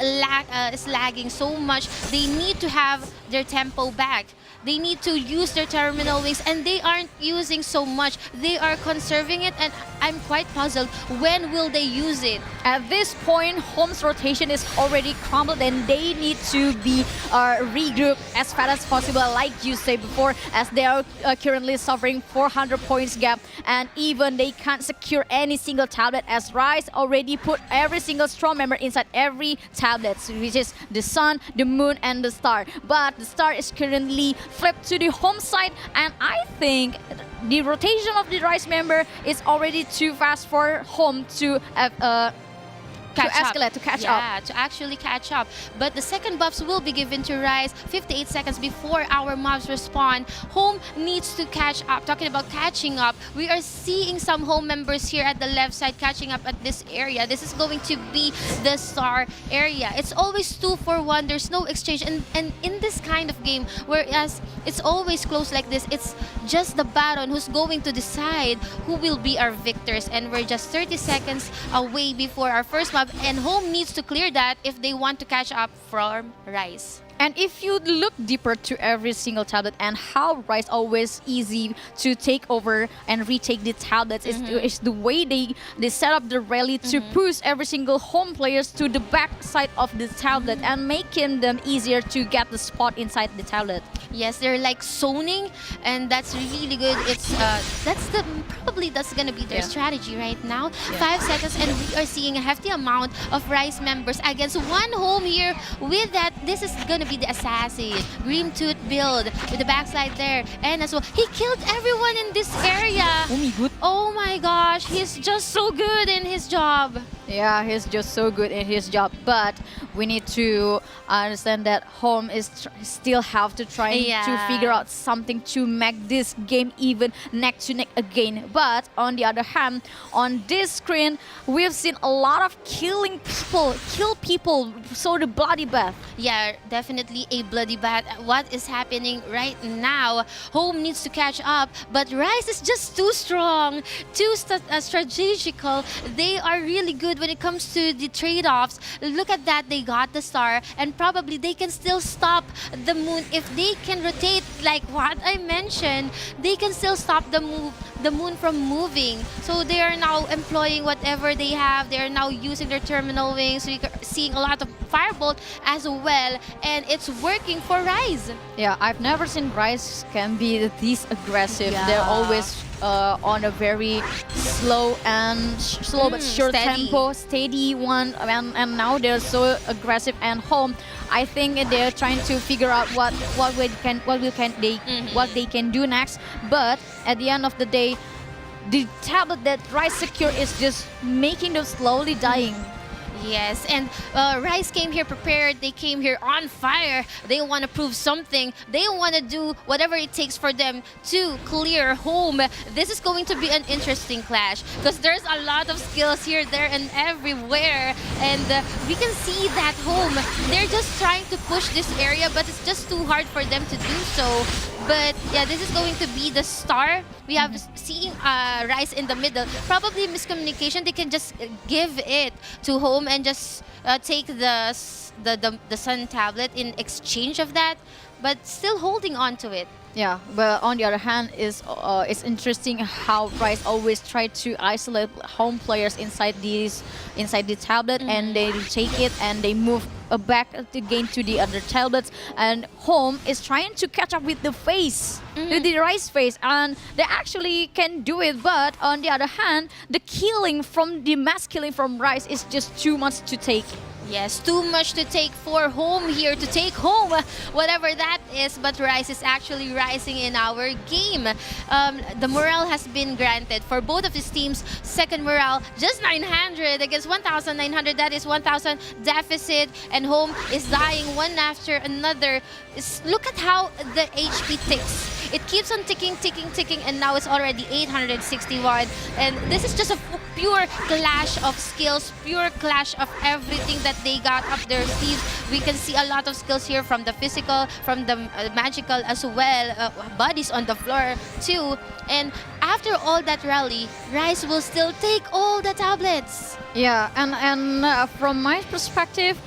lagging so much. They need to have their tempo back. They need to use their terminal wings, and they aren't using so much. They are conserving it, and I'm quite puzzled. When will they use it? At this point, home's rotation is already crumbled, and they need to be regrouped as fast as possible, like you said before, as they are currently suffering 400 points gap, and even they can't secure any single tablet, as Rise already put every single strong member inside every tablet, which is the sun, the moon, and the star. But the star is currently flipped to the home side, and I think the rotation of the Rise member is already too fast for home to escalate, to catch up. Yeah, to actually catch up. But the second buffs will be given to Rise 58 seconds before our mobs respond. Home needs to catch up. Talking about catching up, we are seeing some home members here at the left side catching up at this area. This is going to be the star area. It's always 2-for-1. There's no exchange. And in this kind of game, whereas it's always close like this, it's just the Baron who's going to decide who will be our victors. And we're just 30 seconds away before our first mob, and home needs to clear that if they want to catch up from Rise. And if you look deeper to every single tablet and how Rise always easy to take over and retake the tablets, is the way they set up the rally to push every single home players to the back side of the tablet and making them easier to get the spot inside the tablet. Yes, they're like zoning, and that's really good. It's probably that's gonna be their strategy right now. 5 seconds, and we are seeing a hefty amount of Rise members against one home here. With that, this is gonna be the assassin Grim Tooth build with the backside there, and as well he killed everyone in this area. Oh my gosh, he's just so good in his job. Yeah, he's just so good in his job, but we need to understand that home is still have to try to figure out something to make this game even neck to neck again. But on the other hand, on this screen, we've seen a lot of kill people, so the bloody bath. Yeah, definitely a bloody bath. What is happening right now? Home needs to catch up, but Rise is just too strong, too strategical. They are really good when it comes to the trade-offs. Look at that, they got the star, and probably they can still stop the moon if they can rotate like what I mentioned. They can still stop the moon from moving. So they are now employing whatever they have. They are now using their terminal wings. So you're seeing a lot of firebolt as well, and it's working for Rise. Yeah, I've never seen Rise can be this aggressive. They're always on a very slow but sure tempo, steady one, and now they're so aggressive. And home, I think they're trying to figure out what they can do next. But at the end of the day, the tablet that Rise secure is just making them slowly dying. Yes, and Rise came here prepared. They came here on fire. They want to prove something. They want to do whatever it takes for them to clear home. This is going to be an interesting clash because there's a lot of skills here, there, and everywhere. And we can see that home, they're just trying to push this area, but it's just too hard for them to do so. But yeah, this is going to be the star. We have seeing Rise in the middle. Probably miscommunication. They can just give it to home and just take the Sun tablet in exchange of that, but still holding on to it. Yeah, but on the other hand, it's interesting how Rise always try to isolate home players inside the tablet, and they take it and they move back again to the other tablets. And home is trying to catch up with the face, with the Rise face, and they actually can do it. But on the other hand, the mass killing from Rise is just too much to take. Yes, too much to take for home here, to take home whatever that is, but Rise is actually rising in our game. The morale has been granted for both of these teams. Second morale, just 900 against 1,900. That is 1,000 deficit, and home is dying one after another. Look at how the HP ticks. It keeps on ticking, and now it's already 861. And this is just a pure clash of skills, pure clash of everything that they got up their sleeves. We can see a lot of skills here from the physical, from the magical as well. Bodies on the floor too. And after all that rally, Rise will still take all the tablets. Yeah, and from my perspective,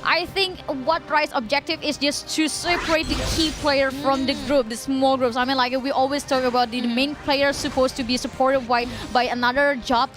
I think what Rise objective is just to separate the key player from the group, the small groups. I mean, like we always talk about the main player supposed to be supported by another job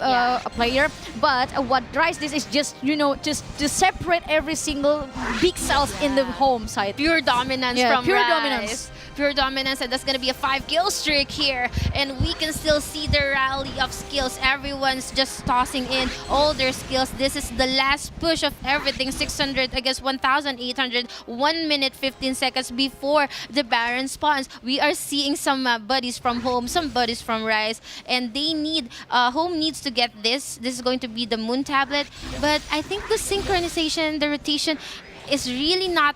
player, but what Rise this is just just to separate every single big cells in the home side. Pure dominance from pure Rise. dominance. pure dominance, and that's gonna be a 5-kill streak here. And we can still see the rally of skills. Everyone's just tossing in all their skills. This is the last push of everything. 600 against 1,800. 1 minute 15 seconds before the Baron spawns. We are seeing some buddies from home, some buddies from Rise, and they need home needs to get this. This is going to be the moon tablet, but I think the synchronization, the rotation is really not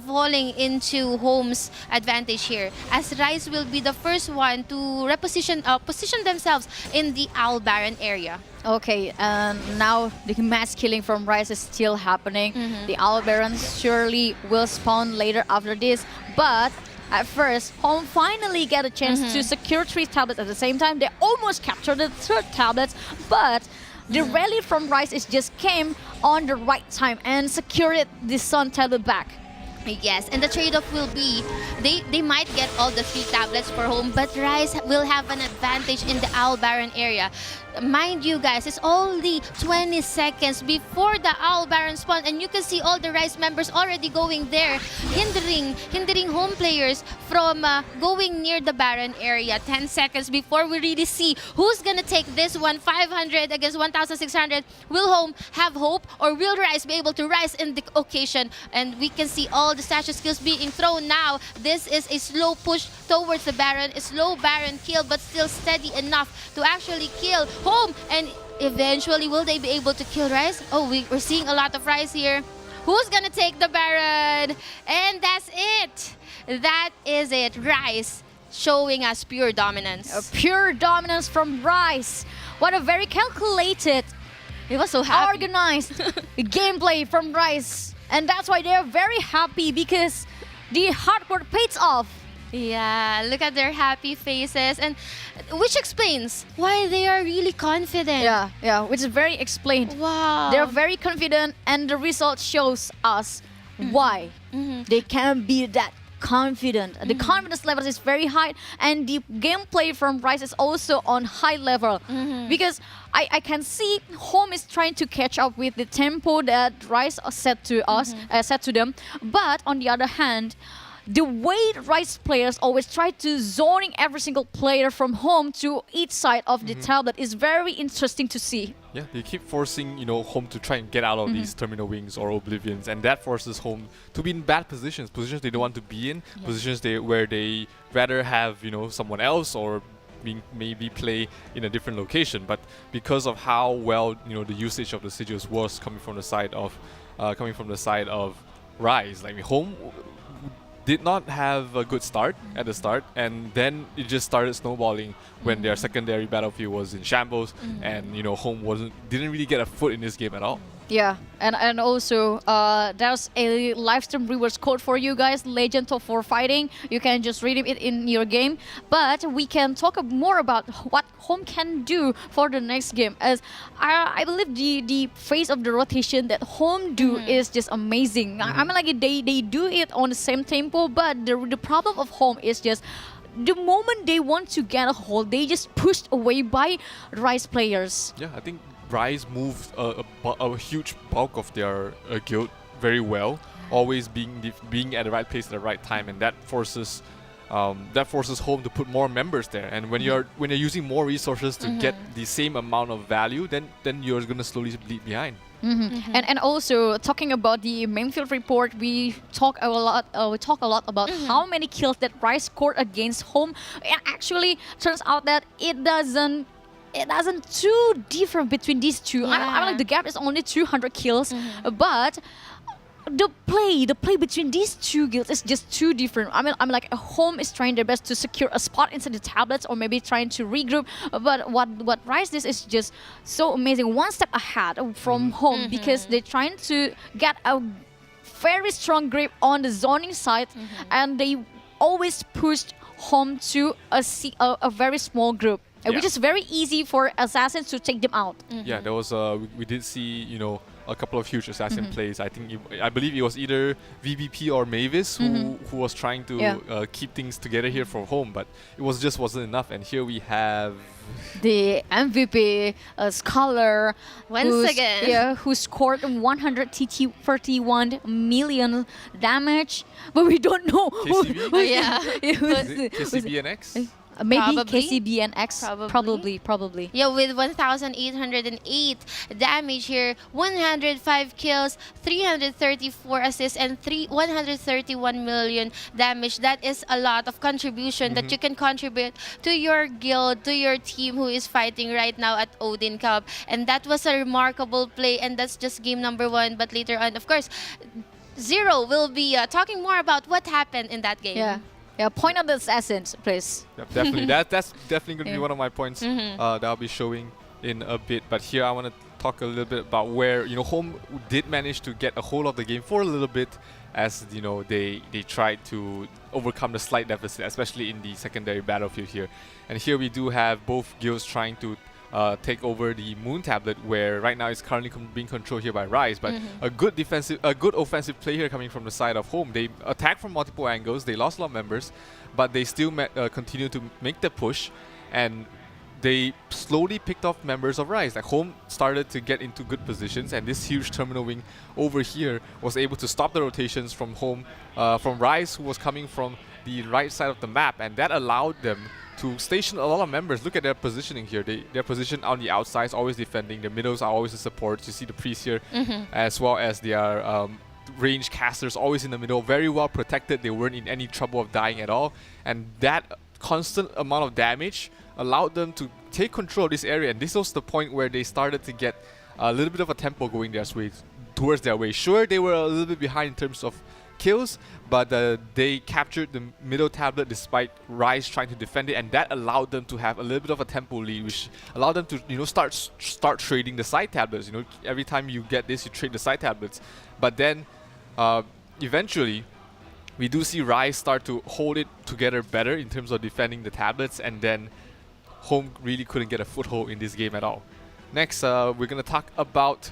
falling into Home's advantage here, as Rise will be the first one to position themselves in the Owl Baron area. Okay, and now the mass killing from Rise is still happening. The Owl Barons surely will spawn later after this, but at first, Home finally get a chance to secure 3 tablets at the same time. They almost captured the 3rd tablet, but the rally from Rise is just came on the right time and secured the Sun tablet back. Yes, and the trade-off will be they might get all the 3 tablets for Home, but Rise will have an advantage in the Owl Baron area. Mind you guys, it's only 20 seconds before the Owl Baron spawn, and you can see all the Rise members already going there, hindering Home players from going near the Baron area. 10 seconds before we really see who's gonna take this one. 500 against 1,600. Will Home have hope, or will Rise be able to rise in the occasion? And we can see all the statue skills being thrown now. This is a slow push towards the Baron, a slow Baron kill, but still steady enough to actually kill Home. And eventually, will they be able to kill Rise? Oh, we're seeing a lot of Rise here. Who's gonna take the Baron? And that's it. That is it. Rise showing us pure dominance. Pure dominance from Rise. What a very calculated, it was so happy, organized gameplay from Rise. And that's why they're very happy, because the hard work pays off. Yeah, look at their happy faces, and which explains why they are really confident. Yeah, which is very explained. Wow. They're very confident, and the result shows us why they can be that confident. The confidence level is very high, and the gameplay from Rise is also on high level, because I can see Home is trying to catch up with the tempo that Rise set to us, set to them. But on the other hand, the way Rise players always try to zoning every single player from Home to each side of the tablet is very interesting to see. Yeah, they keep forcing, Home to try and get out of these terminal wings or oblivions, and that forces Home to be in bad positions they don't want to be in, positions where they rather have, someone else or maybe play in a different location. But because of how well, the usage of the sigils was coming from the side of Rise, like Home did not have a good start at the start, and then it just started snowballing when their secondary battlefield was in shambles, and Home didn't really get a foot in this game at all. Yeah, and also there's a live stream rewards code for you guys, Legend of 4 Fighting. You can just redeem it in your game. But we can talk more about what Home can do for the next game, as I believe the phase of the rotation that Home do is just amazing. I mean, like they do it on the same tempo, but the problem of Home is just the moment they want to get a hold, they just pushed away by Rise players. Yeah, I think Rise moved a huge bulk of their guild very well, always being at the right place at the right time, and that forces Home to put more members there. And when you're using more resources to get the same amount of value, then you're gonna slowly bleed behind. And also talking about the main field report, we talk a lot about how many kills that Rise scored against Home. And actually, turns out that it doesn't too different between these two. I mean, like the gap is only 200 kills, but the play between these two guilds is just too different. I mean, like Home is trying their best to secure a spot inside the tablets, or maybe trying to regroup. But what Rise this is just so amazing, one step ahead from Home, because they're trying to get a very strong grip on the zoning side, and they always pushed Home to a very small group. Which is very easy for assassins to take them out. Yeah, there was we did see a couple of huge assassin plays. I believe it was either VBP or Mavis who was trying to keep things together here for Home, but it wasn't enough. And here we have the MVP scholar Once again. yeah, who scored 131 million damage, but we don't know KCB? KCBNX? maybe Probably. KCBNX, probably. Yeah, with 1,808 damage here, 105 kills, 334 assists, and 131 million damage. That is a lot of contribution that you can contribute to your guild, to your team who is fighting right now at Odin Cup. And that was a remarkable play, and that's just game number 1. But later on, of course, Zero will be talking more about what happened in that game. Yeah, point out the assassins, please. Yep, definitely. That's definitely going to be Yeah. one of my points Mhm. that I'll be showing in a bit. But here I want to talk a little bit about where, Home did manage to get a hold of the game for a little bit as, they tried to overcome the slight deficit, especially in the secondary battlefield here. And here we do have both guilds trying to take over the Moon Tablet, where right now it's currently being controlled here by Rise. But a good offensive play here coming from the side of Home. They attacked from multiple angles. They lost a lot of members, but they still continue to make the push, and they slowly picked off members of Rise. Like Home started to get into good positions, and this huge terminal wing over here was able to stop the rotations from Home, from Rise, who was coming from the right side of the map, and that allowed them to station a lot of members. Look at their positioning here. They're positioned on the outsides, always defending. The middles are always the supports. You see the priest here, as well as their range casters always in the middle, very well protected. They weren't in any trouble of dying at all, and that constant amount of damage allowed them to take control of this area. And this was the point where they started to get a little bit of a tempo going towards their way. Sure, they were a little bit behind in terms of kills, but they captured the middle tablet despite Rise trying to defend it, and that allowed them to have a little bit of a tempo lead, which allowed them to start trading the side tablets. Every time you get this, you trade the side tablets. But then eventually we do see Rise start to hold it together better in terms of defending the tablets, and then Home really couldn't get a foothold in this game at all. Next, we're gonna talk about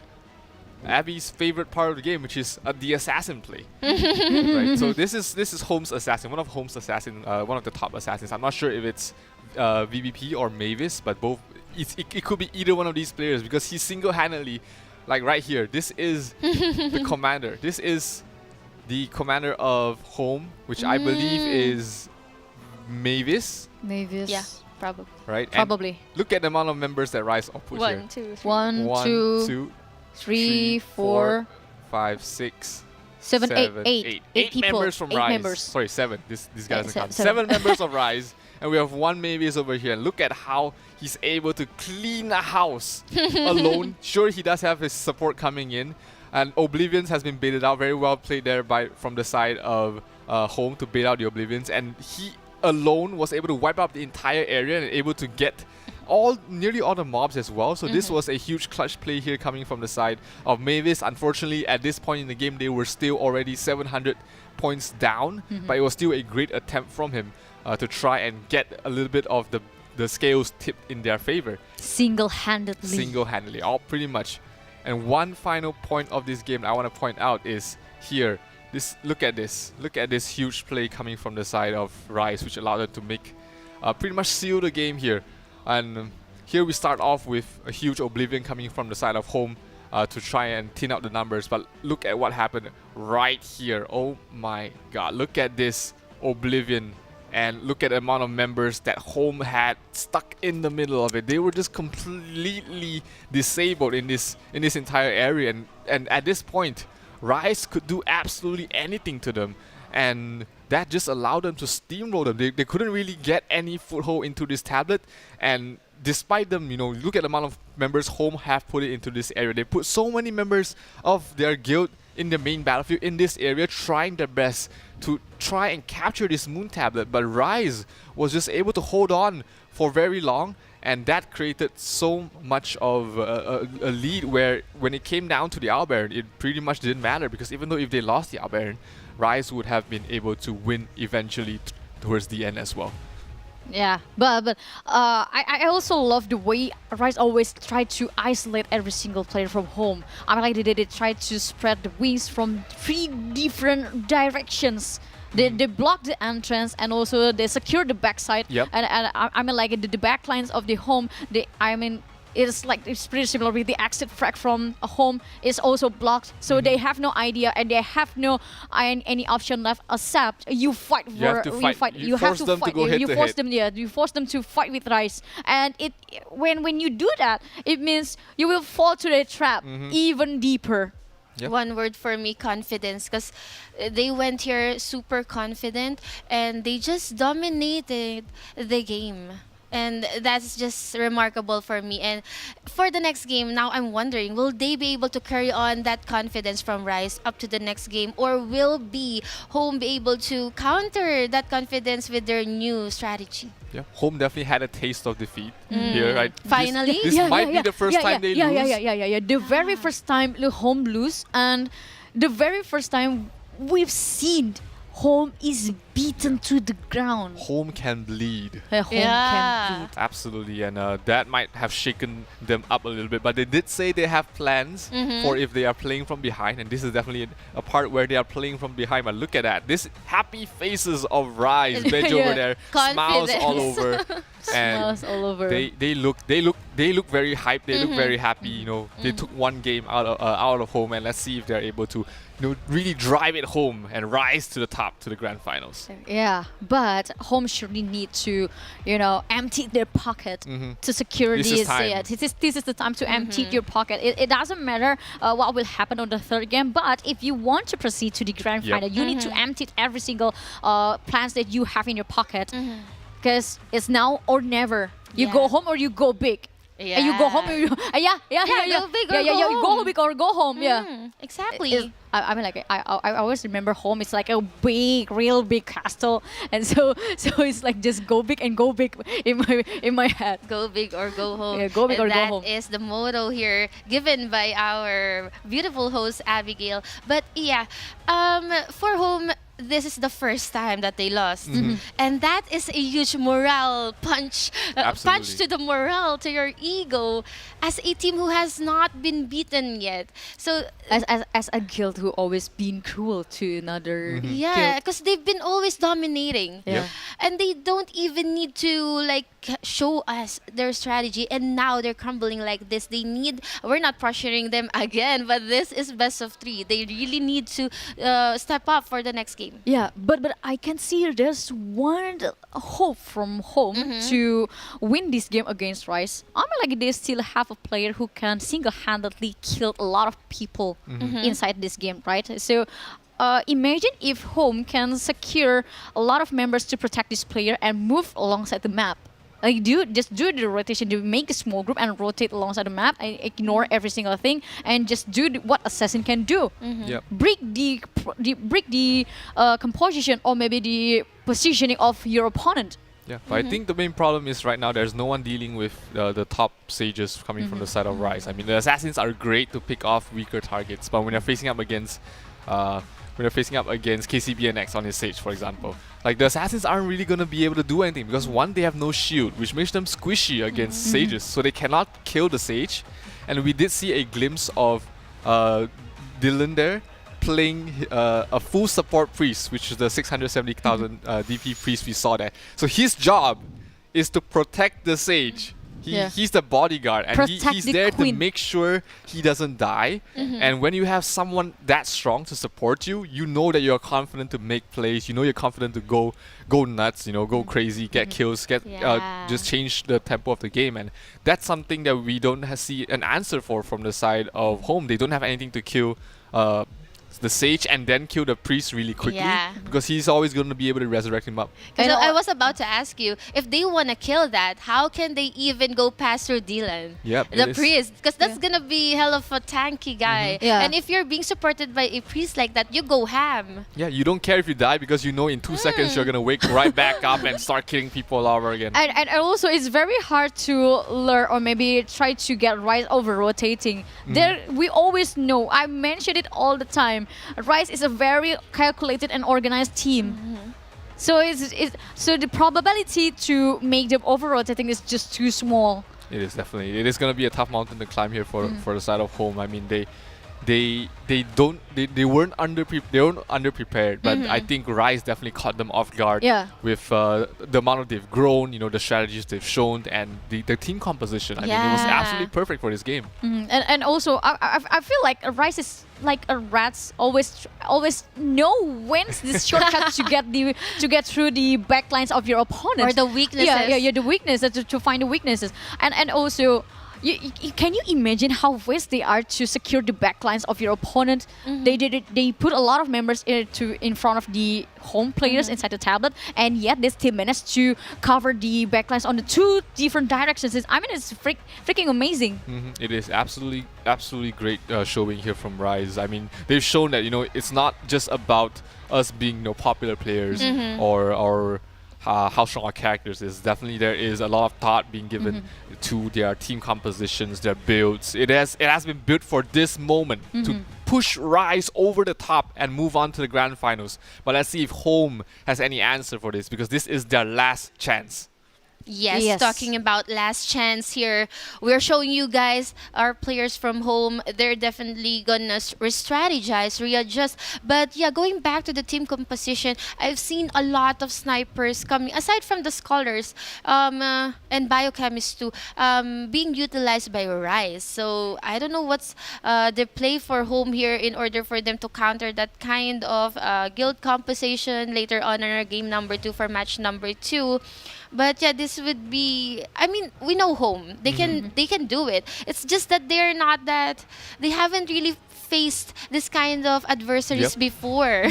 Abby's favorite part of the game, which is the assassin play. Right. So this is Home's assassin, one of Home's assassin, one of the top assassins. I'm not sure if it's VBP or Mavis, but both. It could be either one of these players, because he single-handedly, like right here, this is the commander. This is the commander of Home, which I believe is Mavis. Yeah, probably. Right. Probably. And look at the amount of members that Rise output here. 1, 2, 3, 4, 5, 6, 7, 7, 8 8 people. members from 8 Rise. members. Sorry, 7. This guy Yeah, doesn't count. 7 7. members of Rise, and we have 1 Mavis over here. And look at how he's able to clean a house alone. Sure, he does have his support coming in, and Oblivions has been baited out. Very well played there from the side of Home to bait out the Oblivions, and he alone was able to wipe out the entire area and able to get nearly all the mobs as well. So this was a huge clutch play here coming from the side of Mavis. Unfortunately, at this point in the game, they were still already 700 points down, but it was still a great attempt from him to try and get a little bit of the scales tipped in their favor. Single-handedly. All pretty much. And one final point of this game I want to point out is here. Look at this. Look at this huge play coming from the side of Rise, which allowed them to make pretty much seal the game here. And here we start off with a huge Oblivion coming from the side of Home to try and thin out the numbers. But look at what happened right here. Oh my god. Look at this Oblivion. And look at the amount of members that Home had stuck in the middle of it. They were just completely disabled in this entire area. And at this point, Rise could do absolutely anything to them. And that just allowed them to steamroll them. They couldn't really get any foothold into this tablet, and despite them, look at the amount of members Home have put it into this area. They put so many members of their guild in the main battlefield in this area, trying their best to try and capture this Moon Tablet, but Rise was just able to hold on for very long, and that created so much of a lead where when it came down to the Owl Baron, it pretty much didn't matter, because even though if they lost the Owl Baron, Rise would have been able to win eventually towards the end as well. Yeah, but I also love the way Rise always try to isolate every single player from Home. I mean, like they tried to spread the wings from 3 different directions They block the entrance and also they secure the backside. Yep. And I mean, like the back lines of the home. It's pretty similar with the exit frag from a home is also blocked. So they have no idea and they have no any option left except you fight. You have to fight. You have force to them to fight. go head You to force head. them. Yeah, you force them to fight with Rice. And when you do that, it means you will fall to the trap even deeper. Yep. One word for me, confidence, because they went here super confident and they just dominated the game. And that's just remarkable for me. And for the next game, now I'm wondering, will they be able to carry on that confidence from Rice up to the next game? Or will Home be able to counter that confidence with their new strategy? Yeah, Home definitely had a taste of defeat here, right? Finally? This might be the first time they lose. Yeah. The very first time the Home lose and the very first time we've seen Home is beaten to the ground. Home can bleed. Home can bleed. Absolutely, and that might have shaken them up a little bit. But they did say they have plans for if they are playing from behind, and this is definitely a part where they are playing from behind. But look at that, this happy faces of Rise, Benj over there, smiles all over, and Smiles all over. They look very hyped. They look very happy. You know, they took one game out of Home, and let's see if they're able to, really drive it home and rise to the top, to the grand finals. Yeah, but Home surely need to, empty their pocket to secure This this. is time. Yeah, this is the time to empty your pocket. It doesn't matter what will happen on the third game, but if you want to proceed to the grand final, you need to empty every single plans that you have in your pocket, because it's now or never. You go home or you go big. Yeah. And you go home. Or you, go big or go You go home. big or go home. Yeah, exactly. I mean, like I always remember Home. It's like a big, real big castle, and so it's like just go big and go big in my head. Go big or go home. Yeah, go big or And go home. That is the motto here given by our beautiful host Abigail. But yeah, for Home, this is the first time that they lost, and that is a huge morale punch to the morale, to your ego, as a team who has not been beaten yet. So as a guild who always been cruel to another yeah, guild. because they've been always dominating. Yeah. And they don't even need to show us their strategy, and now they're crumbling like this. We're not pressuring them again, but this is best of 3. They really need to step up for the next game. Yeah, but I can see there's one hope from Home to win this game against Rice. I mean, like, they still have a player who can single-handedly kill a lot of people inside this game, right? So imagine if Home can secure a lot of members to protect this player and move alongside the map. Like, just do the rotation, to make a small group and rotate alongside the map and ignore every single thing and just do what Assassin can do. Yep. Break the composition or maybe the positioning of your opponent. Yeah, but I think the main problem is right now there's no one dealing with the top sages coming from the side of Rise. I mean, the Assassins are great to pick off weaker targets, but when they're facing up against KCB and X on his Sage, for example, like, the Assassins aren't really going to be able to do anything because one, they have no shield, which makes them squishy against Sages, so they cannot kill the Sage. And we did see a glimpse of Dylan there playing a full support priest, which is the 670,000 DP priest we saw there. So his job is to protect the Sage. He's the bodyguard, and he's there to make sure he doesn't die. And when you have someone that strong to support you, you know that you're confident to make plays. You know you're confident to go nuts. Go crazy, get kills, just change the tempo of the game. And that's something that we don't see an answer for from the side of Home. They don't have anything to kill the Sage and then kill the priest really quickly, because he's always going to be able to resurrect him up. So I was about to ask you, if they want to kill that, how can they even go past through Dylan, the priest? Because that's going to be hell of a tanky guy. And if you're being supported by a priest like that, you go ham. Yeah, you don't care if you die because you know in 2 seconds you're going to wake right back up and start killing people all over again. And also, it's very hard to learn or maybe try to get right over rotating. There, we always know, I mention it all the time, Rice is a very calculated and organized team. So so the probability to make them over-rotating is just too small. It is definitely. It is going to be a tough mountain to climb here for the side of Home. I mean, they weren't underprepared, but I think Rise definitely caught them off guard with the amount they've grown, the strategies they've shown, and the team composition. I mean, it was absolutely perfect for this game. And also, I feel like Rise is like a rats always know when's this shortcut to get through the backlines of your opponent or the weaknesses. Yeah, the weaknesses to find the weaknesses, and also. Can you imagine how fast they are to secure the backlines of your opponent? They put a lot of members in front of the home players inside the tablet, and yet they still managed to cover the backlines on the two different directions. I mean, it's freaking amazing. It is absolutely great showing here from Rise. I mean, they've shown that it's not just about us being popular players or how strong our characters is. Definitely there is a lot of thought being given to their team compositions, their builds. It has been built for this moment to push Rise over the top and move on to the grand finals. But let's see if Home has any answer for this, because this is their last chance. Yes, talking about last chance here, we're showing you guys our players from Home. They're definitely gonna re-strategize, readjust. But yeah, going back to the team composition, I've seen a lot of snipers coming, aside from the scholars and biochemists too, being utilized by Rise. So I don't know what's the play for Home here in order for them to counter that kind of guild composition later on in our game number 2 for match number 2. But yeah, this would be, I mean, we know Home. They can do it. It's just that they haven't really faced this kind of adversaries before.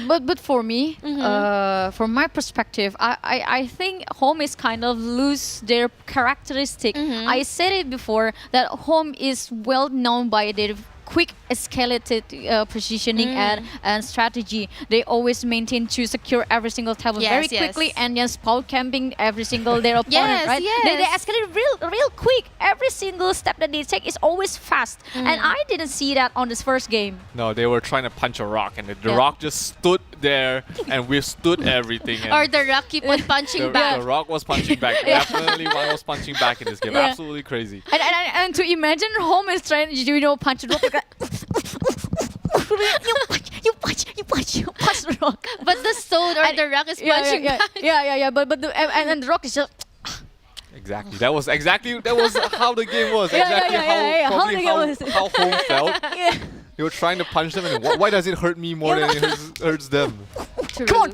But for me, from my perspective, I think Home is kind of lose their characteristic. I said it before that Home is well known by their quick escalated positioning and strategy. They always maintain to secure every single tablet very quickly and just spawn camping every single their opponent, right? They escalate real quick. Every single step that they take is always fast. And I didn't see that on this first game. No, they were trying to punch a rock, and the rock just stood there and withstood everything. And or the rock keep on punching back. The rock was punching back. Definitely one was punching back in this game. Absolutely crazy. And to imagine Home is trying to punch the rock like that. you punch the rock. But the stone or the rock is punching back. But the rock is just. Exactly. That was how the game was. How Home felt. They were trying to punch them, and why does it hurt me more than it hurts them? Come on!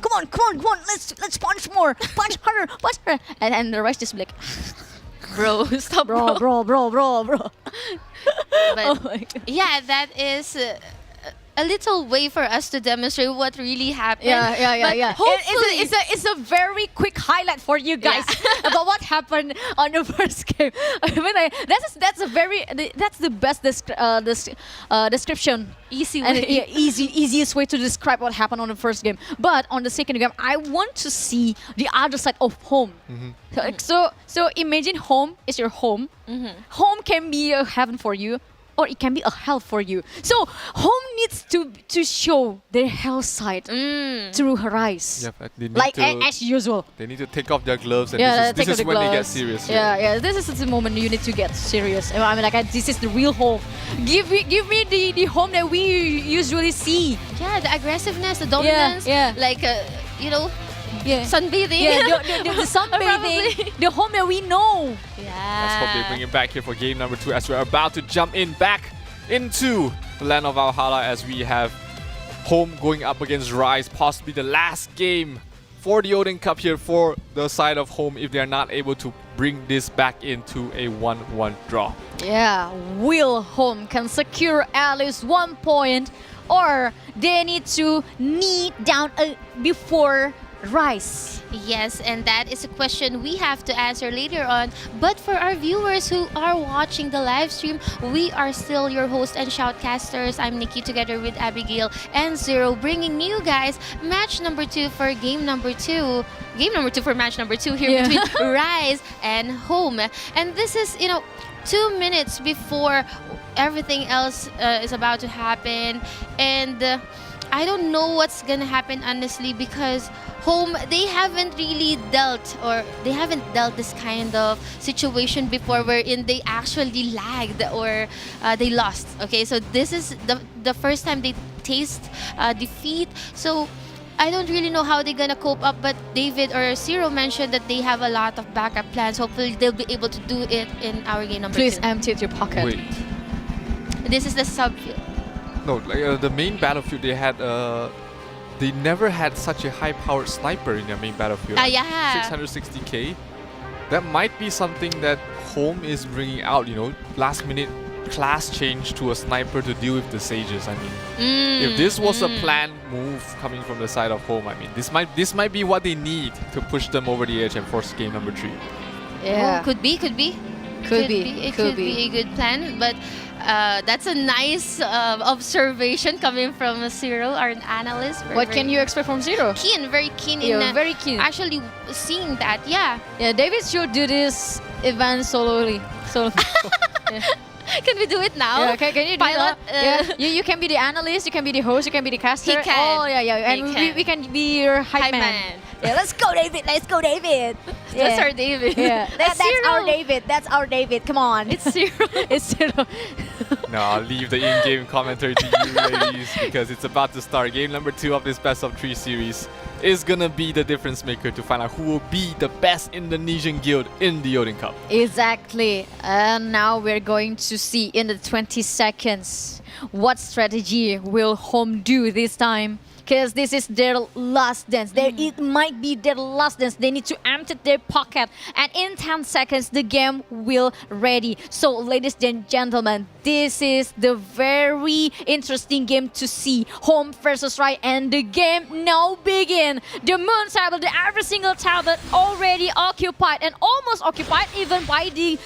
Let's punch more! Punch harder! And the rest just like. Bro, stop, bro. But yeah, that is a little way for us to demonstrate what really happened. Yeah. Hopefully, it's a very quick highlight for you guys about what happened on the first game. I mean, that's the best description. Easy and way. Easiest way to describe what happened on the first game. But on the second game, I want to see the other side of Home. So imagine Home is your home. Home can be a heaven for you, or it can be a hell for you. So Home needs to show their hell side through her eyes. As usual. They need to take off their gloves, and this is when they get serious. This is the moment you need to get serious. I mean, this is the real Home. Give me the Home that we usually see. Yeah, the aggressiveness, the dominance, sunbathing. The sunbathing. The Home that we know. Let's hope they bring it back here for game number 2, as we're about to jump back into the land of Valhalla, as we have Home going up against Rise, possibly the last game for the Odin Cup here for the side of Home if they're not able to bring this back into a 1-1 draw. Yeah, will Home can secure at least 1 point, or they need to knee down before Rise? Yes, and that is a question we have to answer later on. But for our viewers who are watching the live stream, we are still your host and shoutcasters. I'm Nikki, together with Abigail and Zero, bringing you guys match number 2 for game number 2. Game number 2 for match number 2 here between Rise and Home. And this is, 2 minutes before everything else is about to happen. And I don't know what's gonna happen honestly, because home, they haven't really dealt this kind of situation before wherein they actually lagged or they lost. Okay, so this is the first time they taste defeat. So I don't really know how they're gonna cope up, but David or Zero mentioned that they have a lot of backup plans. Hopefully they'll be able to do it in our game number 2. Please empty your pocket. Wait. This is the subfield. No, like the main battlefield they had. They never had such a high-powered sniper in their main battlefield. Yeah. 660k. That might be something that home is bringing out. You know, last-minute class change to a sniper to deal with the sages. I mean, if this was a planned move coming from the side of home, I mean, this might be what they need to push them over the edge and force game number 3. Yeah. Oh, could be. It could be a good plan, but that's a nice observation coming from Cyril, our analyst. What can you expect from Zero? Very keen very keen. Actually seeing that, yeah. Yeah, David should do this event solely. Yeah. Can we do it now? Yeah, can you do Pilot? that? Yeah. You can be the analyst, you can be the host, you can be the caster. He can. Oh, yeah. And we can be your hype man. Yeah, let's go, David. Let's go, David. Yeah. That's our David. Yeah, that's our Cyril. David. That's our David. Come on. It's Cyril. It's Cyril. No, I'll leave the in-game commentary to you ladies because it's about to start. Game number 2 of this best of 3 series is gonna be the difference maker to find out who will be the best Indonesian guild in the Odin Cup. Exactly. And now we're going to see in the 20 seconds what strategy will home do this time. Because this is their last dance. It might be their last dance. They need to empty their pocket. And in 10 seconds, the game will ready. So, ladies and gentlemen, this is the very interesting game to see. Home versus Rise. And the game now begin. The moon tablet, every single tablet already occupied. And almost occupied even by these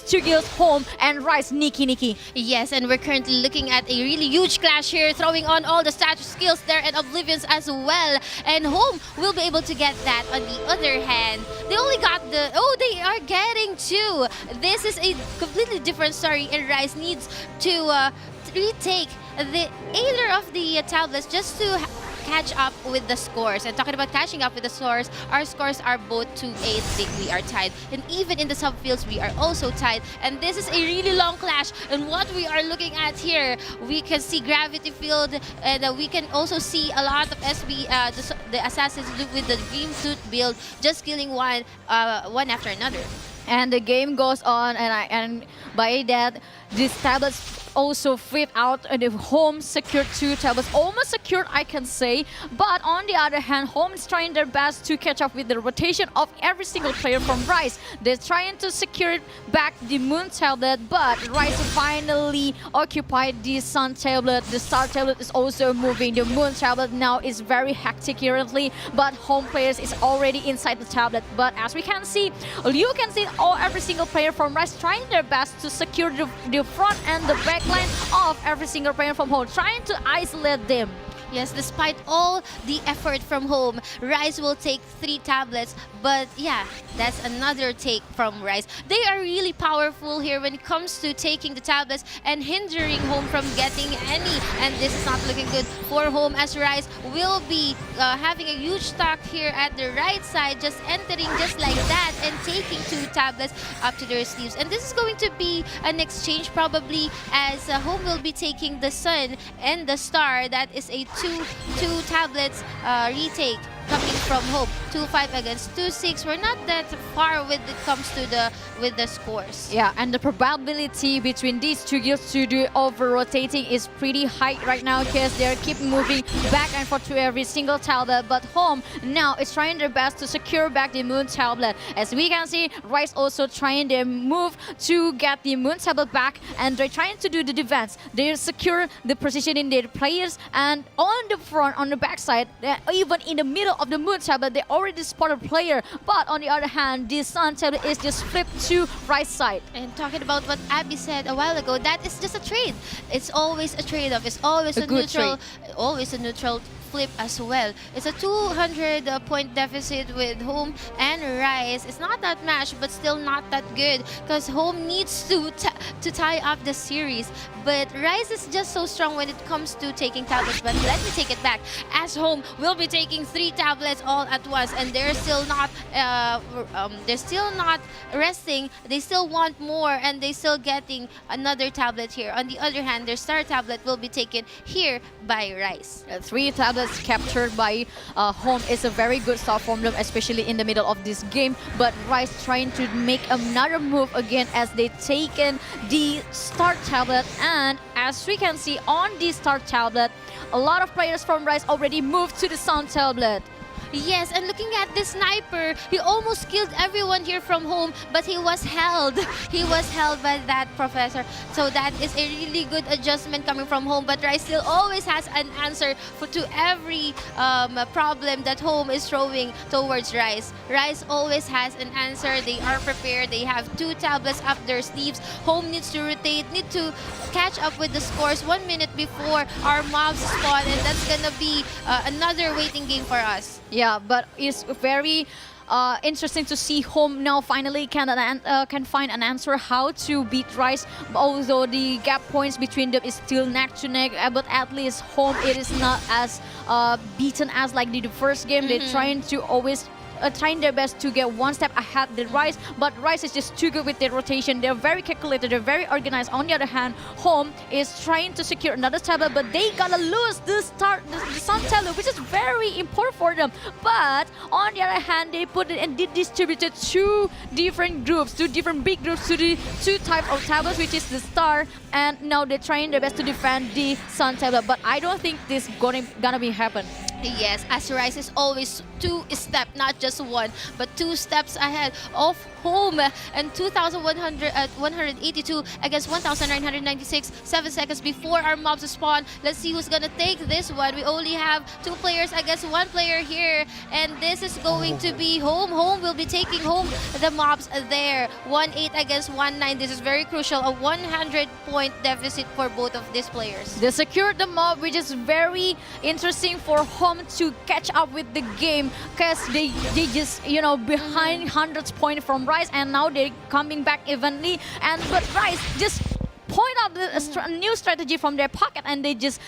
2 guilds, Home and Rise. Nikki. Yes, and we're currently looking at a really huge clash here, throwing on all the statue skills there and Oblivions as well. And Home will be able to get that. On the other hand, they only got they are getting 2. This is a completely different story, and Rise needs to retake either of the tablets just to catch up with the scores. And talking about catching up with the scores, our scores are both 2-8. We are tied. And even in the subfields, we are also tied. And this is a really long clash. And what we are looking at here, we can see Gravity Field, and we can also see a lot of the assassins with the Dream Suit build, just killing one after another. And the game goes on, and by that, these tablets also flip out. The Home secured 2 tablets, almost secured, I can say. But on the other hand, Home is trying their best to catch up with the rotation of every single player from Rise. They're trying to secure back the Moon tablet, but Rise finally occupied the Sun tablet. The Star tablet is also moving. The Moon tablet now is very hectic currently, but Home players is already inside the tablet. But as we can see, you can see every single player from Rise trying their best to secure the front and the back line of every single player from Home, trying to isolate them. Yes, despite all the effort from Home, Rise will take 3 tablets. But yeah, that's another take from Rise. They are really powerful here when it comes to taking the tablets and hindering Home from getting any. And this is not looking good for Home, as Rise will be having a huge stock here at the right side, just entering just like that and taking 2 tablets up to their sleeves. And this is going to be an exchange probably, as Home will be taking the Sun and the Star. That is a 2 tablets retake coming from Home. 2-5 against 2-6. We're not that far when it comes to the scores. Yeah, and the probability between these 2 guilds to do over-rotating is pretty high right now, because they keep moving back and forth to every single tablet. But Home now is trying their best to secure back the Moon tablet. As we can see, Rise also trying their move to get the Moon tablet back, and they're trying to do the defense. They secure the position in their players, and on the front, on the backside, even in the middle of the Moon tablet, they already spotted a player. But on the other hand, the Sun tablet is just flipped to right side. And talking about what Abby said a while ago, that is just a trade. It's always a trade-off. It's always a neutral flip as well. It's a 200 point deficit with home and Rise. It's not that much, but still not that good because home needs to tie up the series. But Rise is just so strong when it comes to taking tablets. But let me take it back. As home will be taking 3 tablets all at once, and they're still not resting. They still want more, and they still getting another tablet here. On the other hand, their star tablet will be taken here by Rise. 3 tablets captured by home is a very good start from them, especially in the middle of this game. But Rise trying to make another move again as they taken the star tablet, and as we can see on the star tablet, a lot of players from Rise already moved to the sun tablet. Yes, and looking at this sniper, he almost killed everyone here from home, but he was held. He was held by that professor. So that is a really good adjustment coming from home, but Rise still always has an answer to every problem that home is throwing towards Rise. Rise always has an answer. They are prepared. They have 2 tablets up their sleeves. Home needs to rotate, need to catch up with the scores 1 minute before our mobs spawn, and that's gonna be another waiting game for us. Yeah, but it's very interesting to see home now finally can find an answer how to beat Rise. Although the gap points between them is still neck to neck, but at least home it is not as beaten as like the first game. They're trying to always trying their best to get 1 step ahead than Rise, but Rise is just too good with their rotation. They're very calculated, they're very organized. On the other hand, home is trying to secure another tablet, but they gotta lose the sun tablet, which is very important for them. But on the other hand, they put it and did distributed 2 different groups, 2 different big groups to the 2 types of tablets, which is the star, and now they're trying their best to defend the sun tablet. But I don't think this gonna be happen. Yes, as Rise is always 2 steps, not just 1, but 2 steps ahead of home, and 2,182 against 1,996, 7 seconds before our mobs spawn. Let's see who's gonna take this one. We only have 2 players against 1 player here, and this is going to be home. Home will be taking home the mobs there. 1-8 against 1-9. This is very crucial. A 100-point deficit for both of these players. They secured the mob, which is very interesting for home to catch up with the game, because they just behind hundreds point from Rise, and now they're coming back evenly. But Rise just point out the new strategy from their pocket, and they just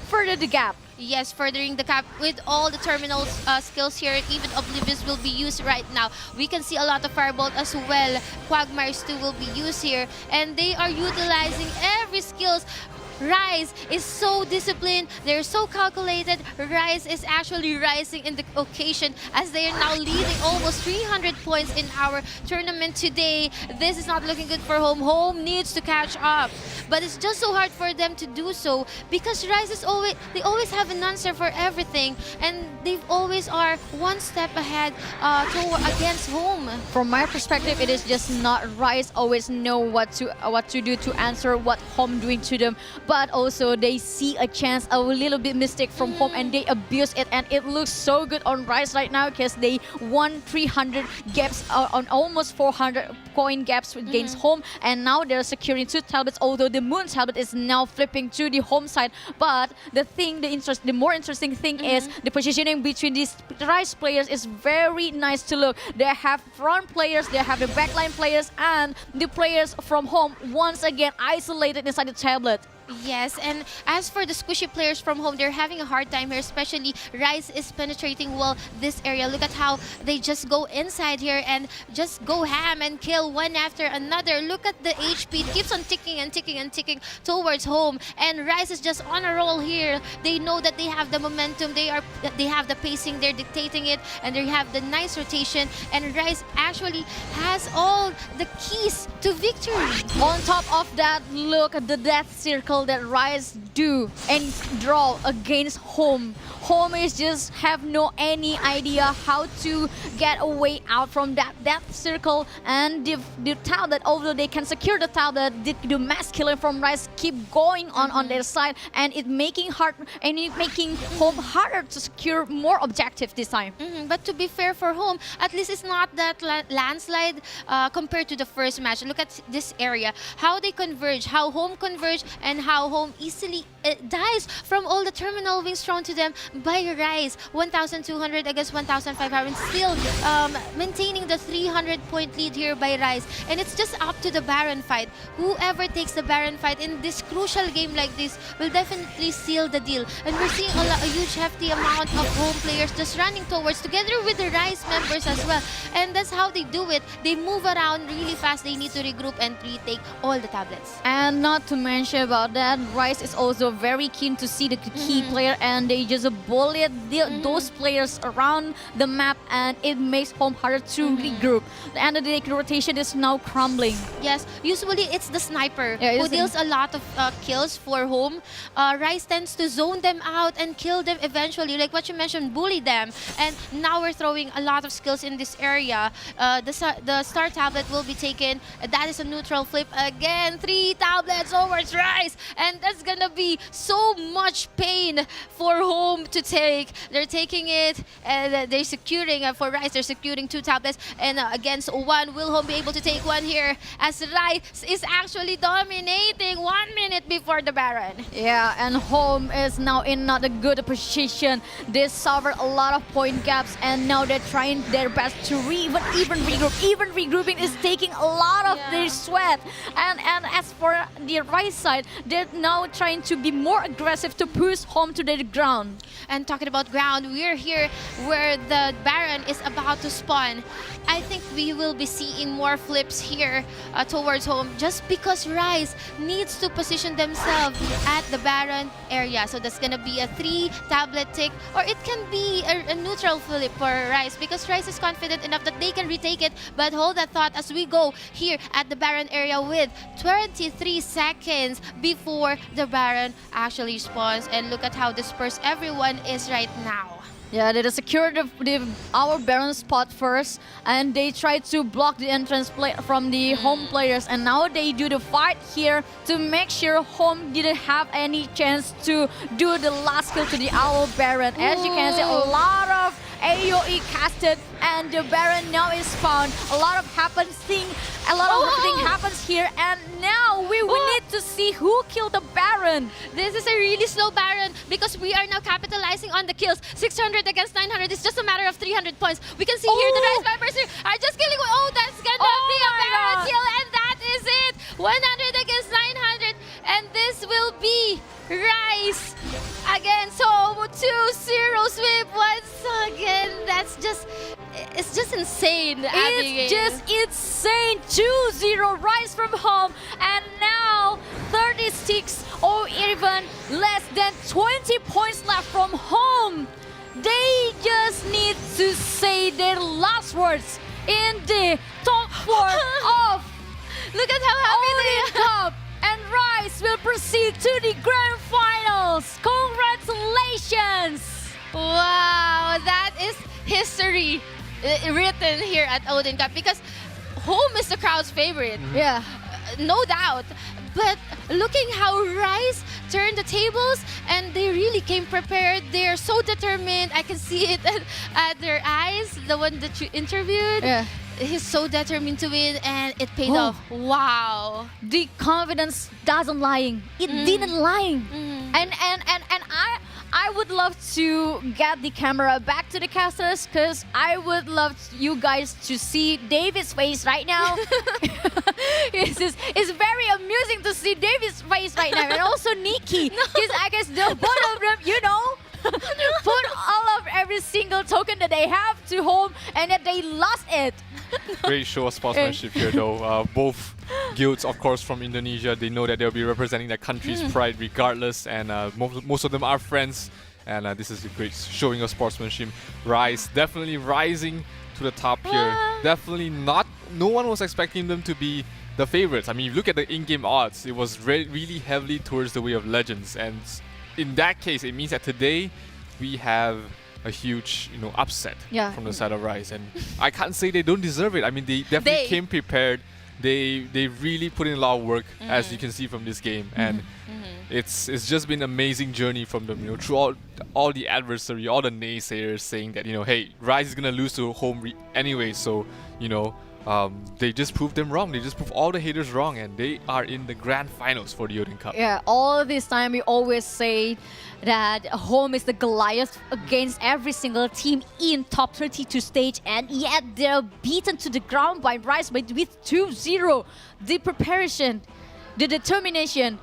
further the gap. Yes, furthering the gap with all the terminal skills here. Even Oblivious will be used right now. We can see a lot of Firebolt as well. Quagmires 2 will be used here, and they are utilizing every skills. Rise is so disciplined, they're so calculated. Rise is actually rising in the occasion as they are now leading almost 300 points in our tournament today. This is not looking good for home. Home needs to catch up, but it's just so hard for them to do so because Rise is always have an answer for everything, and they always are 1 step ahead against home. From my perspective, it is just not Rise always know what to do to answer what home doing to them. But also they see a chance, a little bit mistake from home, and they abuse it, and it looks so good on Rise right now because they won 300 gaps on almost 400 coin gaps against home, and now they're securing 2 tablets, although the moon tablet is now flipping to the home side. But the more interesting thing is the positioning between these Rise players is very nice to look. They have front players, they have the backline players, and the players from home once again isolated inside the tablet. Yes, and as for the squishy players from home, they're having a hard time here, especially Rise is penetrating well this area. Look at how they just go inside here and just go ham and kill one after another. Look at the HP, it keeps on ticking and ticking and ticking towards home, and Rise is just on a roll here. They know that they have the momentum, they have the pacing, they're dictating it, and they have the nice rotation, and Rise actually has all the keys to victory. On top of that, look at the death circle that Rise do and draw against home. Home is just have no any idea how to get away out from that death circle, and the tablet, although they can secure the tablet, the mass killing from Rise keep going on their side, and it making home harder to secure more objectives this time. But to be fair for home, at least it's not that landslide compared to the first match. Look at this area, how they converge, how home converge, and how home easily dies from all the terminal wings thrown to them by Rise. 1,200 against 1,500, still maintaining the 300-point lead here by Rise. And it's just up to the Baron fight. Whoever takes the Baron fight in this crucial game like this will definitely seal the deal. And we're seeing a huge hefty amount of home players just running towards, together with the Rise members as well. And that's how they do it. They move around really fast. They need to regroup and retake all the tablets. And not to mention about that, Rice is also very keen to see the key player, and they just bully those players around the map, and it makes home harder to regroup. The end of the day, the rotation is now crumbling. Yes, usually it's the sniper who deals a lot of kills for home. Rice tends to zone them out and kill them eventually, like what you mentioned, bully them. And now we're throwing a lot of skills in this area. The star tablet will be taken. That is a neutral flip again. 3 tablets towards Rice, and that's gonna be so much pain for home to take. They're taking it, and they're securing for Rice. They're securing 2 tablets, and against 1, will home be able to take 1 here? As Rice is actually dominating 1 minute before the Baron. Yeah, and home is now in not a good position. They suffered a lot of point gaps, and now they're trying their best to even regroup. Even regrouping is taking a lot of their sweat. And as for the right side, they're now trying to be more aggressive to push home to the ground. And talking about ground, we're here where the Baron is about to spawn. I think we will be seeing more flips here towards home, just because Rise needs to position themselves at the Baron area. So that's gonna be a 3 tablet tick, or it can be a neutral flip for Rise, because Rise is confident enough that they can retake it. But hold that thought as we go here at the Baron area with 23 seconds before the Baron actually spawns. And look at how dispersed everyone is right now. Yeah, they secured our Baron spot first, and they tried to block the entrance from the home players, and now they do the fight here to make sure home didn't have any chance to do the last kill to the our Baron. As you can see, a lot of AoE casted, and the Baron now is spawned. A lot of thing happens here, and now we need to see who killed the Baron. This is a really slow Baron, because we are now capitalizing on the kills. 600 against 900. It's just a matter of 300 points. We can see here the Rise Vipers here are just killing. Oh, that's gonna be a Baron kill, and that is it. 100 against 900, and this will be Rise again. So 2-0 sweep once again. It's just insane. It's just insane. 2-0 Rise from home, and now 36 or even less than 20 points left from home. They just need to say their last words in the top 4 of Look at how happy they Odin Cup, and Rise will proceed to the grand finals. Congratulations! Wow, that is history written here at Odin Cup, because home is the crowd's favorite. Yeah. No doubt. But looking how Rise turned the tables, and they really came prepared. They're so determined. I can see it at their eyes, the one that you interviewed. Yeah. He's so determined to win, and it paid off. Wow. The confidence doesn't lying. It didn't lie. And I would love to get the camera back to the casters, because I would love you guys to see David's face right now. It's very amusing to see David's face right now, and also Nikki, because I guess the both of them, put all of every single token that they have to home, and that they lost it. Great show of sportsmanship here, though. Both guilds, of course, from Indonesia, they know that they'll be representing their country's pride regardless, and most of them are friends, and this is a great showing of sportsmanship. Rise definitely rising to the top here. Definitely not. No one was expecting them to be the favorites. I mean, if you look at the in-game odds, it was really heavily towards the way of Legends, and in that case, it means that today we have a huge, upset from the side of Rise, and I can't say they don't deserve it. I mean, they definitely came prepared. They really put in a lot of work, as you can see from this game, and it's just been an amazing journey from them. Through all the adversary, all the naysayers saying that hey, Rise is gonna lose to home anyway, so they just proved them wrong. They just proved all the haters wrong, and they are in the grand finals for the Odin Cup. Yeah, all this time we always say that home is the Goliath against every single team in top 32 stage, and yet they're beaten to the ground by Rise with 2-0. The preparation, the determination,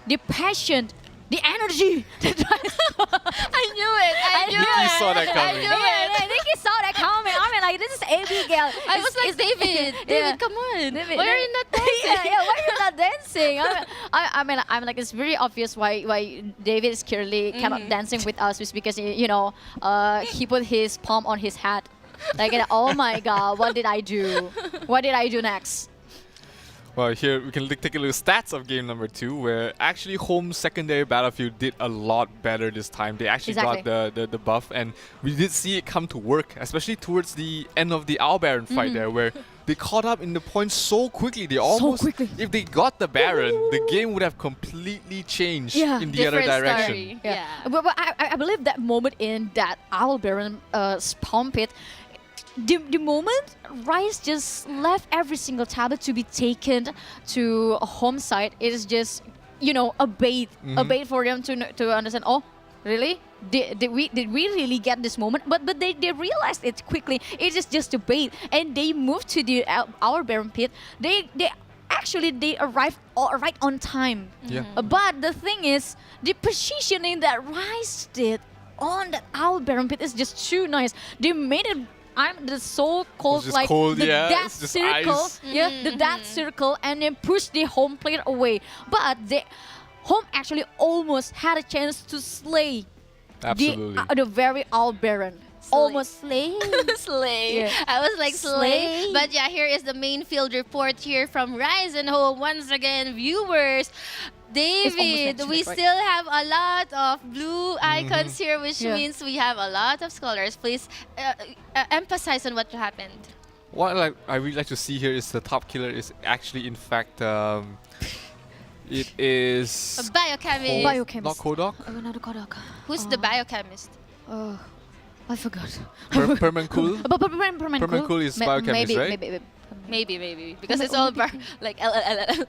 the passion, the energy. I knew it. I knew Nikki it. saw that coming. I knew it. Yeah, Nikki saw that coming. I mean, like, this is Abigail. I was like, David, David, come on. David, Why are you not dancing? yeah, why are you not dancing? I'm like, it's very obvious why David is clearly cannot dancing with us, is because he put his palm on his hat, like, oh my God, what did I do? What did I do next? Well, here we can take a look at stats of game number 2, where actually Home's secondary battlefield did a lot better this time. They actually got the buff, and we did see it come to work, especially towards the end of the Owl Baron fight there, where they caught up in the points so quickly. They almost, if they got the Baron, the game would have completely changed in the other direction. Yeah. But I believe that moment in that Owl Baron spawn pit, the moment Rise just left every single tablet to be taken to a home side, it is just, a bait for them to understand, oh, really? Did we really get this moment? But they realized it quickly. It is just a bait, and they moved to the our Baron pit. They arrived right on time. Yeah. But the thing is, the positioning that Rise did on that Owl Baron pit is just too nice. They made it. The so-called the death circle, the death circle, and then push the home player away. But the home actually almost had a chance to slay the very Owl Baron. Almost slay. Slay. Yeah. I was like slay. But yeah, here is the main field report here from Rise and Home. Once again, viewers. David, we still have a lot of blue icons here, which means we have a lot of scholars. Please emphasize on what happened. What I really like to see here is the top killer is actually, in fact, it is a biochemist. Not Kodok. Oh, not a Kodok. Who's the biochemist? I forgot. Permacool. Permacool is biochemist, right? Maybe because it's all like LLL.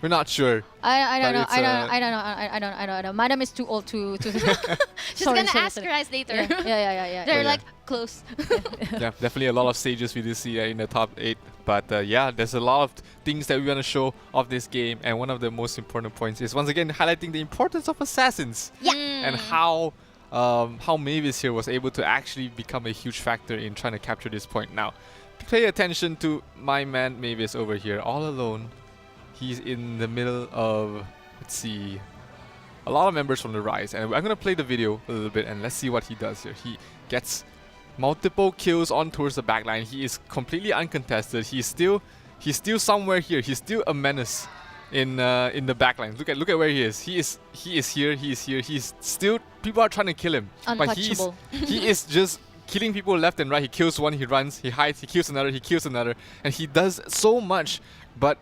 We're not sure. I don't know. I don't know. Madam is too old to. She's gonna ask Rise later. Yeah. They're like close. Yeah, definitely a lot of stages we do see in the top 8. But yeah, there's a lot of things that we want to show of this game, and one of the most important points is once again highlighting the importance of assassins. Yeah. And how Mavis here was able to actually become a huge factor in trying to capture this point. Now, pay attention to my man Mavis over here, all alone. He's in the middle of, let's see, a lot of members from the Rise. And I'm going to play the video a little bit and let's see what he does here. He gets multiple kills on towards the backline. He is completely uncontested. He's still somewhere here. He's still a menace in the backline. Look at where he is. He is here. He's still, people are trying to kill him. Untouchable. But he is just killing people left and right. He kills one, he runs, he hides, he kills another, and he does so much. But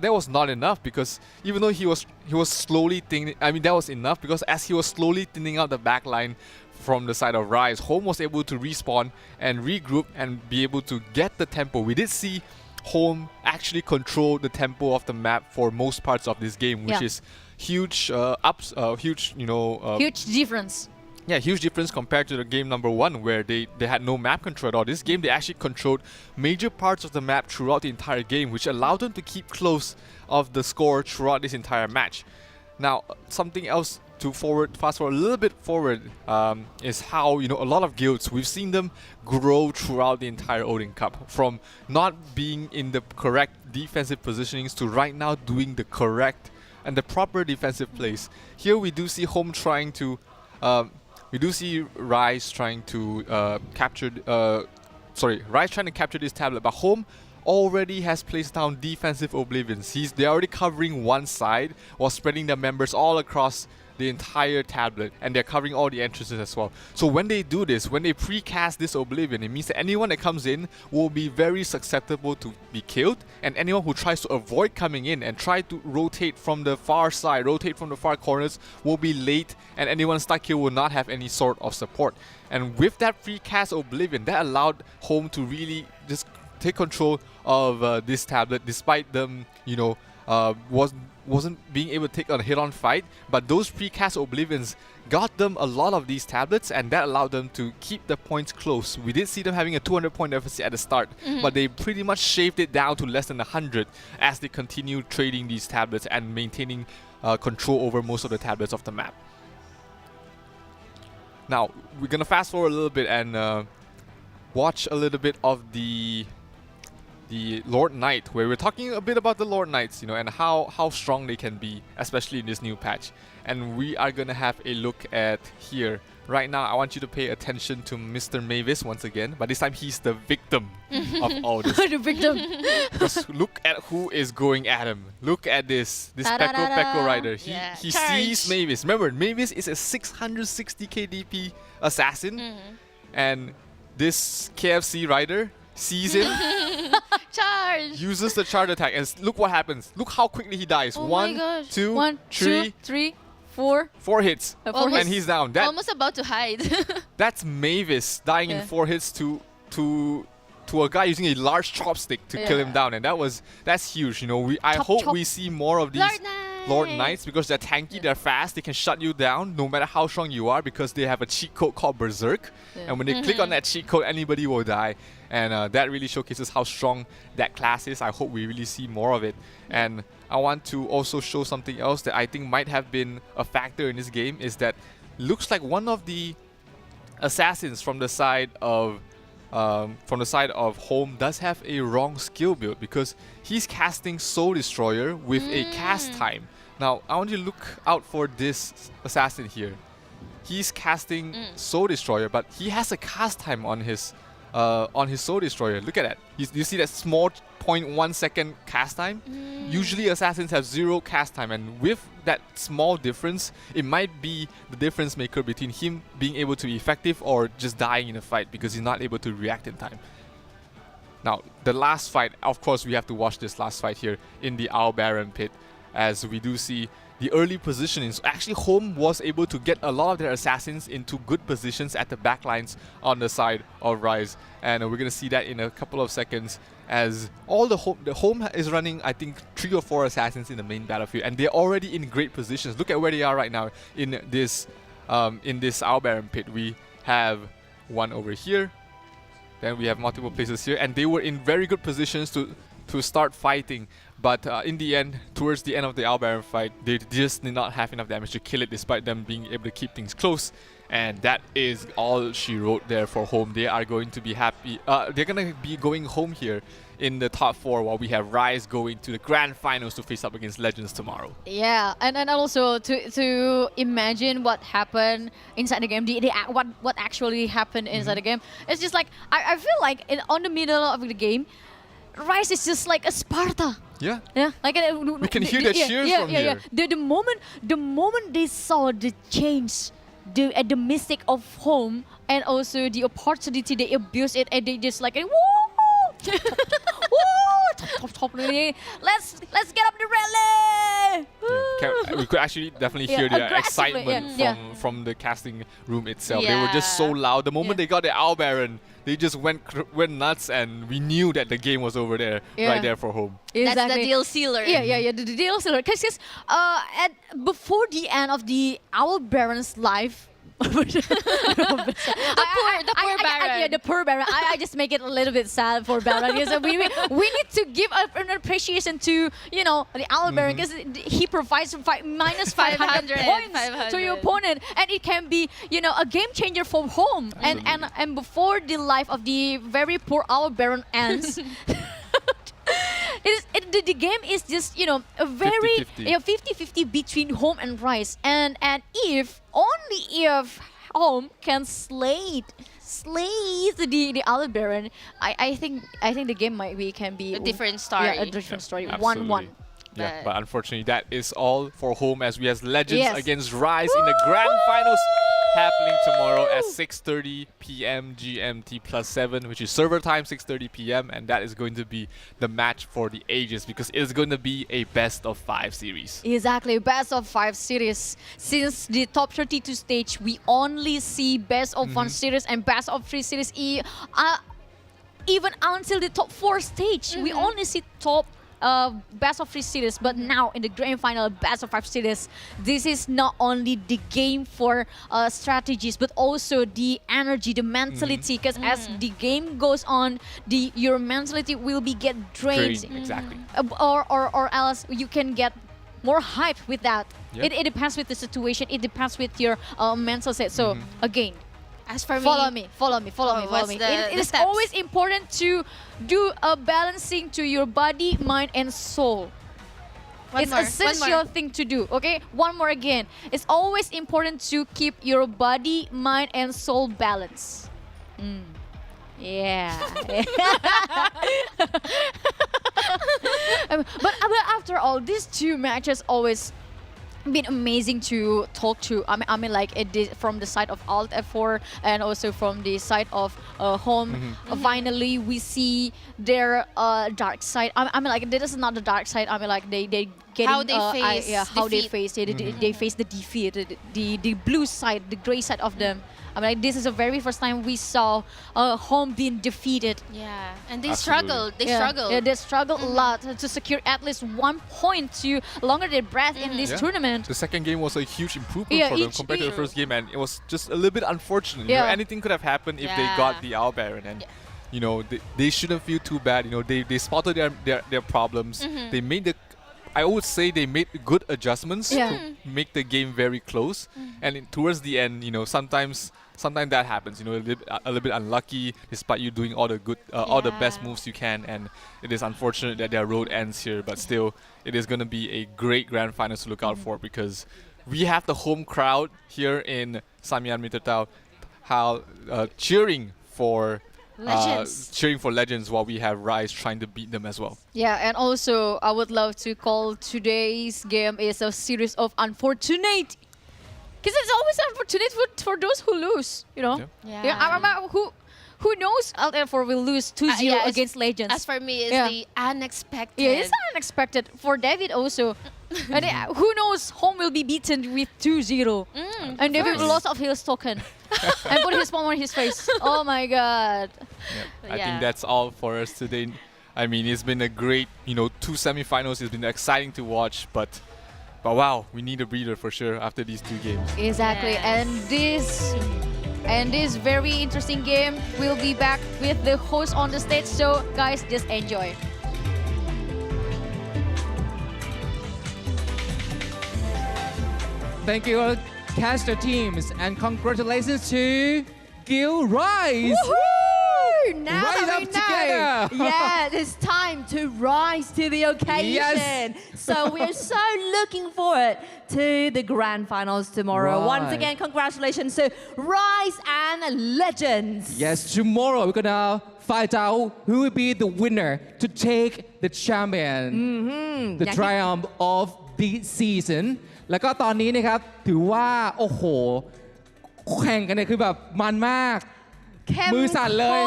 that was not enough, because even though he was slowly thinning, I mean that was enough because as he was slowly thinning out the backline from the side of Rise, Home was able to respawn and regroup and be able to get the tempo. We did see Home actually control the tempo of the map for most parts of this game, which is huge huge difference. Yeah, huge difference compared to the game number 1 where they had no map control at all. This game, they actually controlled major parts of the map throughout the entire game, which allowed them to keep close of the score throughout this entire match. Now, something else to fast forward a little bit forward is how, a lot of guilds, we've seen them grow throughout the entire Odin Cup. From not being in the correct defensive positionings to right now doing the correct and the proper defensive plays. Here we do see Home trying to... we do see Rise trying to capture this tablet, but Home already has placed down defensive oblivions. They're already covering one side while spreading their members all across the entire tablet, and they're covering all the entrances as well. So when they do this, when they precast this oblivion, it means that anyone that comes in will be very susceptible to be killed, and anyone who tries to avoid coming in and try to rotate from the far side, rotate from the far corners, will be late, and anyone stuck here will not have any sort of support. And with that precast oblivion, that allowed Home to really just take control of this tablet, despite them, wasn't being able to take a head-on fight. But those precast Oblivions got them a lot of these tablets, and that allowed them to keep the points close. We did see them having a 200-point deficit at the start, but they pretty much shaved it down to less than 100 as they continued trading these tablets and maintaining control over most of the tablets of the map. Now, we're gonna fast forward a little bit and watch a little bit of the Lord Knight, where we're talking a bit about the Lord Knights, and how strong they can be, especially in this new patch. And we are gonna have a look at here. Right now, I want you to pay attention to Mr. Mavis once again, but this time he's the victim of all this. The victim. Just look at who is going at him. Look at this Peko rider. He sees Mavis. Remember, Mavis is a 660 KDP assassin, and this KFC rider sees him, Charge! uses the charge attack, and look what happens. Look how quickly he dies. Oh One, my gosh. two, 1, 2, 3, 4. 4 hits, Almost- and he's down. Almost about to hide. That's Mavis dying in 4 hits to a guy using a large chopstick to kill him down, and that's huge. I hope we see more of these Lord Knights, because they're tanky, they're fast, they can shut you down no matter how strong you are, because they have a cheat code called Berserk, and when they click on that cheat code, anybody will die. And that really showcases how strong that class is. I hope we really see more of it. And I want to also show something else that I think might have been a factor in this game, is that looks like one of the assassins from the side of Home does have a wrong skill build, because he's casting Soul Destroyer with a cast time. Now, I want you to look out for this assassin here. He's casting Soul Destroyer, but he has a cast time on his Soul Destroyer. Look at that. You see that small 0.1 second cast time? Usually assassins have 0 cast time, and with that small difference, it might be the difference maker between him being able to be effective or just dying in a fight because he's not able to react in time. Now, the last fight, of course, we have to watch this last fight here in the Owl Baron pit, as we do see the early positioning. So actually, Home was able to get a lot of their assassins into good positions at the backlines on the side of Rise. And we're going to see that in a couple of seconds, as all the Home is running, I think, 3 or 4 assassins in the main battlefield. And they're already in great positions. Look at where they are right now in this Owl Baron pit. We have one over here. Then we have multiple places here. And they were in very good positions to start fighting. But in the end, towards the end of the Owl Baron fight, they just did not have enough damage to kill it, despite them being able to keep things close. And that is all she wrote there for Home. They are going to be happy. They're going to be going home here in the top 4, while we have Rise going to the grand finals to face up against Legends tomorrow. Yeah, and also to imagine what happened inside the game, what actually happened inside the game. It's just like, I feel like on the middle of the game, Rise is just like a Sparta. Yeah. Yeah. Like we can hear the cheers from here. The moment they saw the change, the mistake of Home, and also the opportunity, they abuse it, and they just like, woo, woo, top. Let's get up the rally. We could actually definitely hear the excitement from the casting room itself. They were just so loud. The moment they got the Owl Baron, they just went nuts, and we knew that the game was over there, right there for Home. That's the deal sealer. Yeah, the deal sealer. Because before the end of the Owl Baron's life, the poor Baron. Yeah, the poor Baron. I just make it a little bit sad for Baron. Because we need to give an appreciation to the Owl Baron, because he provides minus 500 points to your opponent, and it can be a game changer for Home. And before the life of the very poor Owl Baron ends. The game is just a very 50-50 between Home and Rise, and if Home can slay the Owl Baron, I think the game can be a different story. Yeah, a different story. 1-1. Yeah, but unfortunately, that is all for Home, as we have Legends against Rise in the grand finals, happening tomorrow at 6:30 p.m. GMT +7, which is server time, 6:30 p.m. And that is going to be the match for the ages, because it is going to be a best of 5 series. Exactly, best of 5 series. Since the top 32 stage, we only see best of 1 series and best of 3 series. even until the top 4 stage, we only see top best of 3 cities, but now in the grand final best of 5 cities, this is not only the game for strategies, but also the energy, the mentality, because as the game goes on, your mentality will be get drained. Exactly. Or else you can get more hype with that. Yep. It depends with the situation, it depends with your mental set. So again, as for follow me. what's It is steps? always important to do a balancing to your body, mind, and soul. It's essential thing to do. Okay, one more again. It's always important to keep your body, mind, and soul balanced. Yeah. But after all, these 2 matches always been amazing to talk to. I mean like it did from the side of Alt F4 and also from the side of home. Finally, we see their dark side. I mean like this is not the dark side. I mean like they getting how they face they face the defeat, the blue side, the gray side of them. I mean like this is the very first time we saw home being defeated. Yeah, and they struggled. Yeah, they struggled a lot to secure at least 1 point to longer their breath in this tournament. The second game was a huge improvement for them compared to the first game, and it was just a little bit unfortunate. You know, anything could have happened if they got the Owl Baron, and you know they shouldn't feel too bad. You know, they spotted their problems. They made I would say they made good adjustments to make the game very close, and towards the end, you know, sometimes that happens. You know, a little bit unlucky, despite you doing all the good, all the best moves you can, and it is unfortunate that their road ends here. But still, it is going to be a great grand finals to look out for, because we have the home crowd here in Samian Mittertau, cheering for. Cheering for Legends, while we have Rise trying to beat them as well. Yeah, and also I would love to call today's game is a series of unfortunate. Because it's always unfortunate for those who lose, you know? I remember who knows Alt4 will lose 2-0 against Legends. As for me, it's the unexpected. Yeah, it's unexpected. For David also. And who knows, home will be beaten with 2-0. And David lost of his token. And put his palm on his face. Oh my god. I think that's all for us today. I mean, it's been a great, you know, 2 semifinals. It's been exciting to watch, but wow, we need a breather for sure after these 2 games. Exactly. And this very interesting game will be back with the host on the stage. So guys, just enjoy. Thank you, caster teams, and congratulations to Gil Rise. Now Rise that up we together. know, yeah, it's time to rise to the occasion. So we're so looking forward to the grand finals tomorrow. Once again, congratulations to Rise and Legends. Yes, tomorrow we're gonna find out who will be the winner to take the champion, the triumph of the season. แล้วก็ตอนนี้นะครับถือว่าโอ้โหแข่งกันเนี่ยคือแบบมันมากมือสั่นเลย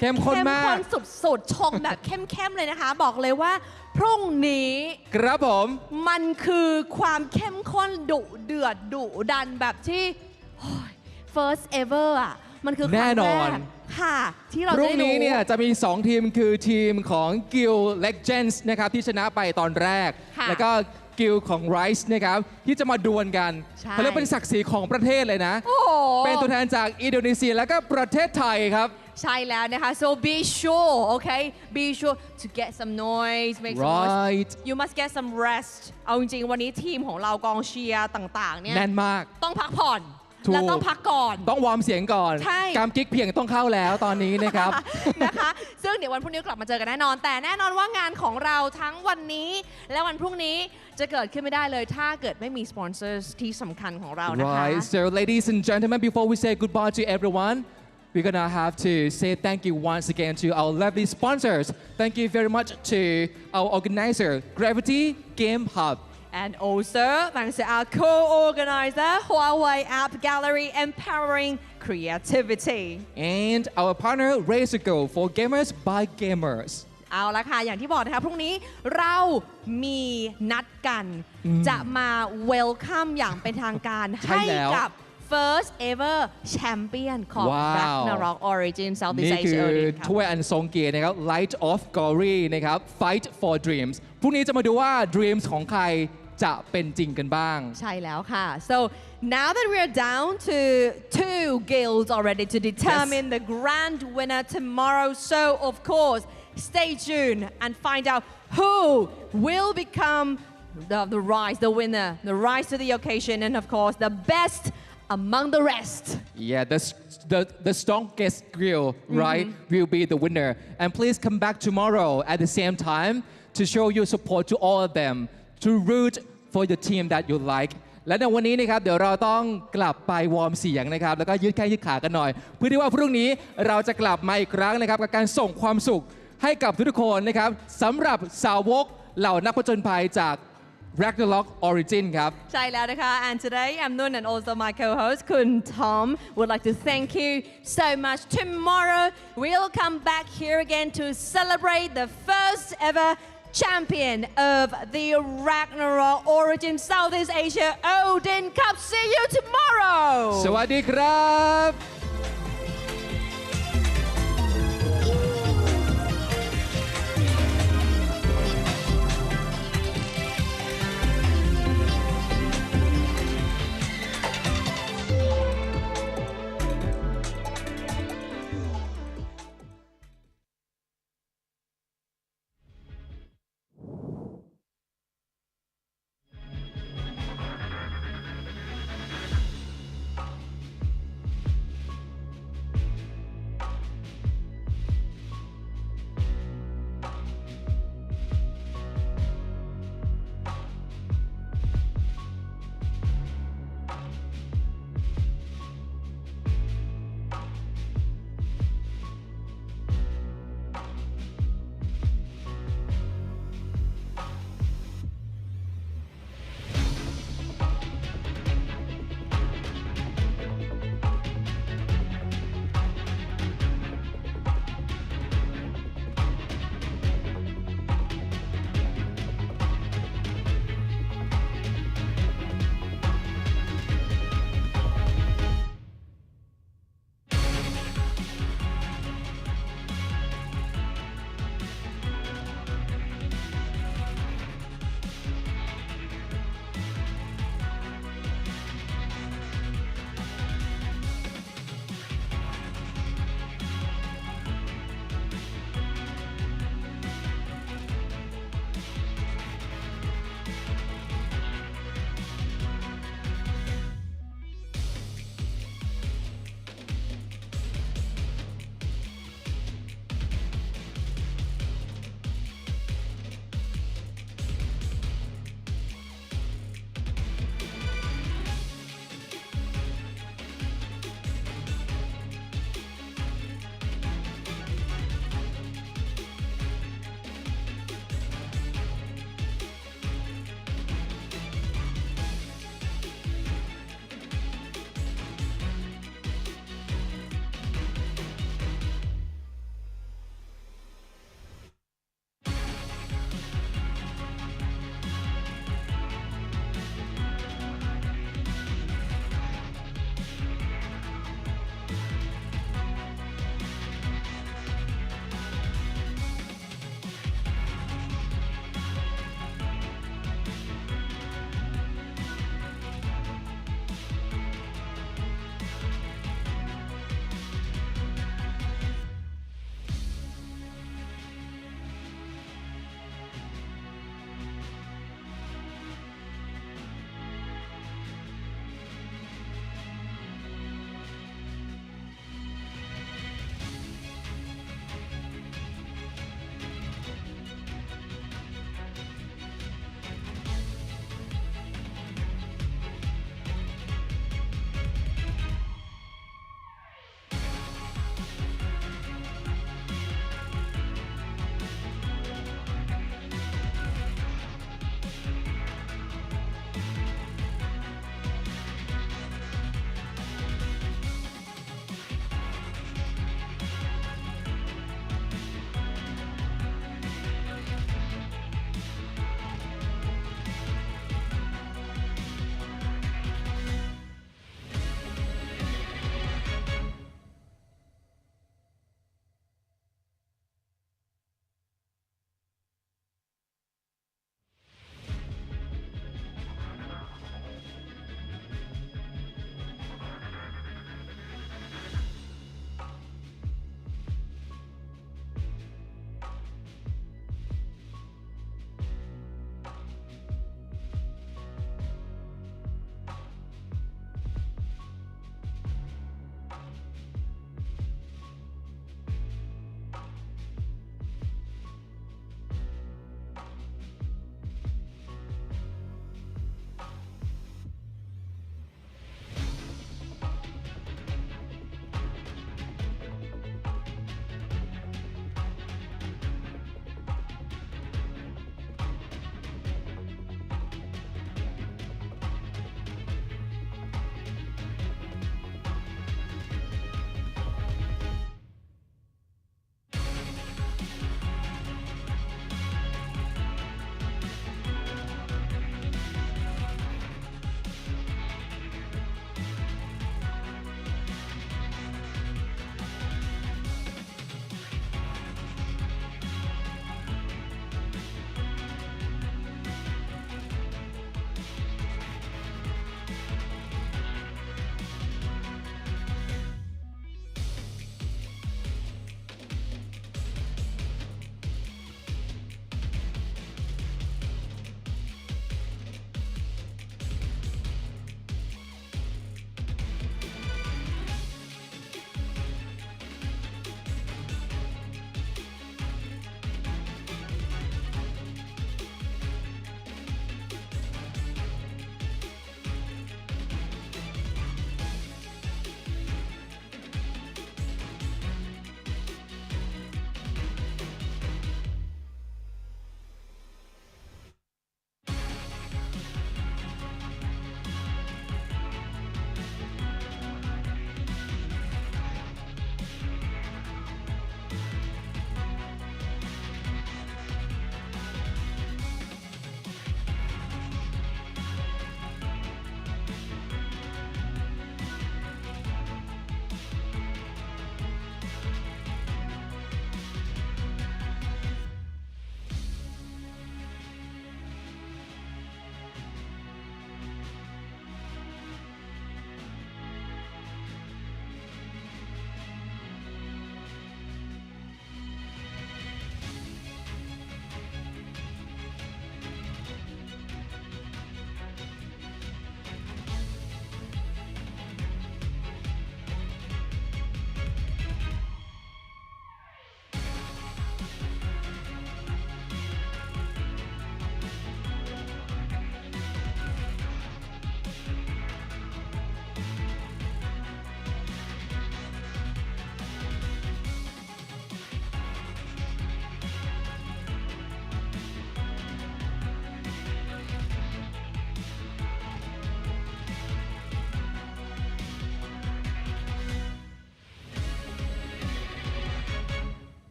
เข้มข้นมาก เข้มข้นสุดๆชงแบบเข้มๆเลยนะคะบอกเลยว่าพรุ่งนี้ครับผมมันคือความเข้มข้นดุเดือดดุดันแบบที่ first ever อ่ะมันคือครั้งแรกค่ะที่เราจะได้รู้พรุ่งนี้เนี่ยจะมี2ทีมคือทีมของ Guild Legends นะครับที่ชนะไปตอนแรกแล้วก็กิลของ Rise นะครับที่จะมาดวลกันเขาเรียกเป็นศักดิ์ศรีของประเทศเลยนะเป็นตัวแทนจากอินโดนีเซียแล้วก็ประเทศไทยครับใช่แล้วนะคะ so be sure okay be sure to get some noise make some noise you must get some rest เอาจริงๆวันนี้ทีมของเรากองเชียร์ต่างๆเนี่ยแน่นมากต้องพักผ่อนและต้องพักก่อนต้องวอร์มเสียงก่อนกามกิ๊กเพียงต้องเข้าแล้วตอนนี้นะครับ นะคะซึ่งเดี๋ยววันพรุ่งนี้กลับมาเจอกันแน่นอนแต่แน่นอนว่างานของเราทั้งวันนี้และวันพรุ่งนี้จะเกิดขึ้นไม่ได้เลยถ้าเกิดไม่มีสปอนเซอร์ที่สำคัญของเรานะคะ Right so ladies and gentlemen before we say goodbye to everyone we're gonna have to say thank you once again to our lovely sponsors thank you very much to our organizer Gravity Game Hub And also, thanks to our co-organizer, Huawei App Gallery, empowering creativity. And our partner, Razer Go for gamers by gamers. เอาละค่ะอย่างที่บอกนะคะพรุ่งนี้เรามีนัดกันจะมา welcome อย่างเป็นทางการให้กับ first ever champion ของ Ragnarok Origin นี่ Southeast คือ Asia Odin ครับ ถ้วยอันทรงเกียรตินะครับ Light of Glory นะครับ Fight for Dreams พรุ่งนี้จะมาดูว่า Dreams ของใครจะเป็นจริงกันบ้าง ใช่แล้วค่ะ so now that we're down to 2 guilds already to determine the grand winner tomorrow, so of course stay tuned and find out who will become the winner, the rise to the occasion, and of course the best among the rest. Yeah, the strongest guild, right, will be the winner. And please come back tomorrow at the same time to show your support to all of them, to root for the team that you like. และในวันนี้นะครับเดี๋ยวเราต้องกลับไปวอร์มเสียงนะครับแล้วก็ยืดแข้งยืดขากันหน่อย เพื่อที่ว่าพรุ่งนี้เราจะกลับมาอีกครั้งนะครับกับการส่งความสุขให้กับทุกคนนะครับสำหรับสาวกเหล่านักผจญภัยจาก Ragnarok Origin ครับ ใช่แล้วนะคะ and today I'm Nun and also my co-host Kun Tom would like to thank you so much. Tomorrow we'll come back here again to celebrate the first ever champion of the Ragnarok Origin Southeast Asia Odin Cup. See you tomorrow. สวัสดีครับ